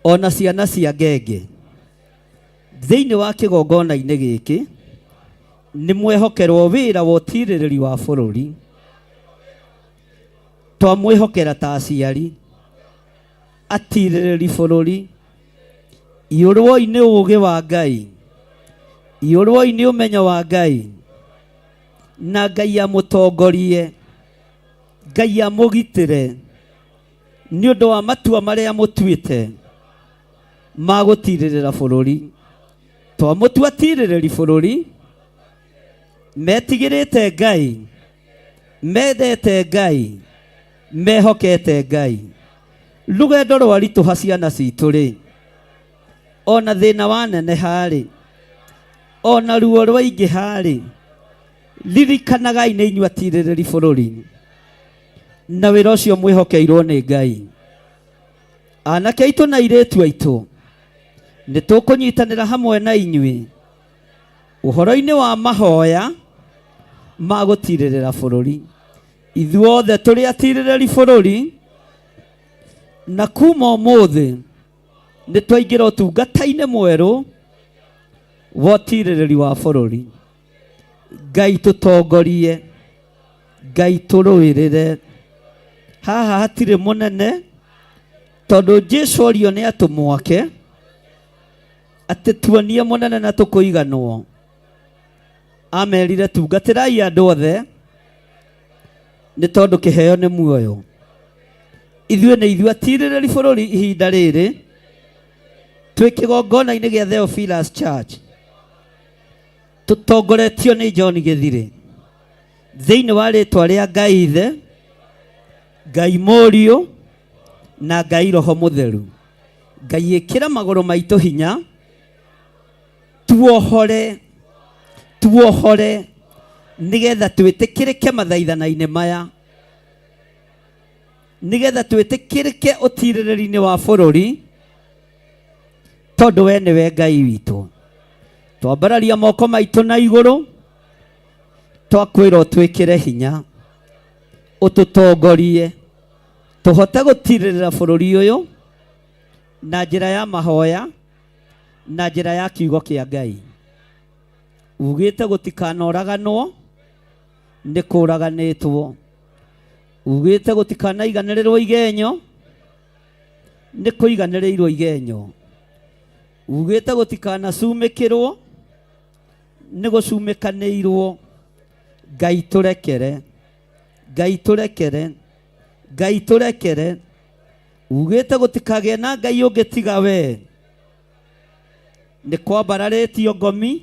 ona ciana cia ngenge thĩinĩ wa kĩgongona-inĩ gĩkĩ nĩ mwehokerwo wĩra wa ũtirĩrĩri wa bũrũri twamwĩhokera ta aciari atirĩrĩri bũrũri iũrwo-inĩ ũũgĩ wa Ngai iũrwo-inĩ ũmenyo wa Ngai na Ngai amũtongorie Ngai amũgitĩre nĩ ũndũ wa matua marĩa mũtuĩte ma gũtirĩrĩra bũrũri twamũtua atirĩrĩri bũrũri metigĩrĩte Ngai mendete Ngai mehokete Ngai rũgendo rwaritũha ciana citũ rĩ ona thĩna waneneha rĩ ona ruo rwaingĩha rĩ ririkanagai nĩ inyuĩ atirĩrĩri bũrũri na wĩra ũcio mwĩhokeirwo nĩ Ngai anake aitũ na airĩtu aitũ nĩ tũkũnyitanĩra hamwe na inyuĩ ũhoro-inĩ wa mahoya ma gũtirĩrĩra bũrũri ithuothe tũrĩ atirĩrĩri bũrũri na kuma ũmũthĩ nĩ twaingĩra ũtungata-inĩ mwerũ wa ũtirĩrĩri wa bũrũri. Ngai tũtongorie, Ngai tũrũĩrĩre. Haha hatirĩ mũnene tondũ Jesũ orio nĩ atũmwo ake atĩ tuonie mũnene na tũkũiganwo. Amerire tungatĩrai andũ othe nĩ tondũ kĩheo nĩ muoyo. Ithuĩ nĩ ithuĩ atirĩrĩri bũrũri ihinda rĩrĩ twĩ kĩgongona-inĩ gĩa Theophilus Church, tũtongoretio nĩ John Gĩthirĩ thĩinĩ wa rĩtwa rĩa Ngai Ithe, Ngai Mũriũ na Ngai Roho Mũtheru. Ngai ĩkĩra magũrũ maitũ hinya, tuohore nigetha twĩtĩkĩrĩke mathaithana-inĩ maya, nigetha twĩtĩkĩrĩke ũtirĩrĩri-inĩ wa bũrũri, tondũ we nĩwe Ngai witũ. Twambararia moko maitũ na igũrũ, twakwĩrwo twĩkĩre hinya, ũtũtongorie tũhote gũtirĩrĩra bũrũri ũyũ na njĩra ya mahoya na njĩra ya kiugo kĩa Ngai. Ugĩte gũtikanoraganwo nĩ kũraganĩtwo. Ugĩte gũtikanaiganĩrĩrwo igenyo nĩ kũiganĩrĩirwo igenyo. Ugĩte gũtikanacumĩkĩrwo nĩ gũcumĩkanĩirwo. Ngai tũrekere, Ngai tũrekere, Ngai tũrekere. Ugĩte gũtikagĩe na Ngai ũngĩ tiga we. Nĩ kwambararĩtio ngomi,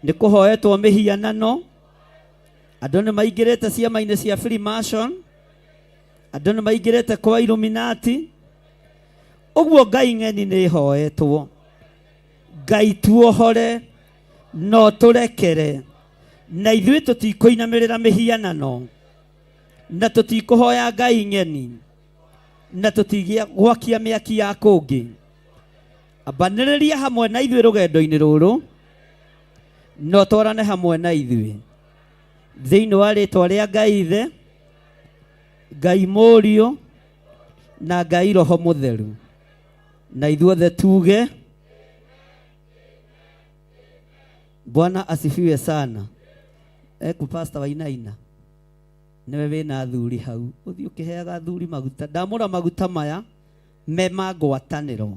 nĩ kũhoetwo mĩhianano. Andũ nĩ maingĩrĩte ciama-inĩ cia Freemason, andũ nĩ maingĩrĩte kwa Illuminati. Ũguo Ngai ng'eni nĩ hoetwo. Ngai tuohore no tũrekere, na ithuĩ tũtikũinamĩrĩra mĩhianano, na tũtikũhoya Ngai ng'eni, na tũtigwakia mĩaki ya kũngĩ. Ambanĩrĩria hamwe na ithuĩ rũgendo-inĩ rũrũ, no twarane hamwe na ithuĩ thĩinĩ wa rĩtwa rĩa Ngai Ithe, Ngai Mũriũ na Ngai Roho Mũtheru. Na ithuothe tuge Bwana asifiwe sana. Pastor Wainaina niwe wĩna athuri hau, ũthiĩ ũkĩheaga athuri maguta. Ndamũra maguta maya me ma ngwatanĩro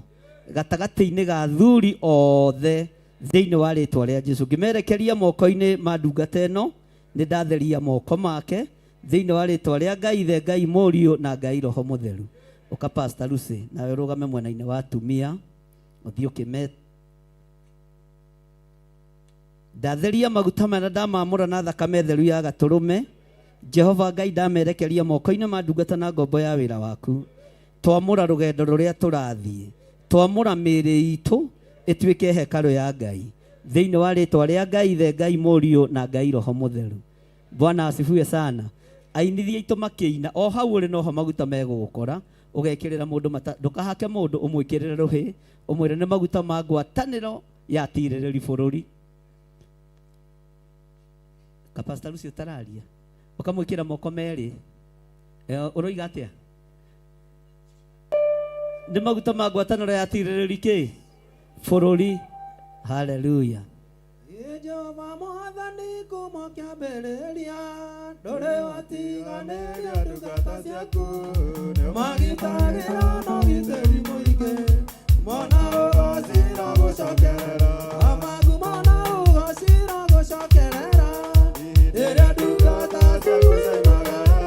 gatagatĩ-inĩ ga athuri othe thĩinĩ wa rĩtwa rĩa Jesũ. Ngĩmerekeria moko-inĩ ma ndungata ĩno, nĩ ndatheria moko make thĩinĩ wa rĩtwa rĩa Ngai Ithe, Ngai Mũriũ na Ngai Roho Mũtheru. Ũka Pastor Lucy, nawe rũgame mwena-inĩ wa atumia, ũthiĩ ũkĩme. Ndatheria maguta maya ndamamũra na thakame theru ya gatũrũme. Jehova Ngai ndamerekeria moko-inĩ ma ndungata na ngombo ya wĩra waku. Twamũra rũgendo rũrĩa tũrathiĩ, twamũra mĩĩrĩ itũ ĩtuĩke hekarũ ya Ngai thĩinĩ wa rĩtwa rĩa Ngai Ithe, Ngai Mũriũ na Ngai Roho Mũtheru. Bwana asifiwe sana. Ainithia itũ makĩina o hau ũrĩ noho maguta megũgũkora, ũgekĩrĩra mũndũ mata, ndũkahake mũndũ, ũmwĩkĩrĩre rũhĩ, ũmwĩre nĩ maguta ma ngwatanĩro ya tirĩrĩri bũrũri. Pastor Lucy ũtararia, ũkamwĩkĩra moko merĩ. Ũroiga atĩa? Nĩ maguta ma ngwatanĩro ya tirĩrĩri kĩ? Bũrũri. Hallelujah. Jehova Mwathani kuma kĩambĩrĩria, ndũrĩ watiganĩria ndungata ciaku. Magitagĩra na ũgitĩri mũingĩ, mwana ũgacira gũcokerera. Amagu mwana ũgacira gũcokerera, rĩrĩa ndungata ciaku ciaumagara,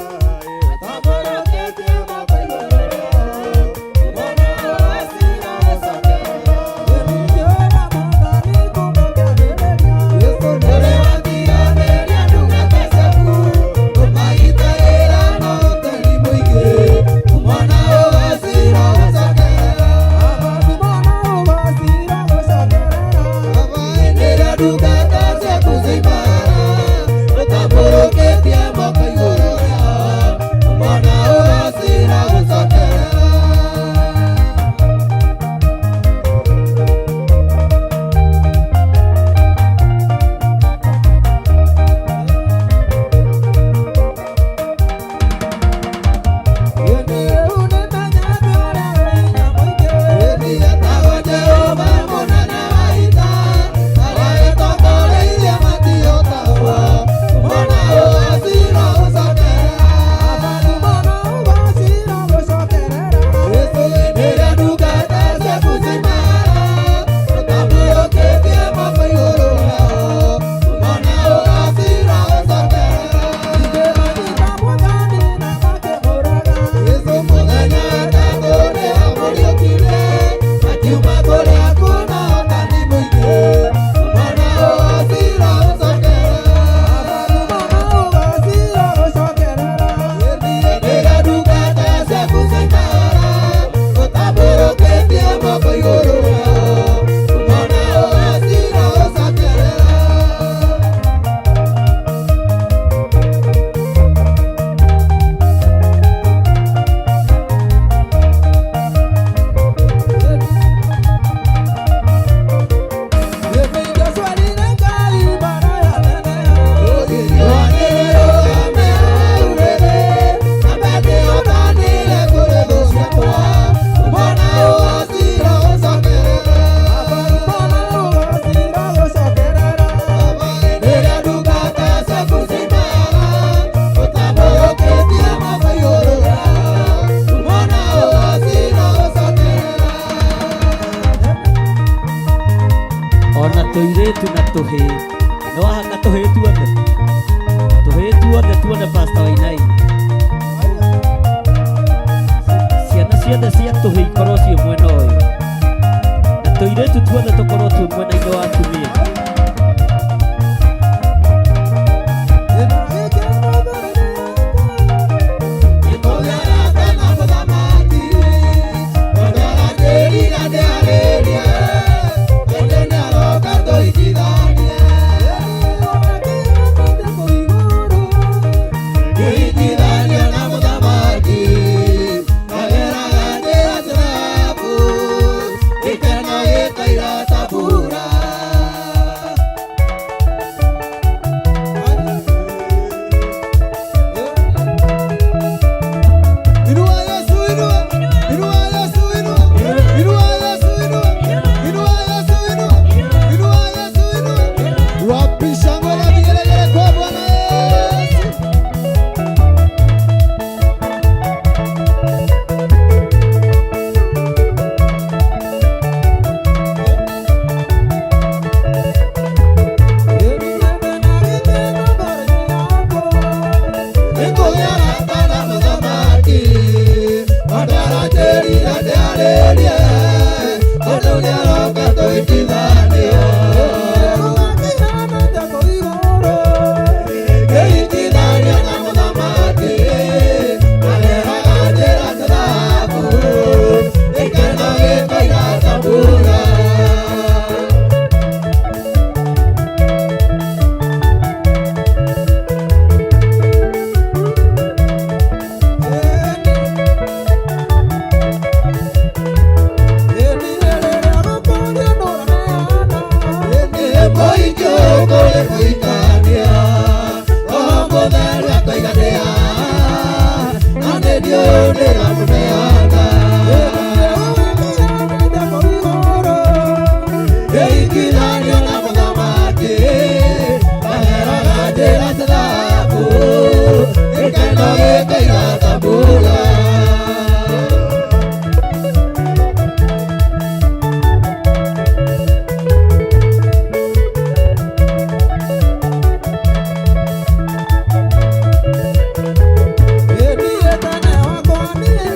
tambũrũkĩtie moko igũrũ rĩao, mwana ũgacira gũcokerera. Jehova Mwathani kuma kĩambĩrĩria, ndũrĩ watiganĩria ndungata ciaku. Magitagĩra na ũgitĩri mũingĩ, mwana ũgacira gũcokerera. Amagu mwana ũgacira gũcokerera. Pastor Wainaina. Ciana ciothe cia tũhĩ ikorwo ciĩ mwena ũyũ, na tũirĩtu tuothe tũkorwo twĩ mwena-inĩ wa atumia.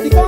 Ndiko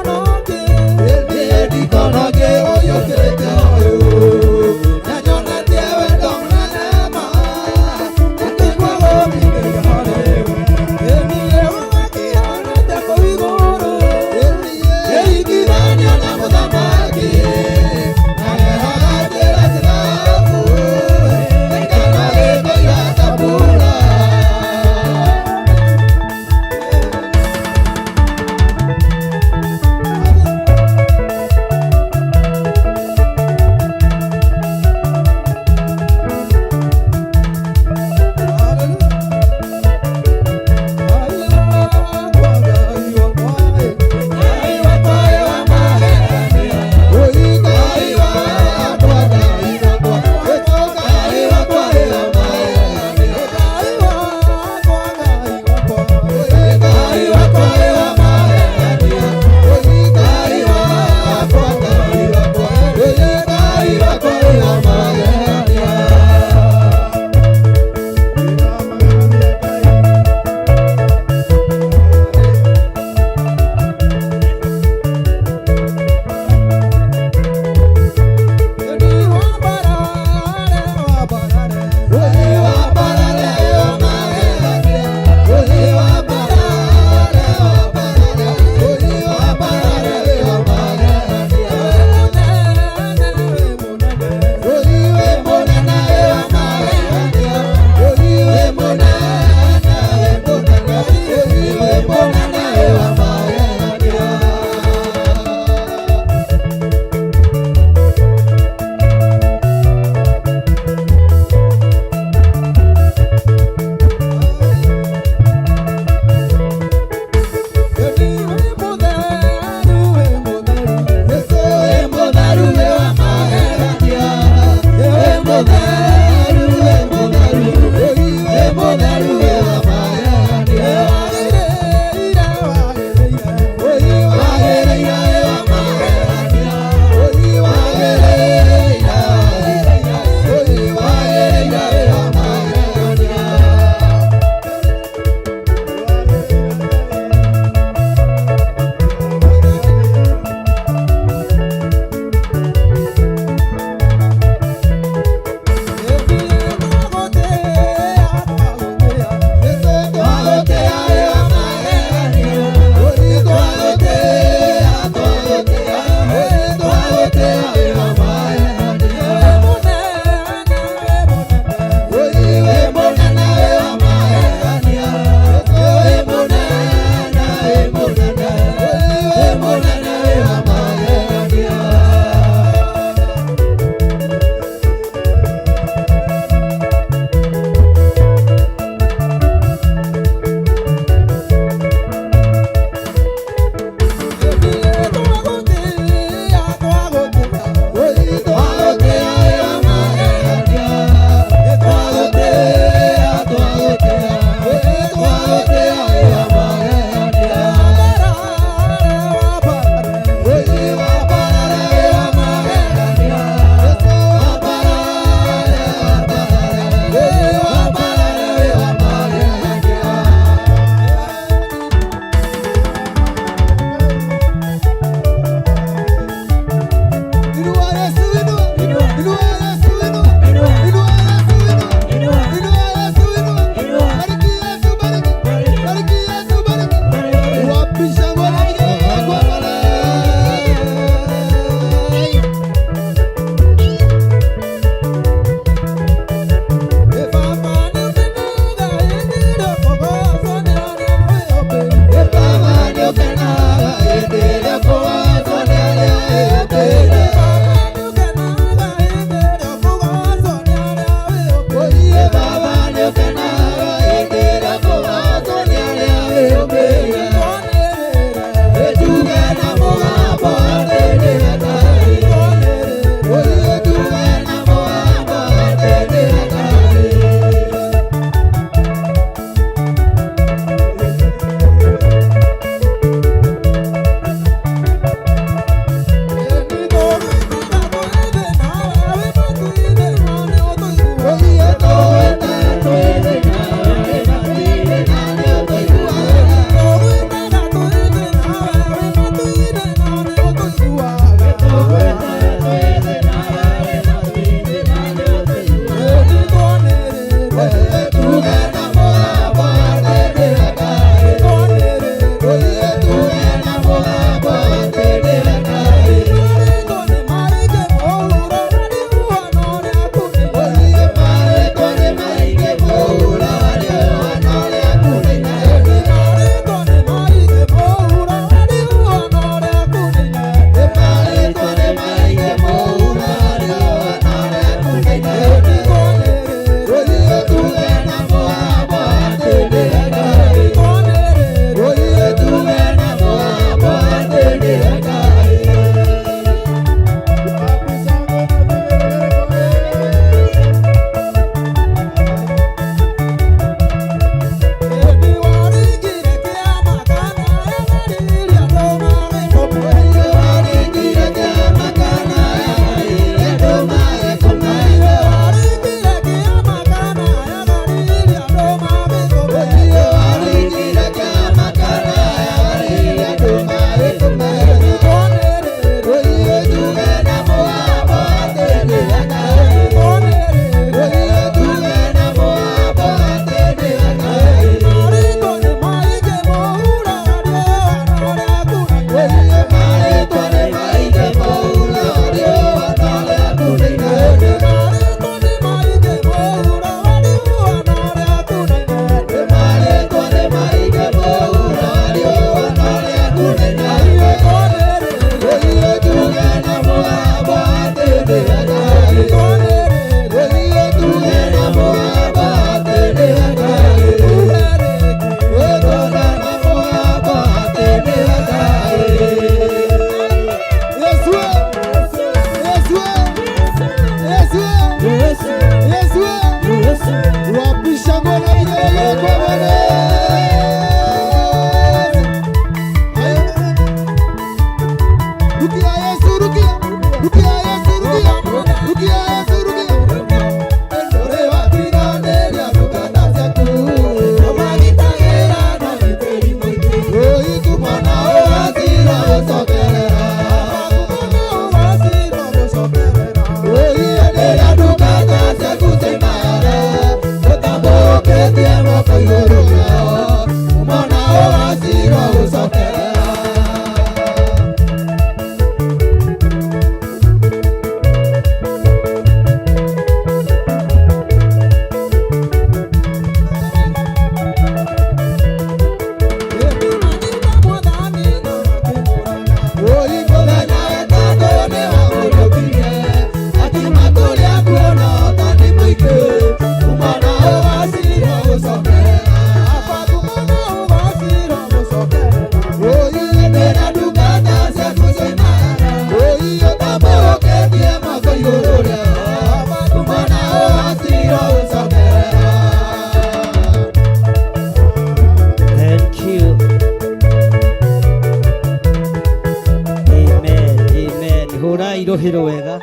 tũhĩrwo wega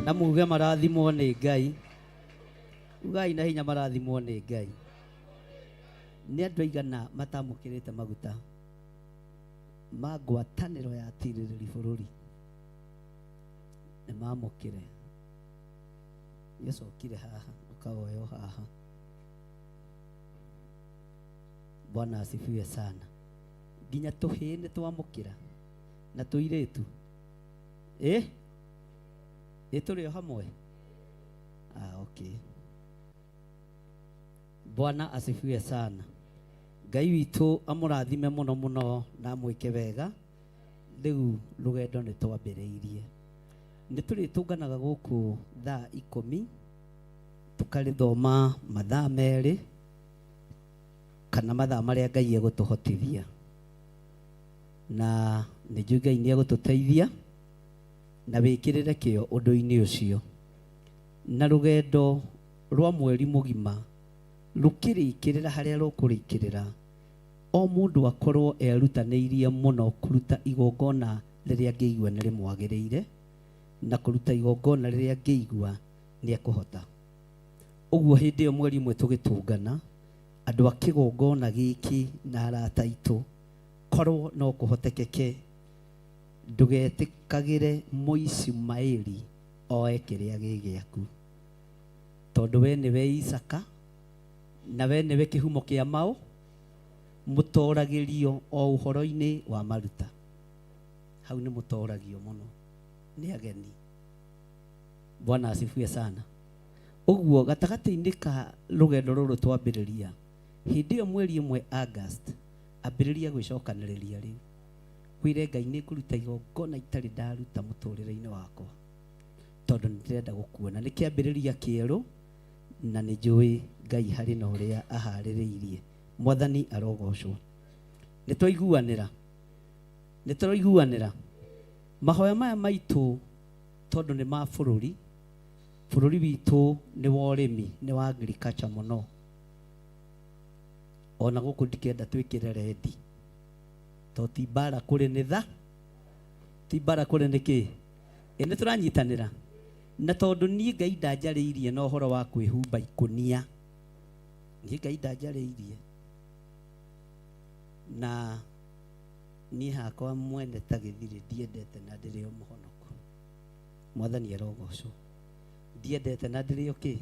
na muge marathimwo nĩ Ngai. Ugai na hinya marathimwo nĩ Ngai. Nĩ andũ aigana matamũkĩrĩte maguta ma ngwatanĩro ya tirĩrĩri bũrũri nĩ mamũkĩre. Nĩũcokire haha ũkaoywo haha. Bwana asifiwe sana. Nginya tũhĩĩ nĩ twamũkĩra na tũirĩtu tũrĩ o hamwe. Okay. Bwana asifiwe sana. Ngai witũ amũrathime mũno mũno na mwĩke wega. Rĩu rũgendo nĩ twambĩrĩirie. Nĩ tũrĩtũnganaga gũkũ thaa 10 tũkarĩthoma mathaa merĩ kana mathaa marĩa Ngai egũtũhotithia. Na nĩ njũĩ Ngai nĩ egũtũteithia na wĩkĩrĩre kĩo ũndũ-inĩ ũcio. Na rũgendo rwa mweri mũgima rũkĩrĩkĩrĩra harĩa rũkũrĩkĩrĩra, o mũndũ akorwo erutanĩirie mũno kũruta igongona rĩrĩa angĩigua nĩ rĩmwagĩrĩire na kũruta igongona rĩrĩa angĩigua nĩ ekũhota. Ũguo hĩndĩ ĩyo mweri ũmwe tũgĩtũngana, andũ a kĩgongona gĩkĩ na arata aitũ, korwo no kũhotekeke ndũgetĩkagĩre Mũismaeli oe kĩrĩa gĩ gĩaku, tondũ we nĩwe Isaka na we nĩwe kĩhumo kĩa mao mũtoragĩrio o ũhoro-inĩ wa maruta. Hau nĩ mũtoragio mũno nĩ ageni. Bwana asifiwe sana. Ũguo gatagatĩ-inĩ ka rũgendo rũrũ twambĩrĩria, hĩndĩ ĩyo mweri ũmwe August, ambĩrĩria gwĩcokanĩrĩria rĩu. Wĩre Ngai nĩ ngũruta igongona itarĩ ndaruta mũtũrĩre-inĩ wakwa, tondũ nĩ ndĩrenda gũkuona. Nĩ kĩambĩrĩria kĩerũ na nĩ njũĩ Ngai harĩ na ũrĩa aharĩrĩirie. Mwathani arogocwo. Nĩ tũraiguanĩra mahoya maya maitũ, tondũ nĩ ma bũrũri. Bũrũri witũ nĩ wa ũrĩmi, nĩ wa agriculture mũno. Ona gũkũ ndikenda twĩkĩre rendi, tondũ ti mbara kũrĩ nĩ tha, ti mbara kũrĩ nĩ kĩ. Nĩ tũranyitanĩra. Na tondũ niĩ Ngai ndanjarĩirie na ũhoro wa kwĩhumba ikũnia, niĩ Ngai ndanjarĩirie, na niĩ hakwa mwene ta gĩthirĩ ndiendete na ndĩrĩ o mũhonoku. Mwathani arogocwo. Ndiendete na ndĩrĩ o kĩ,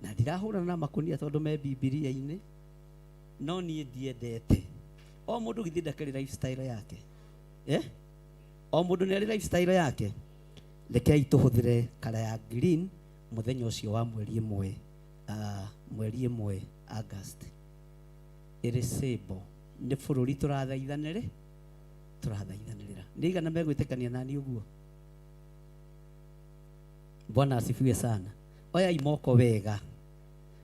na ndirahũrana na makũnia tondũ me Bibilia-inĩ, no niĩ ndiendete. O mũndũ githĩ ndakĩrĩ lifestyle yake, o mũndũ nĩ arĩ lifestyle yake. Rekei tũhũthĩre kala ya green mũthenya ũcio wa mweri ĩmwe August. Ĩrĩ nĩ bũrũri tũrathaithanĩrĩra. Nĩ igana megwĩtĩkania nani ũguo? Bwana asifiwe sana. Oyai moko wega.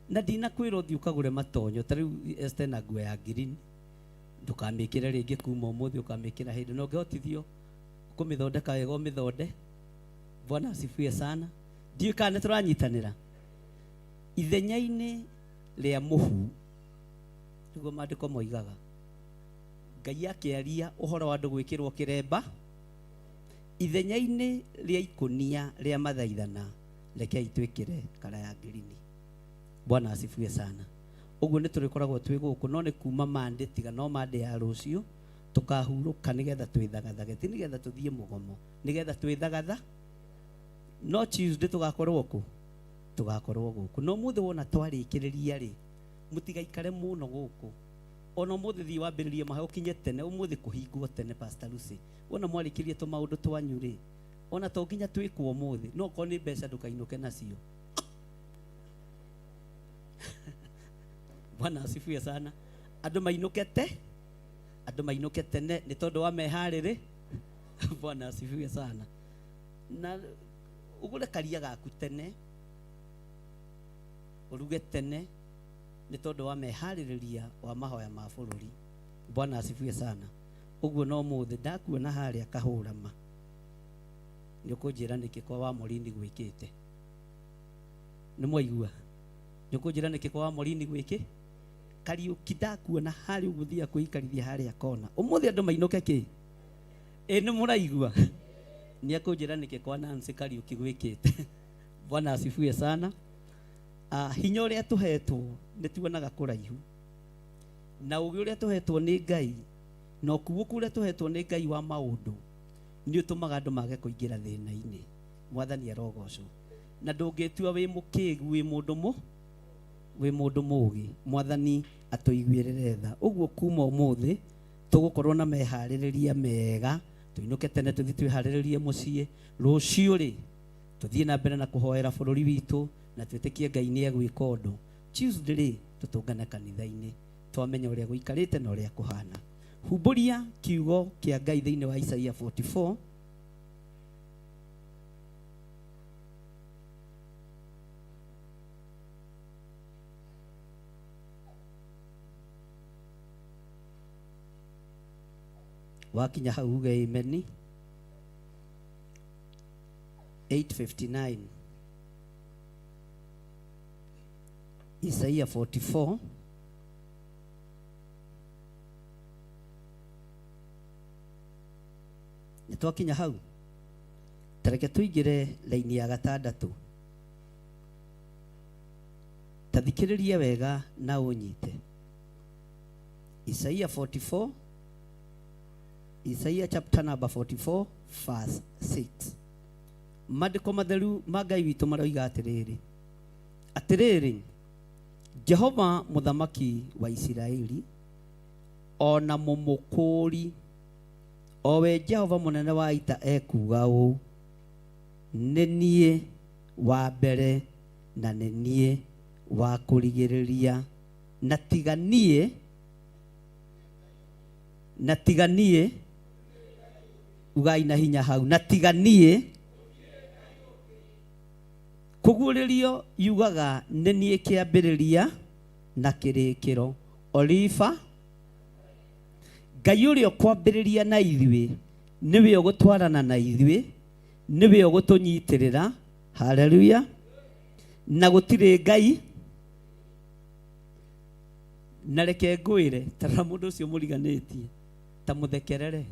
Na ndinakwĩra ũthiĩ ũkagũre matonyo. Ta rĩu Esther na nguo ya green ndũkamĩkĩre rĩngĩ kuma ũmũthĩ, ũkamĩkĩra hĩndĩ no ũngĩhotithio kũmĩthondeka wega ũmĩthonde. Bwana asifiwe sana. Ndiũĩ kana nĩ tũranyitanĩra. Ithenya-inĩ rĩa mũhu nĩguo maandĩko moigaga, Ngai akĩaria ũhoro wa andũ gwĩkĩrwo kĩremba. Ithenya-inĩ rĩa ikũnia rĩa mathaithana, rekei twĩkĩre kala ya ngirini. Bwana asifiwe sana. Ũguo nĩ tũrĩkoragwo twĩ gũkũ, no nĩ kuma Monday, tiga no Monday ya rũciũ tũkahurũka nĩgetha twĩthagathage, ti nĩgetha tũthiĩ mũgomo, nĩgetha twĩthagatha. No Tuesday tũgakorwo gũkũ. No mũthĩ wona twarĩkĩrĩria rĩ, mũtigaikare mũno gũkũ. Ona mũthĩ thiĩ wambĩrĩrie mahe ũkinye tene, ũmũthĩ kũhingwo tene. Pastor Lucy, wona mwarĩkĩrie tũmaũndũ twanyu rĩ, ona to nginya twĩkwo ũmũthĩ, no korwo nĩ mbeca ndũkainũke nacio. Bwana asifiwe sana. Andũ mainũke tene nĩ tondũ wa meharĩrĩ. Bwana asifiwe sana. Na ũgũre karia gaku tene, ũruge tene nĩ tondũ wa meharĩrĩria wa mahoya ma bũrũri. Bwana asifiwe sana. Ũguo no mũthĩ ndakuona harĩa kahũrama, nĩ ũkũnjĩra nĩkĩ kwa wa Morini gwĩkĩte. Nĩ mwaigua? Nĩ ũkũnjĩra nĩkĩ kwa wa Morini gwĩkĩ? Kariũki ndakuona harĩa ũgũthiĩ kwĩikarithia harĩa kona. Ũmũthĩ andũ mainũke kĩ? Nĩ mũraigua? ni akujira nike kwa Nancy Kariuki gwikite. Bwana asifiwe sana. Hinya uria tuhetwo ni tuonaga kuraihu, na ugi uria tuhetwo ni Ngai, na ukubuku uria tuhetwo ni Ngai wa maundu ni utumaga andu mage kuingira thina-ini. Mwathani arogocwo. Na ndungitua wi mukigu wi mundu mugi. Mwathani atuiguirire tha. Uguo kuma umuthi tugukorwo na mehaririria mega, tuinuke tene tuthi twiharirie mucii. Rucio ri tuthie na mbere na kuhoera bururi witu na twitikie Ngai ni egwika undu. Tuesday ri tutungane kanitha-ini twamenya uria guikarite na uria kuhana. Humburia kiugo kia Ngai thiini wa Isaia 44 wakinya hau uge amen. 8:59 Isaia 44 nitwakinya hau tareke tuigire laini ya gatandatu. Tathikiriria wega na unyite. Isaia 44, Isaia chapter number 44 verse 6. Maandiko matheru ma Ngai witu maroiga atiriri Jehova muthamaki wa Isiraeli ona mumukuri owe Jehova munene wa ita ekuga u nĩ niĩ wa mbere na nĩ niĩ wa kũrigĩrĩria na tiganie ugai na hinya hau na tiganie kuguririo yugaga nĩ niĩ kĩambĩrĩria na kĩrĩkĩro. Oliva Ngai ũrĩa kwambĩrĩria na ithuĩ niwe ũgũtwarana na ithuĩ, niwe ũgũtũnyitĩrĩra. Haleluya. Na gũtirĩ Ngai na reke ngwĩre tara mũndũ ũcio mũriganĩtie ta mũthekerere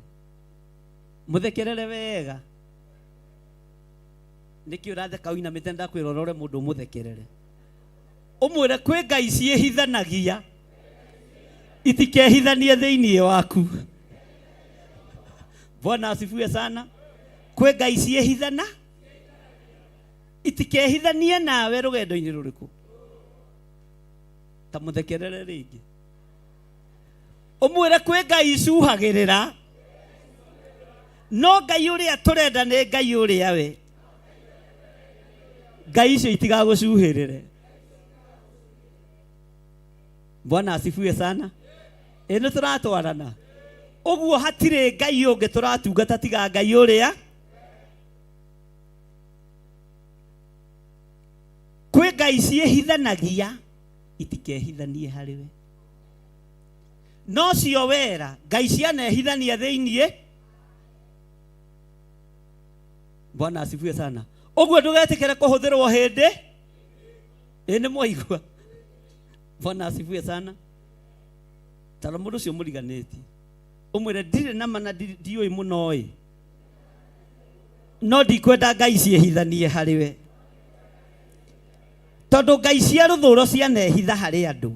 wega. Nĩkĩ ũratheka ũinamĩte ndakwĩrora ũrĩa mũndũ mũthekerere. Ũmwĩre kwĩ Ngai ciĩhithanagia itikehithanie thĩinĩ waku. Bwana asifiwe sana. Kwĩ Ngai ciĩhithana itikehithanie nawe rũgendo-inĩ rũrĩkũ. Ta mũthekerere rĩngĩ. Ũmwĩre kwĩ Ngai icuhagĩrĩra no Ngai ũrĩa tũrenda nĩ Ngai ũrĩa we. Ngai icio itigagũcuhĩrĩre. Bwana asifiwe sana. Ĩno tũratwarana. Ũguo hatirĩ Ngai ũngĩ tũratungata tiga Ngai ũrĩa. Kwĩ Ngai ciĩhithanagia itikehithanie harĩwe. No cio wera Ngai cianehithania thĩinĩ. Bwana asifiwe sana. Ũguo ndũgetikĩre kũhũthĩrwo hĩndĩ. Nĩ mwaigua. Bwana asifiwe sana. Tara mũndũ ũcio mũriganĩtie ũmwĩre ndirĩ na mana ndiũĩ mũno no ndikwenda Ngai ciĩhithanie harĩwe, tondũ Ngai cia rũthũũro cianehitha harĩ andũ.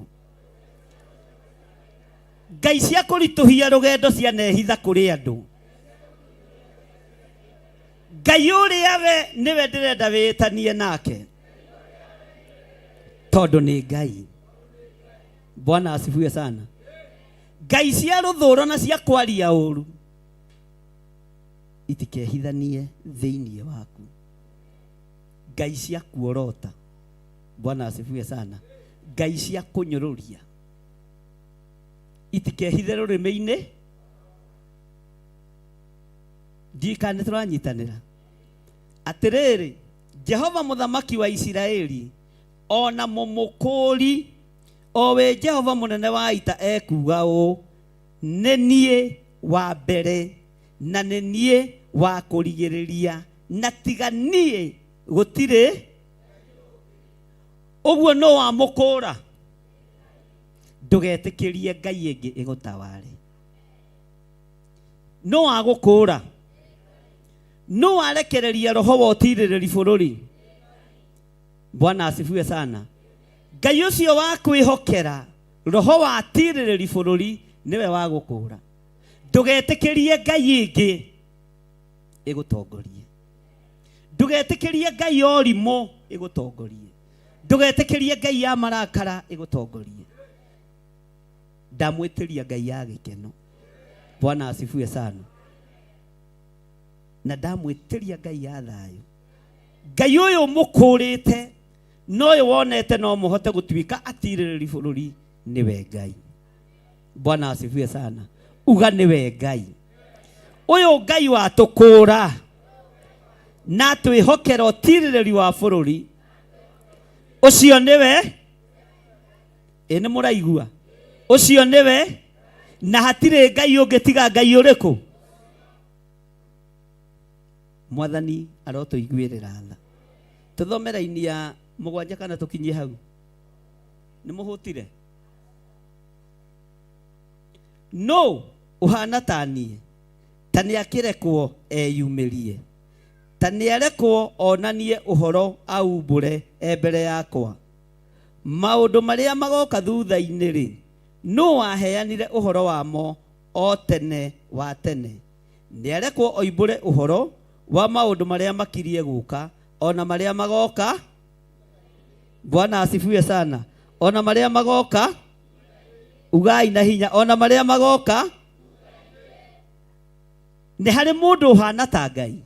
Ngai cia kũritũhia rũgendo cianehitha kũrĩ andũ. Ngai ũrĩa we niwe ndĩrenda wĩtanie nake tondũ nĩ Ngai. Bwana asifiwe sana. Ngai cia rũthũũro na cia kwaria ũũru itikehithanie thĩinĩ waku. Ngai cia kuorota. Bwana asifiwe sana. Ngai cia kũnyũrũria itikehithe rũrĩmĩ-inĩ. Ndikane tũranyitanĩra. Atĩrĩrĩ Jehova mũthamaki wa Isiraeli ona mũmũkũri owe Jehova munene wa ita ekuga ũ nĩ niĩ wa mbere na nĩ niĩ wa kũrigĩrĩria na tiga niĩ gũtirĩ. Ũguo no wamũkũra. Ndũgetĩkĩrie Ngai ĩngĩ ĩgũtaware. No agũkũra. no arekereria roho wa ũtirĩrĩri bũrũri. Bwana asifiwe sana. Ngai ũcio wa kwĩhokera roho wa ũtirĩrĩri bũrũri niwe wa gũkũra. Ndũgetĩkĩrie ngai ĩngĩ ĩgũtongorie. Ndũgetĩkĩrie ngai ya ũrimũ ĩgũtongorie. Ndũgetĩkĩrie ngai ya marakara ĩgũtongorie. Ndamwĩtĩria ngai ya gĩkeno. Bwana asifiwe sana. Na ndamwĩtĩria ngai ya thayũ. Ngai ũyũ mũkũrĩte no ũyũ wonete no mũhote gũtuĩka atirĩrĩri bũrũri nĩwe Ngai. Bwana asifiwe sana. Uga nĩwe Ngai. Ũyũ Ngai watũkũra na twĩhokera ũtirĩrĩri wa bũrũri ũcio nĩwe. Nĩ mũraigua? Ũcio nĩwe, na hatirĩ Ngai ũngĩ tiga Ngai ũrĩkũ? Mwathani arotũiguĩrĩra tha. Tũthome raini ya 7 kana tũkinyie hau. Nĩ mũhũtire? No ũhana ta niĩ, ta nĩakĩrekwo eyumĩrie, ta nĩarekwo onanie ũhoro aumbũre mbere yakwa. Maũndũ marĩa magoka thutha-inĩ rĩ, no waheanire ũhoro wamo o tene wa tene. Nĩarekwo oimbũre ũhoro wa maũndũ marĩa makirie gũka, ona marĩa magoka. Bwana asifiwe sana. Ona marĩa magoka. Ugai na hinya. Ona marĩa magoka. Nĩ harĩ mũndũ ũhana ta Ngai?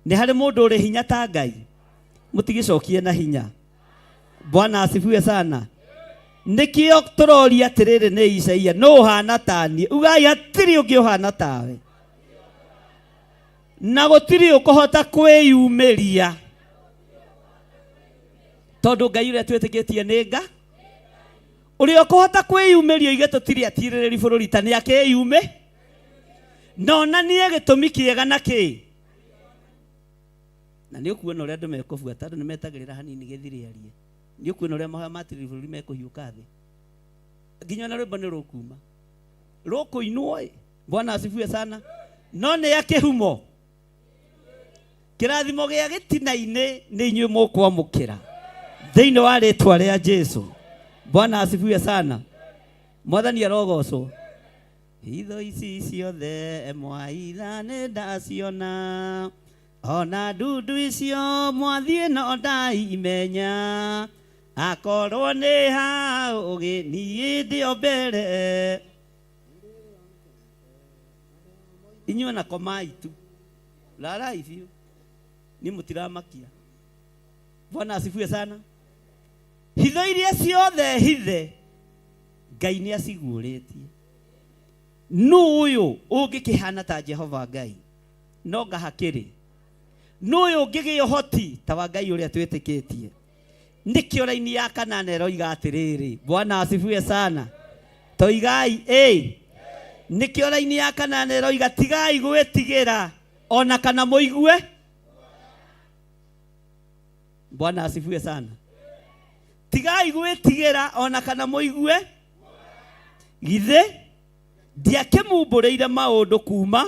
Nĩ harĩ mũndũ ũrĩ hinya ta Ngai? Mũtigĩcokie na hinya. Bwana asifiwe sana. Nikio tũroria atĩrĩrĩ nĩ Isaia, no ũhana ta niĩ? Ugai hatirĩ ũngĩ ũhana tawe. Na gũtirĩ ũkũhota kwĩyumĩria. Tondũ Ngai ũrĩa twĩtĩkĩtie nĩ Nga. Ũrĩa ũkũhota kwĩyumĩria oige tũtirĩ atirĩrĩri bũrũri ta nĩakĩyume. Nonanie gĩtũmi kĩega na kĩ. Na nĩ ũkuona ũrĩa andũ mekũbuata, andũ nĩmetagĩrĩra hanini gĩthiriarie. Nĩ ũkuona ũrĩa mahoya ma atirĩrĩri bũrũri mekũhiũka thĩ. Nginya na rwĩmbo nĩ rũkuma. Rũkũinwo. Bwana asifiwe sana. No nĩ akĩhumo. Kĩrathimo gĩa gĩtina-inĩ nĩ inyuĩ mũkwamũkĩra thĩinĩ wa rĩtwa rĩa Jesũ. Bwana asifiwe sana. Mwathani arogocwo. Hitho ici ciothe mwaitha nĩ ndaciona, ona ndundu icio mwathiĩ no ndaimenya, akorwo nĩ ha ũgĩ niĩ ndĩo mbere. Inyuĩ na komai tu larai biũ, ni mũtiramakia. Bwana asifiwe sana. Hitho iria ciothe hithe Ngai nĩ aciguũrĩtie. No ũyũ ũngĩkĩhana ta Jehova Ngai? No ngahakĩrĩ. No ũyũ ũngĩgĩa ũhoti ta wa Ngai ũrĩa twĩtĩkĩtie? Nĩkĩo raini ya 8 eroiga atĩrĩrĩ. Bwana asifiwe sana. Toigai nĩkĩo raini ya 8 eroiga tigai gwĩtigĩra ona kana mũigue. Bwana asifiwe sana. Tigai gwĩtigĩra ona kana mũigue. Githĩ ndiakĩmumbũrĩire maũndũ kuma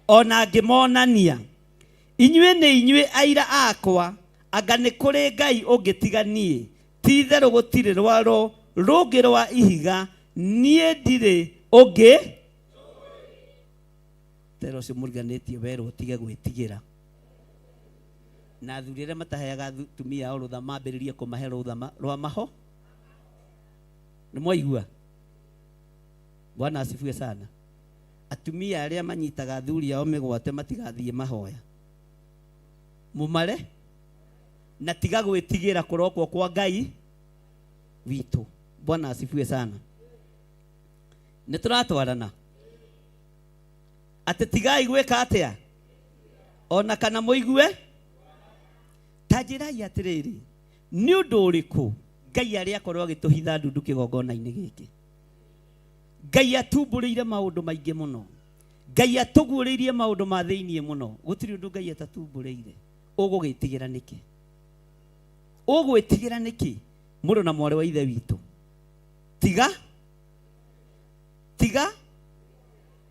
ona ngĩmonania. Inyuĩ nĩ inyuĩ aira akwa, anga nĩ kũrĩ Ngai ũngĩtiganie. Ti itherũ gũtirĩ rwaro rũngĩ rwa ihiga, niĩ ndirĩ ũngĩ. Tero ũcio mũriganĩtie werwo tige gwĩtigĩra. Na athuri arĩa mataheaga atumia ao rũtha mambĩrĩrie kũmahe rũtha rwa maho. Nĩ mwaigua? Bwana asifiwe sana. Atumia arĩa manyitaga athuri ao mĩgwate matigathiĩ mahoya. Mumare na tiga gwĩtigĩra kũrokwo kwa Ngai witũ. Bwana asifiwe sana. Nĩ tũratwarana. Atĩ tigai gwĩka atĩa? Ona kana mũigue? Ta njĩrai atĩrĩrĩ, nĩ ũndũ ũrĩkũ Ngai arĩa akorwo agĩtũhitha ndundu kĩgongona-inĩ gĩkĩ? Ngai atumbũrĩire maũndũ maingĩ mũno. Ngai atũguũrĩirie maũndũ ma thĩiniĩ mũno. Gũtirĩ ũndũ Ngai atatumbũrĩire. Ũgũgĩtigĩra nĩkĩ? Ũgwĩtigĩra nĩkĩ? Mũrũ na mwarĩ wa ithe witũ.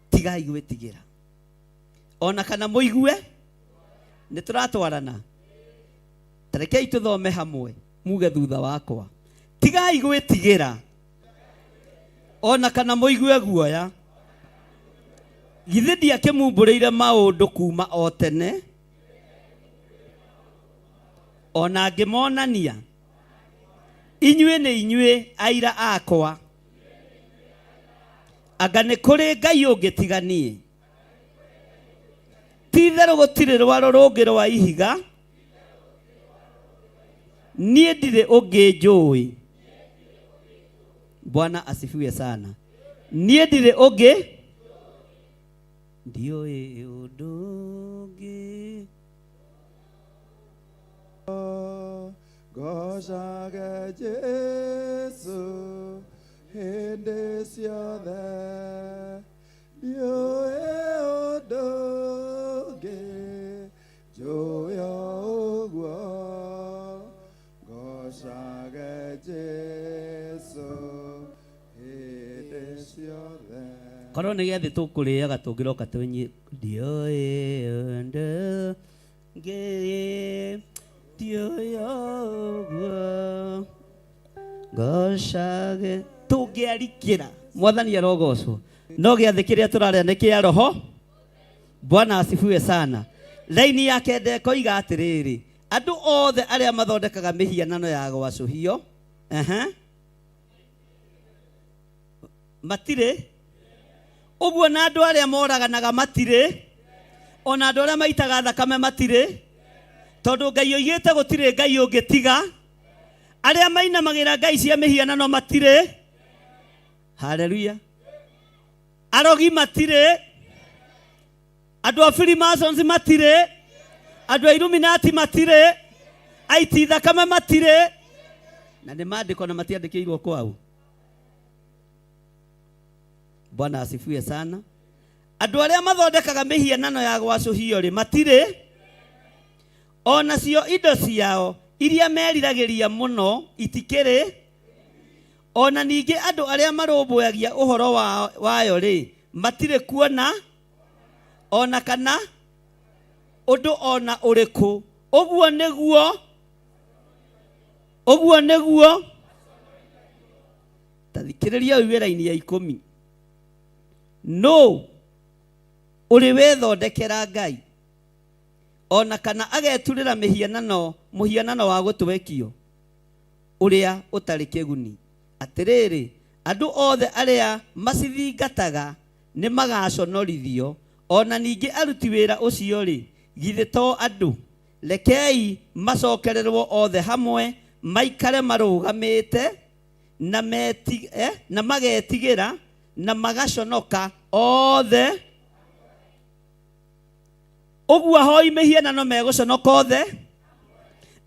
Tigai gwĩtigĩra. ona kana muigue nĩ tũratwarana. Tarekei tũthome hamwe muge thutha wakwa. Tigai gwĩtigĩra ona kana muigue guoya, githĩ ndiakĩmumbũrĩire maũndũ kuma o tene, ona ngĩmonania. Inyuĩ nĩ inyuĩ aira akwa, anga nĩ kũrĩ Ngai ũngĩ tiga niĩ. Ti-itherũ gũtirĩ rwaro rũngĩ rwa ihiga, niĩ ndirĩ ũngĩ njũĩ. Bwana asifiwe sana. Niĩ ndirĩ ũngĩ, ndiũĩ ũndũ ũngĩ. Gocage Jesu hĩndĩ ciothe, ndiũĩ ũndũ ũngĩ, njũĩ o ũguo. Gocage Jesu hĩndĩ ciothe. Korwo nĩ gĩathĩ tũkũrĩaga tũngĩroka twenye ndiũĩ ũndũ ũngĩ, ndiũĩ o ũguo. Gocage tũngĩarikĩra Mwathani arogocwo. No gĩathĩ kĩrĩa tũrarĩa nĩ kĩa roho. Bwana asifiwe sana. Laini yake ndekoiga atĩrĩrĩ, andũ othe arĩa mathondekaga mĩhianano ya gwacũhio matirĩ. Ũguo na andũ arĩa moraganaga matirĩ, ona andũ arĩa maitaga thakame matirĩ, tondũ Ngai oigĩte gũtirĩ Ngai ũngĩ tiga. Arĩa mainamagĩra ngai cia mĩhianano matirĩ. Haleluya. Arogi matirĩ, andũ a Freemasons matirĩ, andũ a Illuminati matirĩ, aiti thakame matirĩ. Na nĩ maandĩko na matiandĩkĩirwo kwao. Bwana asifiwe sana. Andũ arĩa mathondekaga mĩhianano ya gwacũhio rĩ matirĩ, ona cio indo ciao iria meriragĩria mũno itikĩrĩ, ona ningĩ andũ arĩa marũmbũyagia ũhoro wayo rĩ matirĩ kuona ona kana ũndũ ona ũrĩkũ. Ũguo nĩguo tathikĩrĩria ũyũ wĩra-inĩ ya 10. No ũrĩ wethondekera Ngai ona kana ageturĩra mũhianano wa gũtwekio ũrĩa ũtarĩ kĩguni. Atĩrĩrĩ, andũ othe arĩa macithingataga nĩ magaconorithio, ona ningĩ aruti wĩra ũcio rĩ githĩ to andũ. Rekei macokererwo othe hamwe, maikare marũgamĩte na magetigĩra na magaconoka othe. Ũguo ahoi mĩhianano megũconoka othe,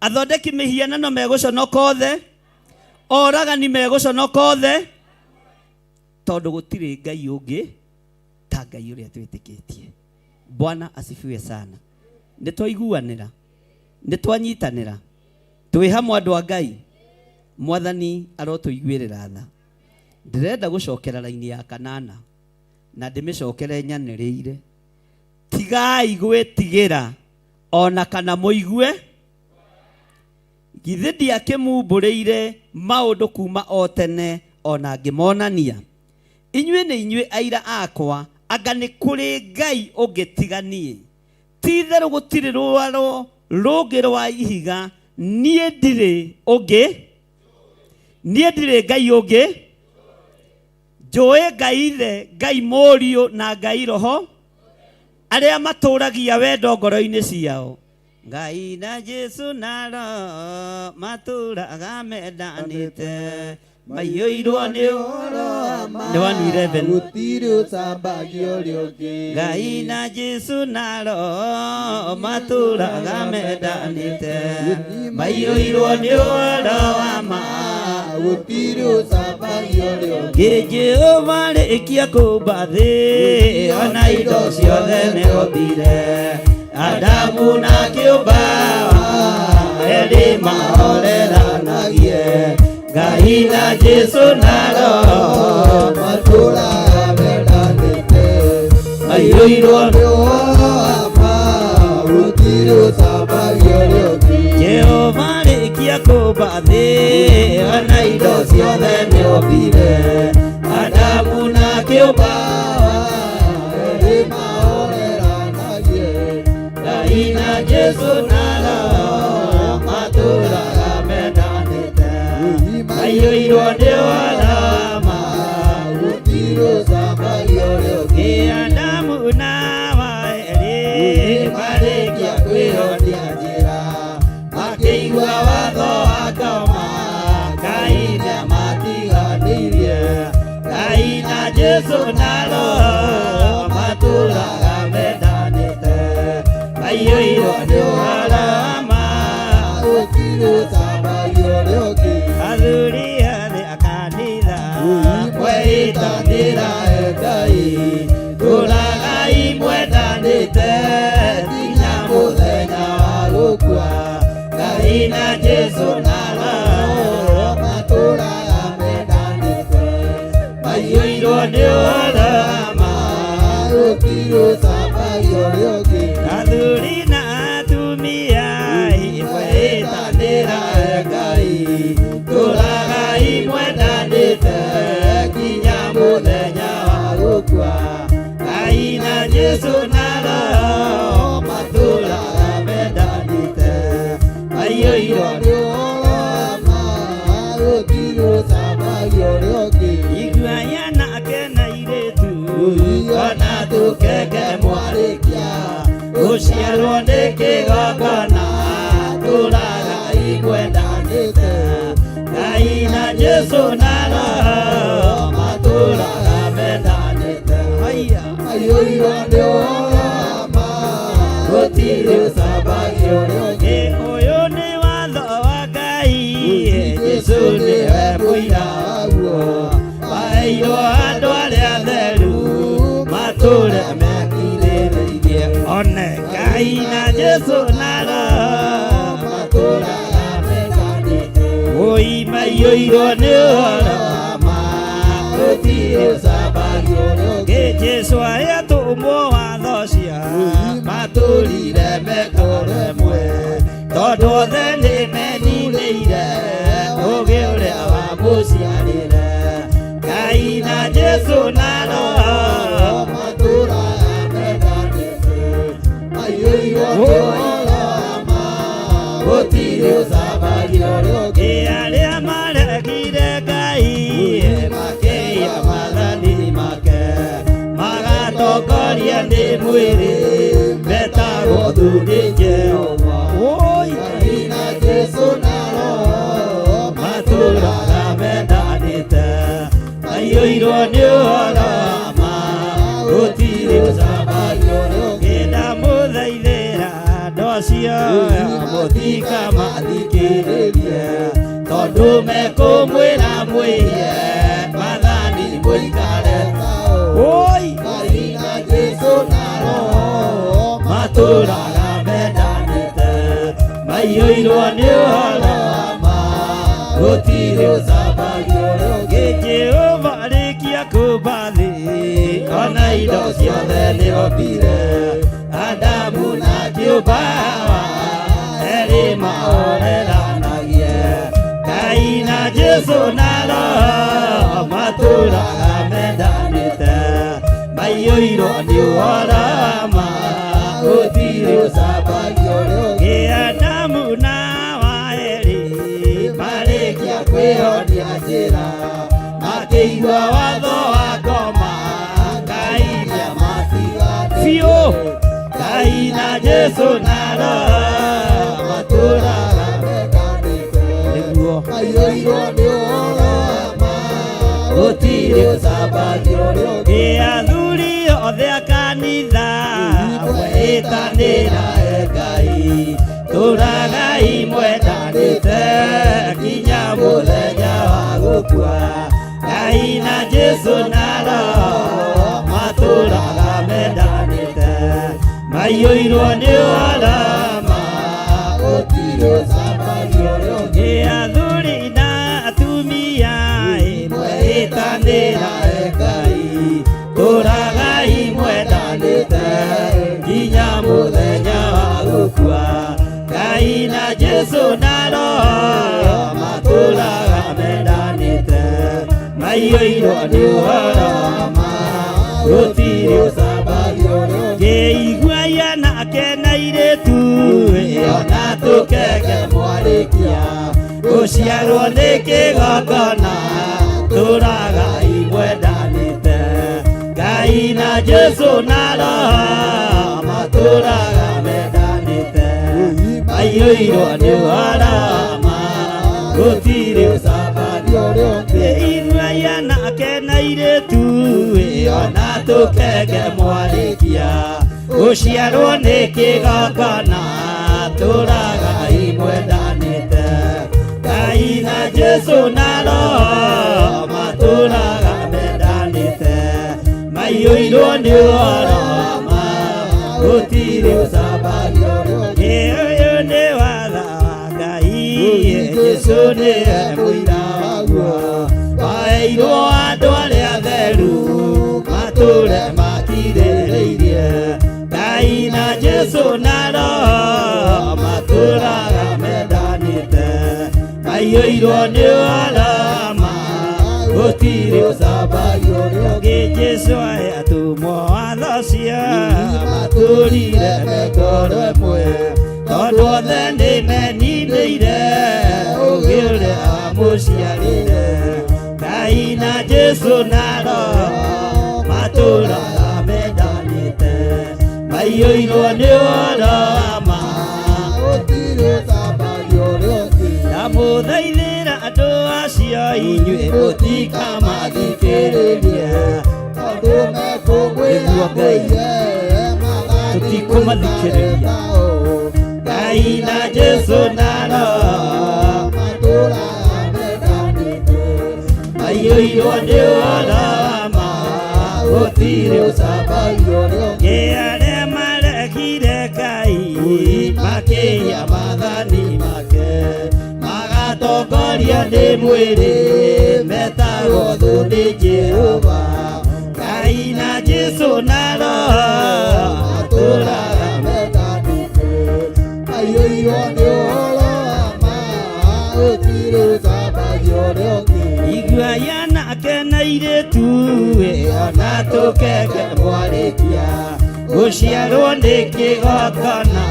athondeki mĩhianano megũconoka othe, oragani megũconoka othe, tondũ gũtirĩ Ngai ũngĩ ta Ngai ũrĩa twĩtĩkĩtie. Bwana asifiwe sana. Nĩ twaiguanĩra, nĩ twanyitanĩra, twĩ hamwe andũ a Ngai. Mwathani arotũiguĩrĩra tha. Ndĩrenda gũcokera raini ya 8 na ndĩmĩcokere nyanĩrĩire. Tigai gwĩtigĩra ona kana mũigue, githĩ ndiakĩmumbũrĩire maũndũ kuma o tene ona ngĩmonania. Inyuĩ nĩ inyuĩ aira akwa, anga nĩ kũrĩ Ngai ũngĩ tiga niĩ. Ti-itherũ gũtirĩ rwaro rũngĩ rwa ihiga, niĩ ndirĩ Ngai ũngĩ. Njũĩ Ngai Ithe, Ngai Mũriũ na Ngai Roho, arĩa matũragia wendo ngoro-inĩ ciao. Ngai na Jesu na Roho matũraga mendanĩte, maiyũirwo nĩ ũhoro wa ma, gũtirĩ ũcambagia ũrĩa ũngĩ. Ngai na Jesu na Roho matũraga mendanĩte, maiyũirwo nĩ ũhoro wa ma, gũtirĩ ũcambagia ũrĩa ũngĩ. Jehova rĩkia kũmba thĩ, ona indo ciothe nĩombire, Adamu na kĩũmba erĩ mahoreranagie. Ngai na Jesu na Roho matũraga mendanĩte, maiyũirwo nĩ ũhoro Jehova rĩkia kũmba thĩ ona indo ciothe nĩombire Adamu na kĩũmba Ngai na Jesũ na Roho matũũraga mendanĩte maiyũirwo nĩ warama Adamu na wa erĩ marĩkia kwĩronia njĩra makĩigua watho wa Ngoma Ngai nĩamatiganĩirie Ngai na Jesũ na Roho matũũraga mendanĩte maiyũirwo nĩ warama athuri othe a kanitha mwĩtanĩra Ngai tũũragai mwendanĩte nginya mũthenya wa gũkua Ngai na Jesũ na Roho matũũraga mendanĩte maiyũirwo nĩ warama athuri na atumia mwĩtanĩra Ngai tũũragai mwendanĩte nginya mũthenya wa gũkua Ngai na Jesũ na Roho matũũraga mendanĩte maiyũirwo nĩ warama iguaya nake na airĩtu ona tũkenge mwarĩkia gũciarwo nĩ kĩgongona tũũragai mwendanĩte Ngai na Jesũ na Roho matũũraga mendanĩte maiyũirwo nĩ warama gũtirĩ ũcambagio rĩngĩ ũyũ nĩ watho wa Ngai Jesũ nĩwe mũira waguo waheirwo andũ arĩa atheru matũũre mekirĩrĩirie one Ngai na Jesũ na Roho matũũraga mendanĩte oi maiyũirwo nĩ warama gũtirĩ ũcambagio rĩngĩ Jesũ arĩa tũmwo watho ũcio matũũrire mekore mwe tondũ othe nĩmeninĩire ũũgĩ ũrĩa wamũciarĩre Ngai na Jesũ na Roho matũũraga mendanĩte maiyũirwo nĩ warama gũtirĩ ũcambagio rĩngĩ arĩa maregire Ngai makĩiya maathani make magatongoria nĩ mwĩrĩ metagwo thundi Jehova oi Ngai na Jesũ na Roho matũũraga mendanĩte maiyũirwo nĩ warama gũtirĩ ũcambagio rĩngĩ ndamũthaithĩra andũ acio mũtikamathikĩrĩrie tondũ mekũmwĩra mwĩhie maathani mũikare oi Ngai na Jesũ na Roho matũũraga mendanĩte maiyũirwo nĩ warama gũtirĩ ũcambagio rĩngĩ Jehova rĩkia kũmba thĩ ona indo ciothe nĩombire Adamu na kĩũmba erĩ mahoreranagie Ngai na Jesũ na Roho matũũraga mendanĩte maiyũirwo nĩ warama gũtirĩ ũcambagio rĩngĩ Adamu na wa erĩ marĩkia kwĩyonia njĩra makĩigua watho wa Ngoma Ngai nĩamatiganĩirie biũ Ngai na Jesũ na Roho matũũraga mendanĩte nĩguo maiyũirwo nĩ warama gũtirĩ ũcambagio rĩngĩ athuri othe a kanitha mwĩtanĩra Ngai tũũragai mwendanĩte nginya mũthenya wa gũkua Ngai na Jesũ na Roho matũũraga mendanĩte maiyũirwo nĩ warama gũtirĩ ũcambagio rĩngĩ athuri na atumia mwĩtanĩra Ngai tũũragai mwendanĩte nginya mũthenya wa gũkua maiyũirwo nĩ ũhoro ma gũtirĩ ũcambagio ngĩiguaia nake na airĩtu ona tũkenge mwarĩkia gũciarwo nĩ kĩgongona tũragai mwendanĩte Ngai na Jesũ na Roho matũraga mendanĩte maiyũirwo nĩ ũhoro ma gũtirĩ ũcambagio ngĩiguaia nake na airĩtu ona tũkenge mwarĩkia gũciarwo nĩ kĩgongona tũragai mwendanĩte Ngai na Jesũ na Roho matũraga mendanĩte maiyũirwo nĩ ũhoro ma gũtirĩ ũcambagio ũyũ nĩ watho wa Ngai Jesũ nĩwe mũira waguo waheirwo andũ arĩa atheru matũũre makirĩrĩirie Ngai na Jesũ na Roho matũũraga mendanĩte maiyũirwo nĩ ũhoro ma gũtirĩ ũcambagio ũngĩ Jesũ atũmwo watho ũcio matũũrire na ngoro ĩmwe tondũ othe nĩmeninĩire ũũgĩ ũrĩa wamũciarire Ngai na Jesũ na Roho matũũraga mendanĩte maiyũirwo nĩ ũhoro ma gũtirĩ ũcambagio na mũthaithĩra andũ acio inyuĩ mũtikamathikĩrĩrie tondũ mekũmwĩra tũtikũmathikĩrĩria Ngai na Jesũ na Roho matũũraga mendanĩte maiyũirwo nĩ ũhoro ma gũtirĩ ũcambagio arĩa maregire Ngai makĩiya maathani make magatongorio nĩ mwĩrĩ metagwo thũ nĩ Jehova Ngai na Jesũ na Roho matũũraga mendanĩte maiyũirwo nĩ ũhoro ma gũtirĩ ũcambagio iguaia nake na airĩtu ona tũkenge mwarĩkia gũciarwo nĩ kĩgongona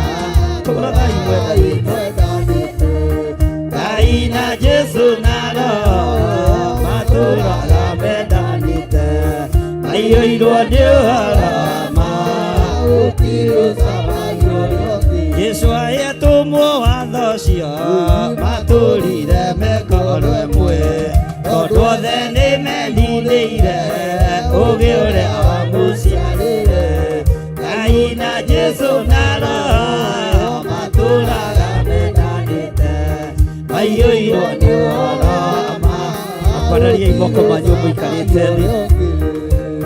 tũragai mwendanĩte Ngai na Jesũ na Roho matũũraga mendanĩte maiyũirwo nĩ ũhoro ma gũtirĩ ũcambagio Jesũ atũmwo watho ũcio matũũrire me ngoro ĩmwe tondũ othe nĩmeninĩire ũũgĩ ũrĩa wamũciarire Ngai na Jesũ na Roho matũũraga mendanĩte maiyũirwo nĩ ũhoro ma akwarariai moko manyu mũikarĩte thĩ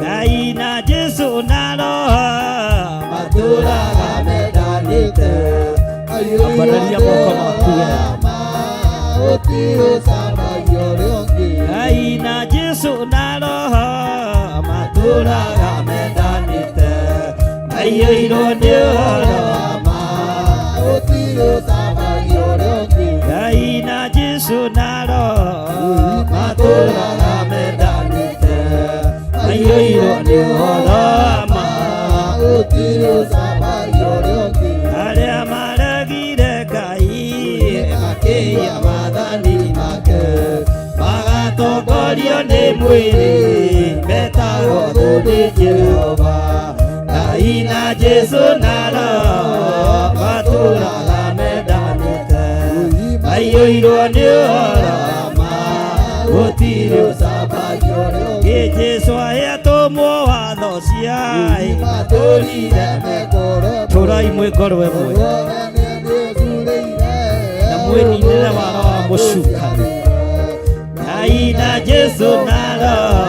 Ngai na Jesũ na Roho matũũraga mendanĩte akwararia moko maku gũtirĩ ũcambagio Ngai na Jesũ na Roho matũũraga mendanĩte maiyũirwo nĩ ũhoro ma gũtirĩ ũcambagio Ngai na Jesũ na Roho matũũraga mendanĩte maiyũirwo nĩ ũhoro ma gũtirĩ ũcambagio arĩa maregire Ngai makĩiya maathani make magatongorio nĩ mwĩrĩ metagwo thũ nĩ Jehova Ngai na Jesũ na Roho matũũraga mendanĩte maiyũirwo nĩ ũhoro ma gũtirĩ ũcambagio Jesũ atũmwo watho ũcio matũũrire me ngoro tũrai mwĩ ngoro ĩmwe na mwĩninĩre wara wa mũcukani Ngai na Jesũ na Roho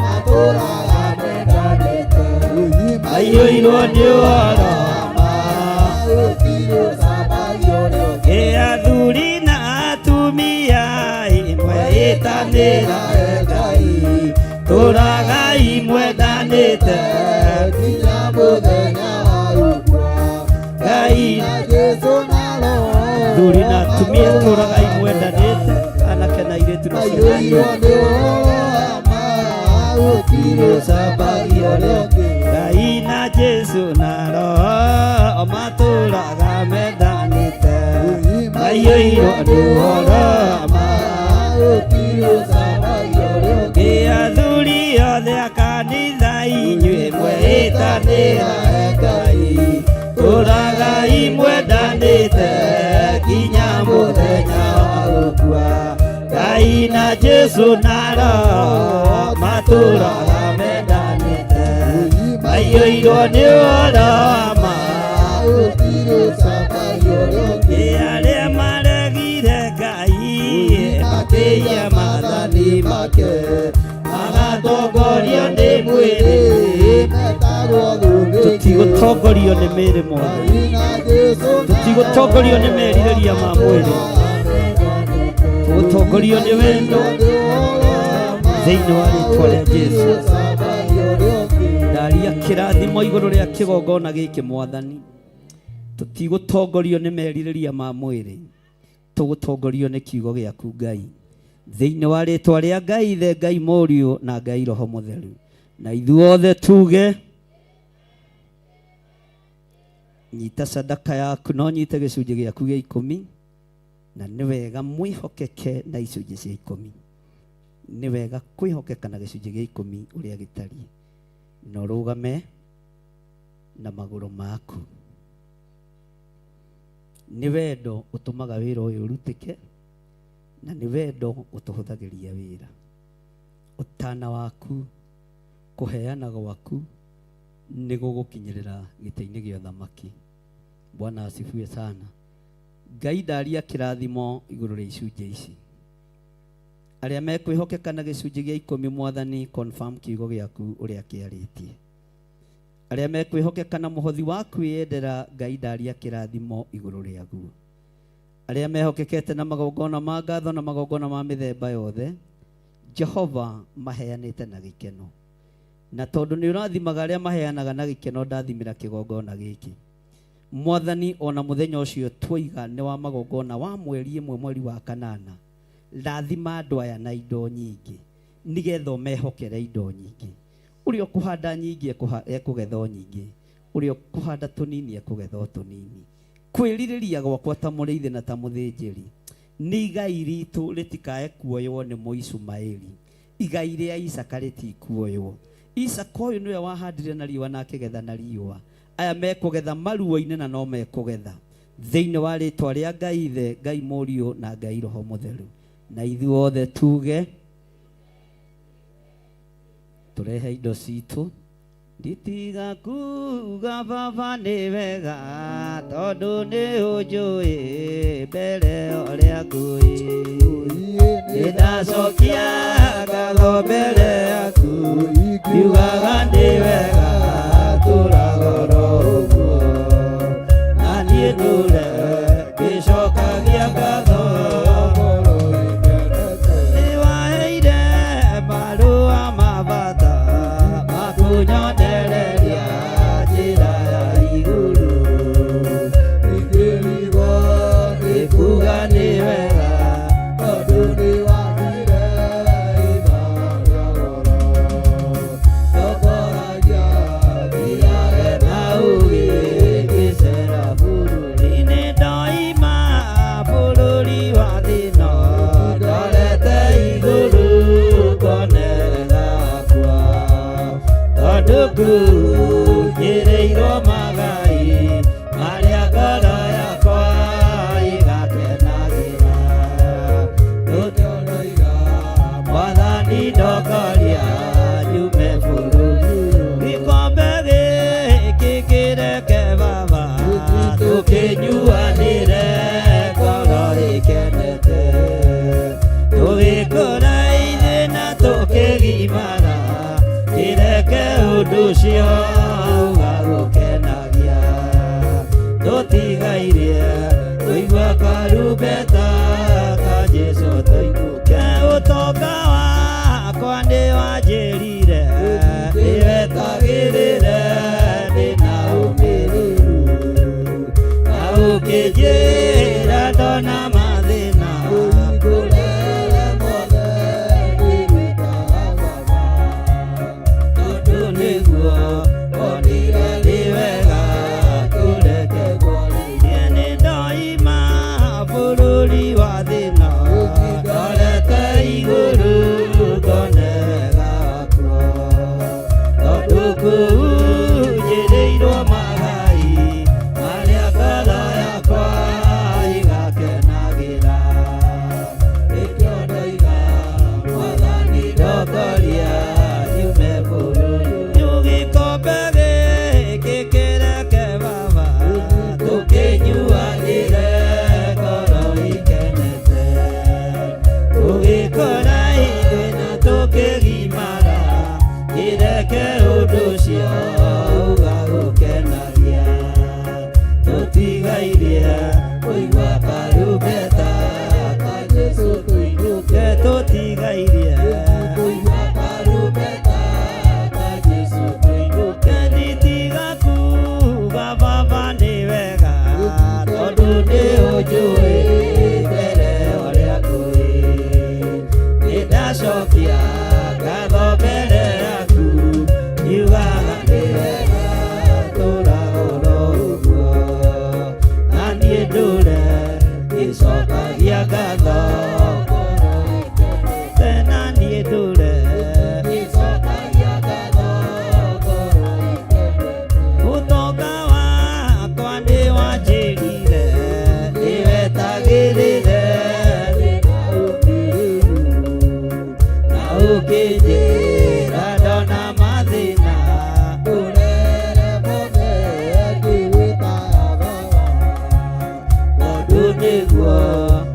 matũũraga mendanĩte maiyũirwo nĩ ũhoro ma gũtirĩ ũcambagio athuri na atumia mwĩtanĩra Ngai tũragai mwendanĩte nginya mũthenya wa gũkua Ngai na Jesũ na Roho athuri na atumia tũragai mwendanĩte anake na airĩtu na ciana Ngai na Jesu na Roho matũũraga mendanĩte maiyũirwo nĩ ũhoro ma athuri othe a kanitha inyuĩ mwĩtanĩra Ngai tũũragai mwendanĩte nginya mũthenya wa gũkua. Ngai na Jesu na Roho matũũraga mendanĩte maiyũirwo nĩ ũhoro ma arĩa maregire Ngai makĩiya maathani make magatongorio nĩ mwĩrĩ tũtigũtongorio nĩ mĩĩrĩ mothe, tũtigũtongorio nĩ merirĩria ma mwĩrĩ, tũgũtongorio nĩ wendo thĩinĩ wa rĩĩtwa rĩa Jesu. Ndaria kĩrathimo igũrũ rĩa kĩgongona gĩkĩ Mwathani, tũtigũtongorio nĩ merirĩria ma mwĩrĩ, tũgũtongorio nĩ kiugo gĩaku Ngai, thĩinĩ wa rĩĩtwa rĩa Ngai Ithe, Ngai Mũriũ na Ngai Roho Mũtheru. Na ithuothe tuge nyita sadaka yaku no nyite gĩcunjĩ gĩaku gĩa 10, na nĩ wega mwĩhokeke na icunjĩ cia 10. Nĩ wega kwĩhokeka na gĩcunjĩ gĩa 10 ũrĩa gĩtariĩ, no rũgame na magũrũ maku. Nĩ wendo ũtũmaga wĩra ũyũ ũrutĩke, na nĩ wendo ũtũhũthagĩria wĩra. Ũtana waku kũheana gwaku nĩ gũgũkinyĩrĩra gĩtĩ-inĩ gĩa ũthamaki. Bwana asifiwe sana. Ngai ndaria kĩrathimo igũrũ rĩa icunjĩ ici. Arĩa mekwĩhokeka na gĩcunjĩ gĩa 10 Mwathani, confirm kiugo gĩaku ũrĩa kĩarĩtie. Arĩa mekwĩhokeka na mũhothi wa kwĩyendera, Ngai ndaria kĩrathimo igũrũ rĩaguo. Arĩa mehokekete na magongona ma ngatho na magongona ma mĩthemba yothe, Jehova maheanĩte na gĩkeno. Na tondũ nĩ ũrathimaga arĩa maheanaga na gĩkeno, ndathimĩra kĩgongona gĩkĩ Mwathani. Ona mũthenya ũcio twoiga nĩ wa magongona wa mweri 1 mweri wa 8, ndathima andũ aya na indo nyingĩ, nĩgetha ũmehokere indo nyingĩ. Ũrĩa ũkũhanda nyingĩ ekũgetha nyingĩ, ũrĩa ũkũhanda tũnini ekũgetha tũnini. Kwĩrirĩria gwakwa ta mũrĩithi na ta mũthĩnjĩri, nĩ igai ritũ rĩtikae kuoywo nĩ Mũishumaeli. Igai rĩa Isaka rĩtikuoywo. Isaka ũyũ nĩwe wahandire na riũa na akĩgetha na riũa. Aya mekũgetha maruo-inĩ na no mekũgetha thĩinĩ wa rĩĩtwa rĩa Ngai Ithe, Ngai Mũriũ na Ngai Roho Mũtheru. Na ithuothe tuge tũrehe indo citũ. Nditiga kuga Baba nĩ wega, tondũ nĩ ũnjũĩ mbere ũrĩa ngũĩ. Nĩndacokia ngatho mbere yaku, ngiugaga nĩ wega tũragoro ũguo. Na niĩ ndũre ngĩcokagia ngatho, nĩwaheire marũa ma bata makunyonereria njĩra ya igũrũ. Ingĩrigwo ngĩkuga nĩ wega, tondũ nĩwathire ithaa rĩa goro. Ndokoragia thiage na ũgĩ ngĩcera bũrũri-inĩ, ndoima bũrũri wa thĩno, ndorete igũrũ ngonerera kwa. Tondũ ngũnyĩrĩirwo magai marĩa ngoro yakwa igakenagĩra. Ndũkĩonoiga Mwathani ndokoria nyume bũrũri. Gĩkombe gĩkĩ kĩreke Baba tũkĩnyuanĩre ngoro ĩkenete. Tũgĩkũraithĩ na tũkĩgimara, kĩreke ũndũ ũcio ũgagũkenagia. Tũtigairie kũigua karumbeta ka Jesũ tũinũke. Ũtonga wakwa nĩ wanjĩrire ndĩwetagĩrĩre ndĩna ũmĩrĩru, na ũkĩnjĩra ndona mathĩna ngũrere mothe ndĩrutaga Baba. kũu njĩrĩirwo magai marĩa ngoro yakwa igakenagĩra. Nĩkĩo ndoiga Mwathani ndongoria nyume bũrũri. Gĩkombe gĩkĩ kĩreke Baba tũkĩnyuanĩre ngoro ikenete. Tũgĩkora ithuĩ na tũkĩgimara kĩreke ũndũ ũcio ũgagũkenagia. Tũtigairie kũigua karumbeta ka Jesũ tũinũke. Tũtigairie kũigua karumbeta ka Jesũ tũinũke. Nditiga kuuga Baba nĩ wega tondũ nĩ ũnjũĩ mbere ũrĩa ngũĩ. Nĩndacokia ngatho mbere yaku ngiugaga nĩ wega tũragũrwo ũguo. Na niĩ ndũre ngĩcokagia ngatho tena niĩ ndũre ngĩcokagia ngatho ngoro ikenete. Ũtonga wakwa nĩ wanjĩrire nĩwetagĩrĩre thĩna ũkĩrĩru. Na ũkĩnjĩra ndona mathĩna ũrere mothe ngĩgwĩtaga Baba. Tondũ nĩguo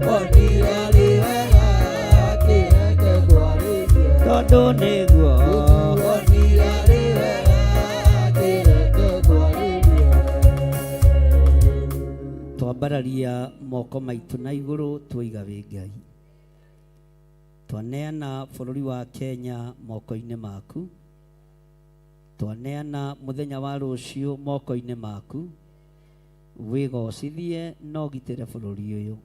wonire arĩ wega kĩreke ngwarĩrie. Tondũ nĩguo wonire arĩ wega kĩreke ngwarĩrie. Twambararia moko maitũ na igũrũ tuoiga wĩ Ngai. Twaneana bũrũri wa Kenya moko-inĩ maku. Twaneana mũthenya wa rũciũ moko-inĩ maku. Wĩgocithie na ũgitĩre bũrũri ũyũ.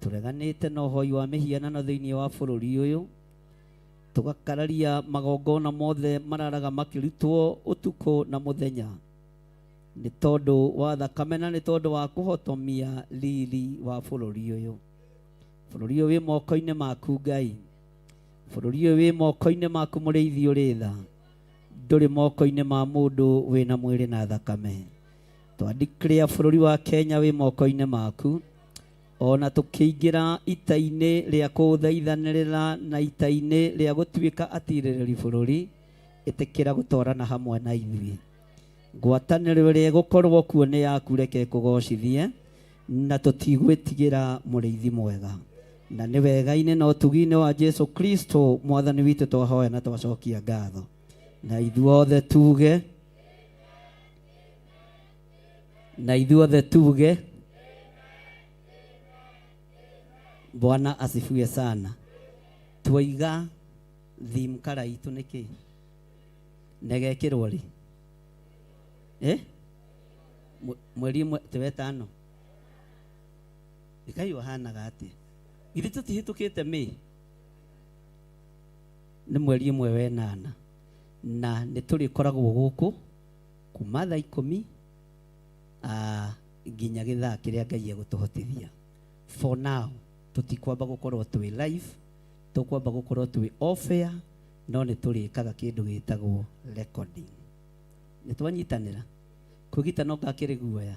Tũreganĩte na ũhoi wa mĩhianano thĩinĩ wa bũrũri ũyũ. Tũgakararia magongona mothe mararaga makĩrutwo ũtukũ na mũthenya. Nĩ tondũ wa thakame na nĩ tondũ wa kũhotomia riri wa bũrũri ũyũ. Bũrũri ũyũ wĩ moko-inĩ maku Ngai. Bũrũri ũyũ wĩ moko-inĩ maku mũrĩithi ũrĩ tha. Ndũrĩ moko-inĩ ma mũndũ wĩna mwĩrĩ na thakame. Twandiclare bũrũri wa Kenya wĩ moko-inĩ maku. Ona tũkĩingĩra ita-inĩ rĩa kũthaithanĩrĩra na ita-inĩ rĩa gũtuĩka atirĩrĩri bũrũri. Ĩtĩkĩra gũtwarana hamwe na ithuĩ. Ngwatanĩro ĩrĩa ĩgũkorwo kuo nĩ yaku reke ĩkũgocithie. Na tũtigwĩtigĩra mũrĩithi mwega. Na nĩ wega-inĩ na ũtugi-inĩ wa Jesũ Kristo Mwathani witũ twahoya na twacokia ngatho. Na ithuothe tuge. Na ithuothe tuge. Bwana asifiwe sana. Twaiga theme kara itu nĩkĩ? Negekĩrwo rĩ? Mweri wetano. Ikai wahanaga atĩ. Ithuĩ tũtihĩtũkĩte Mĩĩ. Nĩ mweri ĩmwe wenana. Na nĩ tũrĩkoragwo gũkũ kuma thaa 10 nginya gĩthaa kĩrĩa Ngai egũtũhotithia. For now tũtikwamba gũkorwo twĩ live. Tũkwamba gũkorwo twĩ off air. No nĩ tũrĩkaga kĩndũ gĩtagwo recording. Nĩ twanyitanĩra. Kwĩgita no ngakĩrĩ guoya.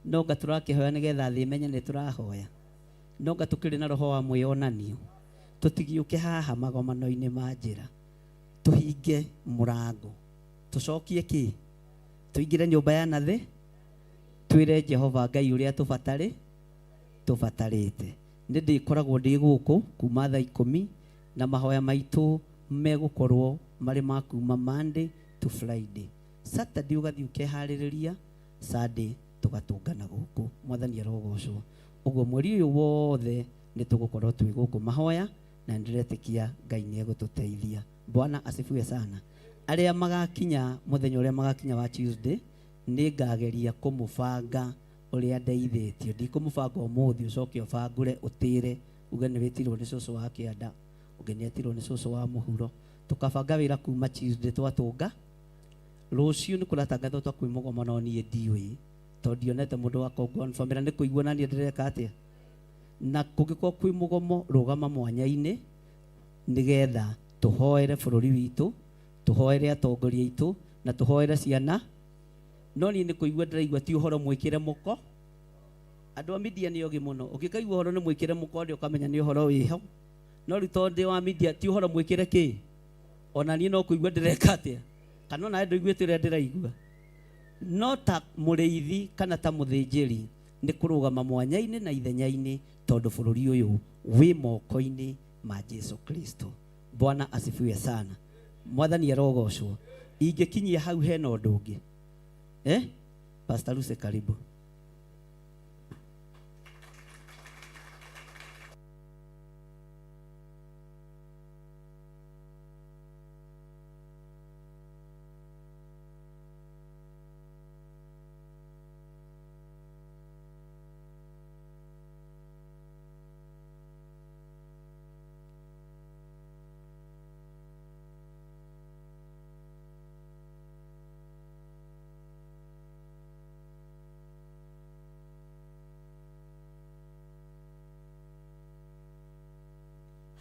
No nga tũrakĩhoya nĩgetha thĩ imenye nĩ tũrahoya. No nga tũkĩrĩ na roho wa mwĩonanio. Tũtigiũke haha magomano-inĩ ma njĩra. Tũhinge mũrango. Tũcokie kĩ? Tũingĩre nyũmba ya nathĩ. Twĩre Jehova Ngai ũrĩa tũbatarĩte. Nĩ ndĩkoragwo ndĩ gũkũ kuma thaa 10 na mahoya maitũ megũkorwo marĩ ma kuma Monday to Friday. Saturday ũgathiĩ ũkeharĩrĩria. Sunday tũgatũngana gũkũ. Mwathani arogocwo. Ũguo mweri ũyũ wothe nĩ tũgũkorwo twĩ gũkũ mahoya na ndiretĩkia Ngai nĩ egũtũteithia. Bwana asifiwe sana. Arĩa magakinya mũthenya ũrĩa magakinya wa Tuesday nĩ ngageria kũmũbanga ũrĩa ndeithĩtio. Ndikũmũbanga ũmũthĩ ũcoke ũbangũre ũtĩre uge nĩ wĩtirwo nĩ cũcũ wa kĩanda, ũngĩ nĩ etirwo nĩ cũcũ wa mũhuro. Tũkabanga wĩra kuma Tuesday twatũnga. Rũciũ nĩ kũratangathwo twa kwĩ mũgomo no niĩ ndiũĩ. Tondũ ndionete mũndũ wa kũnfamĩra nĩ kũigua na niĩ ndĩreka atĩa. Na kũngĩkorwo kwĩ mũgomo rũgama mwanya-inĩ nĩgetha tũhoere bũrũri witũ, tuhoere atongoria itu na tuhoere ciana no ni kuigua ndiraigua ti uhoro mwikire muko andu a media ni ogi muno ukikaigua uhoro ni mwikire muko ndi ukamenya ni uhoro wiho no rito ndi wa media ti uhoro mwikire ki ona ni no kuigua ndireka atia kana na nduiguite uria ndiraigua no ta muriithi kana ta muthinjiri ni kurugama mwanya-ini na ithenya-ini tondu bururi uyu wi moko-ini ma Jesu Kristo. Bwana asifiwe sana. Mwathani arogocwo. Ingekinyia hau hena undu ungi Pastor Luce, karibu.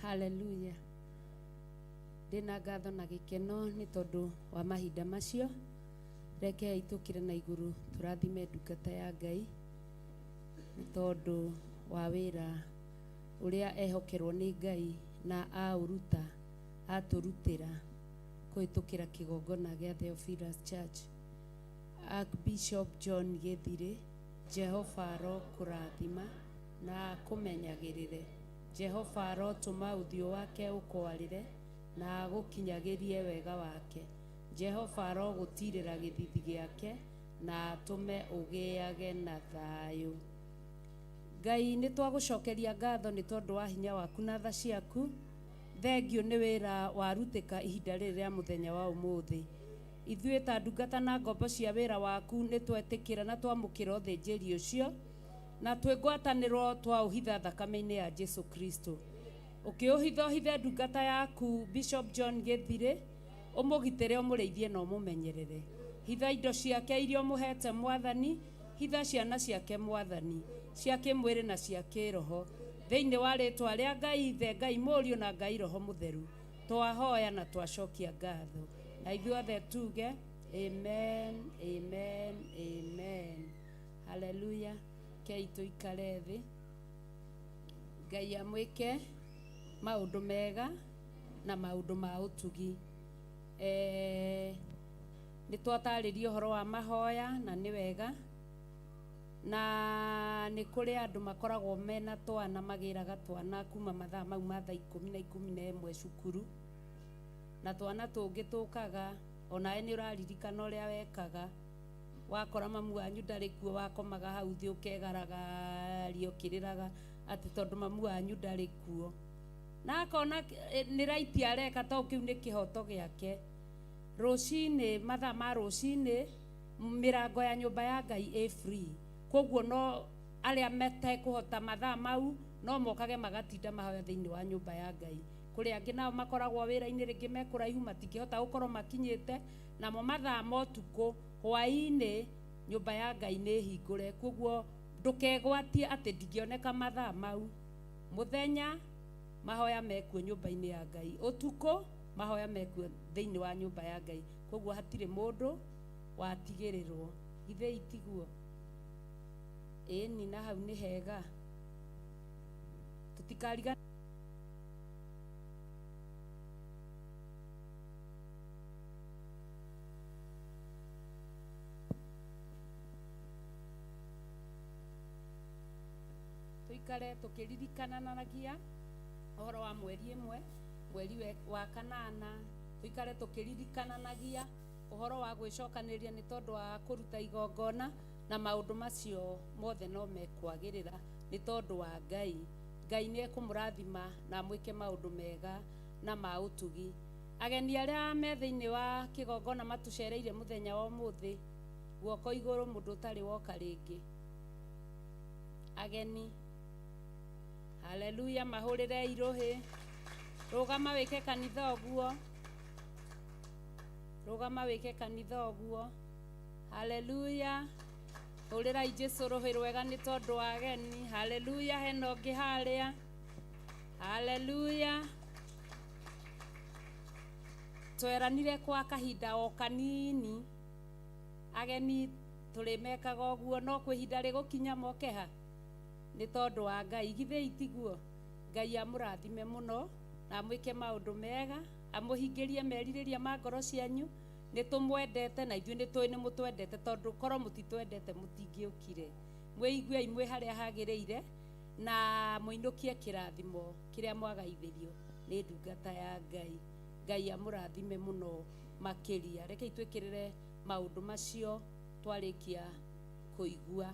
Haleluya. Ndina ngatho na gikeno ni tondu wa mahinda macio. Reke itukire na iguru turathime ndungata ya Ngai ni tondu wa wira uria ehokerwo ni Ngai na auruta aturutira kuitukira kigongona gia Theophilus Church. Archbishop John Githire, Jehova arokurathima na kumenyagirire. Jehova arotuma uthio wake ukwarire na agukinyagirie wega wake. Jehova arogutirira githithi giake na atume ugiage na thayu. Ngai ni twagucokeria ngatho ni tondu wa hinya waku na tha ciaku. Thengio ni wira warutika ihinda riri ria muthenya wa umuthi. Ithuĩ ta ndungata na ngombo cia wira waku ni twetikira na twamukira uthinjiri ucio na twingwatanirwo twauhitha thakame-ini ya Jesu Kristo. Ukiuhitha ndungata yaku Bishop John Githire, umugitire umurithie na umumenyerere. Hitha indo ciake iria umuhete Mwathani, hitha ciana ciake Mwathani, cia kimwiri na cia kiroho. Thiini wa ritwa ria Ngai Ithe, Ngai Mũriũ na Ngai Roho Mutheru, twahoya na twacokia ngatho. Na ithuothe tuge amen, amen, amen. Hallelujah. Kei tuikare thi. Ngai amwike maundu mega na maundu ma utugi. Ni twataririe uhoro wa mahoya na ni wega na ni kuri andu makoragwo mena twana magiraga twana kuma mathaa mau ma thaa 10 na 11 cukuru na twana tungi tukaga ona ni uraririkana uria wekaga wakora mamu wanyu ndari kuo wakomaga hau thi ukegaragaria ukiriraga ati tondu mamu wanyu ndari kuo na akona ni right areka to kiu ni kihoto giake. Rucini mathaa ma rucini mirango ya nyumba ya Ngai e free, koguo no aria mete kuhota mathaa mau no mokage magatinda mahoya thiini wa nyumba ya Ngai. Kuri angi nao makoragwo wira-ini ringi mekuraihu matingihota gukorwo makinyite namo mathaa motuku hwaini nyumba ya Ngai ni hingure, koguo ndukegwatie ati ndingioneka mathaa mau. Muthenya mahoya mekuo nyumba-ini ya Ngai, utuku mahoya mekuo thiini wa nyumba ya Ngai, koguo hatire mundu watigirirwo. Ithe itiguo eni na hau ni hega tutikariga tuikare tukiririkanagia uhoro wa mweri imwe mweri wa kanana. Tuikare tukiririkanagia uhoro wa gwicokaniria ni tondu wa kuruta igongona na maundu macio mothe no mekwagirira ni tondu wa Ngai. Ngai ni ekumurathima na mwike maundu mega na ma utugi. Ageni aria me thiini wa kigongona matucereire muthenya wa umuthi, guoko iguru mundu utari woka ringi. Ageni, haleluya, mahurire iruhi. Rugama wike kanitha oguo, rugama wike kanitha oguo. Haleluya, hurirai Jesu ruhi rwega ni tondu wa ageni. Haleluya, hena ungi haria. Haleluya, tweranire kwa kahinda o kanini ageni tulimekaga uguo no kwi hinda rigukinya mokeha ni tondu wa Ngai githe itiguo. Ngai amurathime muno na mwike maundu mega amuhingirie meririria ma ngoro cianyu. Ni tumwendete na ithuĩ nĩ tũĩ nĩ mũtwendete tondu korwo mũtitwendete mũtingiũkire. Mwĩiguei mwĩ harĩa hagĩrĩire na mũinũkie kĩrathimo kĩrĩa mwagaithĩrio nĩ ndungata ya Ngai. Ngai amũrathime muno makĩria. Rekei twĩkĩrĩre maũndũ macio twarĩkia kũigua.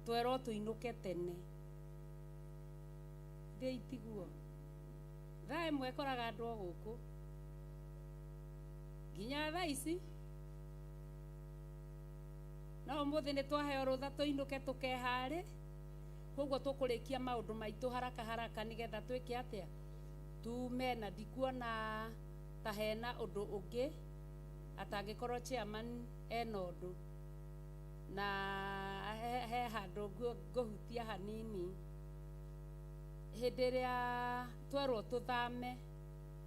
Twerwo tũinũke tene thĩitiguo. Thaa ĩmwe koraga andũ o gũkũ nginya thaa ici. No ũmũthĩ nĩ twaheo rũtha tũinũke tũkeharĩ. Koguo tũkũrĩkia maũndũ maitũ haraka haraka nĩgetha twĩke atĩa tume, na ndikuona ta hena ũndũ ũngĩ atangĩkorwo chairman ena ũndũ na he handũ ngũhutia hanini. Hĩndĩ ĩrĩa twerwo tũthame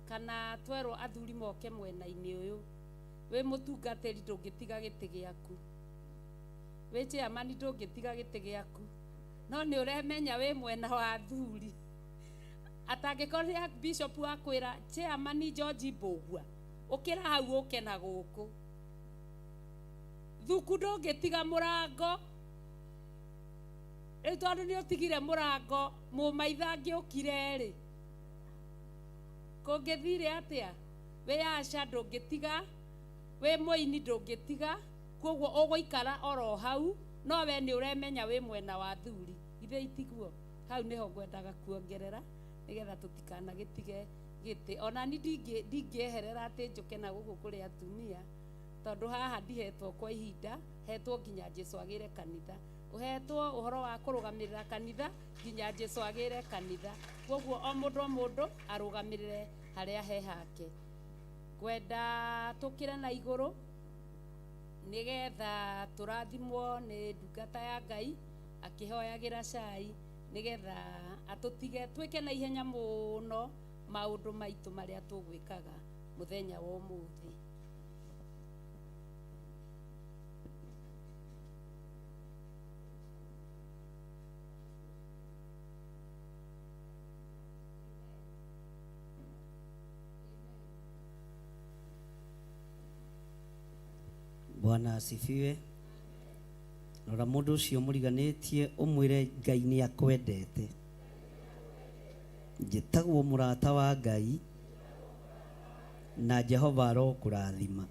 kana twerwo athuri moke mwena-inĩ ũyũ, wĩ mũtungatĩri ndũngĩtiga gĩtĩ gĩaku, wĩ chairman ndũngĩtiga gĩtĩ gĩaku, no nĩ ũremenya wĩ mwena wa athuri. Atangĩkorwo bishop akwĩra chairman George Mbũgua ũkĩra hau ũke na gũkũ, thuku ndũngĩtiga mũrango. Rĩu tondũ nĩ ũtigire mũrango mũmaitha angĩũkire rĩ kũngĩthire atĩa? Wĩ Asha ndũngĩtiga, wĩ Mũini ndũngĩtiga, koguo ũgũikara oro hau, no we nĩ ũremenya wĩ mwena wa athuri. Ithe itiguo hau nĩho ngwendaga kuongerera nĩgetha tũtikanagĩtige gĩtĩ. Ona ni ndingĩeherera atĩ njũke na gũkũ kũrĩ atumia tondu haha ndihetwo kwa ihinda, hetwo nginya Jesu agĩre kanitha. Uhetwo uhoro wa kurugamirira kanitha nginya Jesu agĩre kanitha. Koguo o mũndũ arũgamĩrĩre harĩa he hake. Kwenda tũkĩre na igũrũ nĩgetha tũrathimwo nĩ ndungata ya Ngai akĩhoyagĩra cai nĩgetha atũtige twĩke na ihenya mũno maũndũ maitũ marĩa tũgwĩkaga mũthenya wa ũmũthĩ. Bwana asifiwe. Rora mũndũ ũcio mũriganĩtie ũmwĩre Ngai nĩ akwendete. Njĩtagwo mũrata wa Ngai na Jehova arokũrathima.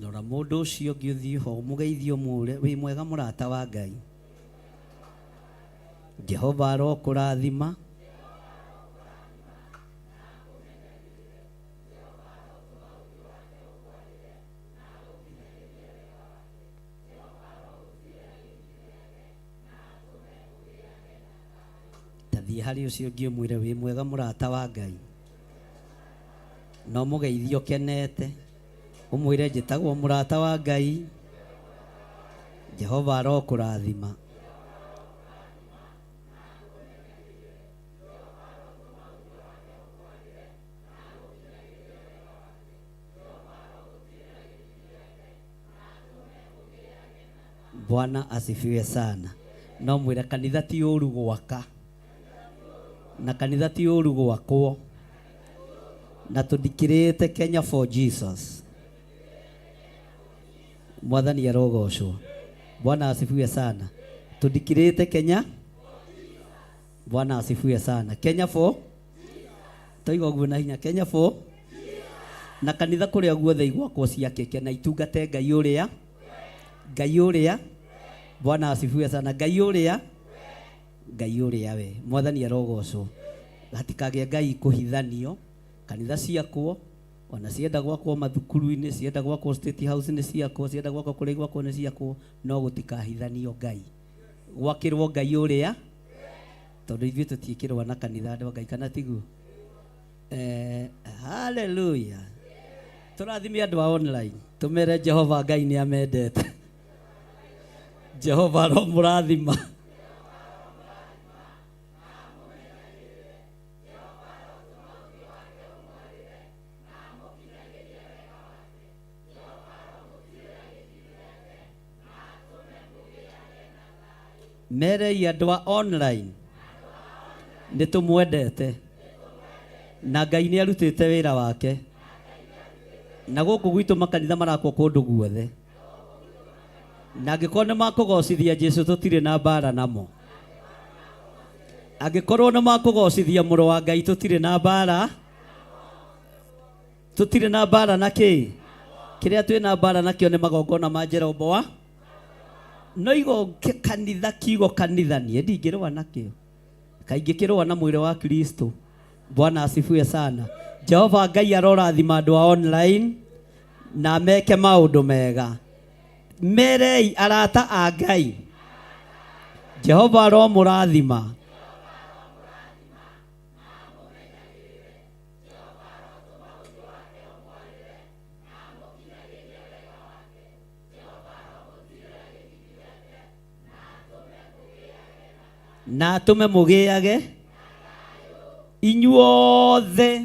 Rora mũndũ ũcio ũngĩ ũthiĩ ho mũgeithio mũre wĩ mwega mũrata wa Ngai. Jehova arokũrathima. Tathiĩ harĩ ũcio ũngĩ ũmwĩre wĩ mwega mũrata wa Ngai. No mũgeithio kenete umwire njĩtagwo mũrata wa Ngai. Jehova arokũrathima. Bwana asifiwe sana. No mwire kanitha ti ũru gwaka na kanitha ti ũru gwakwo na tũthikĩrĩte Kenya for Jesus. Mwathani arogocwo. Bwana asifiwe sana. Tũthikĩrĩte Kenya. Bwana asifiwe sana. Kenya for toiga ũguo na hinya. Kenya for na kanitha kũrĩa guothe igwakwo ciakĩke na itungate Ngai ũrĩa. Ngai ũrĩa. Bwana asifiwe sana. Ngai ũrĩa. Ngai ũrĩa we. Mwathani arogocwo. Hatikagĩa Ngai kũhithanio. Kanitha ciakwo ona cienda gwakwo mathukuru-inĩ, cienda gwakwo State House nĩ ciakwo, cienda gwakwo kũrĩa gwakwo nĩ ciakwo, no gũtikahithanio Ngai. Gwakĩrwo Ngai ũrĩa tondũ ithuĩ tũtiĩkĩrwo na kanitha andũ Ngai kana tiguo. Haleluya. Tũrathimia andũ a online. Tũmere Jehova Ngai nĩ amendete. Jehova ro mũrathima. Mere andũ a online nĩ tũmwendete na Ngai nĩ arutĩte wĩra wake na gũkũ gwitũ makanitha marakwo kũndũ guothe na angĩkorwo nĩ makũgocithia Jesũ tũtirĩ na mbara namo, angĩkorwo nĩ makũgocithia mũrũ wa Ngai tũtirĩ na mbara, tũtirĩ na mbara na kĩ? Kĩrĩa twĩ na mbara nakĩo nĩ magongona ma Jeroboa. No igo kanitha kiugo kanitha niĩ ndingĩrũa nakĩo, kaingĩ kĩrũa na mwĩrĩ wa Kristo. Bwana asifiwe sana. Jehova Ngai arorathima andũ a online na meke maũndũ mega. Merei arata a Ngai, Jehova ro mũrathima. Na tume mũgĩage inyuothe,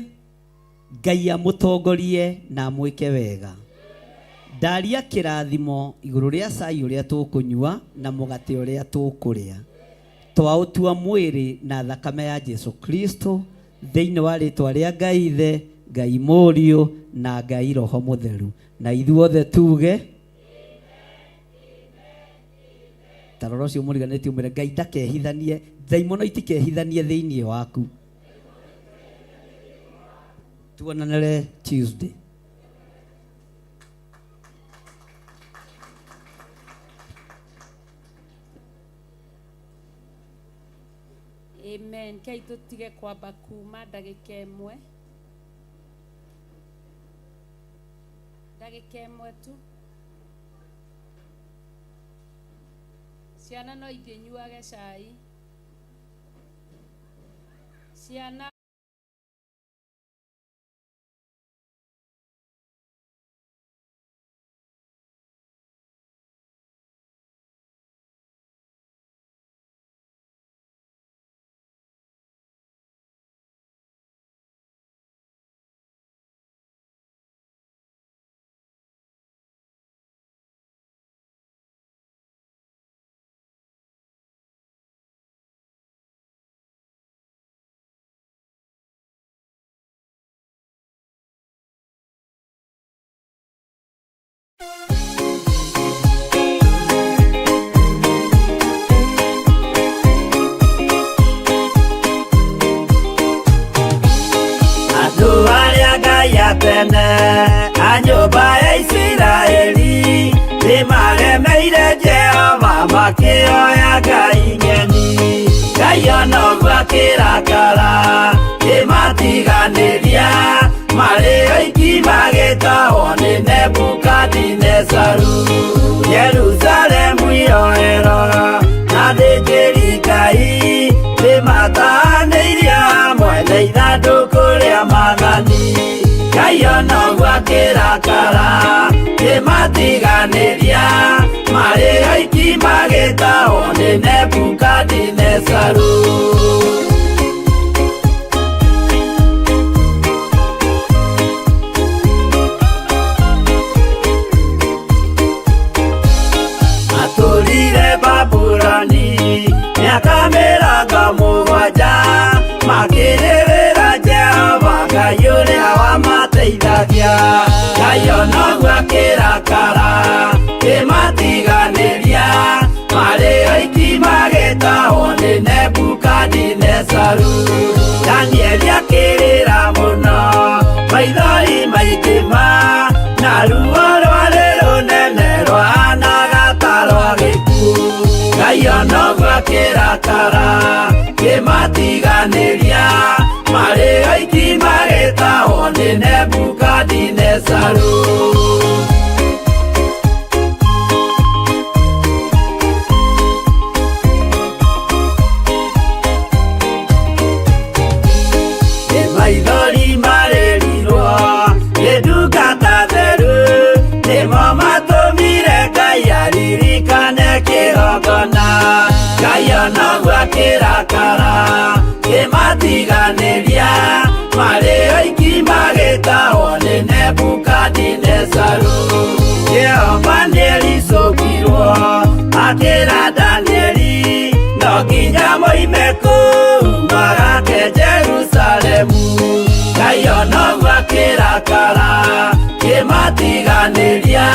Ngai amũtongorie na mwĩke wega. Ndaria kĩrathimo igũrũ rĩa cai ũrĩa tũkũnyua na mũgate ũrĩa tũkũrĩa, twaũtua mwĩrĩ na thakame ya Jesũ Kristo thĩinĩ wa rĩtwa rĩa Ngai Ithe, Ngai Mũriũ na Ngai Roho Mũtheru. Na ithuothe tuge tarora ũcio mũriganĩtie ũmere Ngai ndakehithanie, ndaimono itikehithanie thĩinĩ waku. Tuonanere Tuesday. Amen. Kei tutige kwamba kuma ndagĩka ĩmwe. Ndagĩka ĩmwe tu. Ciana no ithiĩnyuage cai. Ciana tene a nyũmba ya Isiraeli nĩmaremeire Jehova makĩoya Ngai ng'eni. Ngai ona ũguo akĩrakara kĩmatiganĩria, marĩ oiki magĩtahwo nĩ Nebukadinezaru. Jerusalemu iroero na thĩnjĩri Ngai nĩmatahanĩirie hamwe na ithandũkũ rĩa Mwathani. Ngai ona ũguo akĩrakara kĩmatiganĩria, marĩ oiki magĩtahwo nĩ Nebukadinezaru. Atũrire Babuloni mĩaka mĩrongo mũgwanja, makĩrĩrĩra Jehova Ngai ũrĩa wamateithagia. Ngai ona ũguo akĩrakara kĩmatiganĩria, marĩ oiki magĩtahwo nĩ Nebukadinezaru. Danieli akĩrĩra mũno, maithori maingĩma, na ruo rwarĩ rũnene rwahanaga ta rwa gĩkuũ. Ngai ona ũguo akĩrakara kĩmatiganĩria, marĩ oiki magĩtahwo nĩ Nebukadinezaru. Maithori makĩrakara kĩmatiganĩria marĩ oiki magĩtahwo nĩ Nebukadinezaru. Jehova nĩericũkirwo akĩra Danieli no nginya moime kũu magake Jerusalemu. Ngai onoguo akĩrakara kĩmatiganĩria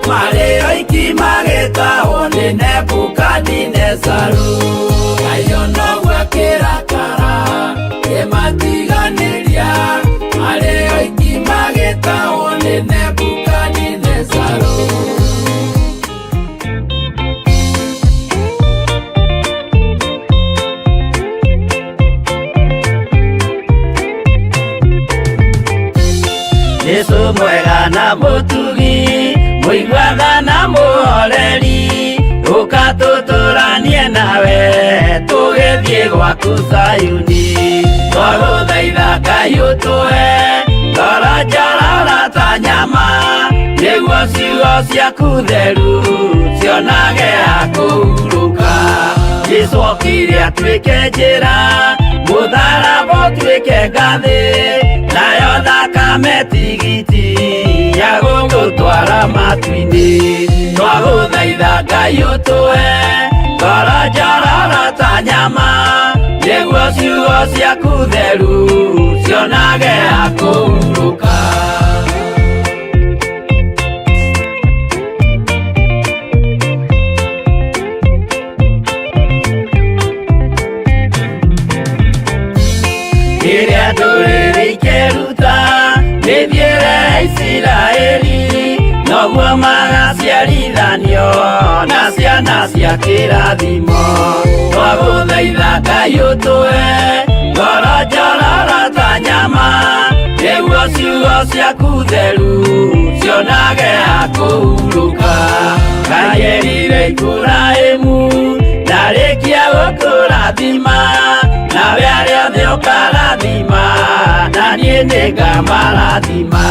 marĩ oiki magĩtahwo nĩ Nebukadinezaru. Ngai onoguo akĩrakara kĩmatiganĩria marĩ oiki magĩtahwo nĩ Nebukadinezaru. Yesu mwega na mũtugi mũiguaga na mũhoreri ũkatũtũranie nawe tũgĩthiĩ gwaku Zayuni. Twagũthaitha Ngai ũtũhe ngoro njororo ta nyama nĩguo ciugo ciaku theru cionage ha kũhurũka. Jesũ okire atuĩke njĩra mũtharaba ũtuĩke ngathĩ nayo thakame tigiti ya gũgũtwara matu-inĩ. Twagũthaitha Ngai ũtũhe ngoro njororo ta nyama nĩguo ciugo ciaku theru cionage ha kũhurũka. Rĩrĩa ndũrĩrĩ ikĩruta mĩthiĩre ya Isiraeli noguo magaciarithanio na ciana cia kĩrathimo. Twagũthaitha Ngai ũtũhe ngoro njororo ta nyama nĩguo ciugo ciaku theru cionage ha kũhurũka. Ngai erire Iburahĩmu ndarĩkia gũkũrathima nawe arĩa othe ũkarathima na niĩ nĩngamarathima.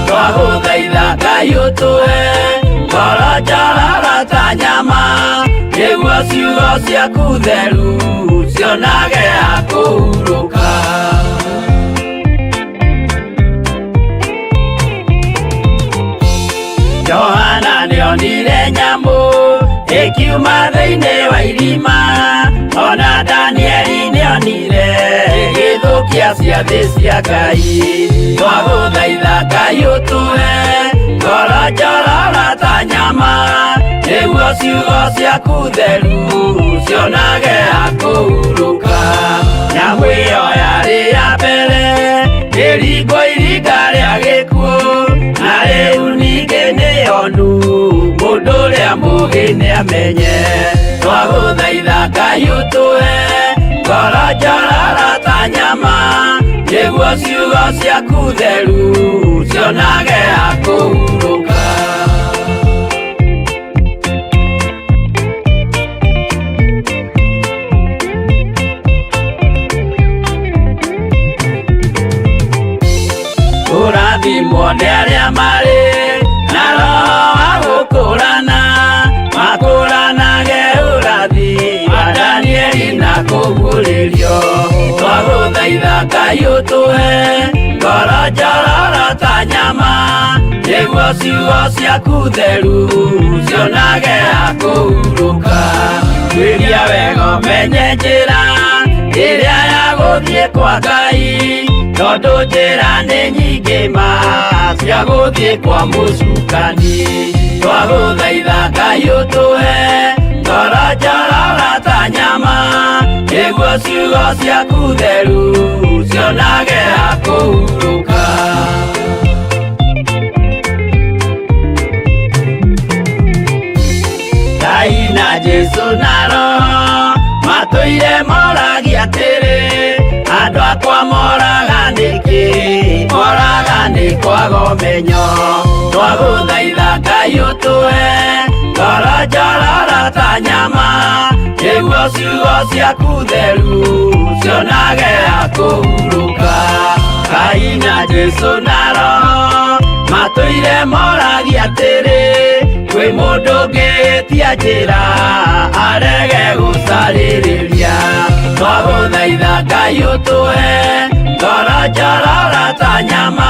Twagũthaitha Ngai ũtũhe ngoro njororo ta nyama nĩguo ciugo ciaku theru cionage ha kũhurũka. Johana nĩonire nyamũ ĩkiuma thĩinĩ wa irima, ona Danieli nĩonire igĩthũkia ciathĩ cia Ngai. Twagũthaitha Ngai ũtũhe ngoro njororo ta nyama nĩguo ciugo ciaku theru cionage ha kũhurũka. Nyamũ ĩyo yarĩ ya mbere ĩringwo iringa rĩa gĩkuũ na rĩu ningĩ nĩyonu mũndũ ũrĩa mũũgĩ nĩamenye. Twagũthaitha Ngai ũtũhe ngoro njororo ta nyama nĩguo ciugo ciaku theru cionage ha kũhurũka. Kũrathimwo nĩ arĩa marĩ na roho wa gũkũrana makũranage ũrathi wa Danieli na kũguũrĩrio. Twagũthaitha Ngai ũtũhe ngoro njororo ta nyama nĩguo ciugo ciaku theru cionage ha kũhurũka. Twĩria wega ũmenye njĩra ĩrĩa ya gũthiĩ kwa Ngai tondũ njĩra nĩ nyingĩ ma cia gũthiĩ kwa mũcukani. Twagũthaitha Ngai ũtũhe ngoro njororo ta nyama nĩguo ciugo ciaku theru cionage ha kũhurũka. Ngai na Jesũ na Roho matũire moragia atĩrĩ andũ akwa moraga nĩkĩ moraga nĩ kwaga ũmenyo. Twagũthaitha Ngai ũtũhe ngoro njororo ta nyama nĩguo ciugo ciaku theru cionage ha kũhurũka. Ngai na Jesũ na Roho matũire moragia atĩrĩ kwĩ mũndũ ũngĩtia njĩra arege gũcarĩrĩria. twagũthaitha Ngai ũtũhe ngoro njorora ta nyama,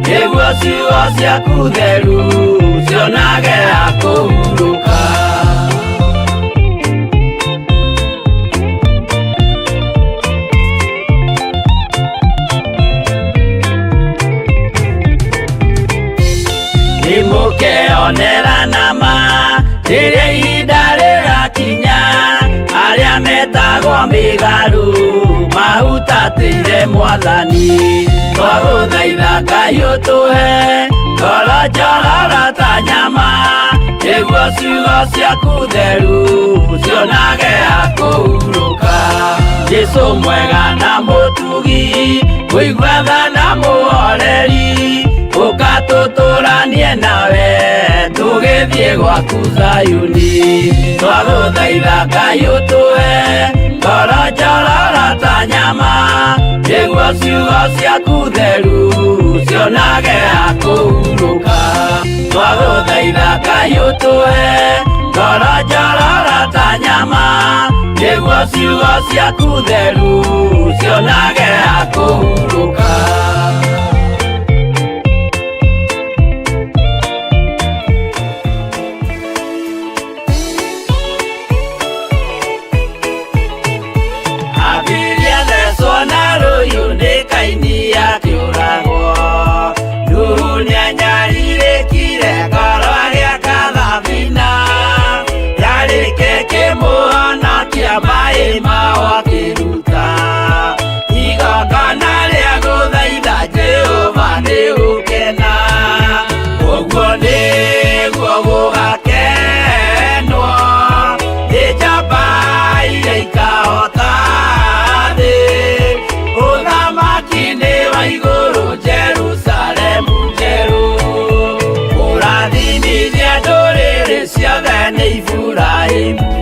nĩguo ciugo ciaku theru cionage ha kũhurũka. Nĩmũkeonera nama rĩrĩa ihinda rĩgakinya, arĩa metagwo mĩgarũ mahutatĩire Mwathani. Twagũthaitha Ngai ũtũhe ngoro njororo ta nyama, nĩguo ciugo ciaku theru cionage ha kũhurũka. Jesũ mwega na mũtugi, mũigua tha na mũhoreri, ũkatũtũranie nawe tũgĩthiĩ gwaku Zayuni. Twagũthaitha Ngai ũtũhe ngoro njororo ta nyama, nĩguo ciugo ciaku theru cionage ha kũhurũka. Twagũthaitha Ngai ũtũhe ngoro njororo ta nyama, nĩguo ciugo ciaku theru cionage ha kũhurũka. Ibrahim